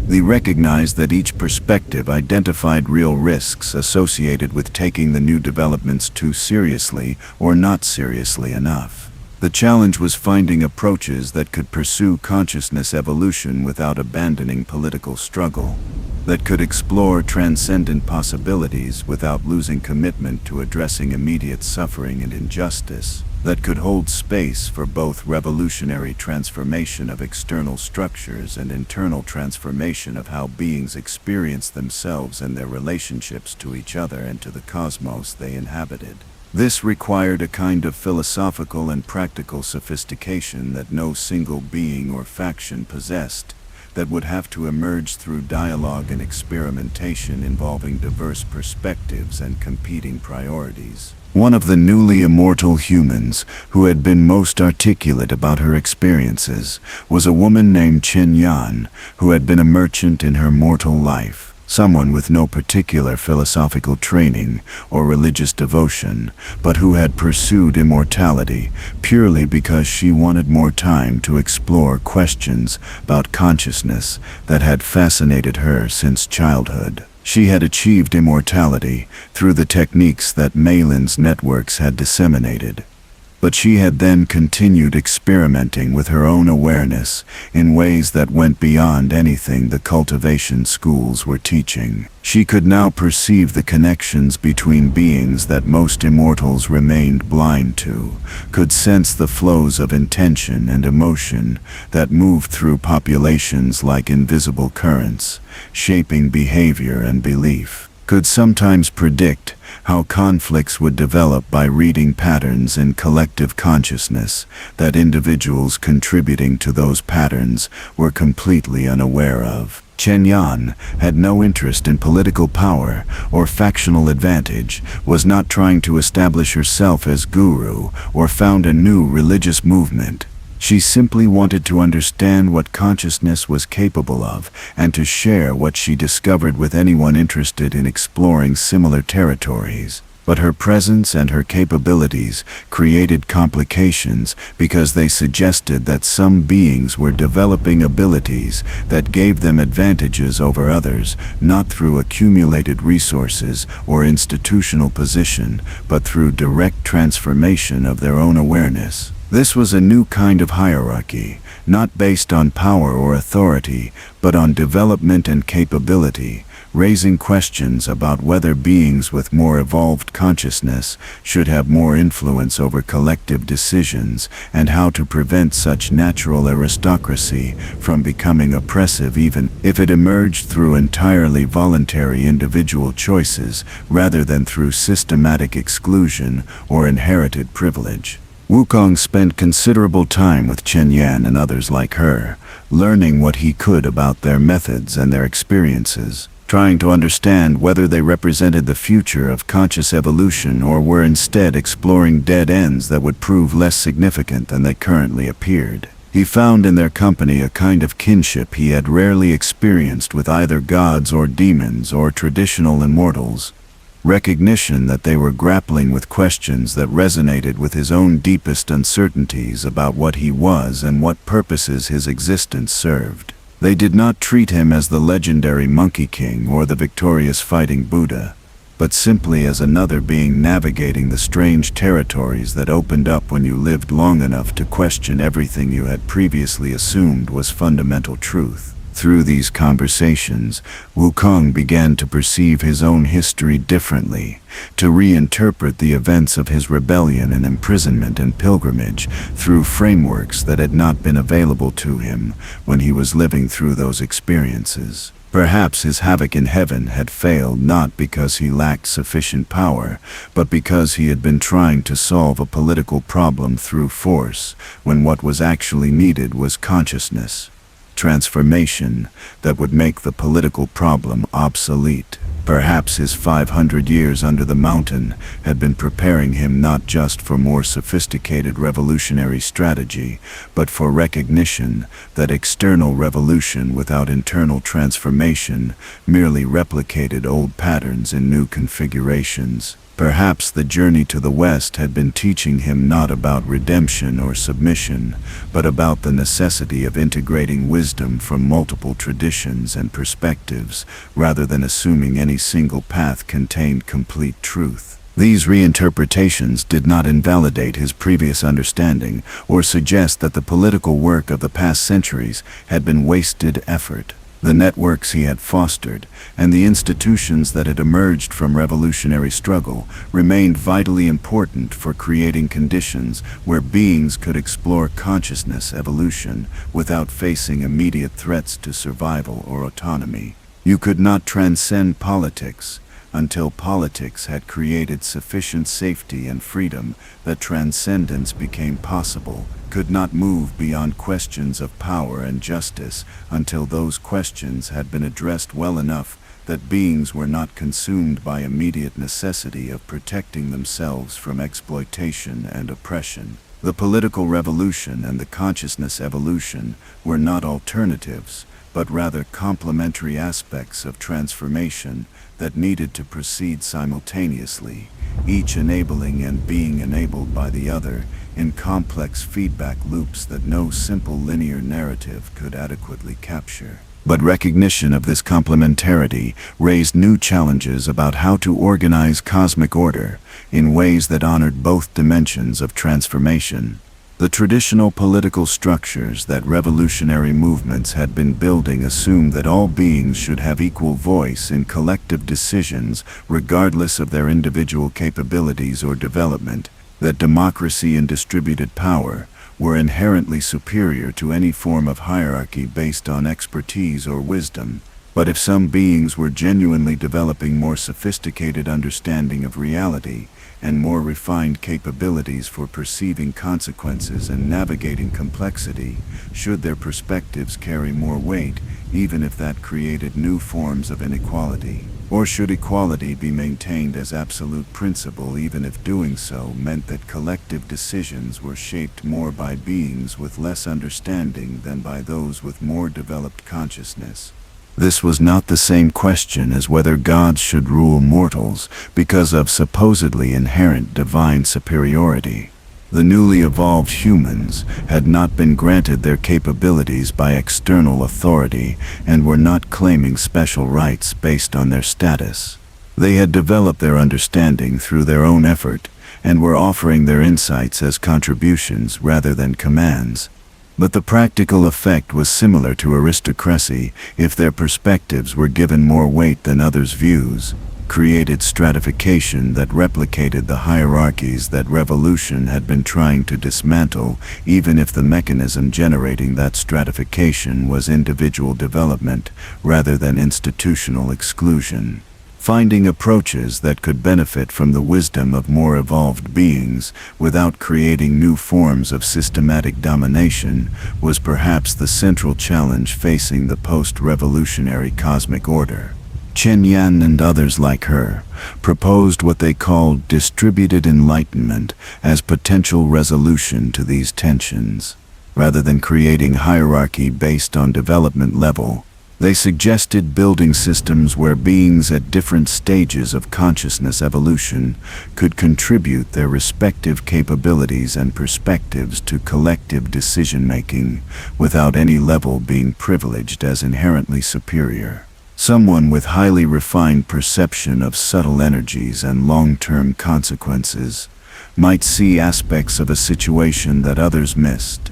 He recognized that each perspective identified real risks associated with taking the new developments too seriously or not seriously enough. The challenge was finding approaches that could pursue consciousness evolution without abandoning political struggle, that could explore transcendent possibilities without losing commitment to addressing immediate suffering and injustice, that could hold space for both revolutionary transformation of external structures and internal transformation of how beings experience themselves and their relationships to each other and to the cosmos they inhabited. This required a kind of philosophical and practical sophistication that no single being or faction possessed, that would have to emerge through dialogue and experimentation involving diverse perspectives and competing priorities. One of the newly immortal humans who had been most articulate about her experiences was a woman named Chen Yan, who had been a merchant in her mortal life. Someone with no particular philosophical training or religious devotion, but who had pursued immortality purely because she wanted more time to explore questions about consciousness that had fascinated her since childhood. She had achieved immortality through the techniques that Malin's networks had disseminated. But she had then continued experimenting with her own awareness in ways that went beyond anything the cultivation schools were teaching. She could now perceive the connections between beings that most immortals remained blind to, could sense the flows of intention and emotion that moved through populations like invisible currents, shaping behavior and belief, could sometimes predict how conflicts would develop by reading patterns in collective consciousness that individuals contributing to those patterns were completely unaware of. Chen Yan had no interest in political power or factional advantage, was not trying to establish herself as guru or found a new religious movement. She simply wanted to understand what consciousness was capable of and to share what she discovered with anyone interested in exploring similar territories. But her presence and her capabilities created complications because they suggested that some beings were developing abilities that gave them advantages over others, not through accumulated resources or institutional position, but through direct transformation of their own awareness. This was a new kind of hierarchy, not based on power or authority, but on development and capability, raising questions about whether beings with more evolved consciousness should have more influence over collective decisions, and how to prevent such natural aristocracy from becoming oppressive even if it emerged through entirely voluntary individual choices rather than through systematic exclusion or inherited privilege. Wukong spent considerable time with Chen Yan and others like her, learning what he could about their methods and their experiences, trying to understand whether they represented the future of conscious evolution or were instead exploring dead ends that would prove less significant than they currently appeared. He found in their company a kind of kinship he had rarely experienced with either gods or demons or traditional immortals. Recognition that they were grappling with questions that resonated with his own deepest uncertainties about what he was and what purposes his existence served. They did not treat him as the legendary Monkey King or the victorious fighting Buddha, but simply as another being navigating the strange territories that opened up when you lived long enough to question everything you had previously assumed was fundamental truth. Through these conversations, Wukong began to perceive his own history differently, to reinterpret the events of his rebellion and imprisonment and pilgrimage through frameworks that had not been available to him when he was living through those experiences. Perhaps his havoc in heaven had failed not because he lacked sufficient power, but because he had been trying to solve a political problem through force, when what was actually needed was consciousness. Transformation that would make the political problem obsolete. Perhaps his 500 years under the mountain had been preparing him not just for more sophisticated revolutionary strategy, but for recognition that external revolution without internal transformation merely replicated old patterns in new configurations. Perhaps the journey to the West had been teaching him not about redemption or submission, but about the necessity of integrating wisdom from multiple traditions and perspectives, rather than assuming any single path contained complete truth. These reinterpretations did not invalidate his previous understanding or suggest that the political work of the past centuries had been wasted effort. The networks he had fostered, and the institutions that had emerged from revolutionary struggle, remained vitally important for creating conditions where beings could explore consciousness evolution without facing immediate threats to survival or autonomy. You could not transcend politics until politics had created sufficient safety and freedom that transcendence became possible, could not move beyond questions of power and justice until those questions had been addressed well enough that beings were not consumed by immediate necessity of protecting themselves from exploitation and oppression. The political revolution and the consciousness evolution were not alternatives, but rather complementary aspects of transformation that needed to proceed simultaneously, each enabling and being enabled by the other in complex feedback loops that no simple linear narrative could adequately capture. But recognition of this complementarity raised new challenges about how to organize cosmic order in ways that honored both dimensions of transformation. The traditional political structures that revolutionary movements had been building assumed that all beings should have equal voice in collective decisions regardless of their individual capabilities or development, that democracy and distributed power were inherently superior to any form of hierarchy based on expertise or wisdom. But if some beings were genuinely developing more sophisticated understanding of reality and more refined capabilities for perceiving consequences and navigating complexity, should their perspectives carry more weight, even if that created new forms of inequality? Or should equality be maintained as absolute principle even if doing so meant that collective decisions were shaped more by beings with less understanding than by those with more developed consciousness? This was not the same question as whether gods should rule mortals because of supposedly inherent divine superiority. The newly evolved humans had not been granted their capabilities by external authority and were not claiming special rights based on their status. They had developed their understanding through their own effort and were offering their insights as contributions rather than commands. But the practical effect was similar to aristocracy if their perspectives were given more weight than others' views, created stratification that replicated the hierarchies that revolution had been trying to dismantle, even if the mechanism generating that stratification was individual development rather than institutional exclusion. Finding approaches that could benefit from the wisdom of more evolved beings without creating new forms of systematic domination was perhaps the central challenge facing the post-revolutionary cosmic order. Chen Yan and others like her proposed what they called distributed enlightenment as potential resolution to these tensions. Rather than creating hierarchy based on development level, they suggested building systems where beings at different stages of consciousness evolution could contribute their respective capabilities and perspectives to collective decision-making without any level being privileged as inherently superior. Someone with highly refined perception of subtle energies and long-term consequences might see aspects of a situation that others missed.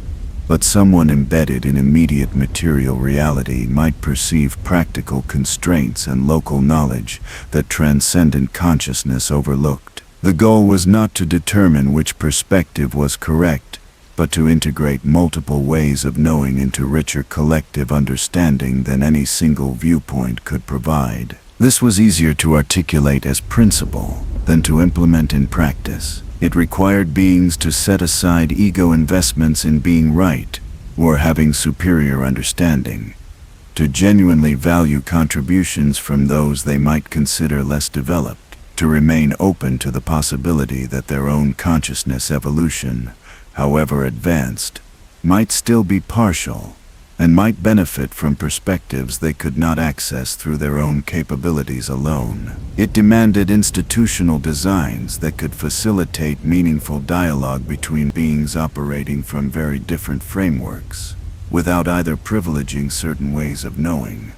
But someone embedded in immediate material reality might perceive practical constraints and local knowledge that transcendent consciousness overlooked. The goal was not to determine which perspective was correct, but to integrate multiple ways of knowing into richer collective understanding than any single viewpoint could provide. This was easier to articulate as principle than to implement in practice. It required beings to set aside ego investments in being right or having superior understanding, to genuinely value contributions from those they might consider less developed, to remain open to the possibility that their own consciousness evolution, however advanced, might still be partial and might benefit from perspectives they could not access through their own capabilities alone. It demanded institutional designs that could facilitate meaningful dialogue between beings operating from very different frameworks, without either privileging certain ways of knowing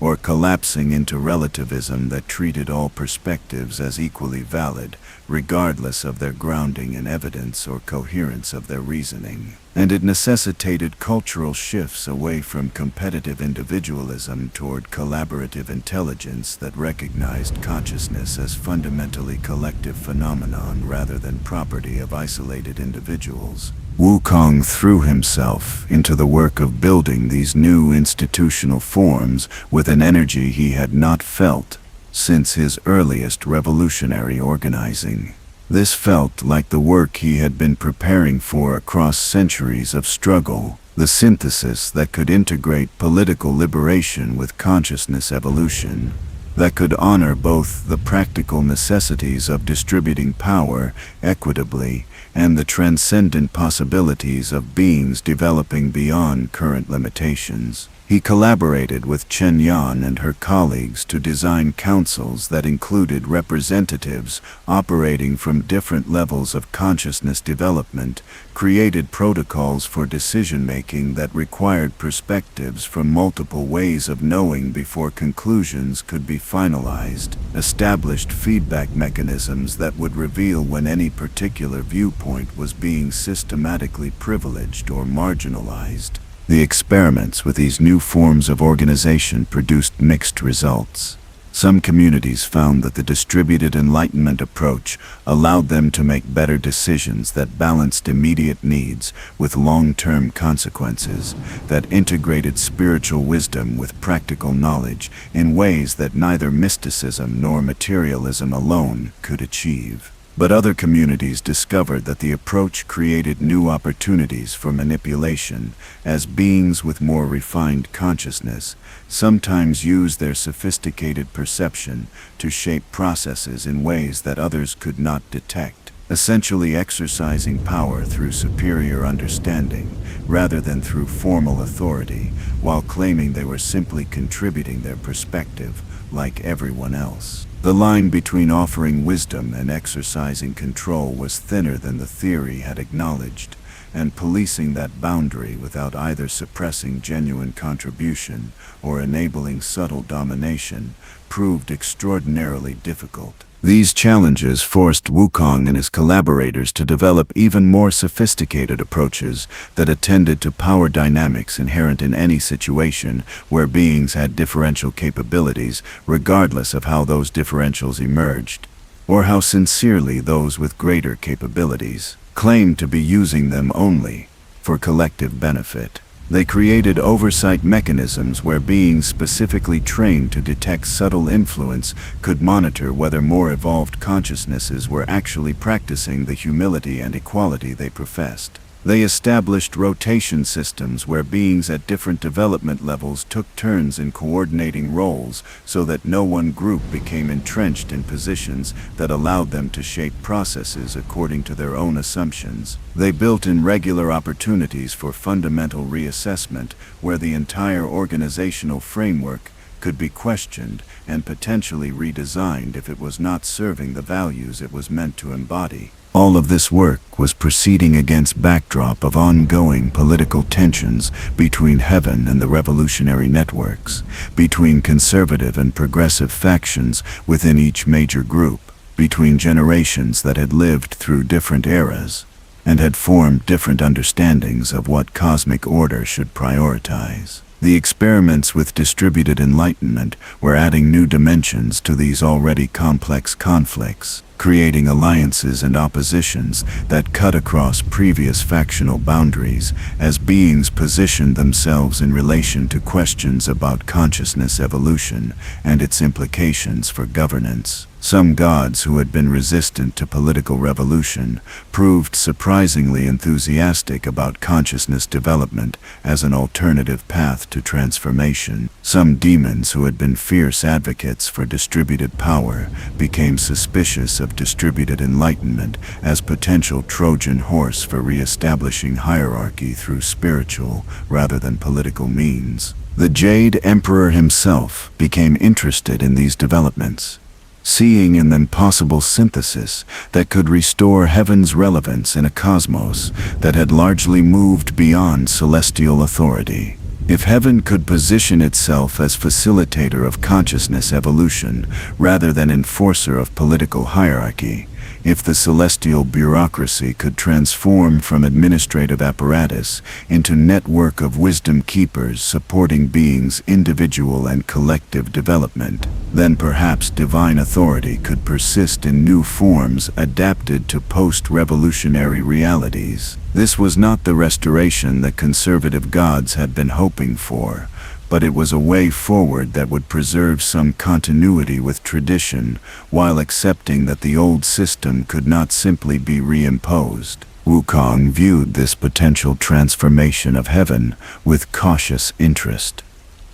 or collapsing into relativism that treated all perspectives as equally valid, regardless of their grounding in evidence or coherence of their reasoning. And it necessitated cultural shifts away from competitive individualism toward collaborative intelligence that recognized consciousness as fundamentally collective phenomenon rather than property of isolated individuals. Wukong threw himself into the work of building these new institutional forms with an energy he had not felt since his earliest revolutionary organizing. This felt like the work he had been preparing for across centuries of struggle, the synthesis that could integrate political liberation with consciousness evolution, that could honor both the practical necessities of distributing power equitably and the transcendent possibilities of beings developing beyond current limitations. He collaborated with Chen Yan and her colleagues to design councils that included representatives operating from different levels of consciousness development, created protocols for decision-making that required perspectives from multiple ways of knowing before conclusions could be finalized, established feedback mechanisms that would reveal when any particular viewpoint was being systematically privileged or marginalized. The experiments with these new forms of organization produced mixed results. Some communities found that the distributed enlightenment approach allowed them to make better decisions that balanced immediate needs with long-term consequences, that integrated spiritual wisdom with practical knowledge in ways that neither mysticism nor materialism alone could achieve. But other communities discovered that the approach created new opportunities for manipulation, as beings with more refined consciousness sometimes use their sophisticated perception to shape processes in ways that others could not detect, essentially exercising power through superior understanding rather than through formal authority, while claiming they were simply contributing their perspective, like everyone else. The line between offering wisdom and exercising control was thinner than the theory had acknowledged, and policing that boundary without either suppressing genuine contribution or enabling subtle domination proved extraordinarily difficult. These challenges forced Wukong and his collaborators to develop even more sophisticated approaches that attended to power dynamics inherent in any situation where beings had differential capabilities, regardless of how those differentials emerged, or how sincerely those with greater capabilities claimed to be using them only for collective benefit. They created oversight mechanisms where beings specifically trained to detect subtle influence could monitor whether more evolved consciousnesses were actually practicing the humility and equality they professed. They established rotation systems where beings at different development levels took turns in coordinating roles so that no one group became entrenched in positions that allowed them to shape processes according to their own assumptions. They built in regular opportunities for fundamental reassessment where the entire organizational framework could be questioned and potentially redesigned if it was not serving the values it was meant to embody. All of this work was proceeding against backdrop of ongoing political tensions between Heaven and the revolutionary networks, between conservative and progressive factions within each major group, between generations that had lived through different eras and had formed different understandings of what cosmic order should prioritize. The experiments with distributed enlightenment were adding new dimensions to these already complex conflicts, creating alliances and oppositions that cut across previous factional boundaries as beings positioned themselves in relation to questions about consciousness evolution and its implications for governance. Some gods who had been resistant to political revolution proved surprisingly enthusiastic about consciousness development as an alternative path to transformation. Some demons who had been fierce advocates for distributed power became suspicious of distributed enlightenment as potential Trojan horse for re-establishing hierarchy through spiritual rather than political means. The Jade Emperor himself became interested in these developments, seeing in them possible synthesis that could restore Heaven's relevance in a cosmos that had largely moved beyond celestial authority. If Heaven could position itself as facilitator of consciousness evolution rather than enforcer of political hierarchy, if the celestial bureaucracy could transform from administrative apparatus into network of wisdom keepers supporting beings' individual and collective development, then perhaps divine authority could persist in new forms adapted to post-revolutionary realities. This was not the restoration that conservative gods had been hoping for, but it was a way forward that would preserve some continuity with tradition while accepting that the old system could not simply be reimposed. Wukong viewed this potential transformation of Heaven with cautious interest,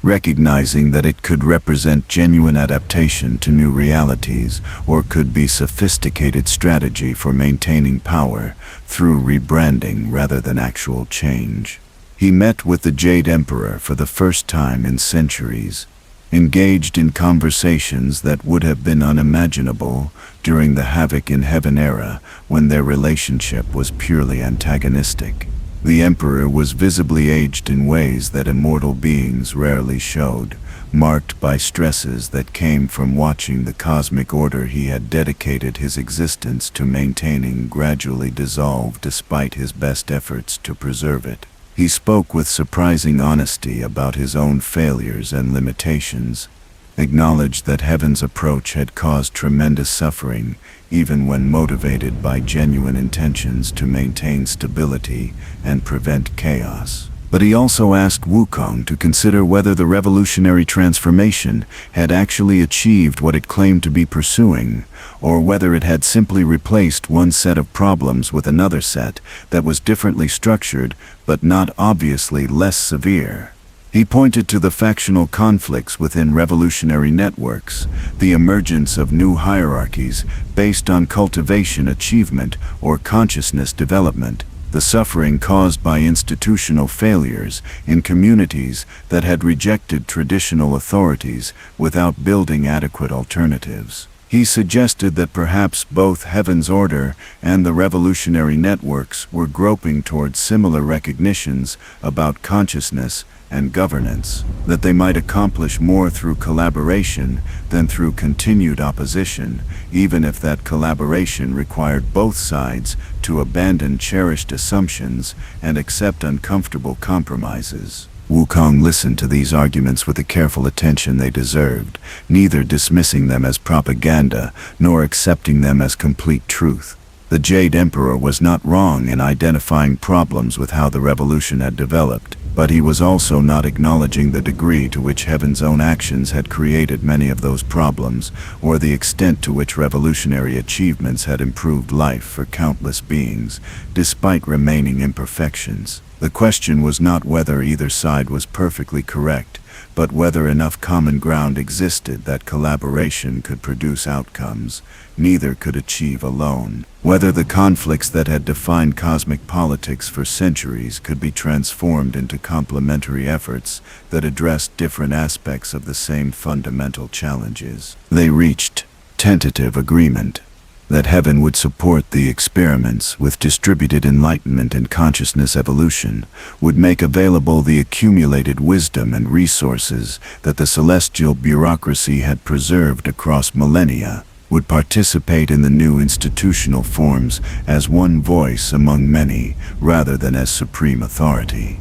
recognizing that it could represent genuine adaptation to new realities or could be sophisticated strategy for maintaining power through rebranding rather than actual change. He met with the Jade Emperor for the first time in centuries, engaged in conversations that would have been unimaginable during the Havoc in Heaven era when their relationship was purely antagonistic. The Emperor was visibly aged in ways that immortal beings rarely showed, marked by stresses that came from watching the cosmic order he had dedicated his existence to maintaining gradually dissolve despite his best efforts to preserve it. He spoke with surprising honesty about his own failures and limitations, acknowledged that Heaven's approach had caused tremendous suffering, even when motivated by genuine intentions to maintain stability and prevent chaos. But he also asked Wukong to consider whether the revolutionary transformation had actually achieved what it claimed to be pursuing, or whether it had simply replaced one set of problems with another set that was differently structured but not obviously less severe. He pointed to the factional conflicts within revolutionary networks, the emergence of new hierarchies based on cultivation achievement or consciousness development, the suffering caused by institutional failures in communities that had rejected traditional authorities without building adequate alternatives. He suggested that perhaps both Heaven's Order and the revolutionary networks were groping towards similar recognitions about consciousness and governance, that they might accomplish more through collaboration than through continued opposition, even if that collaboration required both sides to abandon cherished assumptions and accept uncomfortable compromises. Wukong listened to these arguments with the careful attention they deserved, neither dismissing them as propaganda nor accepting them as complete truth. The Jade Emperor was not wrong in identifying problems with how the revolution had developed, but he was also not acknowledging the degree to which Heaven's own actions had created many of those problems, or the extent to which revolutionary achievements had improved life for countless beings, despite remaining imperfections. The question was not whether either side was perfectly correct, but whether enough common ground existed that collaboration could produce outcomes neither could achieve alone. Whether the conflicts that had defined cosmic politics for centuries could be transformed into complementary efforts that addressed different aspects of the same fundamental challenges. They reached tentative agreement that Heaven would support the experiments with distributed enlightenment and consciousness evolution, would make available the accumulated wisdom and resources that the celestial bureaucracy had preserved across millennia, would participate in the new institutional forms as one voice among many rather than as supreme authority.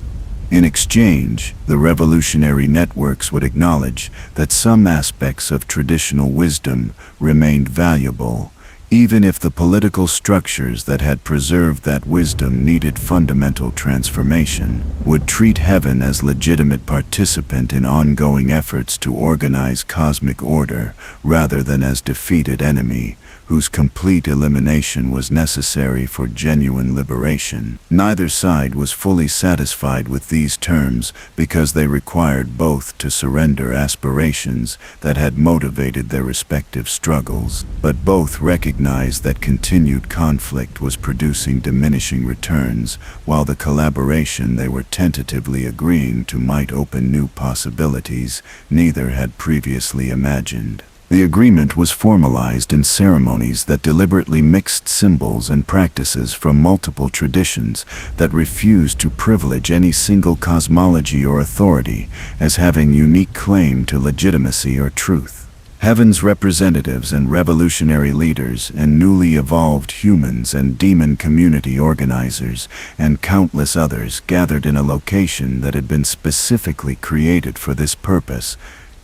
In exchange, the revolutionary networks would acknowledge that some aspects of traditional wisdom remained valuable, even if the political structures that had preserved that wisdom needed fundamental transformation, would treat Heaven as legitimate participant in ongoing efforts to organize cosmic order rather than as defeated enemy, whose complete elimination was necessary for genuine liberation. Neither side was fully satisfied with these terms because they required both to surrender aspirations that had motivated their respective struggles, but both recognized that continued conflict was producing diminishing returns, while the collaboration they were tentatively agreeing to might open new possibilities neither had previously imagined. The agreement was formalized in ceremonies that deliberately mixed symbols and practices from multiple traditions that refused to privilege any single cosmology or authority as having unique claim to legitimacy or truth. Heaven's representatives and revolutionary leaders and newly evolved humans and demon community organizers and countless others gathered in a location that had been specifically created for this purpose,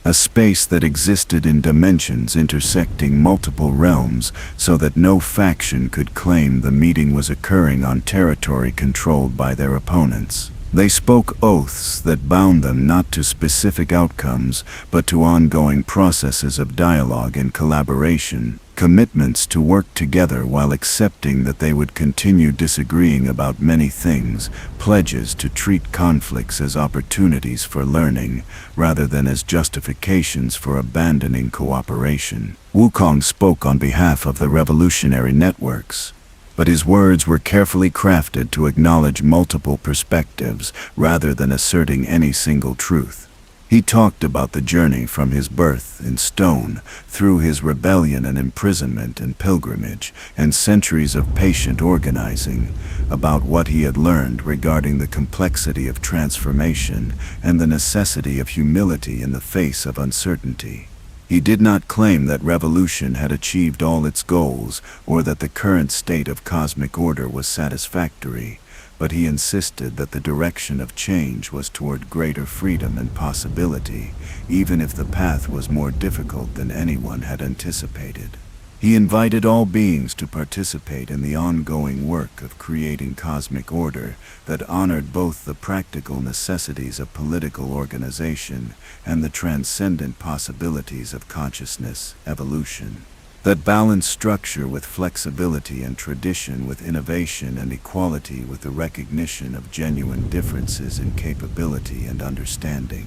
a space that existed in dimensions intersecting multiple realms so that no faction could claim the meeting was occurring on territory controlled by their opponents. They spoke oaths that bound them not to specific outcomes, but to ongoing processes of dialogue and collaboration, commitments to work together while accepting that they would continue disagreeing about many things, pledges to treat conflicts as opportunities for learning, rather than as justifications for abandoning cooperation. Wukong spoke on behalf of the revolutionary networks, but his words were carefully crafted to acknowledge multiple perspectives rather than asserting any single truth. He talked about the journey from his birth in stone, through his rebellion and imprisonment and pilgrimage, and centuries of patient organizing, about what he had learned regarding the complexity of transformation and the necessity of humility in the face of uncertainty. He did not claim that revolution had achieved all its goals or that the current state of cosmic order was satisfactory, but he insisted that the direction of change was toward greater freedom and possibility, even if the path was more difficult than anyone had anticipated. He invited all beings to participate in the ongoing work of creating cosmic order that honored both the practical necessities of political organization and the transcendent possibilities of consciousness evolution, that balanced structure with flexibility and tradition with innovation and equality with the recognition of genuine differences in capability and understanding.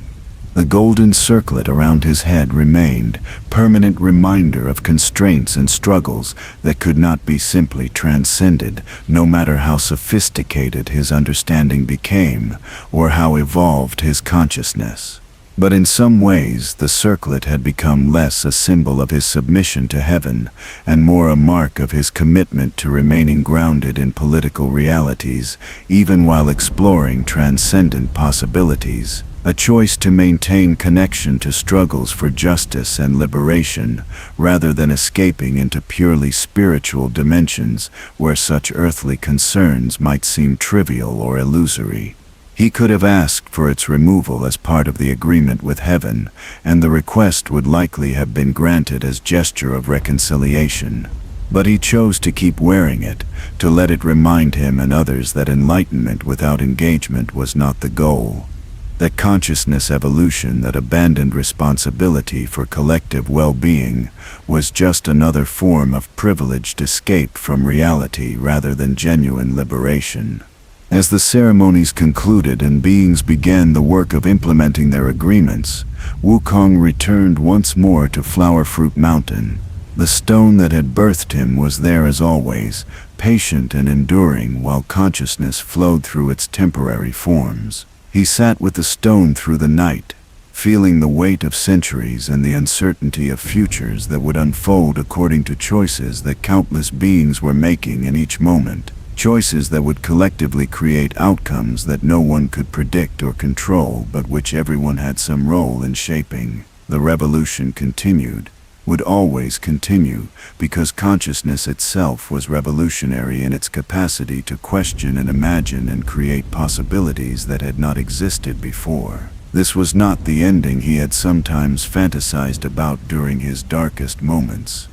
The golden circlet around his head remained, permanent reminder of constraints and struggles that could not be simply transcended, no matter how sophisticated his understanding became, or how evolved his consciousness. But in some ways, the circlet had become less a symbol of his submission to heaven, and more a mark of his commitment to remaining grounded in political realities, even while exploring transcendent possibilities. A choice to maintain connection to struggles for justice and liberation, rather than escaping into purely spiritual dimensions where such earthly concerns might seem trivial or illusory. He could have asked for its removal as part of the agreement with heaven, and the request would likely have been granted as gesture of reconciliation. But he chose to keep wearing it, to let it remind him and others that enlightenment without engagement was not the goal. That consciousness evolution that abandoned responsibility for collective well-being was just another form of privileged escape from reality rather than genuine liberation. As the ceremonies concluded and beings began the work of implementing their agreements, Wukong returned once more to Flower Fruit Mountain. The stone that had birthed him was there as always, patient and enduring while consciousness flowed through its temporary forms. He sat with the stone through the night, feeling the weight of centuries and the uncertainty of futures that would unfold according to choices that countless beings were making in each moment. Choices that would collectively create outcomes that no one could predict or control, but which everyone had some role in shaping. The revolution continued, would always continue, because consciousness itself was revolutionary in its capacity to question and imagine and create possibilities that had not existed before. This was not the ending he had sometimes fantasized about during his darkest moments.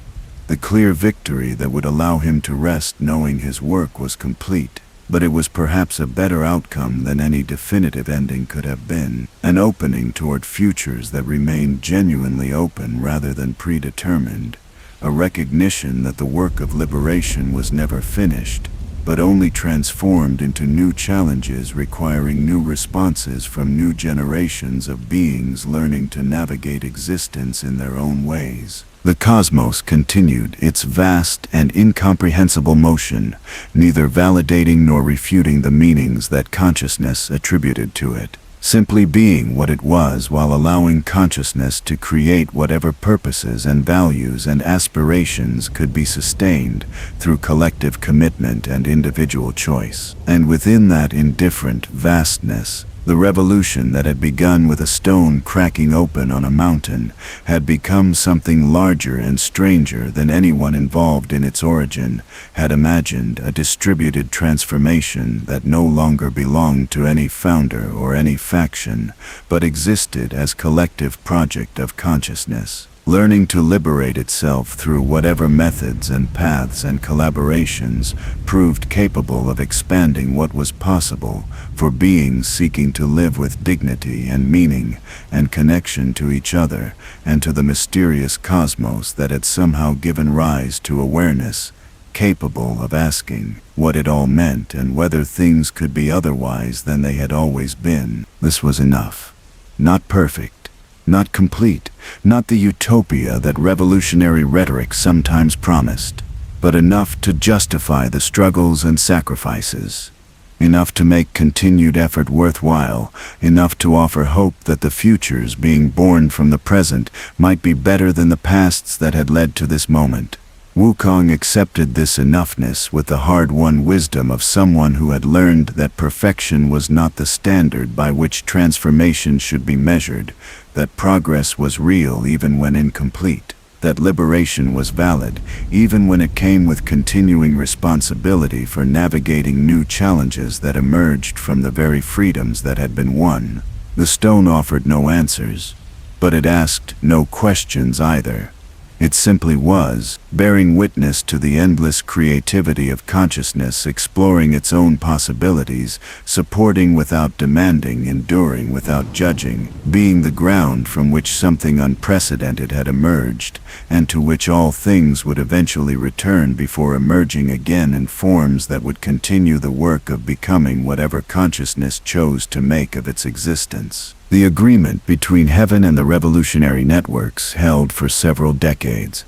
The clear victory that would allow him to rest knowing his work was complete. But it was perhaps a better outcome than any definitive ending could have been, an opening toward futures that remained genuinely open rather than predetermined, a recognition that the work of liberation was never finished, but only transformed into new challenges requiring new responses from new generations of beings learning to navigate existence in their own ways. The cosmos continued its vast and incomprehensible motion, neither validating nor refuting the meanings that consciousness attributed to it, simply being what it was while allowing consciousness to create whatever purposes and values and aspirations could be sustained through collective commitment and individual choice. And within that indifferent vastness, the revolution that had begun with a stone cracking open on a mountain had become something larger and stranger than anyone involved in its origin had imagined, a distributed transformation that no longer belonged to any founder or any faction, but existed as collective project of consciousness, learning to liberate itself through whatever methods and paths and collaborations proved capable of expanding what was possible for beings seeking to live with dignity and meaning and connection to each other and to the mysterious cosmos that had somehow given rise to awareness, capable of asking what it all meant and whether things could be otherwise than they had always been. This was enough. Not perfect, not complete, not the utopia that revolutionary rhetoric sometimes promised, but enough to justify the struggles and sacrifices. Enough to make continued effort worthwhile, enough to offer hope that the futures being born from the present might be better than the pasts that had led to this moment. Wukong accepted this enoughness with the hard-won wisdom of someone who had learned that perfection was not the standard by which transformation should be measured, that progress was real even when incomplete, that liberation was valid even when it came with continuing responsibility for navigating new challenges that emerged from the very freedoms that had been won. The stone offered no answers, but it asked no questions either. It simply was, bearing witness to the endless creativity of consciousness exploring its own possibilities, supporting without demanding, enduring without judging, being the ground from which something unprecedented had emerged, and to which all things would eventually return before emerging again in forms that would continue the work of becoming whatever consciousness chose to make of its existence. The agreement between Heaven and the revolutionary networks held for several decades,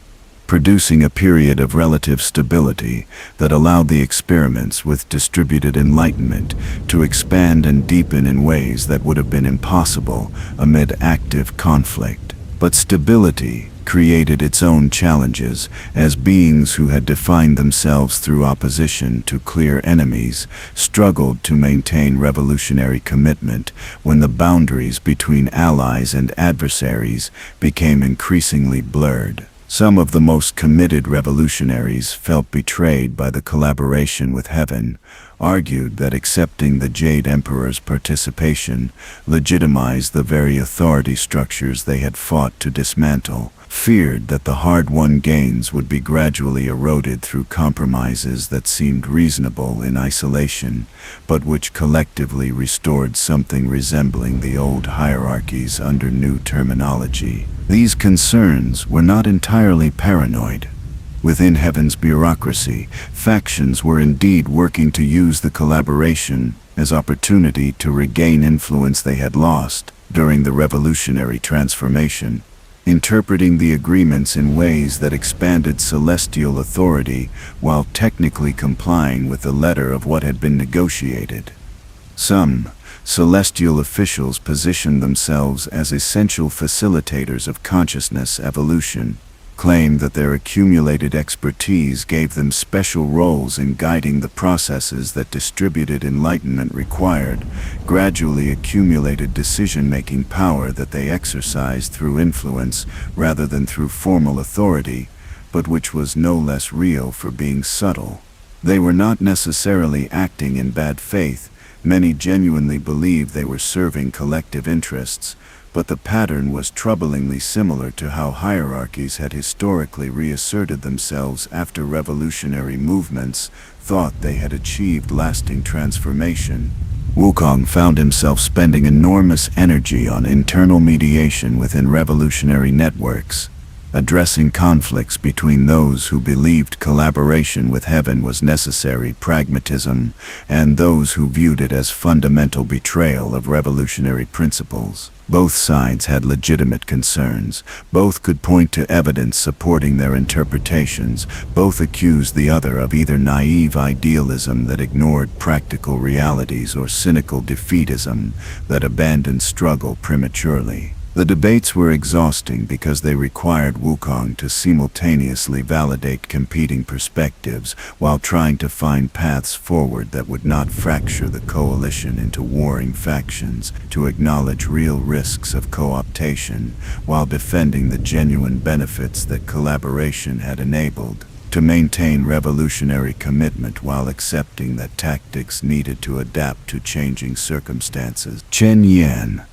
producing a period of relative stability that allowed the experiments with distributed enlightenment to expand and deepen in ways that would have been impossible amid active conflict. But stability created its own challenges, as beings who had defined themselves through opposition to clear enemies struggled to maintain revolutionary commitment when the boundaries between allies and adversaries became increasingly blurred. Some of the most committed revolutionaries felt betrayed by the collaboration with Heaven, argued that accepting the Jade Emperor's participation legitimized the very authority structures they had fought to dismantle, feared that the hard-won gains would be gradually eroded through compromises that seemed reasonable in isolation, but which collectively restored something resembling the old hierarchies under new terminology. These concerns were not entirely paranoid. Within Heaven's bureaucracy, factions were indeed working to use the collaboration as opportunity to regain influence they had lost during the revolutionary transformation, interpreting the agreements in ways that expanded celestial authority while technically complying with the letter of what had been negotiated. Some celestial officials positioned themselves as essential facilitators of consciousness evolution, claimed that their accumulated expertise gave them special roles in guiding the processes that distributed enlightenment required, gradually accumulated decision-making power that they exercised through influence rather than through formal authority, but which was no less real for being subtle. They were not necessarily acting in bad faith. Many genuinely believed they were serving collective interests, but the pattern was troublingly similar to how hierarchies had historically reasserted themselves after revolutionary movements thought they had achieved lasting transformation. Wukong found himself spending enormous energy on internal mediation within revolutionary networks, addressing conflicts between those who believed collaboration with Heaven was necessary pragmatism and those who viewed it as fundamental betrayal of revolutionary principles. Both sides had legitimate concerns. Both could point to evidence supporting their interpretations. Both accused the other of either naive idealism that ignored practical realities or cynical defeatism that abandoned struggle prematurely. The debates were exhausting because they required Wukong to simultaneously validate competing perspectives while trying to find paths forward that would not fracture the coalition into warring factions, to acknowledge real risks of co-optation while defending the genuine benefits that collaboration had enabled, to maintain revolutionary commitment while accepting that tactics needed to adapt to changing circumstances. Chen Yan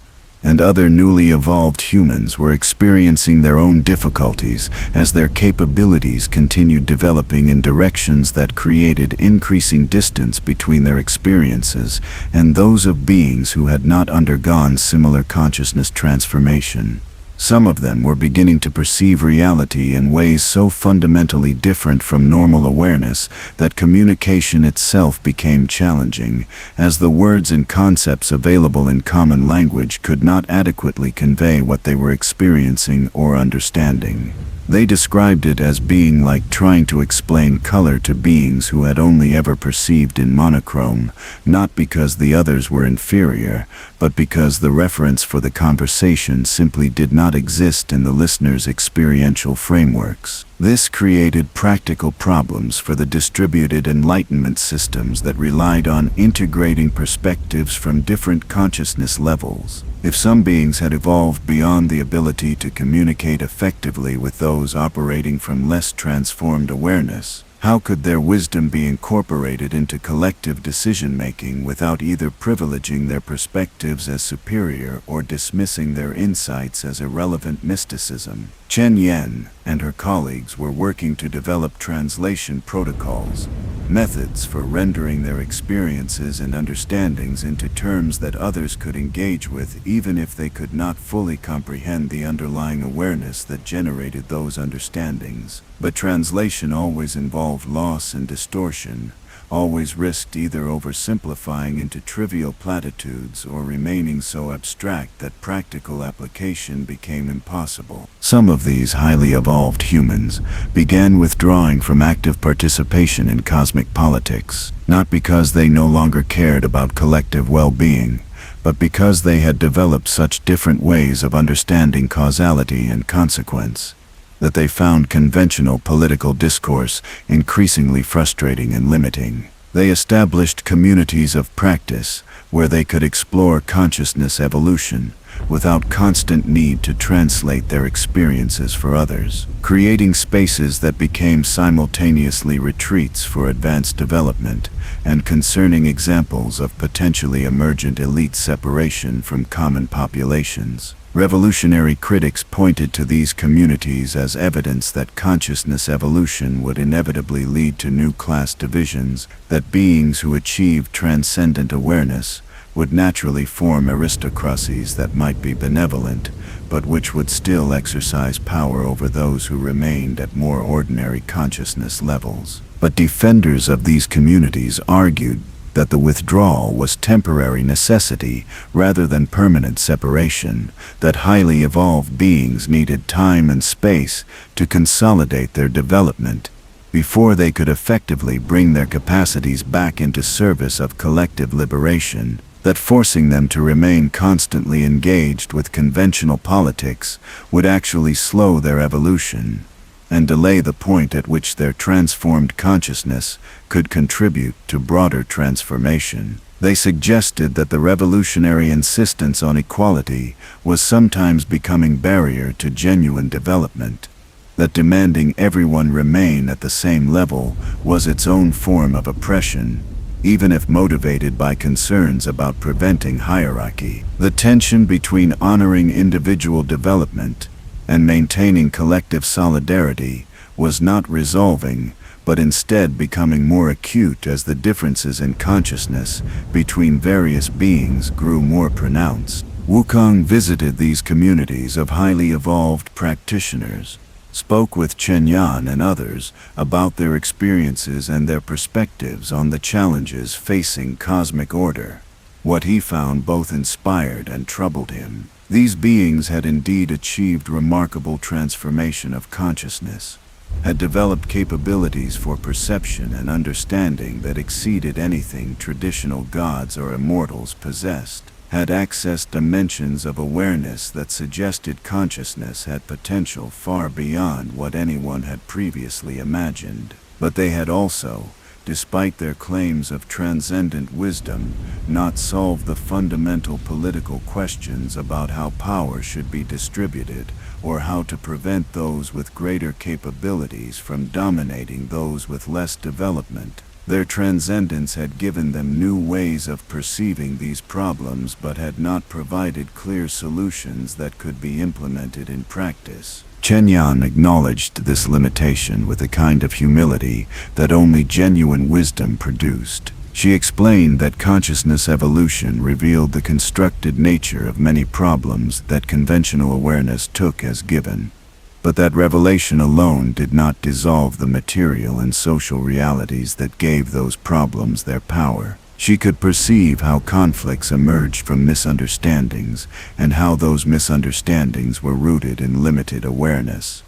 and other newly evolved humans were experiencing their own difficulties as their capabilities continued developing in directions that created increasing distance between their experiences and those of beings who had not undergone similar consciousness transformation. Some of them were beginning to perceive reality in ways so fundamentally different from normal awareness that communication itself became challenging, as the words and concepts available in common language could not adequately convey what they were experiencing or understanding. They described it as being like trying to explain color to beings who had only ever perceived in monochrome, not because the others were inferior, but because the reference for the conversation simply did not exist in the listener's experiential frameworks. This created practical problems for the distributed enlightenment systems that relied on integrating perspectives from different consciousness levels. If some beings had evolved beyond the ability to communicate effectively with those operating from less transformed awareness, how could their wisdom be incorporated into collective decision-making without either privileging their perspectives as superior or dismissing their insights as irrelevant mysticism? Chen Yan and her colleagues were working to develop translation protocols, methods for rendering their experiences and understandings into terms that others could engage with even if they could not fully comprehend the underlying awareness that generated those understandings. But translation always involved loss and distortion, always risked either oversimplifying into trivial platitudes or remaining so abstract that practical application became impossible. Some of these highly evolved humans began withdrawing from active participation in cosmic politics, not because they no longer cared about collective well-being, but because they had developed such different ways of understanding causality and consequence that they found conventional political discourse increasingly frustrating and limiting. They established communities of practice where they could explore consciousness evolution without constant need to translate their experiences for others, creating spaces that became simultaneously retreats for advanced development and concerning examples of potentially emergent elite separation from common populations. Revolutionary critics pointed to these communities as evidence that consciousness evolution would inevitably lead to new class divisions, that beings who achieved transcendent awareness would naturally form aristocracies that might be benevolent, but which would still exercise power over those who remained at more ordinary consciousness levels. But defenders of these communities argued that the withdrawal was temporary necessity rather than permanent separation, that highly evolved beings needed time and space to consolidate their development before they could effectively bring their capacities back into service of collective liberation, that forcing them to remain constantly engaged with conventional politics would actually slow their evolution and delay the point at which their transformed consciousness could contribute to broader transformation. They suggested that the revolutionary insistence on equality was sometimes becoming barrier to genuine development, that demanding everyone remain at the same level was its own form of oppression, even if motivated by concerns about preventing hierarchy. The tension between honoring individual development and maintaining collective solidarity was not resolving, but instead becoming more acute as the differences in consciousness between various beings grew more pronounced. Wukong visited these communities of highly evolved practitioners, spoke with Chen Yan and others about their experiences and their perspectives on the challenges facing cosmic order. What he found both inspired and troubled him. These beings had indeed achieved remarkable transformation of consciousness, had developed capabilities for perception and understanding that exceeded anything traditional gods or immortals possessed, had accessed dimensions of awareness that suggested consciousness had potential far beyond what anyone had previously imagined. But they had also, despite their claims of transcendent wisdom, not solved the fundamental political questions about how power should be distributed or how to prevent those with greater capabilities from dominating those with less development. Their transcendence had given them new ways of perceiving these problems but had not provided clear solutions that could be implemented in practice. Chen Yan acknowledged this limitation with a kind of humility that only genuine wisdom produced. She explained that consciousness evolution revealed the constructed nature of many problems that conventional awareness took as given, but that revelation alone did not dissolve the material and social realities that gave those problems their power. She could perceive how conflicts emerged from misunderstandings and how those misunderstandings were rooted in limited awareness.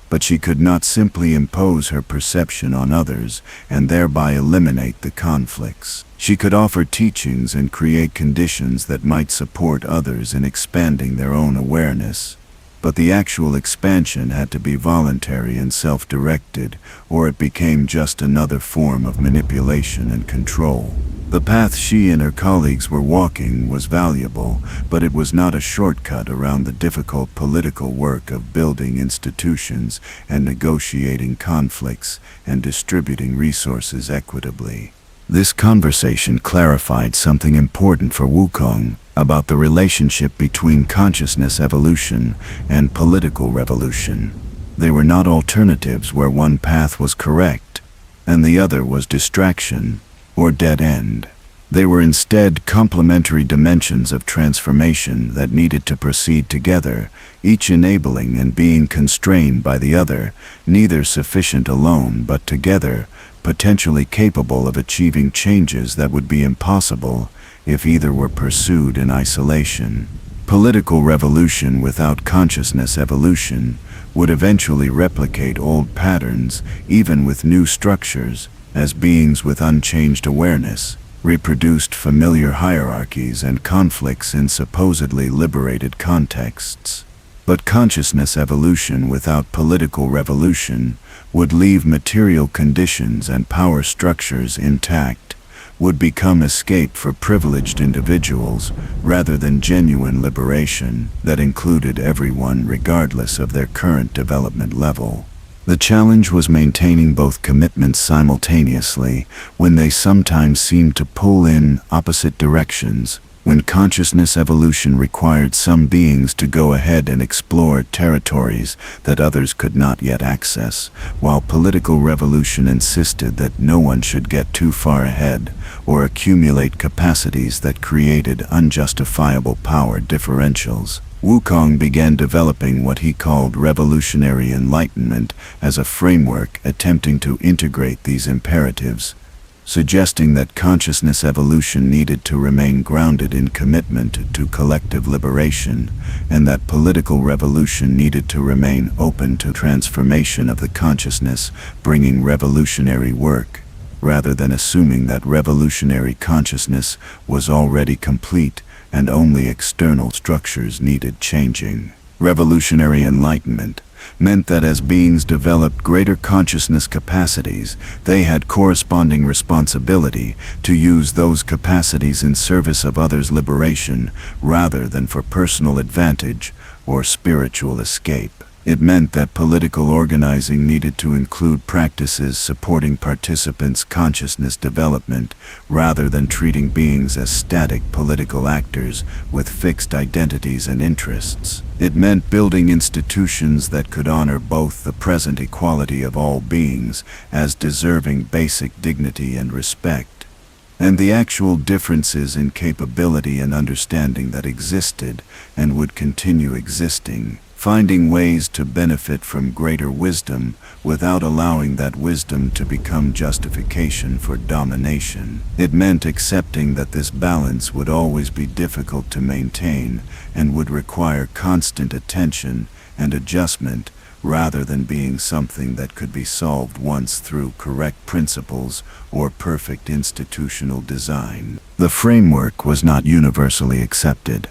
But she could not simply impose her perception on others and thereby eliminate the conflicts. She could offer teachings and create conditions that might support others in expanding their own awareness. But the actual expansion had to be voluntary and self-directed, or it became just another form of manipulation and control. The path she and her colleagues were walking was valuable, but it was not a shortcut around the difficult political work of building institutions and negotiating conflicts and distributing resources equitably. This conversation clarified something important for Wukong about the relationship between consciousness evolution and political revolution. They were not alternatives where one path was correct and the other was distraction or dead end. They were instead complementary dimensions of transformation that needed to proceed together, each enabling and being constrained by the other, neither sufficient alone but together, potentially capable of achieving changes that would be impossible if either were pursued in isolation. Political revolution without consciousness evolution would eventually replicate old patterns, even with new structures, as beings with unchanged awareness reproduced familiar hierarchies and conflicts in supposedly liberated contexts. But consciousness evolution without political revolution would leave material conditions and power structures intact, would become escape for privileged individuals rather than genuine liberation that included everyone regardless of their current development level. The challenge was maintaining both commitments simultaneously when they sometimes seemed to pull in opposite directions. When consciousness evolution required some beings to go ahead and explore territories that others could not yet access, while political revolution insisted that no one should get too far ahead or accumulate capacities that created unjustifiable power differentials. Wukong began developing what he called revolutionary enlightenment as a framework attempting to integrate these imperatives, suggesting that consciousness evolution needed to remain grounded in commitment to collective liberation, and that political revolution needed to remain open to transformation of the consciousness, bringing revolutionary work, rather than assuming that revolutionary consciousness was already complete and only external structures needed changing. Revolutionary enlightenment meant that as beings developed greater consciousness capacities, they had corresponding responsibility to use those capacities in service of others' liberation rather than for personal advantage or spiritual escape. It meant that political organizing needed to include practices supporting participants' consciousness development rather than treating beings as static political actors with fixed identities and interests. It meant building institutions that could honor both the present equality of all beings as deserving basic dignity and respect, and the actual differences in capability and understanding that existed and would continue existing, finding ways to benefit from greater wisdom without allowing that wisdom to become justification for domination. It meant accepting that this balance would always be difficult to maintain and would require constant attention and adjustment rather than being something that could be solved once through correct principles or perfect institutional design. The framework was not universally accepted.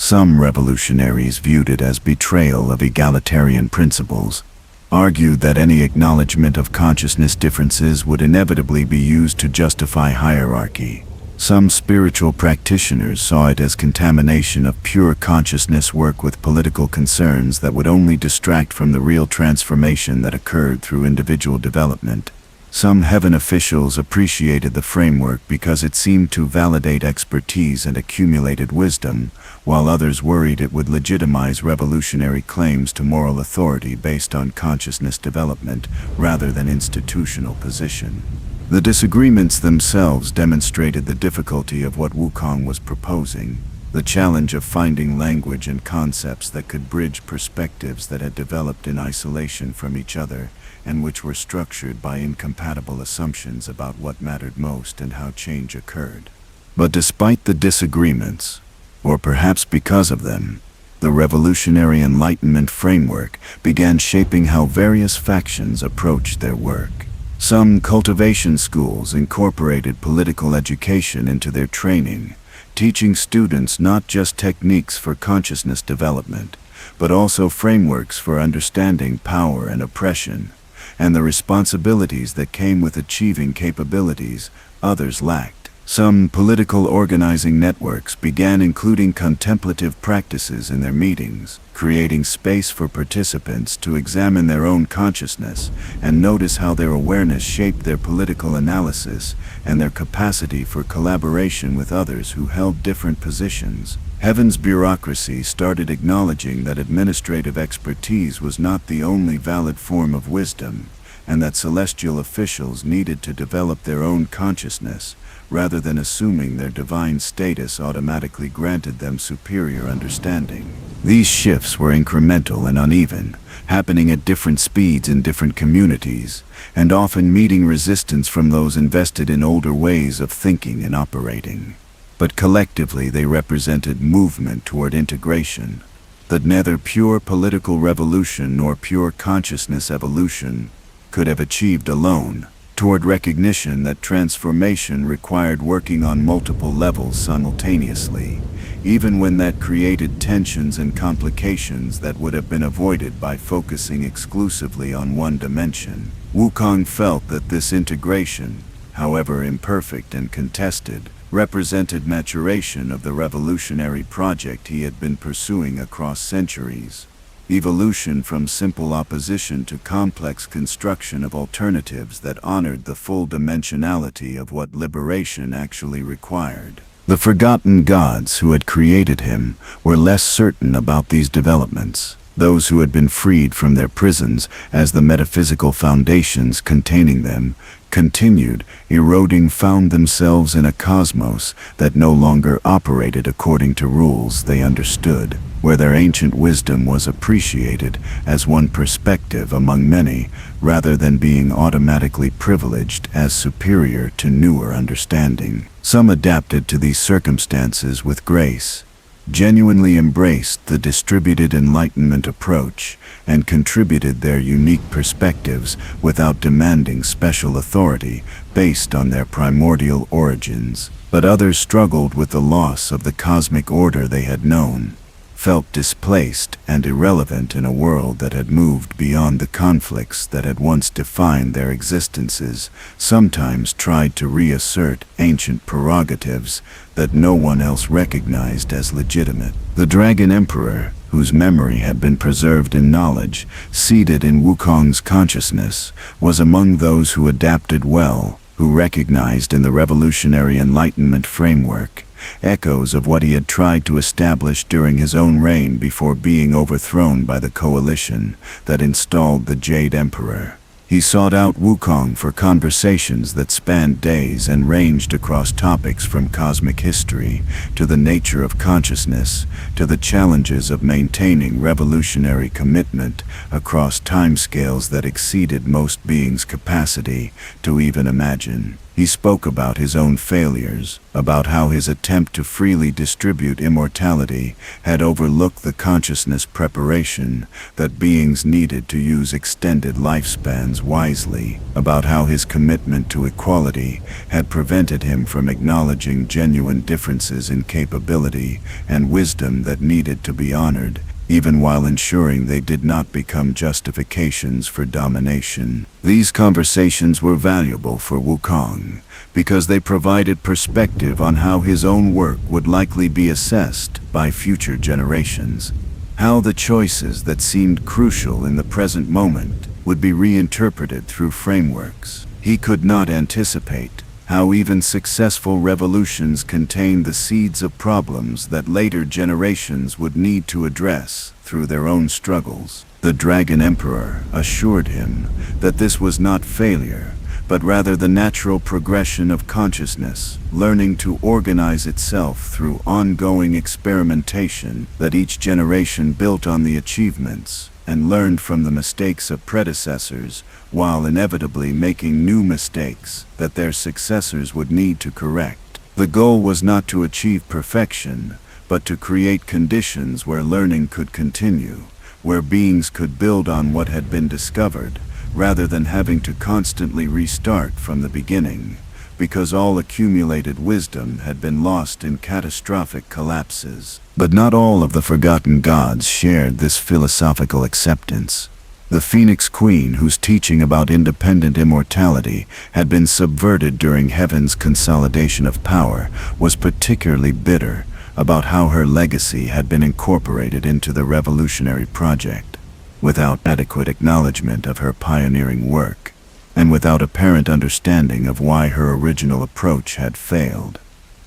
Some revolutionaries viewed it as betrayal of egalitarian principles, argued that any acknowledgement of consciousness differences would inevitably be used to justify hierarchy. Some spiritual practitioners saw it as contamination of pure consciousness work with political concerns that would only distract from the real transformation that occurred through individual development. Some heaven officials appreciated the framework because it seemed to validate expertise and accumulated wisdom, while others worried it would legitimize revolutionary claims to moral authority based on consciousness development rather than institutional position. The disagreements themselves demonstrated the difficulty of what Wukong was proposing, the challenge of finding language and concepts that could bridge perspectives that had developed in isolation from each other and which were structured by incompatible assumptions about what mattered most and how change occurred. But despite the disagreements, or perhaps because of them, the revolutionary Enlightenment framework began shaping how various factions approached their work. Some cultivation schools incorporated political education into their training, teaching students not just techniques for consciousness development, but also frameworks for understanding power and oppression, and the responsibilities that came with achieving capabilities others lacked. Some political organizing networks began including contemplative practices in their meetings, creating space for participants to examine their own consciousness and notice how their awareness shaped their political analysis and their capacity for collaboration with others who held different positions. Heaven's bureaucracy started acknowledging that administrative expertise was not the only valid form of wisdom, and that celestial officials needed to develop their own consciousness, rather than assuming their divine status automatically granted them superior understanding. These shifts were incremental and uneven, happening at different speeds in different communities, and often meeting resistance from those invested in older ways of thinking and operating. But collectively they represented movement toward integration, that neither pure political revolution nor pure consciousness evolution could have achieved alone, toward recognition that transformation required working on multiple levels simultaneously, even when that created tensions and complications that would have been avoided by focusing exclusively on one dimension. Wukong felt that this integration, however imperfect and contested, represented maturation of the revolutionary project he had been pursuing across centuries. Evolution from simple opposition to complex construction of alternatives that honored the full dimensionality of what liberation actually required. The forgotten gods who had created him were less certain about these developments. Those who had been freed from their prisons as the metaphysical foundations containing them continued eroding found themselves in a cosmos that no longer operated according to rules they understood, where their ancient wisdom was appreciated as one perspective among many, rather than being automatically privileged as superior to newer understanding. Some adapted to these circumstances with grace, genuinely embraced the distributed enlightenment approach, and contributed their unique perspectives without demanding special authority based on their primordial origins. But others struggled with the loss of the cosmic order they had known, felt displaced and irrelevant in a world that had moved beyond the conflicts that had once defined their existences, sometimes tried to reassert ancient prerogatives that no one else recognized as legitimate. The Dragon Emperor, whose memory had been preserved in knowledge, seated in Wukong's consciousness, was among those who adapted well, who recognized in the revolutionary Enlightenment framework echoes of what he had tried to establish during his own reign before being overthrown by the coalition that installed the Jade Emperor. He sought out Wukong for conversations that spanned days and ranged across topics from cosmic history to the nature of consciousness to the challenges of maintaining revolutionary commitment across timescales that exceeded most beings' capacity to even imagine. He spoke about his own failures, about how his attempt to freely distribute immortality had overlooked the consciousness preparation that beings needed to use extended lifespans wisely, about how his commitment to equality had prevented him from acknowledging genuine differences in capability and wisdom that needed to be honored, even while ensuring they did not become justifications for domination. These conversations were valuable for Wukong because they provided perspective on how his own work would likely be assessed by future generations, how the choices that seemed crucial in the present moment would be reinterpreted through frameworks he could not anticipate, how even successful revolutions contain the seeds of problems that later generations would need to address through their own struggles. The Dragon Emperor assured him that this was not failure, but rather the natural progression of consciousness, learning to organize itself through ongoing experimentation, that each generation built on the achievements and learned from the mistakes of predecessors, while inevitably making new mistakes that their successors would need to correct. The goal was not to achieve perfection, but to create conditions where learning could continue, where beings could build on what had been discovered, rather than having to constantly restart from the beginning, because all accumulated wisdom had been lost in catastrophic collapses. But not all of the forgotten gods shared this philosophical acceptance. The Phoenix Queen, whose teaching about independent immortality had been subverted during Heaven's consolidation of power, was particularly bitter about how her legacy had been incorporated into the revolutionary project, without adequate acknowledgement of her pioneering work, and without apparent understanding of why her original approach had failed.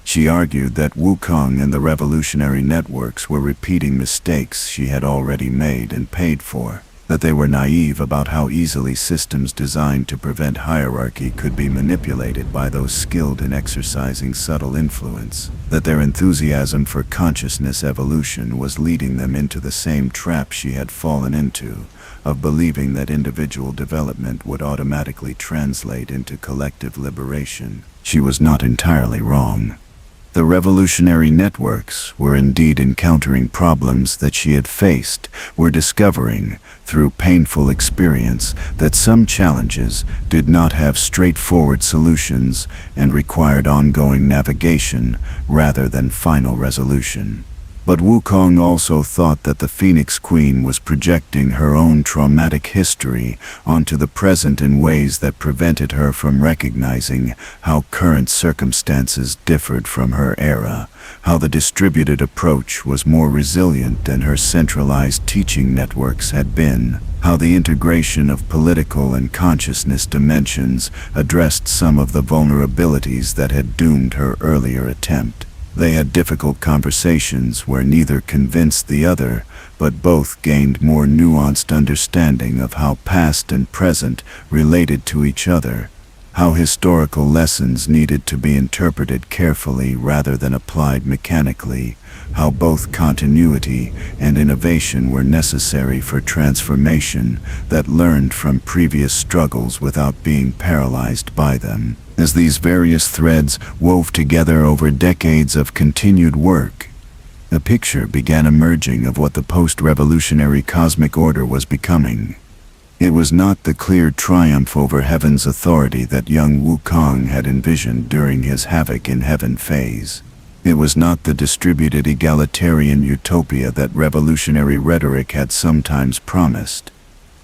She argued that Wukong and the revolutionary networks were repeating mistakes she had already made and paid for, that they were naive about how easily systems designed to prevent hierarchy could be manipulated by those skilled in exercising subtle influence, that their enthusiasm for consciousness evolution was leading them into the same trap she had fallen into, of believing that individual development would automatically translate into collective liberation. She was not entirely wrong. The revolutionary networks were indeed encountering problems that she had faced, were discovering, through painful experience, that some challenges did not have straightforward solutions and required ongoing navigation rather than final resolution. But Wukong also thought that the Phoenix Queen was projecting her own traumatic history onto the present in ways that prevented her from recognizing how current circumstances differed from her era, how the distributed approach was more resilient than her centralized teaching networks had been, how the integration of political and consciousness dimensions addressed some of the vulnerabilities that had doomed her earlier attempt. They had difficult conversations where neither convinced the other, but both gained more nuanced understanding of how past and present related to each other, how historical lessons needed to be interpreted carefully rather than applied mechanically, how both continuity and innovation were necessary for transformation that learned from previous struggles without being paralyzed by them. As these various threads wove together over decades of continued work, a picture began emerging of what the post-revolutionary cosmic order was becoming. It was not the clear triumph over heaven's authority that young Wukong had envisioned during his Havoc in Heaven phase. It was not the distributed egalitarian utopia that revolutionary rhetoric had sometimes promised.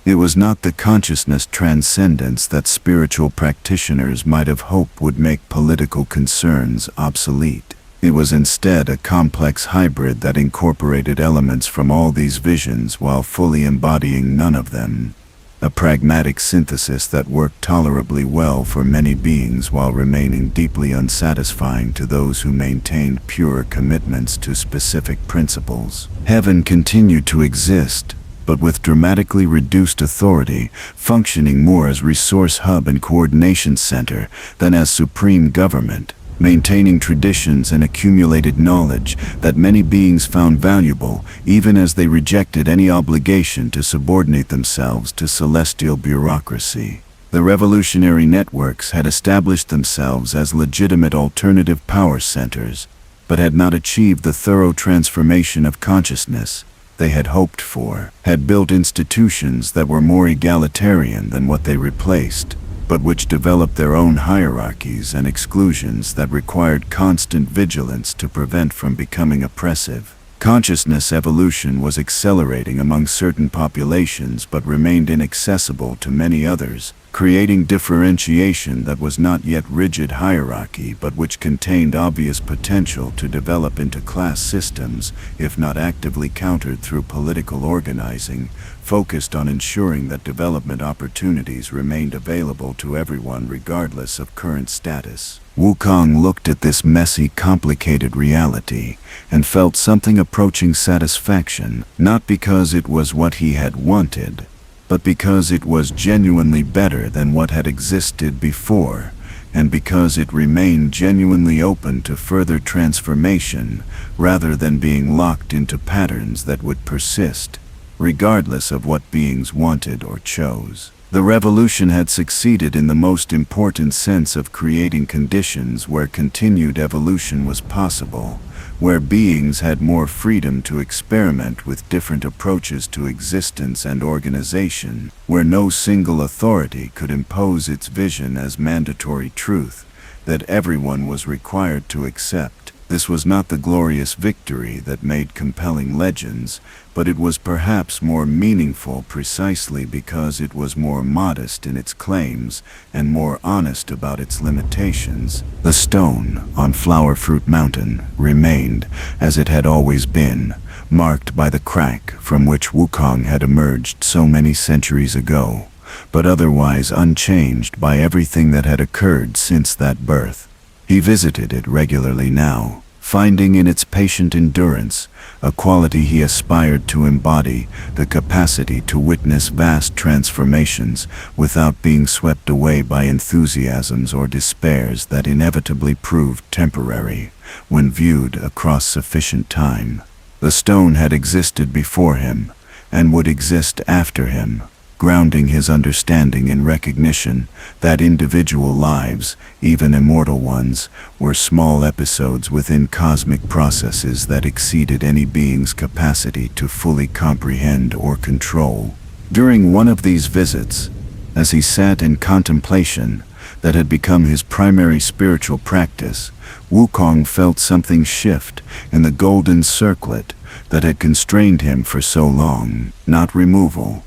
It was not the consciousness transcendence that spiritual practitioners might have hoped would make political concerns obsolete. It was instead a complex hybrid that incorporated elements from all these visions while fully embodying none of them. A pragmatic synthesis that worked tolerably well for many beings while remaining deeply unsatisfying to those who maintained pure commitments to specific principles. Heaven continued to exist, but with dramatically reduced authority, functioning more as resource hub and coordination center than as supreme government, maintaining traditions and accumulated knowledge that many beings found valuable, even as they rejected any obligation to subordinate themselves to celestial bureaucracy. The revolutionary networks had established themselves as legitimate alternative power centers, but had not achieved the thorough transformation of consciousness they had hoped for, had built institutions that were more egalitarian than what they replaced, but which developed their own hierarchies and exclusions that required constant vigilance to prevent from becoming oppressive. Consciousness evolution was accelerating among certain populations but remained inaccessible to many others, creating differentiation that was not yet rigid hierarchy but which contained obvious potential to develop into class systems, if not actively countered through political organizing, focused on ensuring that development opportunities remained available to everyone regardless of current status. Wukong looked at this messy, complicated reality and felt something approaching satisfaction, not because it was what he had wanted, but because it was genuinely better than what had existed before, and because it remained genuinely open to further transformation rather than being locked into patterns that would persist, regardless of what beings wanted or chose. The revolution had succeeded in the most important sense of creating conditions where continued evolution was possible, where beings had more freedom to experiment with different approaches to existence and organization, where no single authority could impose its vision as mandatory truth that everyone was required to accept. This was not the glorious victory that made compelling legends, but it was perhaps more meaningful precisely because it was more modest in its claims and more honest about its limitations. The stone on Flower Fruit Mountain remained, as it had always been, marked by the crack from which Wukong had emerged so many centuries ago, but otherwise unchanged by everything that had occurred since that birth. He visited it regularly now, finding in its patient endurance a quality he aspired to embody, the capacity to witness vast transformations without being swept away by enthusiasms or despairs that inevitably proved temporary when viewed across sufficient time. The stone had existed before him, and would exist after him, grounding his understanding in recognition that individual lives, even immortal ones, were small episodes within cosmic processes that exceeded any being's capacity to fully comprehend or control. During one of these visits, as he sat in contemplation that had become his primary spiritual practice, Wukong felt something shift in the golden circlet that had constrained him for so long. Not removal,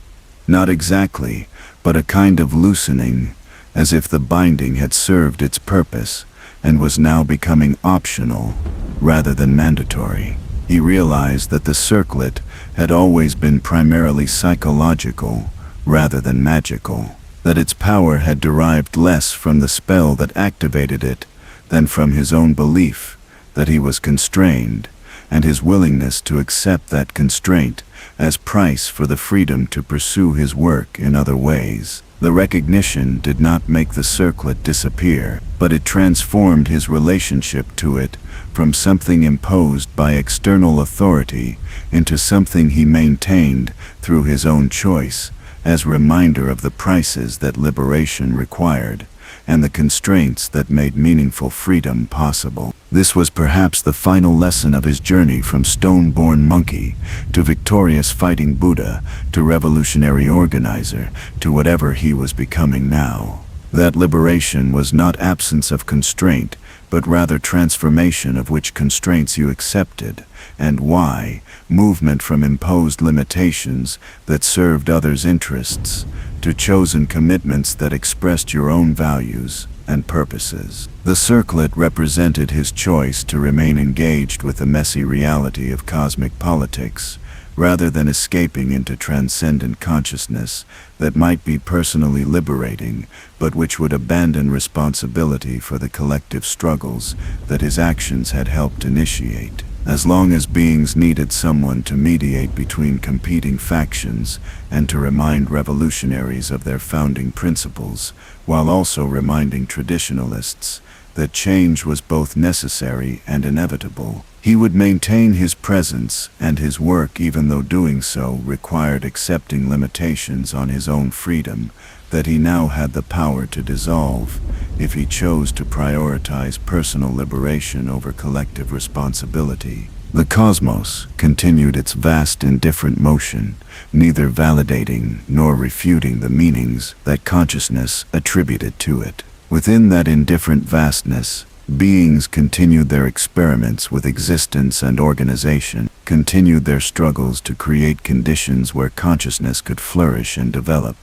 not exactly, but a kind of loosening, as if the binding had served its purpose and was now becoming optional rather than mandatory. He realized that the circlet had always been primarily psychological rather than magical, that its power had derived less from the spell that activated it than from his own belief that he was constrained, and his willingness to accept that constraint as price for the freedom to pursue his work in other ways. The recognition did not make the circlet disappear, but it transformed his relationship to it from something imposed by external authority into something he maintained through his own choice, as reminder of the prices that liberation required and the constraints that made meaningful freedom possible. This was perhaps the final lesson of his journey from stone-born monkey to victorious fighting Buddha to revolutionary organizer to whatever he was becoming now. That liberation was not absence of constraint, but rather transformation of which constraints you accepted, and why, movement from imposed limitations that served others' interests to chosen commitments that expressed your own values and purposes. The circlet represented his choice to remain engaged with the messy reality of cosmic politics, rather than escaping into transcendent consciousness that might be personally liberating, but which would abandon responsibility for the collective struggles that his actions had helped initiate. As long as beings needed someone to mediate between competing factions and to remind revolutionaries of their founding principles, while also reminding traditionalists that change was both necessary and inevitable, he would maintain his presence and his work even though doing so required accepting limitations on his own freedom that he now had the power to dissolve if he chose to prioritize personal liberation over collective responsibility. The cosmos continued its vast indifferent motion, neither validating nor refuting the meanings that consciousness attributed to it. Within that indifferent vastness, beings continued their experiments with existence and organization, continued their struggles to create conditions where consciousness could flourish and develop,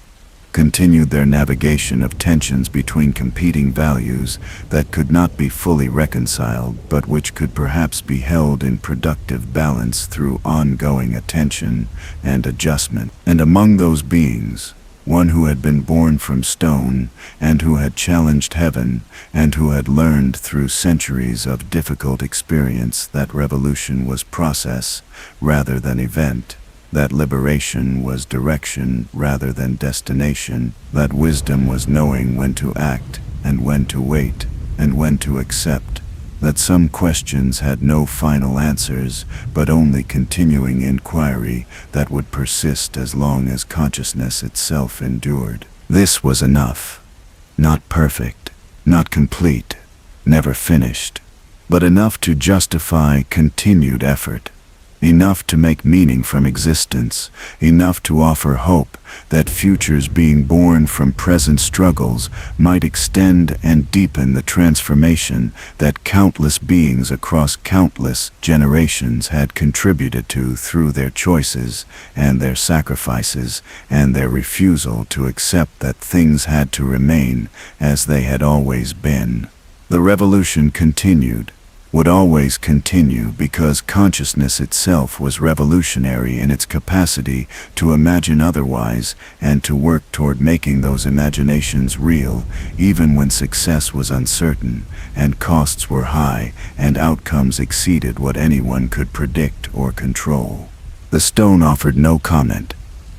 continued their navigation of tensions between competing values that could not be fully reconciled but which could perhaps be held in productive balance through ongoing attention and adjustment. And among those beings, one who had been born from stone, and who had challenged heaven, and who had learned through centuries of difficult experience that revolution was process rather than event, that liberation was direction rather than destination, that wisdom was knowing when to act and when to wait and when to accept, that some questions had no final answers but only continuing inquiry that would persist as long as consciousness itself endured. This was enough. Not perfect, not complete, never finished, but enough to justify continued effort. Enough to make meaning from existence, enough to offer hope that futures being born from present struggles might extend and deepen the transformation that countless beings across countless generations had contributed to through their choices and their sacrifices and their refusal to accept that things had to remain as they had always been. The revolution continued, would always continue because consciousness itself was revolutionary in its capacity to imagine otherwise and to work toward making those imaginations real, even when success was uncertain and costs were high and outcomes exceeded what anyone could predict or control. The stone offered no comment,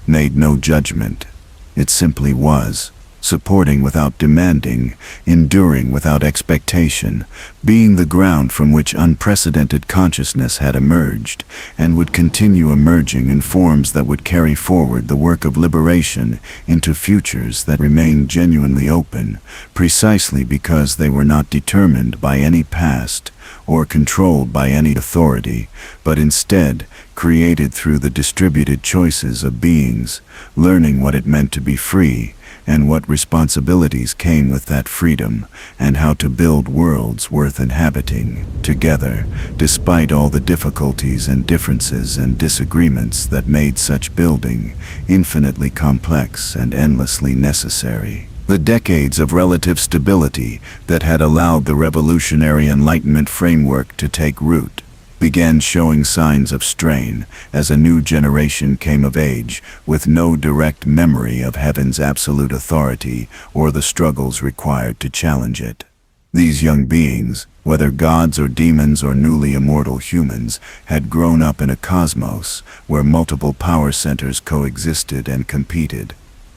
made no judgment. It simply was, supporting without demanding, enduring without expectation, being the ground from which unprecedented consciousness had emerged, and would continue emerging in forms that would carry forward the work of liberation into futures that remained genuinely open, precisely because they were not determined by any past or controlled by any authority, but instead created through the distributed choices of beings, learning what it meant to be free, and what responsibilities came with that freedom, and how to build worlds worth inhabiting together, despite all the difficulties and differences and disagreements that made such building infinitely complex and endlessly necessary. The decades of relative stability that had allowed the revolutionary Enlightenment framework to take root began showing signs of strain as a new generation came of age with no direct memory of heaven's absolute authority or the struggles required to challenge it. These young beings, whether gods or demons or newly immortal humans, had grown up in a cosmos where multiple power centers coexisted and competed,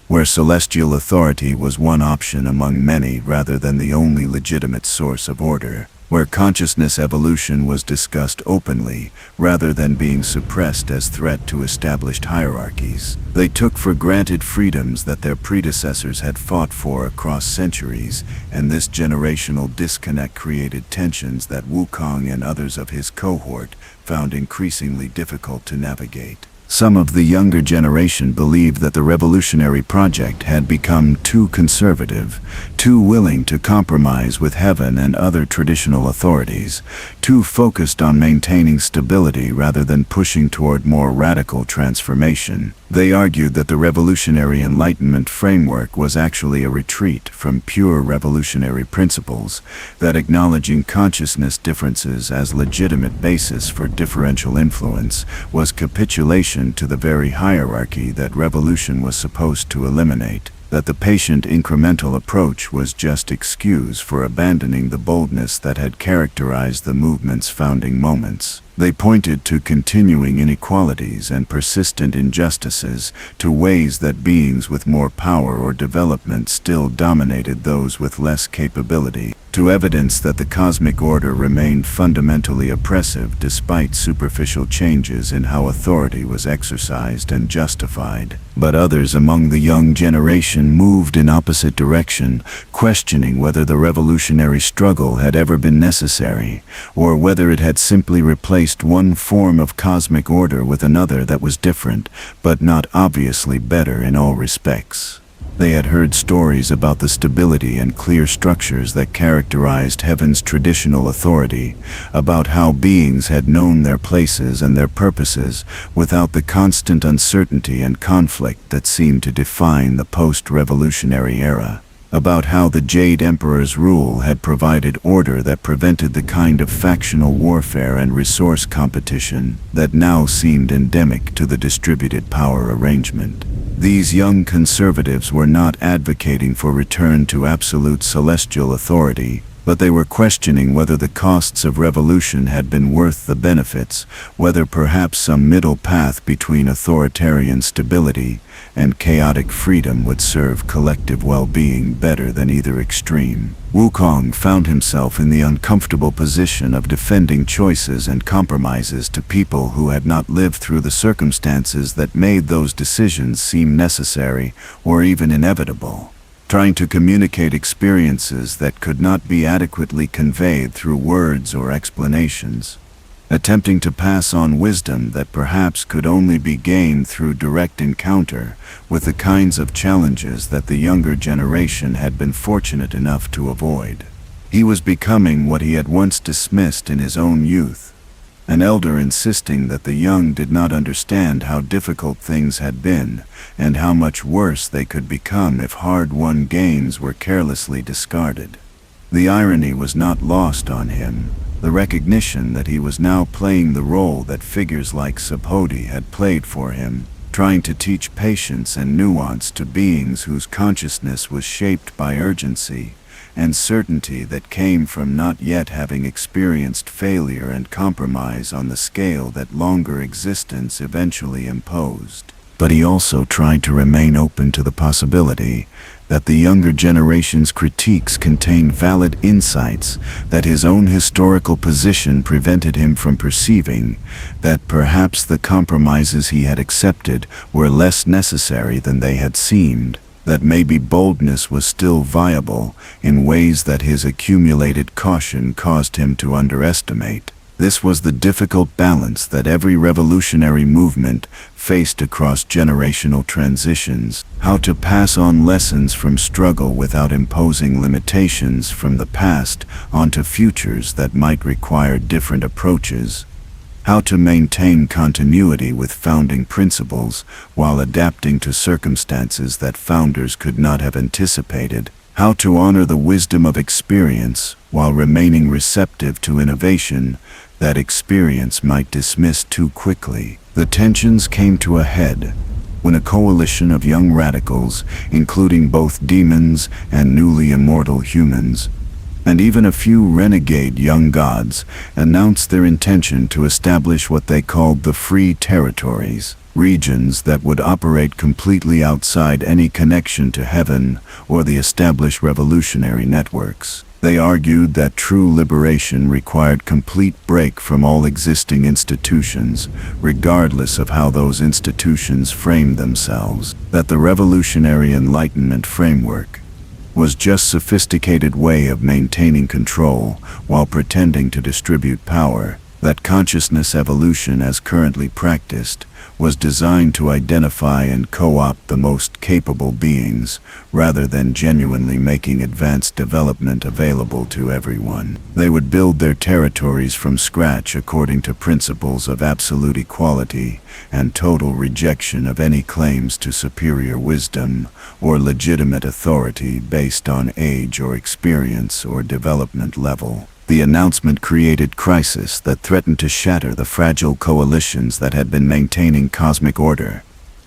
where celestial authority was one option among many rather than the only legitimate source of order, where consciousness evolution was discussed openly rather than being suppressed as threat to established hierarchies. They took for granted freedoms that their predecessors had fought for across centuries, and this generational disconnect created tensions that Wukong and others of his cohort found increasingly difficult to navigate. Some of the younger generation believed that the revolutionary project had become too conservative, too willing to compromise with heaven and other traditional authorities, too focused on maintaining stability rather than pushing toward more radical transformation. They argued that the revolutionary Enlightenment framework was actually a retreat from pure revolutionary principles, that acknowledging consciousness differences as legitimate basis for differential influence was capitulation to the very hierarchy that revolution was supposed to eliminate, that the patient incremental approach was just excuse for abandoning the boldness that had characterized the movement's founding moments. They pointed to continuing inequalities and persistent injustices, to ways that beings with more power or development still dominated those with less capability, to evidence that the cosmic order remained fundamentally oppressive despite superficial changes in how authority was exercised and justified. But others among the young generation moved in opposite direction, questioning whether the revolutionary struggle had ever been necessary, or whether it had simply replaced one form of cosmic order with another that was different, but not obviously better in all respects. They had heard stories about the stability and clear structures that characterized heaven's traditional authority, about how beings had known their places and their purposes without the constant uncertainty and conflict that seemed to define the post-revolutionary era, about how the Jade Emperor's rule had provided order that prevented the kind of factional warfare and resource competition that now seemed endemic to the distributed power arrangement. These young conservatives were not advocating for return to absolute celestial authority, but they were questioning whether the costs of revolution had been worth the benefits, whether perhaps some middle path between authoritarian stability and chaotic freedom would serve collective well-being better than either extreme. Wukong found himself in the uncomfortable position of defending choices and compromises to people who had not lived through the circumstances that made those decisions seem necessary or even inevitable, trying to communicate experiences that could not be adequately conveyed through words or explanations, attempting to pass on wisdom that perhaps could only be gained through direct encounter with the kinds of challenges that the younger generation had been fortunate enough to avoid. He was becoming what he had once dismissed in his own youth, an elder insisting that the young did not understand how difficult things had been and how much worse they could become if hard-won gains were carelessly discarded. The irony was not lost on him. The recognition that he was now playing the role that figures like Subhoti had played for him, trying to teach patience and nuance to beings whose consciousness was shaped by urgency and certainty that came from not yet having experienced failure and compromise on the scale that longer existence eventually imposed. But he also tried to remain open to the possibility that the younger generation's critiques contained valid insights that his own historical position prevented him from perceiving, that perhaps the compromises he had accepted were less necessary than they had seemed, that maybe boldness was still viable in ways that his accumulated caution caused him to underestimate. This was the difficult balance that every revolutionary movement faced across generational transitions: how to pass on lessons from struggle without imposing limitations from the past onto futures that might require different approaches, how to maintain continuity with founding principles while adapting to circumstances that founders could not have anticipated, how to honor the wisdom of experience while remaining receptive to innovation that experience might dismiss too quickly. The tensions came to a head when a coalition of young radicals, including both demons and newly immortal humans, and even a few renegade young gods, announced their intention to establish what they called the Free Territories, regions that would operate completely outside any connection to heaven or the established revolutionary networks. They argued that true liberation required complete break from all existing institutions, regardless of how those institutions framed themselves, that the revolutionary Enlightenment framework was just a sophisticated way of maintaining control while pretending to distribute power, that consciousness evolution as currently practiced was designed to identify and co-opt the most capable beings, rather than genuinely making advanced development available to everyone. They would build their territories from scratch according to principles of absolute equality and total rejection of any claims to superior wisdom or legitimate authority based on age or experience or development level. The announcement created crisis that threatened to shatter the fragile coalitions that had been maintaining cosmic order.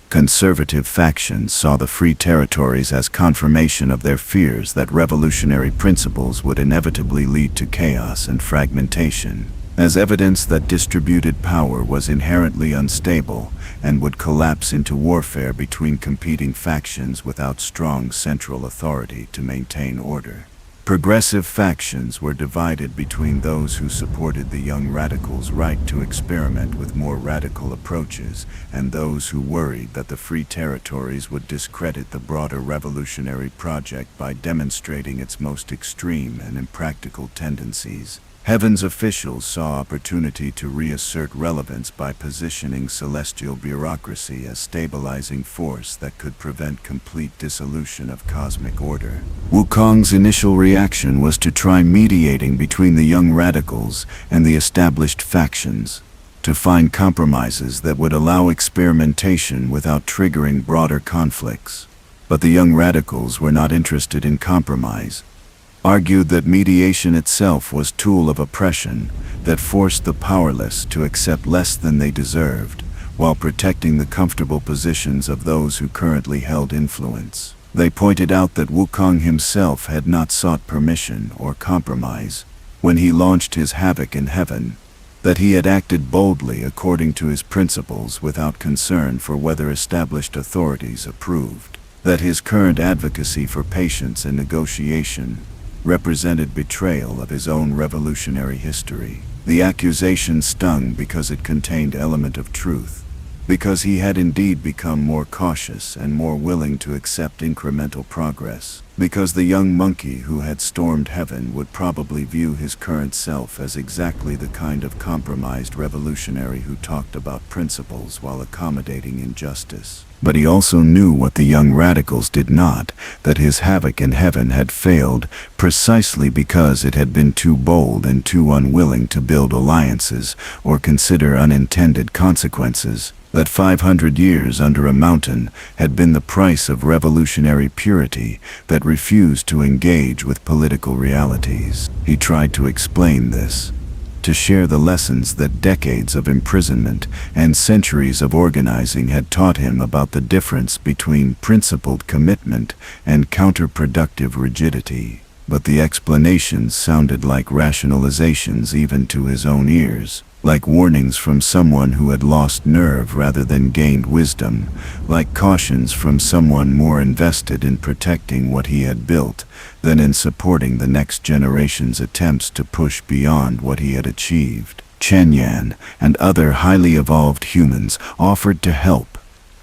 Conservative factions saw the Free Territories as confirmation of their fears that revolutionary principles would inevitably lead to chaos and fragmentation, as evidence that distributed power was inherently unstable and would collapse into warfare between competing factions without strong central authority to maintain order. Progressive factions were divided between those who supported the young radicals' right to experiment with more radical approaches and those who worried that the Free Territories would discredit the broader revolutionary project by demonstrating its most extreme and impractical tendencies. Heaven's officials saw opportunity to reassert relevance by positioning celestial bureaucracy as stabilizing force that could prevent complete dissolution of cosmic order. Wukong's initial reaction was to try mediating between the young radicals and the established factions, to find compromises that would allow experimentation without triggering broader conflicts. But the young radicals were not interested in compromise, argued that mediation itself was a tool of oppression that forced the powerless to accept less than they deserved, while protecting the comfortable positions of those who currently held influence. They pointed out that Wukong himself had not sought permission or compromise when he launched his Havoc in heaven, that he had acted boldly according to his principles without concern for whether established authorities approved, that his current advocacy for patience and negotiation represented betrayal of his own revolutionary history. The accusation stung because it contained an element of truth, because he had indeed become more cautious and more willing to accept incremental progress, because the young monkey who had stormed heaven would probably view his current self as exactly the kind of compromised revolutionary who talked about principles while accommodating injustice. But he also knew what the young radicals did not, that his Havoc in heaven had failed precisely because it had been too bold and too unwilling to build alliances or consider unintended consequences, that 500 years under a mountain had been the price of revolutionary purity that refused to engage with political realities. He tried to explain this, to share the lessons that decades of imprisonment and centuries of organizing had taught him about the difference between principled commitment and counterproductive rigidity. But the explanations sounded like rationalizations even to his own ears, like warnings from someone who had lost nerve rather than gained wisdom, like cautions from someone more invested in protecting what he had built than in supporting the next generation's attempts to push beyond what he had achieved. Chen Yan and other highly evolved humans offered to help,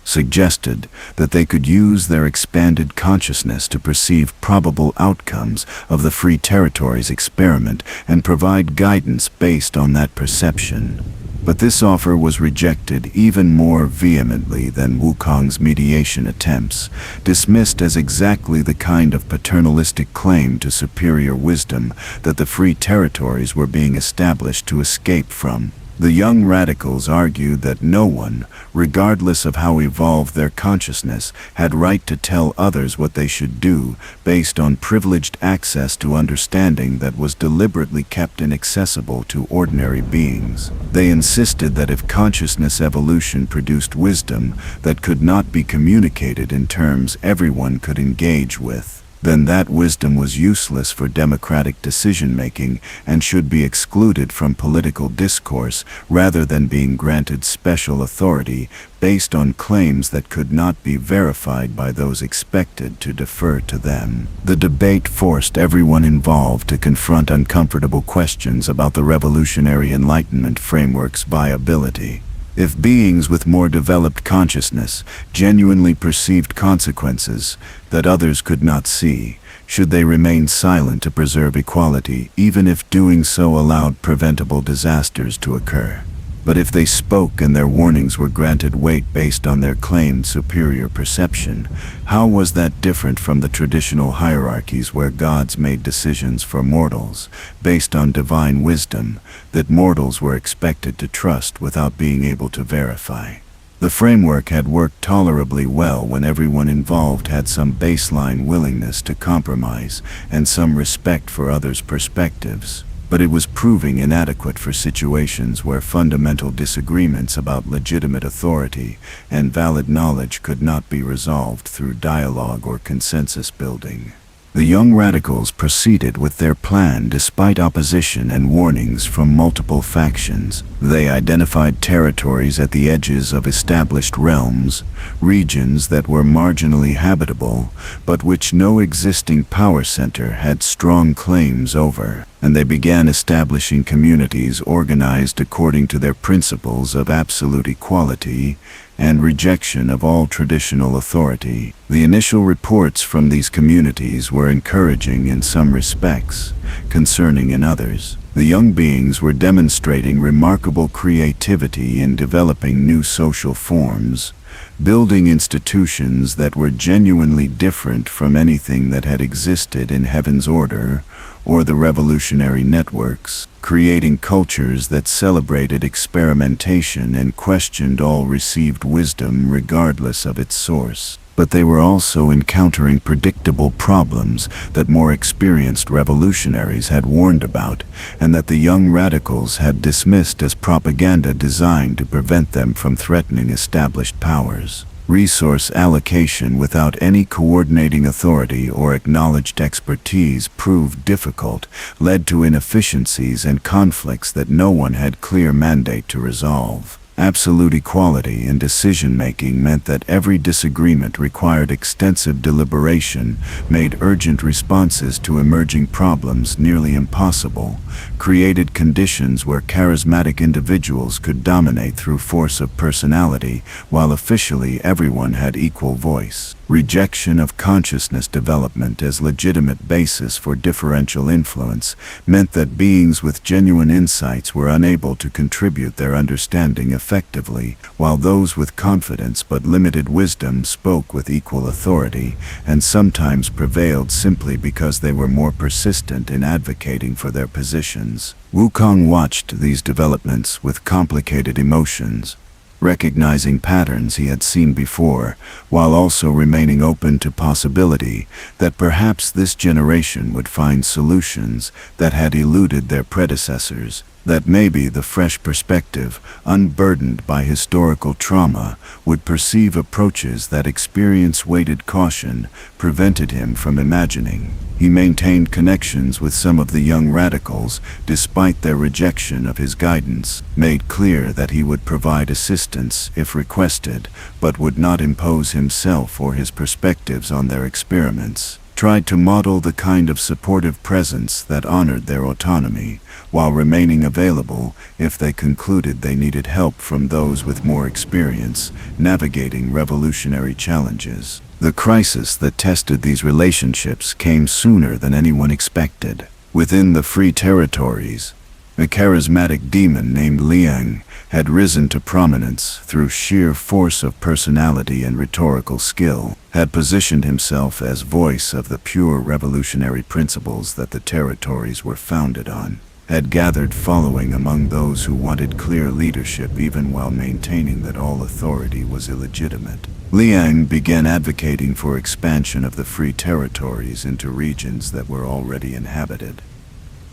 suggested that they could use their expanded consciousness to perceive probable outcomes of the Free Territories experiment and provide guidance based on that perception. But this offer was rejected even more vehemently than Wukong's mediation attempts, dismissed as exactly the kind of paternalistic claim to superior wisdom that the Free Territories were being established to escape from. The young radicals argued that no one, regardless of how evolved their consciousness, had right to tell others what they should do based on privileged access to understanding that was deliberately kept inaccessible to ordinary beings. They insisted that if consciousness evolution produced wisdom that could not be communicated in terms everyone could engage with, then that wisdom was useless for democratic decision-making and should be excluded from political discourse rather than being granted special authority based on claims that could not be verified by those expected to defer to them. The debate forced everyone involved to confront uncomfortable questions about the revolutionary Enlightenment framework's viability. If beings with more developed consciousness genuinely perceived consequences that others could not see, should they remain silent to preserve equality, even if doing so allowed preventable disasters to occur? But if they spoke and their warnings were granted weight based on their claimed superior perception, how was that different from the traditional hierarchies where gods made decisions for mortals, based on divine wisdom, that mortals were expected to trust without being able to verify? The framework had worked tolerably well when everyone involved had some baseline willingness to compromise and some respect for others' perspectives. But it was proving inadequate for situations where fundamental disagreements about legitimate authority and valid knowledge could not be resolved through dialogue or consensus building. The young radicals proceeded with their plan despite opposition and warnings from multiple factions. They identified territories at the edges of established realms, regions that were marginally habitable, but which no existing power center had strong claims over, and they began establishing communities organized according to their principles of absolute equality and rejection of all traditional authority. The initial reports from these communities were encouraging in some respects, concerning in others. The young beings were demonstrating remarkable creativity in developing new social forms, building institutions that were genuinely different from anything that had existed in Heaven's Order or the revolutionary networks, creating cultures that celebrated experimentation and questioned all received wisdom regardless of its source. But they were also encountering predictable problems that more experienced revolutionaries had warned about, and that the young radicals had dismissed as propaganda designed to prevent them from threatening established powers. Resource allocation without any coordinating authority or acknowledged expertise proved difficult, led to inefficiencies and conflicts that no one had clear mandate to resolve. Absolute equality in decision-making meant that every disagreement required extensive deliberation, made urgent responses to emerging problems nearly impossible, created conditions where charismatic individuals could dominate through force of personality, while officially everyone had equal voice. Rejection of consciousness development as legitimate basis for differential influence meant that beings with genuine insights were unable to contribute their understanding effectively, while those with confidence but limited wisdom spoke with equal authority, and sometimes prevailed simply because they were more persistent in advocating for their positions. Wukong watched these developments with complicated emotions, recognizing patterns he had seen before, while also remaining open to possibility that perhaps this generation would find solutions that had eluded their predecessors. That maybe the fresh perspective, unburdened by historical trauma, would perceive approaches that experience-weighted caution prevented him from imagining. He maintained connections with some of the young radicals, despite their rejection of his guidance, made clear that he would provide assistance if requested, but would not impose himself or his perspectives on their experiments. Tried to model the kind of supportive presence that honored their autonomy, while remaining available if they concluded they needed help from those with more experience navigating revolutionary challenges. The crisis that tested these relationships came sooner than anyone expected. Within the Free Territories, a charismatic demon named Liang had risen to prominence through sheer force of personality and rhetorical skill, had positioned himself as voice of the pure revolutionary principles that the territories were founded on, had gathered following among those who wanted clear leadership even while maintaining that all authority was illegitimate. Liang began advocating for expansion of the Free Territories into regions that were already inhabited,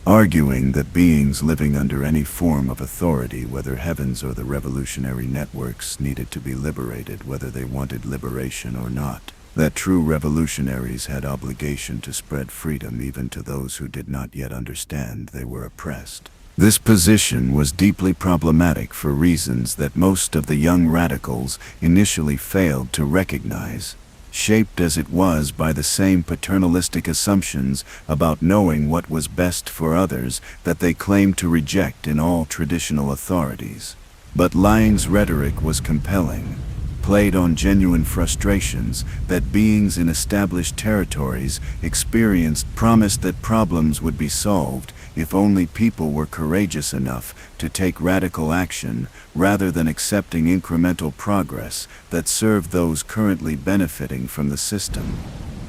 arguing that beings living under any form of authority, whether heavens or the revolutionary networks, needed to be liberated whether they wanted liberation or not. That true revolutionaries had obligation to spread freedom even to those who did not yet understand they were oppressed. This position was deeply problematic for reasons that most of the young radicals initially failed to recognize, shaped as it was by the same paternalistic assumptions about knowing what was best for others that they claimed to reject in all traditional authorities. But Liang's rhetoric was compelling, played on genuine frustrations that beings in established territories experienced, promised that problems would be solved if only people were courageous enough to take radical action rather than accepting incremental progress that served those currently benefiting from the system.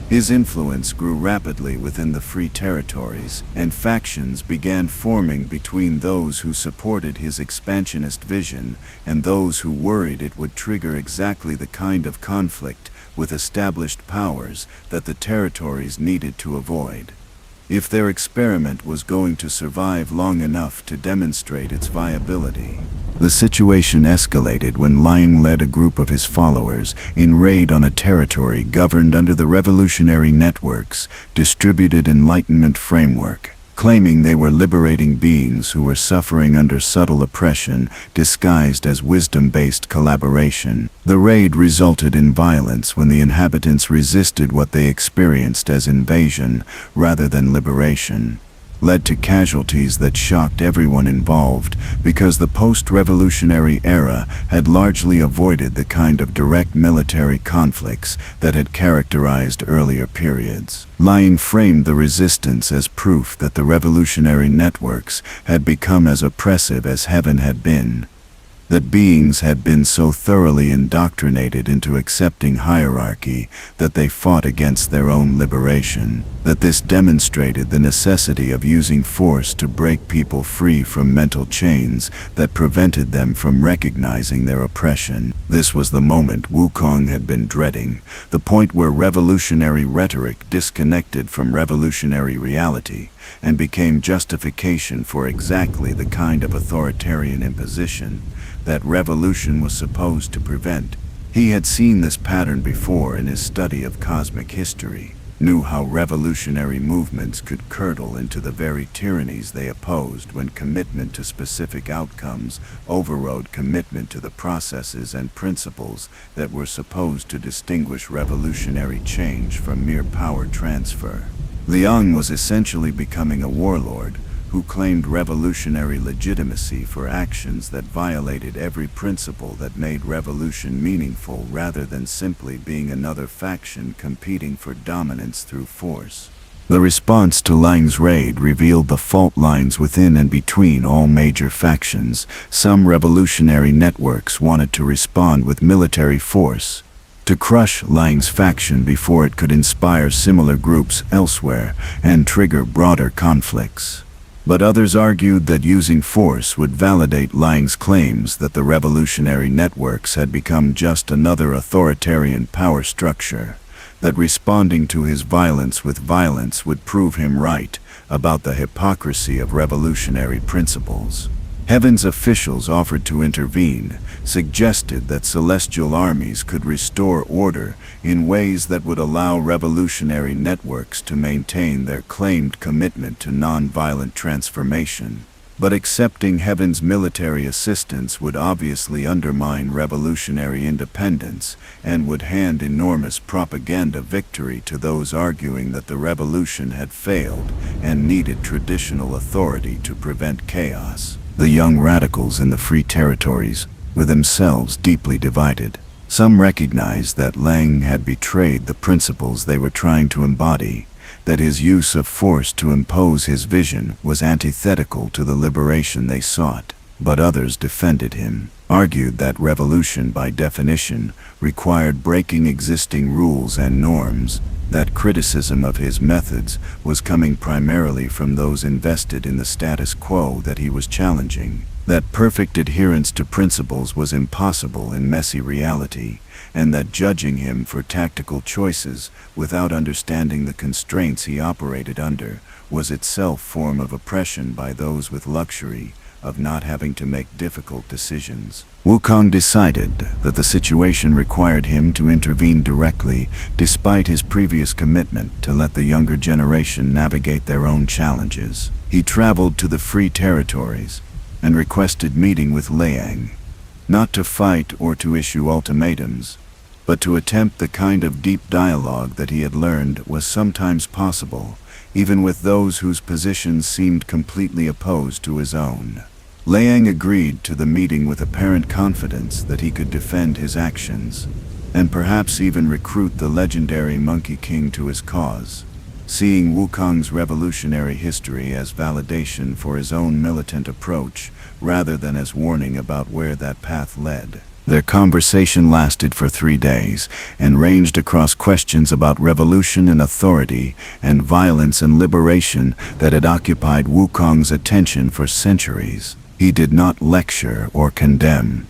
His influence grew rapidly within the Free Territories, and factions began forming between those who supported his expansionist vision and those who worried it would trigger exactly the kind of conflict with established powers that the territories needed to avoid, if their experiment was going to survive long enough to demonstrate its viability. The situation escalated when Liang led a group of his followers in raid on a territory governed under the revolutionary network's distributed enlightenment framework, claiming they were liberating beings who were suffering under subtle oppression disguised as wisdom-based collaboration. The raid resulted in violence when the inhabitants resisted what they experienced as invasion rather than liberation, led to casualties that shocked everyone involved because the post-revolutionary era had largely avoided the kind of direct military conflicts that had characterized earlier periods. Liang framed the resistance as proof that the revolutionary networks had become as oppressive as heaven had been, that beings had been so thoroughly indoctrinated into accepting hierarchy that they fought against their own liberation, that this demonstrated the necessity of using force to break people free from mental chains that prevented them from recognizing their oppression. This was the moment Wukong had been dreading, the point where revolutionary rhetoric disconnected from revolutionary reality and became justification for exactly the kind of authoritarian imposition that revolution was supposed to prevent. He had seen this pattern before in his study of cosmic history, knew how revolutionary movements could curdle into the very tyrannies they opposed when commitment to specific outcomes overrode commitment to the processes and principles that were supposed to distinguish revolutionary change from mere power transfer. Liang was essentially becoming a warlord who claimed revolutionary legitimacy for actions that violated every principle that made revolution meaningful rather than simply being another faction competing for dominance through force. The response to Liang's raid revealed the fault lines within and between all major factions. Some revolutionary networks wanted to respond with military force, to crush Liang's faction before it could inspire similar groups elsewhere and trigger broader conflicts. But others argued that using force would validate Liang's claims that the revolutionary networks had become just another authoritarian power structure, that responding to his violence with violence would prove him right, about the hypocrisy of revolutionary principles. Heaven's officials offered to intervene, suggested that celestial armies could restore order in ways that would allow revolutionary networks to maintain their claimed commitment to non-violent transformation. But accepting Heaven's military assistance would obviously undermine revolutionary independence and would hand enormous propaganda victory to those arguing that the revolution had failed and needed traditional authority to prevent chaos. The young radicals in the free territories were themselves deeply divided. Some recognized that Liang had betrayed the principles they were trying to embody, that his use of force to impose his vision was antithetical to the liberation they sought. But others defended him, argued that revolution by definition required breaking existing rules and norms, that criticism of his methods was coming primarily from those invested in the status quo that he was challenging, that perfect adherence to principles was impossible in messy reality, and that judging him for tactical choices without understanding the constraints he operated under was itself a form of oppression by those with luxury of not having to make difficult decisions. Wukong decided that the situation required him to intervene directly, despite his previous commitment to let the younger generation navigate their own challenges. He traveled to the free territories and requested meeting with Liang, not to fight or to issue ultimatums, but to attempt the kind of deep dialogue that he had learned was sometimes possible, even with those whose positions seemed completely opposed to his own. Liang agreed to the meeting with apparent confidence that he could defend his actions, and perhaps even recruit the legendary Monkey King to his cause, seeing Wukong's revolutionary history as validation for his own militant approach, rather than as warning about where that path led. Their conversation lasted for 3 days, and ranged across questions about revolution and authority, and violence and liberation that had occupied Wukong's attention for centuries. He did not lecture or condemn,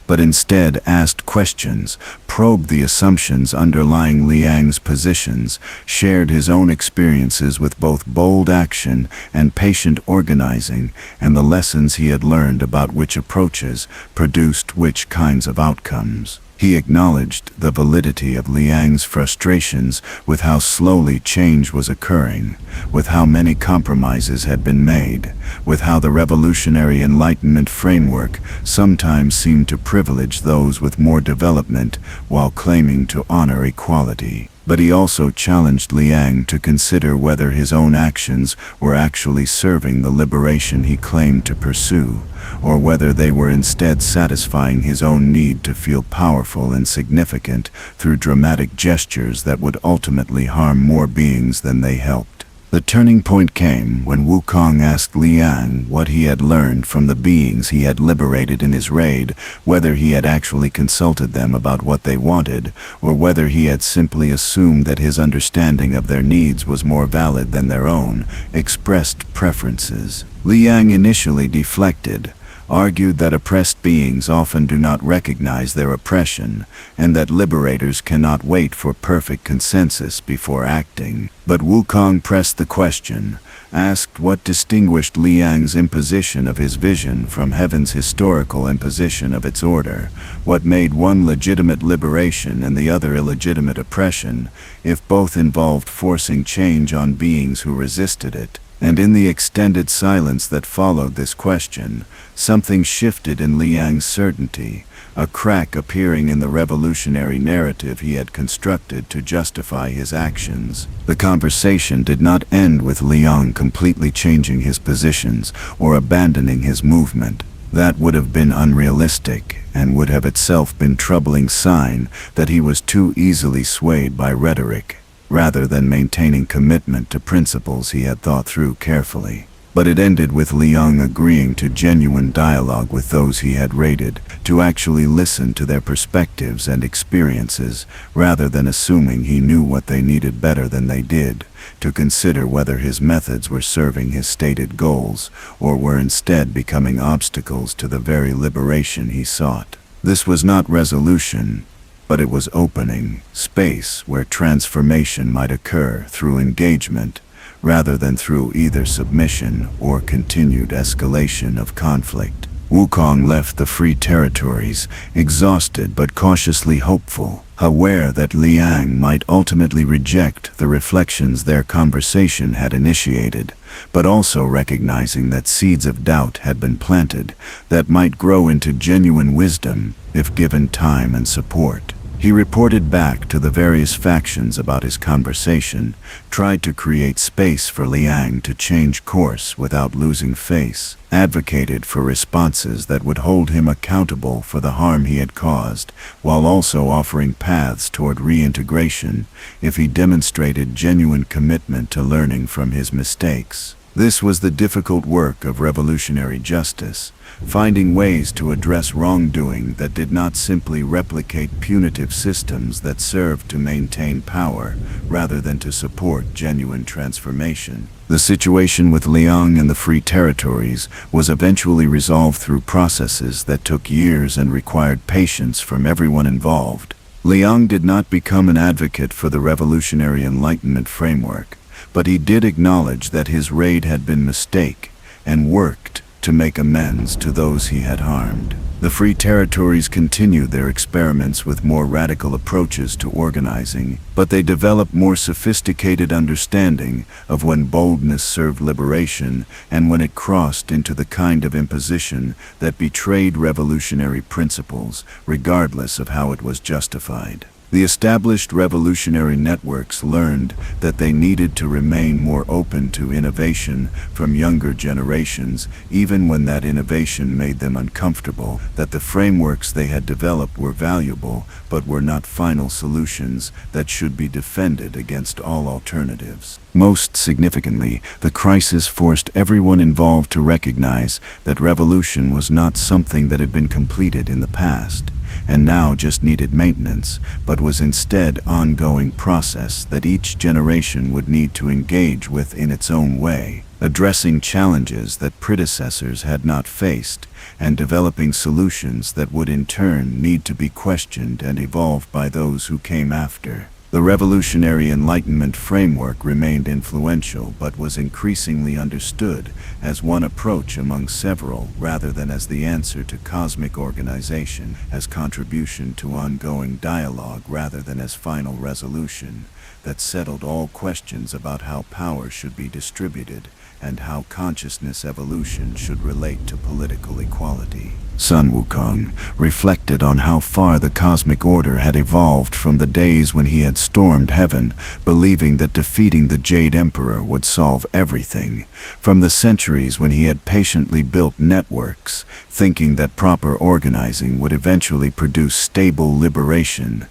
but instead asked questions, probed the assumptions underlying Liang's positions, shared his own experiences with both bold action and patient organizing, and the lessons he had learned about which approaches produced which kinds of outcomes. He acknowledged the validity of Liang's frustrations with how slowly change was occurring, with how many compromises had been made, with how the revolutionary Enlightenment framework sometimes seemed to privilege those with more development while claiming to honor equality. But he also challenged Liang to consider whether his own actions were actually serving the liberation he claimed to pursue, or whether they were instead satisfying his own need to feel powerful and significant through dramatic gestures that would ultimately harm more beings than they helped. The turning point came when Wukong asked Liang what he had learned from the beings he had liberated in his raid, whether he had actually consulted them about what they wanted, or whether he had simply assumed that his understanding of their needs was more valid than their own expressed preferences. Liang initially deflected, argued that oppressed beings often do not recognize their oppression, and that liberators cannot wait for perfect consensus before acting. But Wukong pressed the question, asked what distinguished Liang's imposition of his vision from Heaven's historical imposition of its order, what made one legitimate liberation and the other illegitimate oppression, if both involved forcing change on beings who resisted it. And in the extended silence that followed this question, something shifted in Liang's certainty, a crack appearing in the revolutionary narrative he had constructed to justify his actions. The conversation did not end with Liang completely changing his positions or abandoning his movement. That would have been unrealistic, and would have itself been a troubling sign that he was too easily swayed by rhetoric, rather than maintaining commitment to principles he had thought through carefully. But it ended with Liang agreeing to genuine dialogue with those he had raided, to actually listen to their perspectives and experiences, rather than assuming he knew what they needed better than they did, to consider whether his methods were serving his stated goals, or were instead becoming obstacles to the very liberation he sought. This was not resolution, but it was opening space where transformation might occur through engagement, rather than through either submission or continued escalation of conflict. Wukong left the Free Territories, exhausted but cautiously hopeful, aware that Liang might ultimately reject the reflections their conversation had initiated, but also recognizing that seeds of doubt had been planted that might grow into genuine wisdom if given time and support. He reported back to the various factions about his conversation, tried to create space for Liang to change course without losing face, advocated for responses that would hold him accountable for the harm he had caused, while also offering paths toward reintegration if he demonstrated genuine commitment to learning from his mistakes. This was the difficult work of revolutionary justice, finding ways to address wrongdoing that did not simply replicate punitive systems that served to maintain power rather than to support genuine transformation. The situation with Liang and the Free Territories was eventually resolved through processes that took years and required patience from everyone involved. Liang did not become an advocate for the revolutionary Enlightenment framework, but he did acknowledge that his raid had been a mistake and worked to make amends to those he had harmed. The Free Territories continued their experiments with more radical approaches to organizing, but they developed more sophisticated understanding of when boldness served liberation and when it crossed into the kind of imposition that betrayed revolutionary principles, regardless of how it was justified. The established revolutionary networks learned that they needed to remain more open to innovation from younger generations, even when that innovation made them uncomfortable, that the frameworks they had developed were valuable, but were not final solutions that should be defended against all alternatives. Most significantly, the crisis forced everyone involved to recognize that revolution was not something that had been completed in the past, and now just needed maintenance, but was instead an ongoing process that each generation would need to engage with in its own way, addressing challenges that predecessors had not faced, and developing solutions that would in turn need to be questioned and evolved by those who came after. The revolutionary Enlightenment framework remained influential but was increasingly understood as one approach among several rather than as the answer to cosmic organization, as contribution to ongoing dialogue rather than as final resolution that settled all questions about how power should be distributed and how consciousness evolution should relate to political equality. Sun Wukong reflected on how far the cosmic order had evolved from the days when he had stormed heaven, believing that defeating the Jade Emperor would solve everything, from the centuries when he had patiently built networks, thinking that proper organizing would eventually produce stable liberation,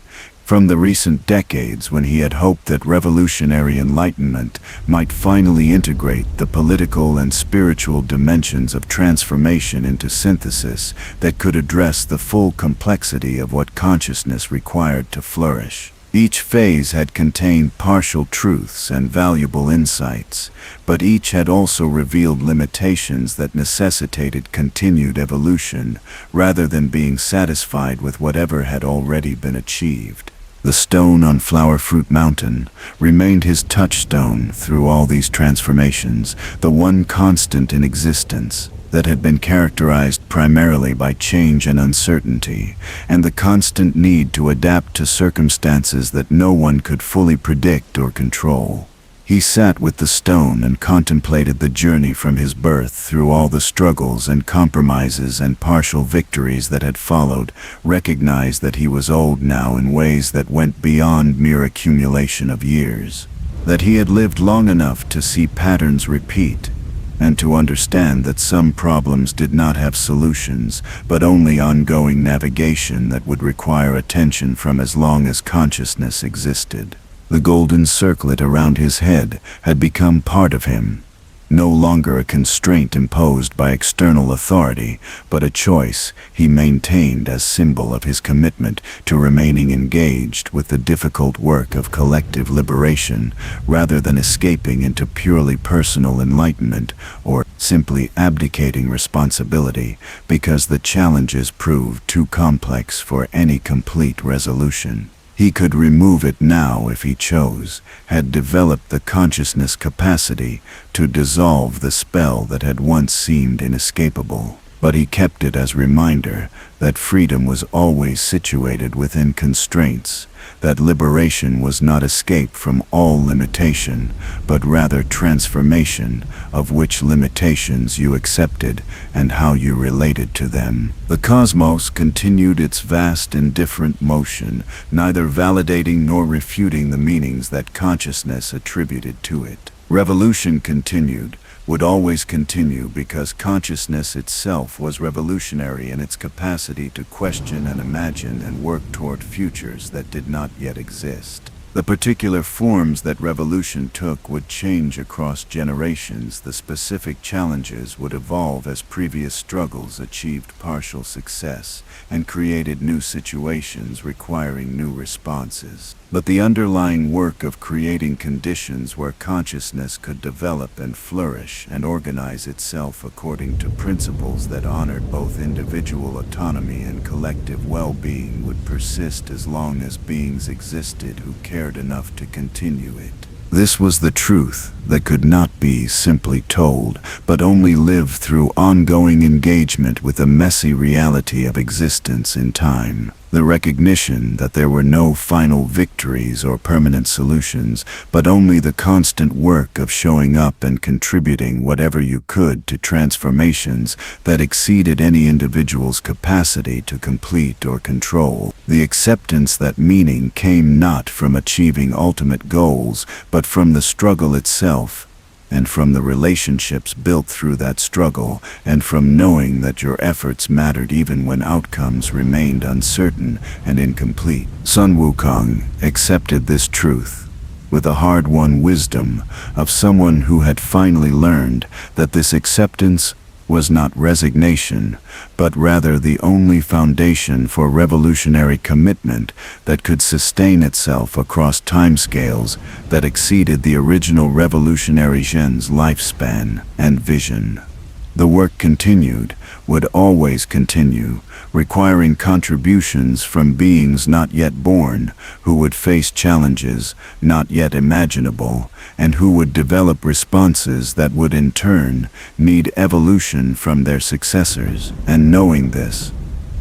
from the recent decades when he had hoped that revolutionary enlightenment might finally integrate the political and spiritual dimensions of transformation into synthesis that could address the full complexity of what consciousness required to flourish. Each phase had contained partial truths and valuable insights, but each had also revealed limitations that necessitated continued evolution rather than being satisfied with whatever had already been achieved. The stone on Flower Fruit Mountain remained his touchstone through all these transformations, the one constant in existence that had been characterized primarily by change and uncertainty, and the constant need to adapt to circumstances that no one could fully predict or control. He sat with the stone and contemplated the journey from his birth through all the struggles and compromises and partial victories that had followed, recognized that he was old now in ways that went beyond mere accumulation of years, that he had lived long enough to see patterns repeat, and to understand that some problems did not have solutions, but only ongoing navigation that would require attention from as long as consciousness existed. The golden circlet around his head had become part of him, no longer a constraint imposed by external authority, but a choice he maintained as symbol of his commitment to remaining engaged with the difficult work of collective liberation, rather than escaping into purely personal enlightenment or simply abdicating responsibility because the challenges proved too complex for any complete resolution. He could remove it now if he chose, had developed the consciousness capacity to dissolve the spell that had once seemed inescapable. But he kept it as reminder that freedom was always situated within constraints, that liberation was not escape from all limitation, but rather transformation of which limitations you accepted and how you related to them. The cosmos continued its vast indifferent motion, neither validating nor refuting the meanings that consciousness attributed to it. Revolution continued, would always continue, because consciousness itself was revolutionary in its capacity to question and imagine and work toward futures that did not yet exist. The particular forms that revolution took would change across generations. The specific challenges would evolve as previous struggles achieved partial success and created new situations requiring new responses. But the underlying work of creating conditions where consciousness could develop and flourish and organize itself according to principles that honored both individual autonomy and collective well-being would persist as long as beings existed who cared enough to continue it. This was the truth that could not be simply told, but only lived through ongoing engagement with the messy reality of existence in time. The recognition that there were no final victories or permanent solutions, but only the constant work of showing up and contributing whatever you could to transformations that exceeded any individual's capacity to complete or control. The acceptance that meaning came not from achieving ultimate goals, but from the struggle itself, and from the relationships built through that struggle, and from knowing that your efforts mattered even when outcomes remained uncertain and incomplete. Sun Wukong accepted this truth with a hard-won wisdom of someone who had finally learned that this acceptance was not resignation, but rather the only foundation for revolutionary commitment that could sustain itself across timescales that exceeded the original revolutionary Zhen's lifespan and vision. The work continued, would always continue, requiring contributions from beings not yet born, who would face challenges not yet imaginable, and who would develop responses that would in turn need evolution from their successors. And knowing this,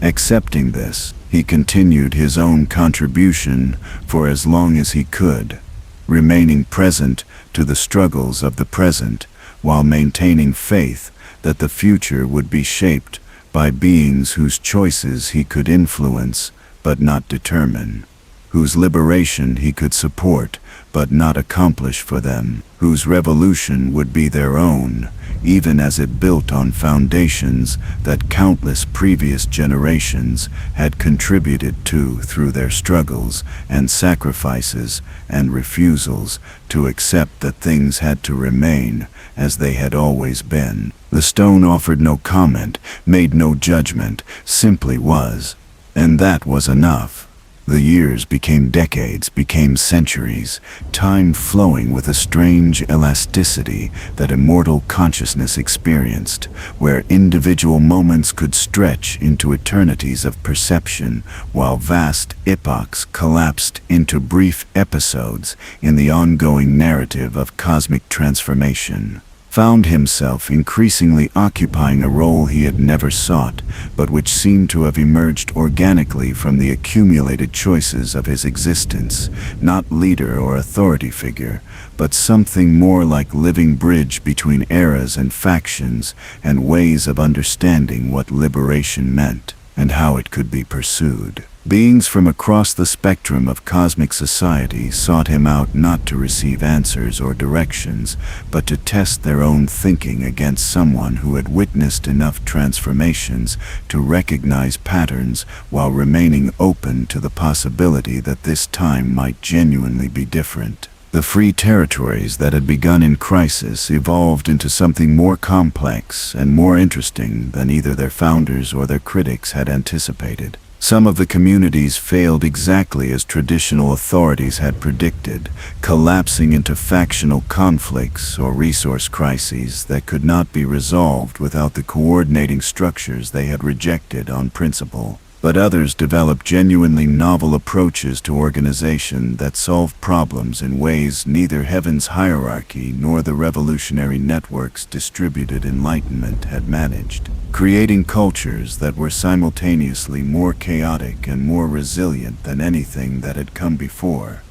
accepting this, he continued his own contribution for as long as he could, remaining present to the struggles of the present, while maintaining faith that the future would be shaped by beings whose choices he could influence but not determine, whose liberation he could support but not accomplish for them, whose revolution would be their own, even as it built on foundations that countless previous generations had contributed to through their struggles and sacrifices and refusals to accept that things had to remain as they had always been. The stone offered no comment, made no judgment, simply was. And that was enough. The years became decades, became centuries, time flowing with a strange elasticity that immortal consciousness experienced, where individual moments could stretch into eternities of perception, while vast epochs collapsed into brief episodes in the ongoing narrative of cosmic transformation. Found himself increasingly occupying a role he had never sought, but which seemed to have emerged organically from the accumulated choices of his existence, not leader or authority figure, but something more like living bridge between eras and factions and ways of understanding what liberation meant and how it could be pursued. Beings from across the spectrum of cosmic society sought him out not to receive answers or directions, but to test their own thinking against someone who had witnessed enough transformations to recognize patterns while remaining open to the possibility that this time might genuinely be different. The free territories that had begun in crisis evolved into something more complex and more interesting than either their founders or their critics had anticipated. Some of the communities failed exactly as traditional authorities had predicted, collapsing into factional conflicts or resource crises that could not be resolved without the coordinating structures they had rejected on principle. But others developed genuinely novel approaches to organization that solved problems in ways neither heaven's hierarchy nor the revolutionary networks distributed enlightenment had managed, creating cultures that were simultaneously more chaotic and more resilient than anything that had come before,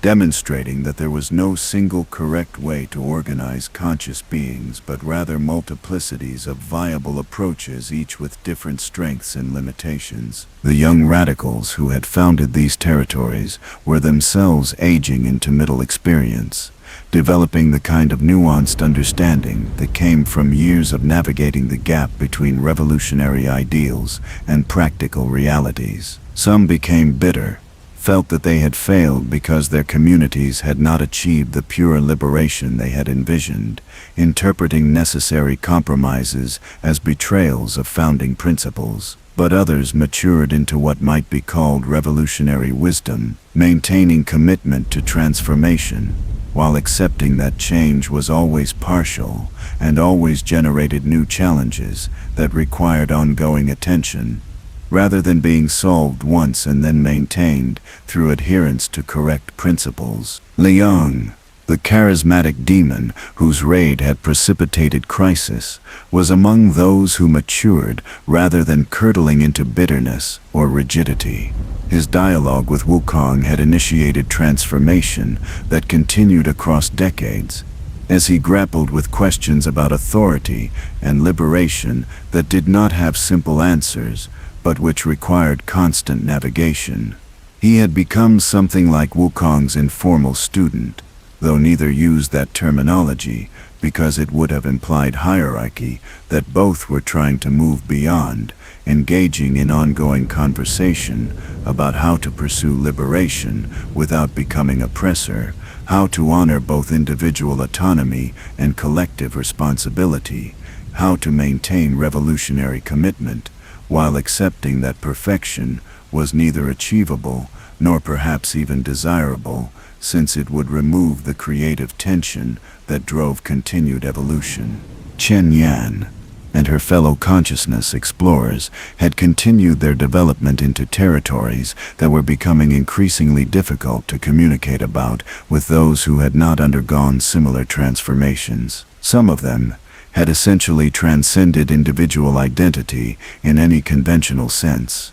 demonstrating that there was no single correct way to organize conscious beings, but rather multiplicities of viable approaches, each with different strengths and limitations. The young radicals who had founded these territories were themselves aging into middle experience, developing the kind of nuanced understanding that came from years of navigating the gap between revolutionary ideals and practical realities. Some became bitter, felt that they had failed because their communities had not achieved the pure liberation they had envisioned, interpreting necessary compromises as betrayals of founding principles. But others matured into what might be called revolutionary wisdom, maintaining commitment to transformation, while accepting that change was always partial and always generated new challenges that required ongoing attention, rather than being solved once and then maintained through adherence to correct principles. Liang, the charismatic demon whose raid had precipitated crisis, was among those who matured rather than curdling into bitterness or rigidity. His dialogue with Wukong had initiated transformation that continued across decades, as he grappled with questions about authority and liberation that did not have simple answers, but which required constant navigation. He had become something like Wukong's informal student, though neither used that terminology because it would have implied hierarchy that both were trying to move beyond, engaging in ongoing conversation about how to pursue liberation without becoming oppressor, how to honor both individual autonomy and collective responsibility, how to maintain revolutionary commitment, while accepting that perfection was neither achievable nor perhaps even desirable, since it would remove the creative tension that drove continued evolution. Chen Yan and her fellow consciousness explorers had continued their development into territories that were becoming increasingly difficult to communicate about with those who had not undergone similar transformations. Some of them had essentially transcended individual identity in any conventional sense,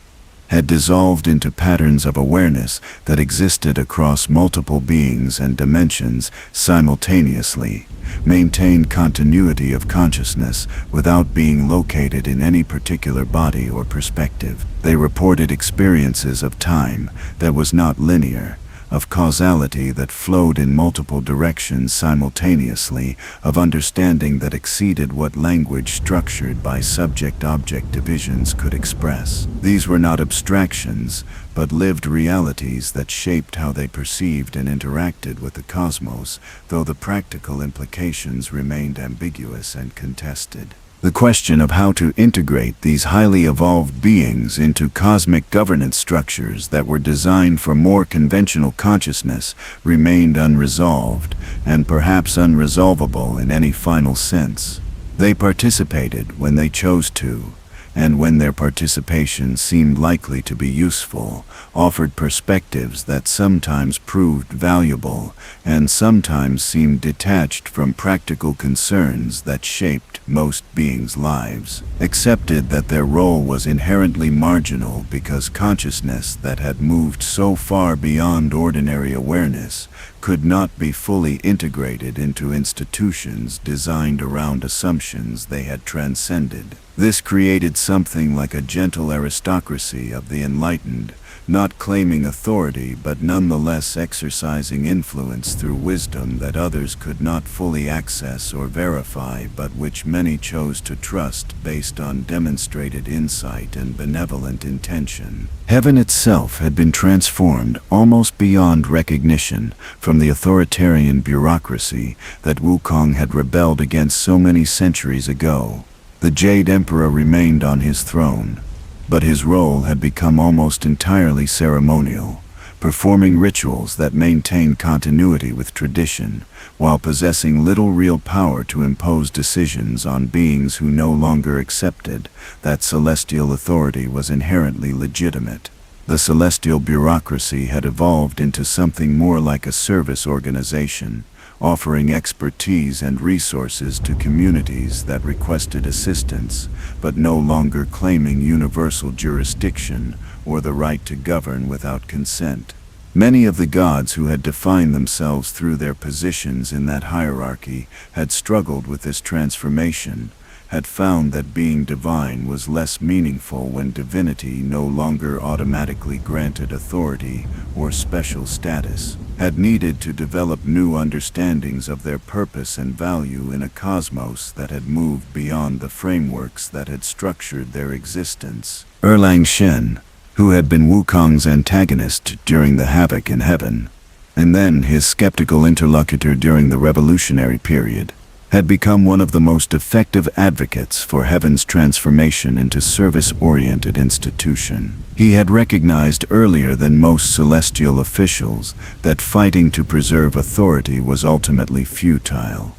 had dissolved into patterns of awareness that existed across multiple beings and dimensions simultaneously, maintained continuity of consciousness without being located in any particular body or perspective. They reported experiences of time that was not linear, of causality that flowed in multiple directions simultaneously, of understanding that exceeded what language structured by subject-object divisions could express. These were not abstractions, but lived realities that shaped how they perceived and interacted with the cosmos, though the practical implications remained ambiguous and contested. The question of how to integrate these highly evolved beings into cosmic governance structures that were designed for more conventional consciousness remained unresolved, and perhaps unresolvable in any final sense. They participated when they chose to, and when their participation seemed likely to be useful, offered perspectives that sometimes proved valuable and sometimes seemed detached from practical concerns that shaped most beings' lives, accepted that their role was inherently marginal because consciousness that had moved so far beyond ordinary awareness could not be fully integrated into institutions designed around assumptions they had transcended. This created something like a gentle aristocracy of the enlightened, not claiming authority but nonetheless exercising influence through wisdom that others could not fully access or verify, but which many chose to trust based on demonstrated insight and benevolent intention. Heaven itself had been transformed almost beyond recognition from the authoritarian bureaucracy that Wukong had rebelled against so many centuries ago. The Jade Emperor remained on his throne, but his role had become almost entirely ceremonial, performing rituals that maintain continuity with tradition, while possessing little real power to impose decisions on beings who no longer accepted that celestial authority was inherently legitimate. The celestial bureaucracy had evolved into something more like a service organization, offering expertise and resources to communities that requested assistance, but no longer claiming universal jurisdiction or the right to govern without consent. Many of the gods who had defined themselves through their positions in that hierarchy had struggled with this transformation, had found that being divine was less meaningful when divinity no longer automatically granted authority or special status, had needed to develop new understandings of their purpose and value in a cosmos that had moved beyond the frameworks that had structured their existence. Erlang Shen, who had been Wukong's antagonist during the Havoc in Heaven, and then his skeptical interlocutor during the revolutionary period, had become one of the most effective advocates for Heaven's transformation into service-oriented institution. He had recognized earlier than most celestial officials that fighting to preserve authority was ultimately futile.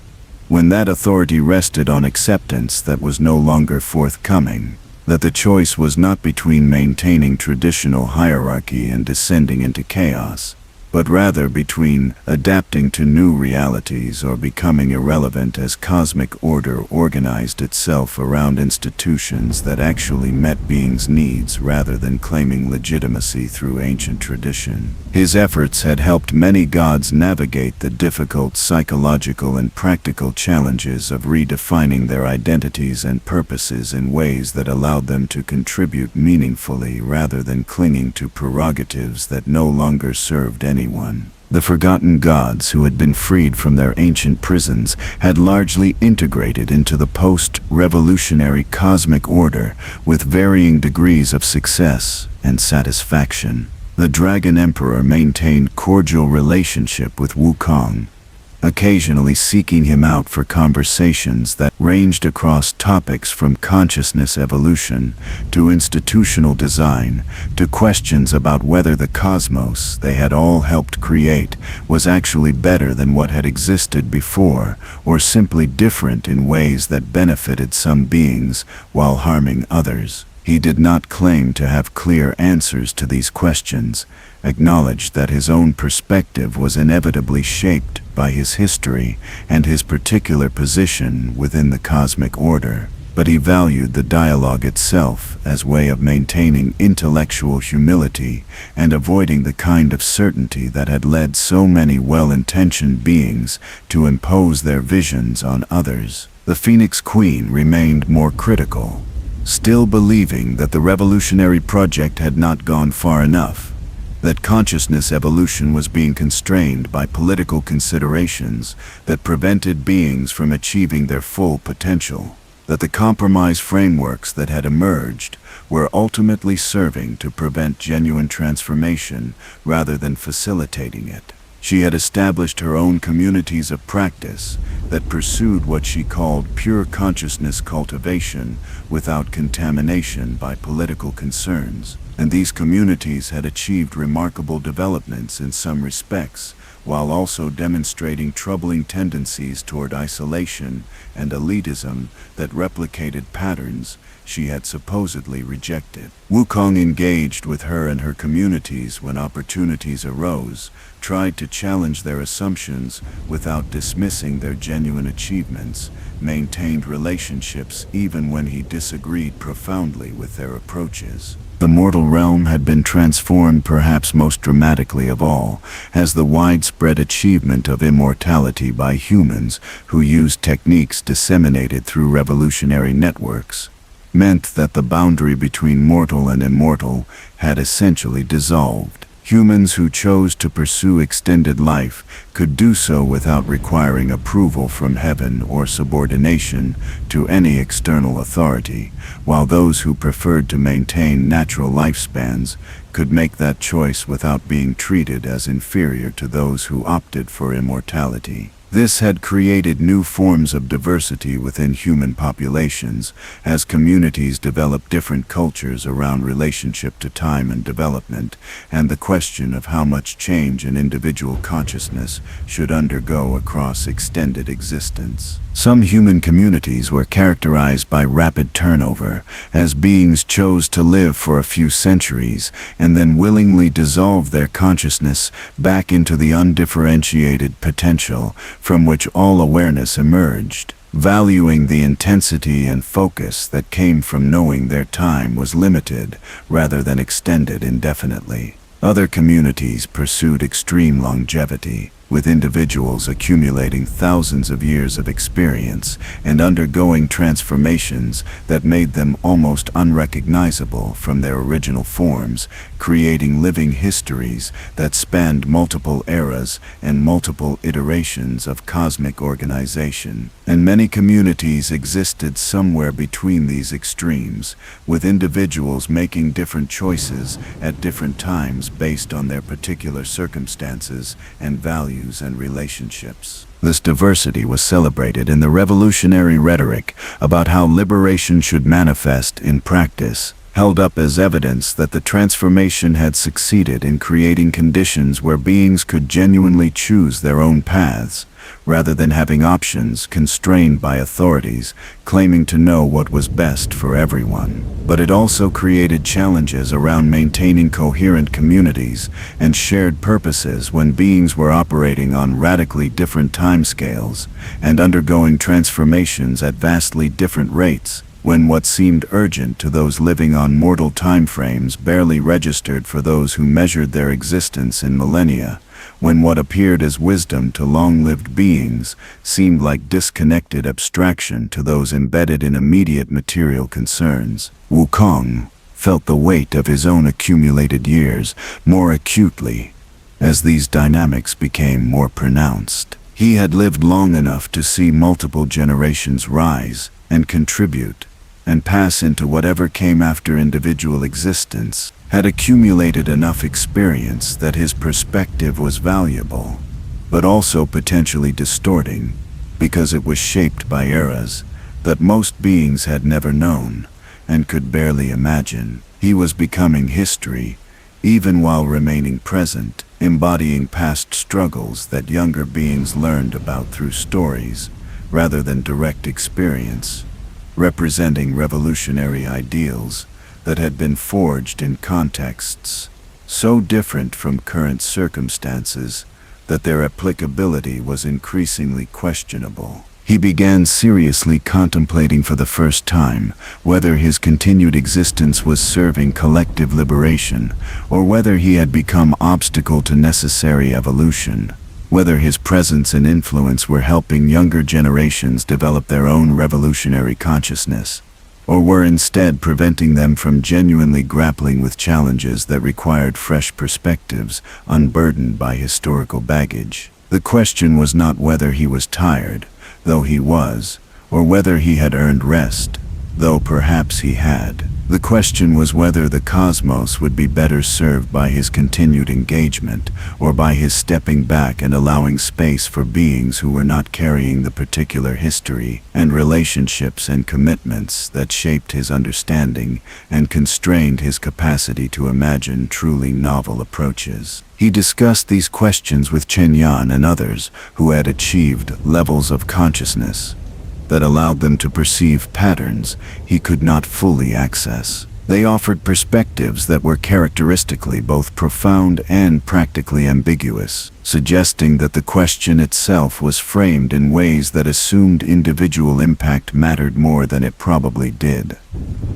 When that authority rested on acceptance that was no longer forthcoming, that the choice was not between maintaining traditional hierarchy and descending into chaos, but rather between adapting to new realities or becoming irrelevant as cosmic order organized itself around institutions that actually met beings' needs rather than claiming legitimacy through ancient tradition. His efforts had helped many gods navigate the difficult psychological and practical challenges of redefining their identities and purposes in ways that allowed them to contribute meaningfully rather than clinging to prerogatives that no longer served anyone. The forgotten gods who had been freed from their ancient prisons had largely integrated into the post-revolutionary cosmic order with varying degrees of success and satisfaction. The Dragon Emperor maintained cordial relationship with Wukong, occasionally seeking him out for conversations that ranged across topics from consciousness evolution to institutional design to questions about whether the cosmos they had all helped create was actually better than what had existed before, or simply different in ways that benefited some beings while harming others. He did not claim to have clear answers to these questions, acknowledged that his own perspective was inevitably shaped by his history and his particular position within the cosmic order, but he valued the dialogue itself as a way of maintaining intellectual humility and avoiding the kind of certainty that had led so many well-intentioned beings to impose their visions on others. The Phoenix Queen remained more critical, still believing that the revolutionary project had not gone far enough, that consciousness evolution was being constrained by political considerations that prevented beings from achieving their full potential, that the compromise frameworks that had emerged were ultimately serving to prevent genuine transformation rather than facilitating it. She had established her own communities of practice that pursued what she called pure consciousness cultivation without contamination by political concerns, and these communities had achieved remarkable developments in some respects, while also demonstrating troubling tendencies toward isolation and elitism that replicated patterns she had supposedly rejected. Wukong engaged with her and her communities when opportunities arose, tried to challenge their assumptions without dismissing their genuine achievements, maintained relationships even when he disagreed profoundly with their approaches. The mortal realm had been transformed perhaps most dramatically of all, as the widespread achievement of immortality by humans who used techniques disseminated through revolutionary networks meant that the boundary between mortal and immortal had essentially dissolved. Humans who chose to pursue extended life could do so without requiring approval from heaven or subordination to any external authority, while those who preferred to maintain natural lifespans could make that choice without being treated as inferior to those who opted for immortality. This had created new forms of diversity within human populations, as communities developed different cultures around relationship to time and development, and the question of how much change an individual consciousness should undergo across extended existence. Some human communities were characterized by rapid turnover, as beings chose to live for a few centuries and then willingly dissolve their consciousness back into the undifferentiated potential from which all awareness emerged. Valuing the intensity and focus that came from knowing their time was limited rather than extended indefinitely. Other communities pursued extreme longevity, with individuals accumulating thousands of years of experience and undergoing transformations that made them almost unrecognizable from their original forms, creating living histories that spanned multiple eras and multiple iterations of cosmic organization. And many communities existed somewhere between these extremes, with individuals making different choices at different times based on their particular circumstances and values and relationships. This diversity was celebrated in the revolutionary rhetoric about how liberation should manifest in practice, held up as evidence that the transformation had succeeded in creating conditions where beings could genuinely choose their own paths, rather than having options constrained by authorities claiming to know what was best for everyone. But it also created challenges around maintaining coherent communities and shared purposes when beings were operating on radically different timescales and undergoing transformations at vastly different rates, when what seemed urgent to those living on mortal timeframes barely registered for those who measured their existence in millennia, when what appeared as wisdom to long-lived beings seemed like disconnected abstraction to those embedded in immediate material concerns. Wukong felt the weight of his own accumulated years more acutely as these dynamics became more pronounced. He had lived long enough to see multiple generations rise and contribute and pass into whatever came after individual existence, had accumulated enough experience that his perspective was valuable, but also potentially distorting, because it was shaped by eras that most beings had never known and could barely imagine. He was becoming history, even while remaining present, embodying past struggles that younger beings learned about through stories, rather than direct experience, representing revolutionary ideals that had been forged in contexts so different from current circumstances that their applicability was increasingly questionable. He began seriously contemplating for the first time whether his continued existence was serving collective liberation, or whether he had become obstacle to necessary evolution, whether his presence and influence were helping younger generations develop their own revolutionary consciousness, or were instead preventing them from genuinely grappling with challenges that required fresh perspectives, unburdened by historical baggage. The question was not whether he was tired, though he was, or whether he had earned rest, though perhaps he had. The question was whether the cosmos would be better served by his continued engagement, or by his stepping back and allowing space for beings who were not carrying the particular history and relationships and commitments that shaped his understanding and constrained his capacity to imagine truly novel approaches. He discussed these questions with Chen Yan and others who had achieved levels of consciousness that allowed them to perceive patterns he could not fully access. They offered perspectives that were characteristically both profound and practically ambiguous, suggesting that the question itself was framed in ways that assumed individual impact mattered more than it probably did.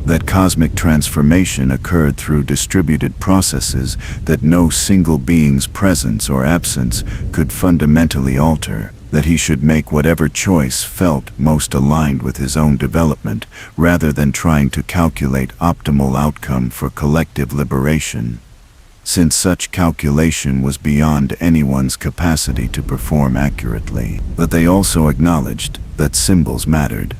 That cosmic transformation occurred through distributed processes that no single being's presence or absence could fundamentally alter, that he should make whatever choice felt most aligned with his own development, rather than trying to calculate optimal outcome for collective liberation, since such calculation was beyond anyone's capacity to perform accurately. But they also acknowledged that symbols mattered,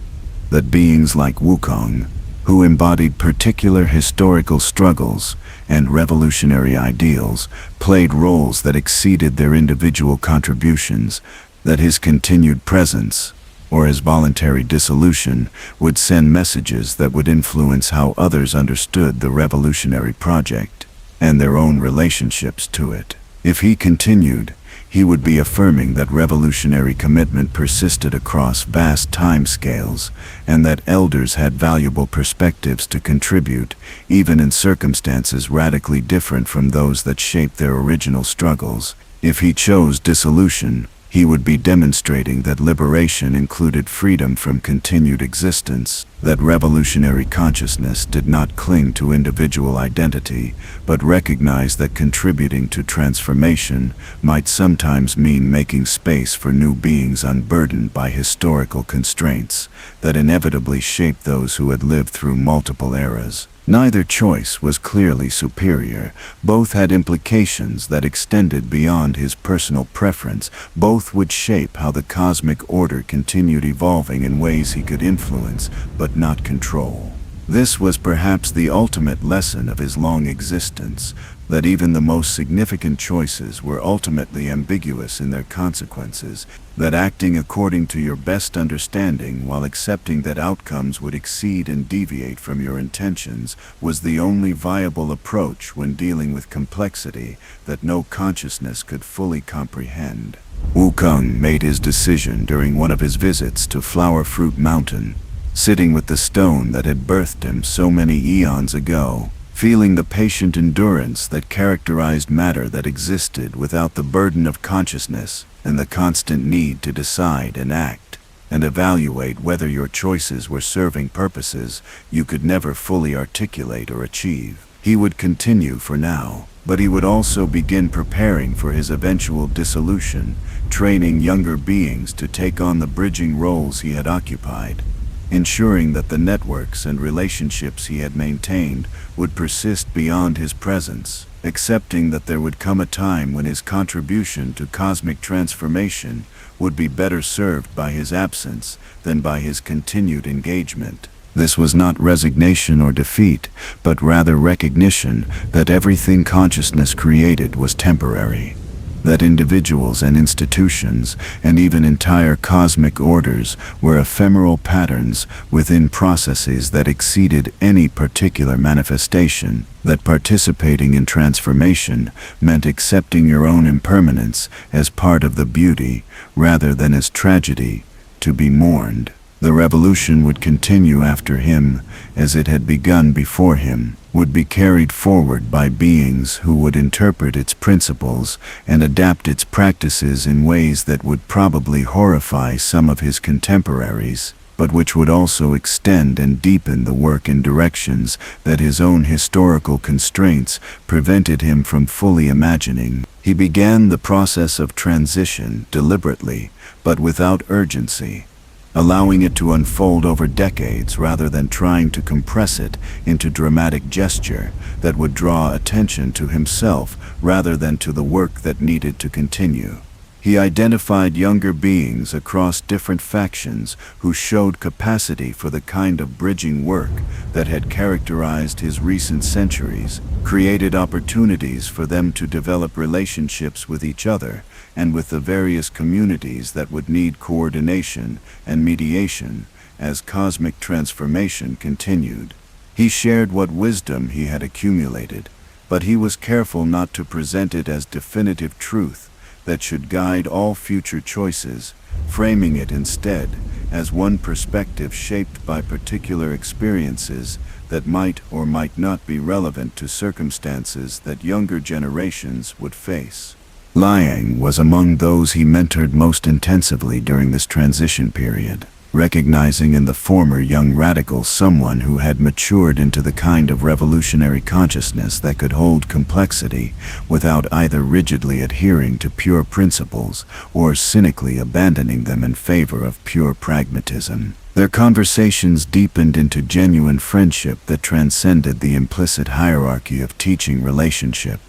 that beings like Wukong, who embodied particular historical struggles and revolutionary ideals, played roles that exceeded their individual contributions, that his continued presence, or his voluntary dissolution, would send messages that would influence how others understood the revolutionary project and their own relationships to it. If he continued, he would be affirming that revolutionary commitment persisted across vast timescales, and that elders had valuable perspectives to contribute, even in circumstances radically different from those that shaped their original struggles. If he chose dissolution, he would be demonstrating that liberation included freedom from continued existence, that revolutionary consciousness did not cling to individual identity, but recognized that contributing to transformation might sometimes mean making space for new beings unburdened by historical constraints that inevitably shaped those who had lived through multiple eras. Neither choice was clearly superior. Both had implications that extended beyond his personal preference. Both would shape how the cosmic order continued evolving in ways he could influence but not control. This was perhaps the ultimate lesson of his long existence, that even the most significant choices were ultimately ambiguous in their consequences, that acting according to your best understanding while accepting that outcomes would exceed and deviate from your intentions was the only viable approach when dealing with complexity that no consciousness could fully comprehend. Wukong made his decision during one of his visits to Flower Fruit Mountain, sitting with the stone that had birthed him so many eons ago, feeling the patient endurance that characterized matter that existed without the burden of consciousness and the constant need to decide and act and evaluate whether your choices were serving purposes you could never fully articulate or achieve. He would continue for now, but he would also begin preparing for his eventual dissolution, training younger beings to take on the bridging roles he had occupied, ensuring that the networks and relationships he had maintained would persist beyond his presence, accepting that there would come a time when his contribution to cosmic transformation would be better served by his absence than by his continued engagement. This was not resignation or defeat, but rather recognition that everything consciousness created was temporary, that individuals and institutions, and even entire cosmic orders, were ephemeral patterns within processes that exceeded any particular manifestation, that participating in transformation meant accepting your own impermanence as part of the beauty rather than as tragedy to be mourned. The revolution would continue after him, as it had begun before him, would be carried forward by beings who would interpret its principles and adapt its practices in ways that would probably horrify some of his contemporaries, but which would also extend and deepen the work in directions that his own historical constraints prevented him from fully imagining. He began the process of transition deliberately, but without urgency, allowing it to unfold over decades rather than trying to compress it into dramatic gesture that would draw attention to himself rather than to the work that needed to continue. He identified younger beings across different factions who showed capacity for the kind of bridging work that had characterized his recent centuries, created opportunities for them to develop relationships with each other and with the various communities that would need coordination and mediation as cosmic transformation continued. He shared what wisdom he had accumulated, but he was careful not to present it as definitive truth that should guide all future choices, framing it instead as one perspective shaped by particular experiences that might or might not be relevant to circumstances that younger generations would face. Liang was among those he mentored most intensively during this transition period, recognizing in the former young radical someone who had matured into the kind of revolutionary consciousness that could hold complexity without either rigidly adhering to pure principles or cynically abandoning them in favor of pure pragmatism. Their conversations deepened into genuine friendship that transcended the implicit hierarchy of teaching relationship,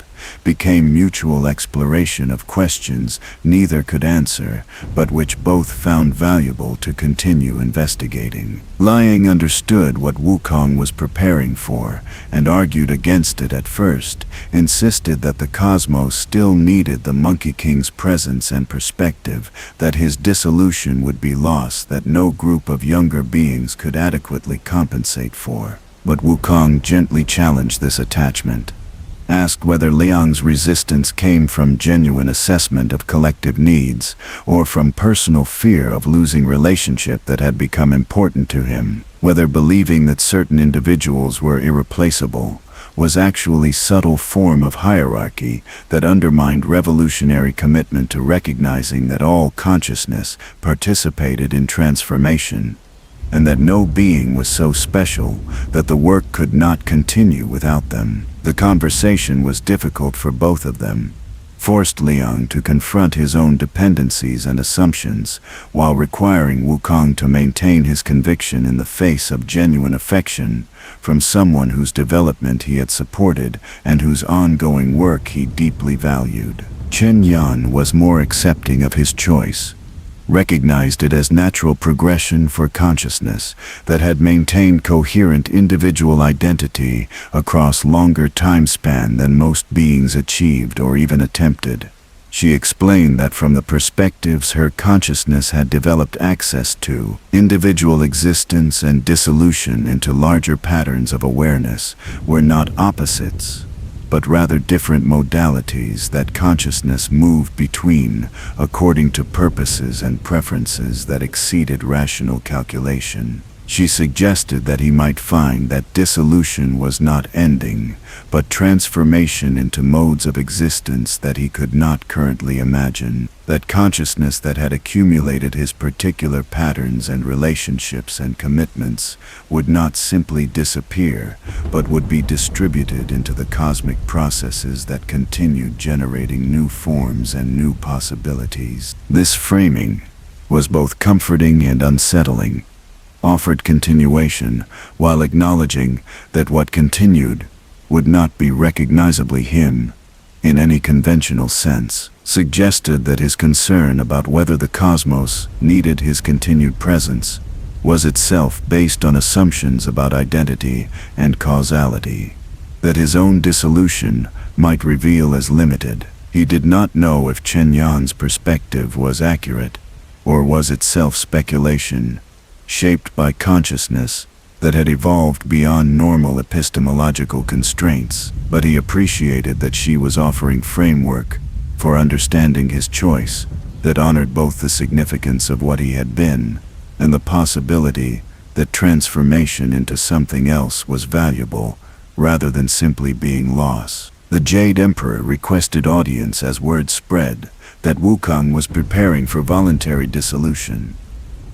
became mutual exploration of questions neither could answer, but which both found valuable to continue investigating. Liang understood what Wukong was preparing for, and argued against it at first, insisted that the cosmos still needed the Monkey King's presence and perspective, that his dissolution would be loss that no group of younger beings could adequately compensate for. But Wukong gently challenged this attachment, asked whether Liang's resistance came from genuine assessment of collective needs, or from personal fear of losing relationship that had become important to him, whether believing that certain individuals were irreplaceable was actually subtle form of hierarchy that undermined revolutionary commitment to recognizing that all consciousness participated in transformation, and that no being was so special that the work could not continue without them. The conversation was difficult for both of them, forced Liang to confront his own dependencies and assumptions, while requiring Wukong to maintain his conviction in the face of genuine affection from someone whose development he had supported and whose ongoing work he deeply valued. Chen Yan was more accepting of his choice, recognized it as natural progression for consciousness that had maintained coherent individual identity across longer time span than most beings achieved or even attempted. She explained that from the perspectives her consciousness had developed access to, individual existence and dissolution into larger patterns of awareness were not opposites, but rather different modalities that consciousness moved between according to purposes and preferences that exceeded rational calculation. She suggested that he might find that dissolution was not ending, but transformation into modes of existence that he could not currently imagine, that consciousness that had accumulated his particular patterns and relationships and commitments would not simply disappear, but would be distributed into the cosmic processes that continued generating new forms and new possibilities. This framing was both comforting and unsettling, offered continuation while acknowledging that what continued would not be recognizably him in any conventional sense, suggested that his concern about whether the cosmos needed his continued presence was itself based on assumptions about identity and causality, that his own dissolution might reveal as limited. He did not know if Chen Yan's perspective was accurate, or was itself speculation, shaped by consciousness that had evolved beyond normal epistemological constraints, but he appreciated that she was offering framework for understanding his choice that honored both the significance of what he had been and the possibility that transformation into something else was valuable rather than simply being loss. The Jade Emperor requested audience as word spread that Wukong was preparing for voluntary dissolution.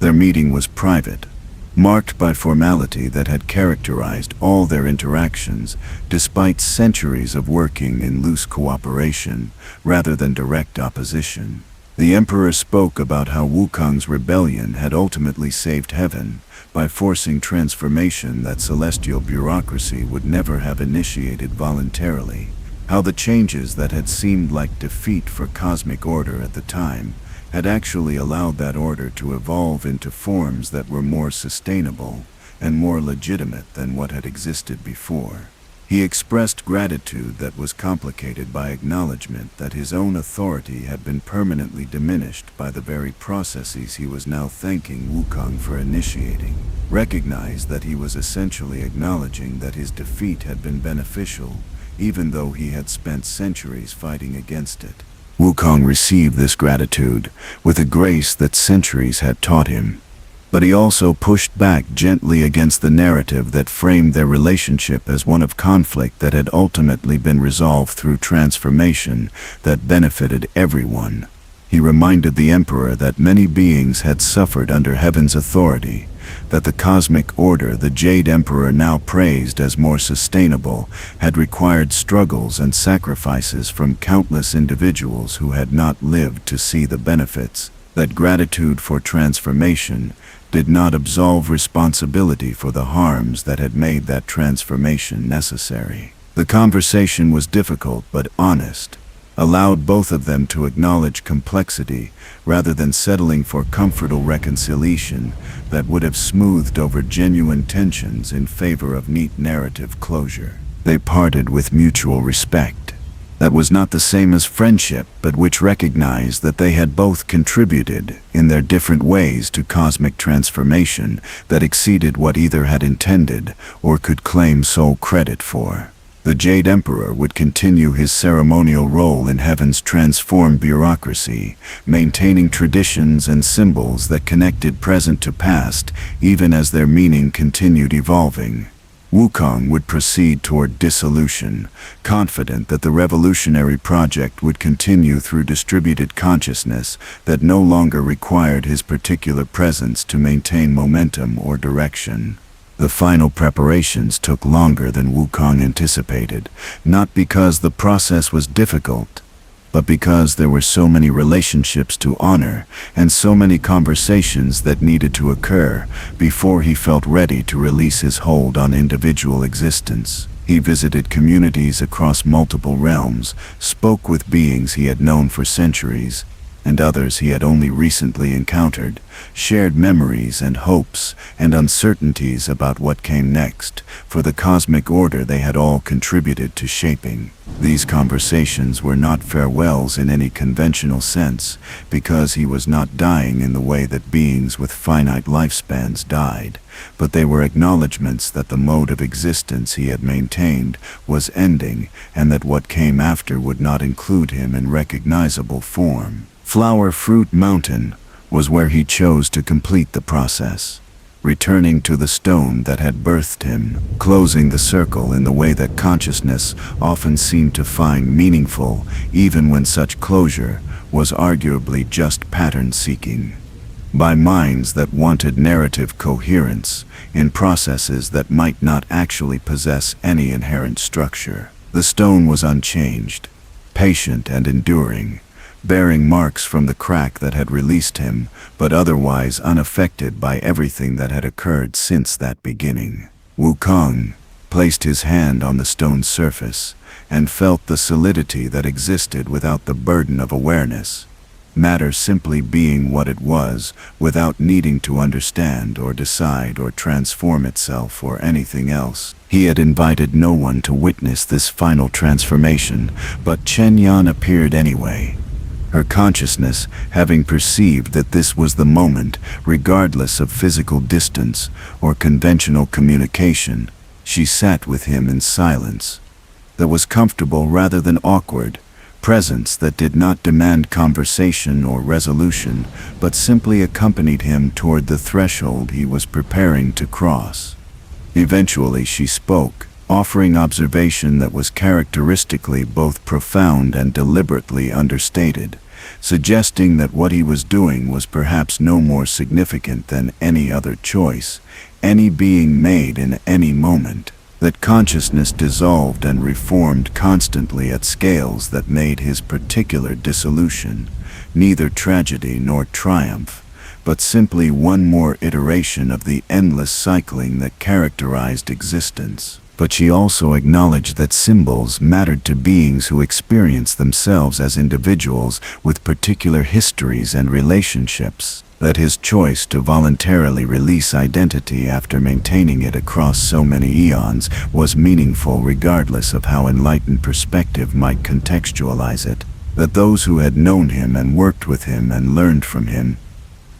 Their meeting was private, marked by formality that had characterized all their interactions, despite centuries of working in loose cooperation rather than direct opposition. The Emperor spoke about how Wukong's rebellion had ultimately saved heaven by forcing transformation that celestial bureaucracy would never have initiated voluntarily, how the changes that had seemed like defeat for cosmic order at the time had actually allowed that order to evolve into forms that were more sustainable and more legitimate than what had existed before. He expressed gratitude that was complicated by acknowledgement that his own authority had been permanently diminished by the very processes he was now thanking Wukong for initiating, recognized that he was essentially acknowledging that his defeat had been beneficial, even though he had spent centuries fighting against it. Wukong received this gratitude with a grace that centuries had taught him, but he also pushed back gently against the narrative that framed their relationship as one of conflict that had ultimately been resolved through transformation that benefited everyone. He reminded the Emperor that many beings had suffered under heaven's authority, that the cosmic order the Jade Emperor now praised as more sustainable had required struggles and sacrifices from countless individuals who had not lived to see the benefits, that gratitude for transformation did not absolve responsibility for the harms that had made that transformation necessary. The conversation was difficult but honest, allowed both of them to acknowledge complexity rather than settling for comfortable reconciliation that would have smoothed over genuine tensions in favor of neat narrative closure. They parted with mutual respect. That was not the same as friendship, but which recognized that they had both contributed in their different ways to cosmic transformation that exceeded what either had intended or could claim sole credit for. The Jade Emperor would continue his ceremonial role in heaven's transformed bureaucracy, maintaining traditions and symbols that connected present to past, even as their meaning continued evolving. Wukong would proceed toward dissolution, confident that the revolutionary project would continue through distributed consciousness that no longer required his particular presence to maintain momentum or direction. The final preparations took longer than Wukong anticipated, not because the process was difficult, but because there were so many relationships to honor and so many conversations that needed to occur before he felt ready to release his hold on individual existence. He visited communities across multiple realms, spoke with beings he had known for centuries, and others he had only recently encountered, shared memories and hopes and uncertainties about what came next, for the cosmic order they had all contributed to shaping. These conversations were not farewells in any conventional sense, because he was not dying in the way that beings with finite lifespans died, but they were acknowledgments that the mode of existence he had maintained was ending, and that what came after would not include him in recognizable form. Flower Fruit Mountain was where he chose to complete the process, returning to the stone that had birthed him, closing the circle in the way that consciousness often seemed to find meaningful, even when such closure was arguably just pattern-seeking. By minds that wanted narrative coherence in processes that might not actually possess any inherent structure. The stone was unchanged, patient and enduring, bearing marks from the crack that had released him, but otherwise unaffected by everything that had occurred since that beginning. Wukong placed his hand on the stone's surface and felt the solidity that existed without the burden of awareness, matter simply being what it was without needing to understand or decide or transform itself or anything else. He had invited no one to witness this final transformation, but Chen Yan appeared anyway. Her consciousness having perceived that this was the moment, regardless of physical distance or conventional communication, she sat with him in silence that was comfortable rather than awkward, presence that did not demand conversation or resolution, but simply accompanied him toward the threshold he was preparing to cross. Eventually she spoke, offering observation that was characteristically both profound and deliberately understated, suggesting that what he was doing was perhaps no more significant than any other choice, any being made in any moment, that consciousness dissolved and reformed constantly at scales that made his particular dissolution neither tragedy nor triumph, but simply one more iteration of the endless cycling that characterized existence. But she also acknowledged that symbols mattered to beings who experience themselves as individuals with particular histories and relationships, that his choice to voluntarily release identity after maintaining it across so many eons was meaningful regardless of how enlightened perspective might contextualize it, that those who had known him and worked with him and learned from him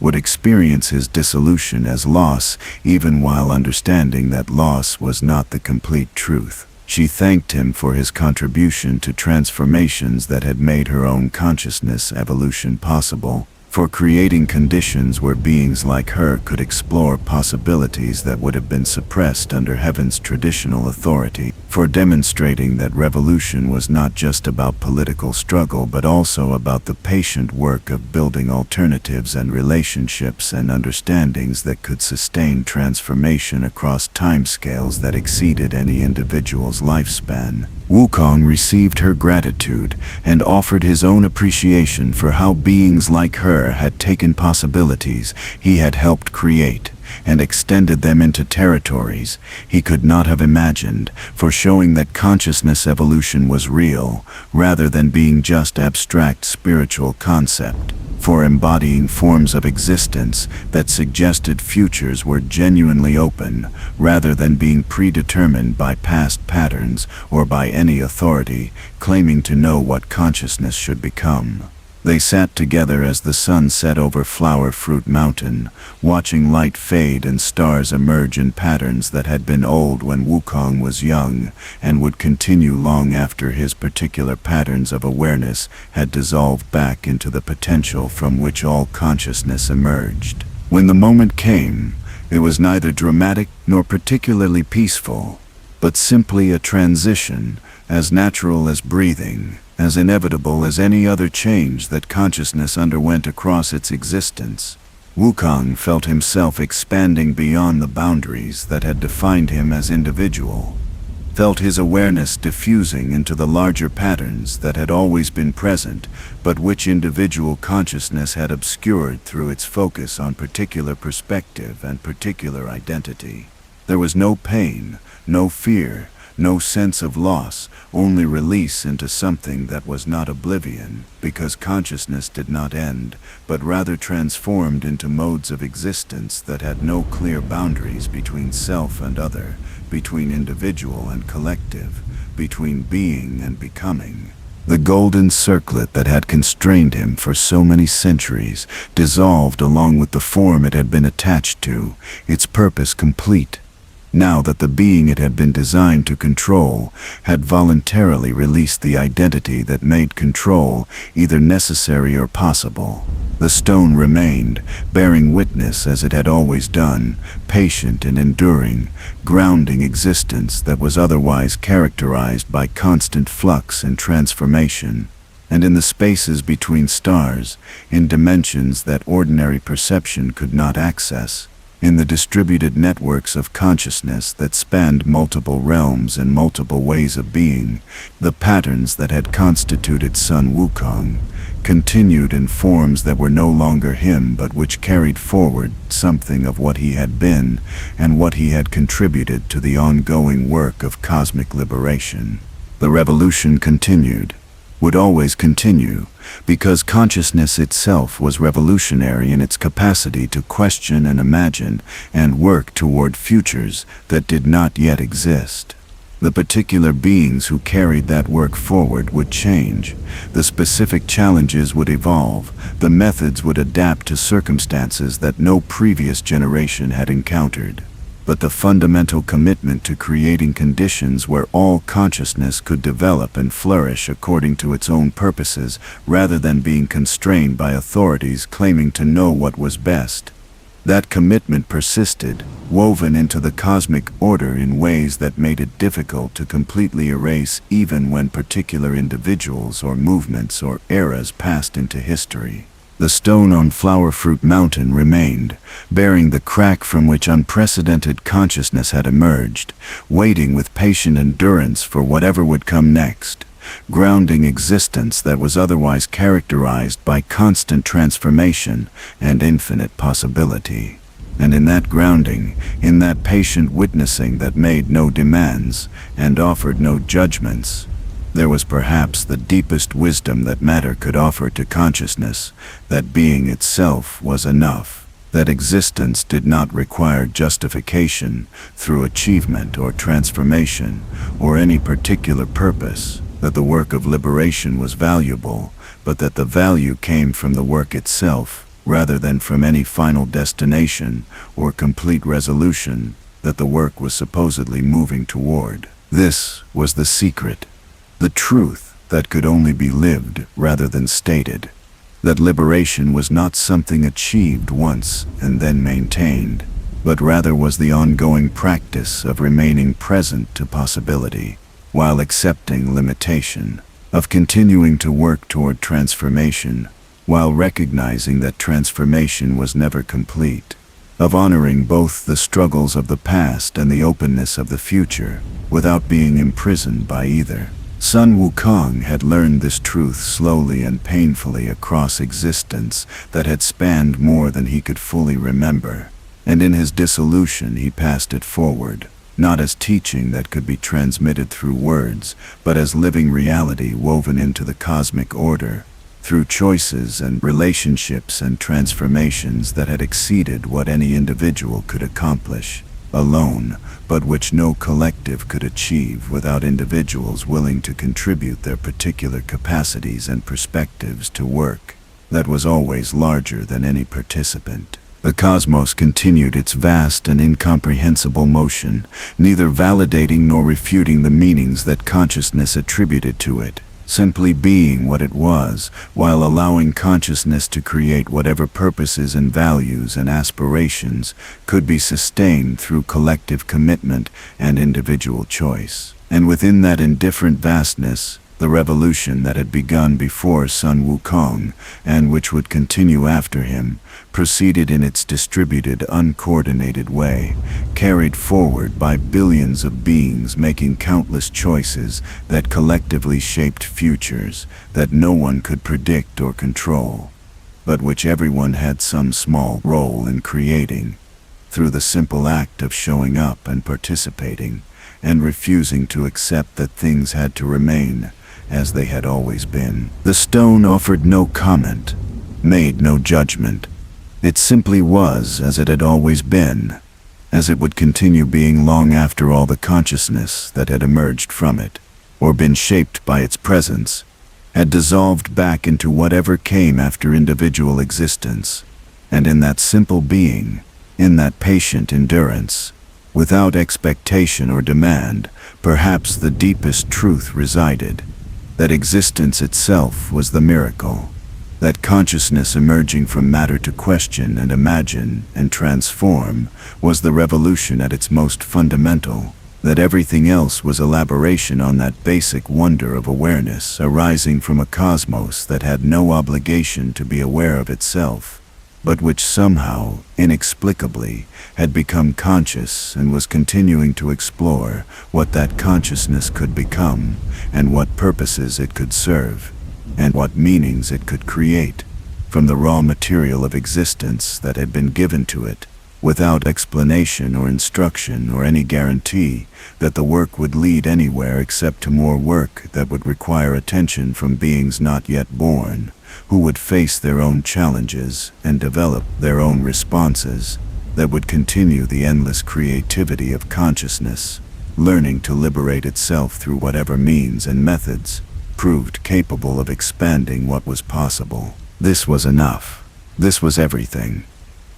would experience his dissolution as loss, even while understanding that loss was not the complete truth. She thanked him for his contribution to transformations that had made her own consciousness evolution possible, for creating conditions where beings like her could explore possibilities that would have been suppressed under heaven's traditional authority, for demonstrating that revolution was not just about political struggle but also about the patient work of building alternatives and relationships and understandings that could sustain transformation across timescales that exceeded any individual's lifespan. Wukong received her gratitude and offered his own appreciation for how beings like her had taken possibilities he had helped create and extended them into territories he could not have imagined, for showing that consciousness evolution was real, rather than being just abstract spiritual concept, for embodying forms of existence that suggested futures were genuinely open, rather than being predetermined by past patterns or by any authority claiming to know what consciousness should become. They sat together as the sun set over Flower Fruit Mountain, watching light fade and stars emerge in patterns that had been old when Wukong was young, and would continue long after his particular patterns of awareness had dissolved back into the potential from which all consciousness emerged. When the moment came, it was neither dramatic nor particularly peaceful, but simply a transition, as natural as breathing, as inevitable as any other change that consciousness underwent across its existence. Wukong felt himself expanding beyond the boundaries that had defined him as individual, felt his awareness diffusing into the larger patterns that had always been present, but which individual consciousness had obscured through its focus on particular perspective and particular identity. There was no pain, no fear, no sense of loss, only release into something that was not oblivion, because consciousness did not end, but rather transformed into modes of existence that had no clear boundaries between self and other, between individual and collective, between being and becoming. The golden circlet that had constrained him for so many centuries dissolved along with the form it had been attached to, its purpose complete. Now that the being it had been designed to control had voluntarily released the identity that made control either necessary or possible, the stone remained, bearing witness as it had always done, patient and enduring, grounding existence that was otherwise characterized by constant flux and transformation. And in the spaces between stars, in dimensions that ordinary perception could not access, in the distributed networks of consciousness that spanned multiple realms and multiple ways of being, the patterns that had constituted Sun Wukong continued in forms that were no longer him, but which carried forward something of what he had been and what he had contributed to the ongoing work of cosmic liberation. The revolution continued, would always continue, because consciousness itself was revolutionary in its capacity to question and imagine and work toward futures that did not yet exist. The particular beings who carried that work forward would change, the specific challenges would evolve, the methods would adapt to circumstances that no previous generation had encountered. But the fundamental commitment to creating conditions where all consciousness could develop and flourish according to its own purposes, rather than being constrained by authorities claiming to know what was best. That commitment persisted, woven into the cosmic order in ways that made it difficult to completely erase even when particular individuals or movements or eras passed into history. The stone on Flower Fruit Mountain remained, bearing the crack from which unprecedented consciousness had emerged, waiting with patient endurance for whatever would come next, grounding existence that was otherwise characterized by constant transformation and infinite possibility. And in that grounding, in that patient witnessing that made no demands and offered no judgments, there was perhaps the deepest wisdom that matter could offer to consciousness, that being itself was enough, that existence did not require justification through achievement or transformation or any particular purpose, that the work of liberation was valuable, but that the value came from the work itself, rather than from any final destination or complete resolution that the work was supposedly moving toward. This was the secret. The truth that could only be lived rather than stated, that liberation was not something achieved once and then maintained, but rather was the ongoing practice of remaining present to possibility, while accepting limitation, of continuing to work toward transformation, while recognizing that transformation was never complete, of honoring both the struggles of the past and the openness of the future, without being imprisoned by either. Sun Wukong had learned this truth slowly and painfully across existence that had spanned more than he could fully remember, and in his dissolution he passed it forward, not as teaching that could be transmitted through words, but as living reality woven into the cosmic order, through choices and relationships and transformations that had exceeded what any individual could accomplish alone, but which no collective could achieve without individuals willing to contribute their particular capacities and perspectives to work that was always larger than any participant. The cosmos continued its vast and incomprehensible motion, neither validating nor refuting the meanings that consciousness attributed to it, simply being what it was, while allowing consciousness to create whatever purposes and values and aspirations could be sustained through collective commitment and individual choice. And within that indifferent vastness, the revolution that had begun before Sun Wukong, and which would continue after him, proceeded in its distributed, uncoordinated way, carried forward by billions of beings making countless choices that collectively shaped futures that no one could predict or control, but which everyone had some small role in creating, through the simple act of showing up and participating, and refusing to accept that things had to remain as they had always been. The stone offered no comment, made no judgment. It simply was as it had always been, as it would continue being long after all the consciousness that had emerged from it, or been shaped by its presence, had dissolved back into whatever came after individual existence. And in that simple being, in that patient endurance, without expectation or demand, perhaps the deepest truth resided. That existence itself was the miracle, that consciousness emerging from matter to question and imagine and transform was the revolution at its most fundamental, that everything else was elaboration on that basic wonder of awareness arising from a cosmos that had no obligation to be aware of itself, but which somehow, inexplicably, had become conscious and was continuing to explore what that consciousness could become, and what purposes it could serve, and what meanings it could create, from the raw material of existence that had been given to it, without explanation or instruction or any guarantee that the work would lead anywhere except to more work that would require attention from beings not yet born, who would face their own challenges and develop their own responses, that would continue the endless creativity of consciousness, learning to liberate itself through whatever means and methods proved capable of expanding what was possible. This was enough. This was everything.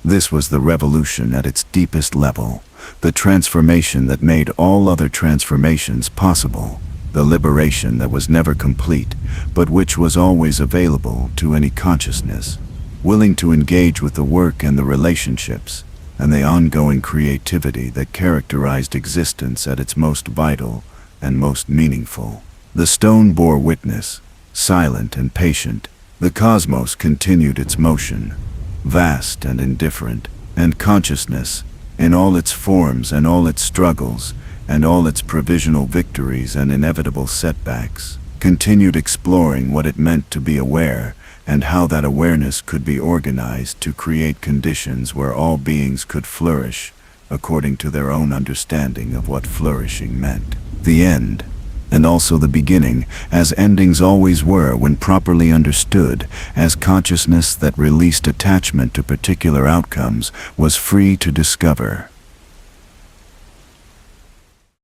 This was the revolution at its deepest level, the transformation that made all other transformations possible, the liberation that was never complete, but which was always available to any consciousness, willing to engage with the work and the relationships, and the ongoing creativity that characterized existence at its most vital and most meaningful. The stone bore witness, silent and patient. The cosmos continued its motion, vast and indifferent, and consciousness, in all its forms and all its struggles, and all its provisional victories and inevitable setbacks, continued exploring what it meant to be aware, and how that awareness could be organized to create conditions where all beings could flourish, according to their own understanding of what flourishing meant. The end, and also the beginning, as endings always were when properly understood, as consciousness that released attachment to particular outcomes, was free to discover.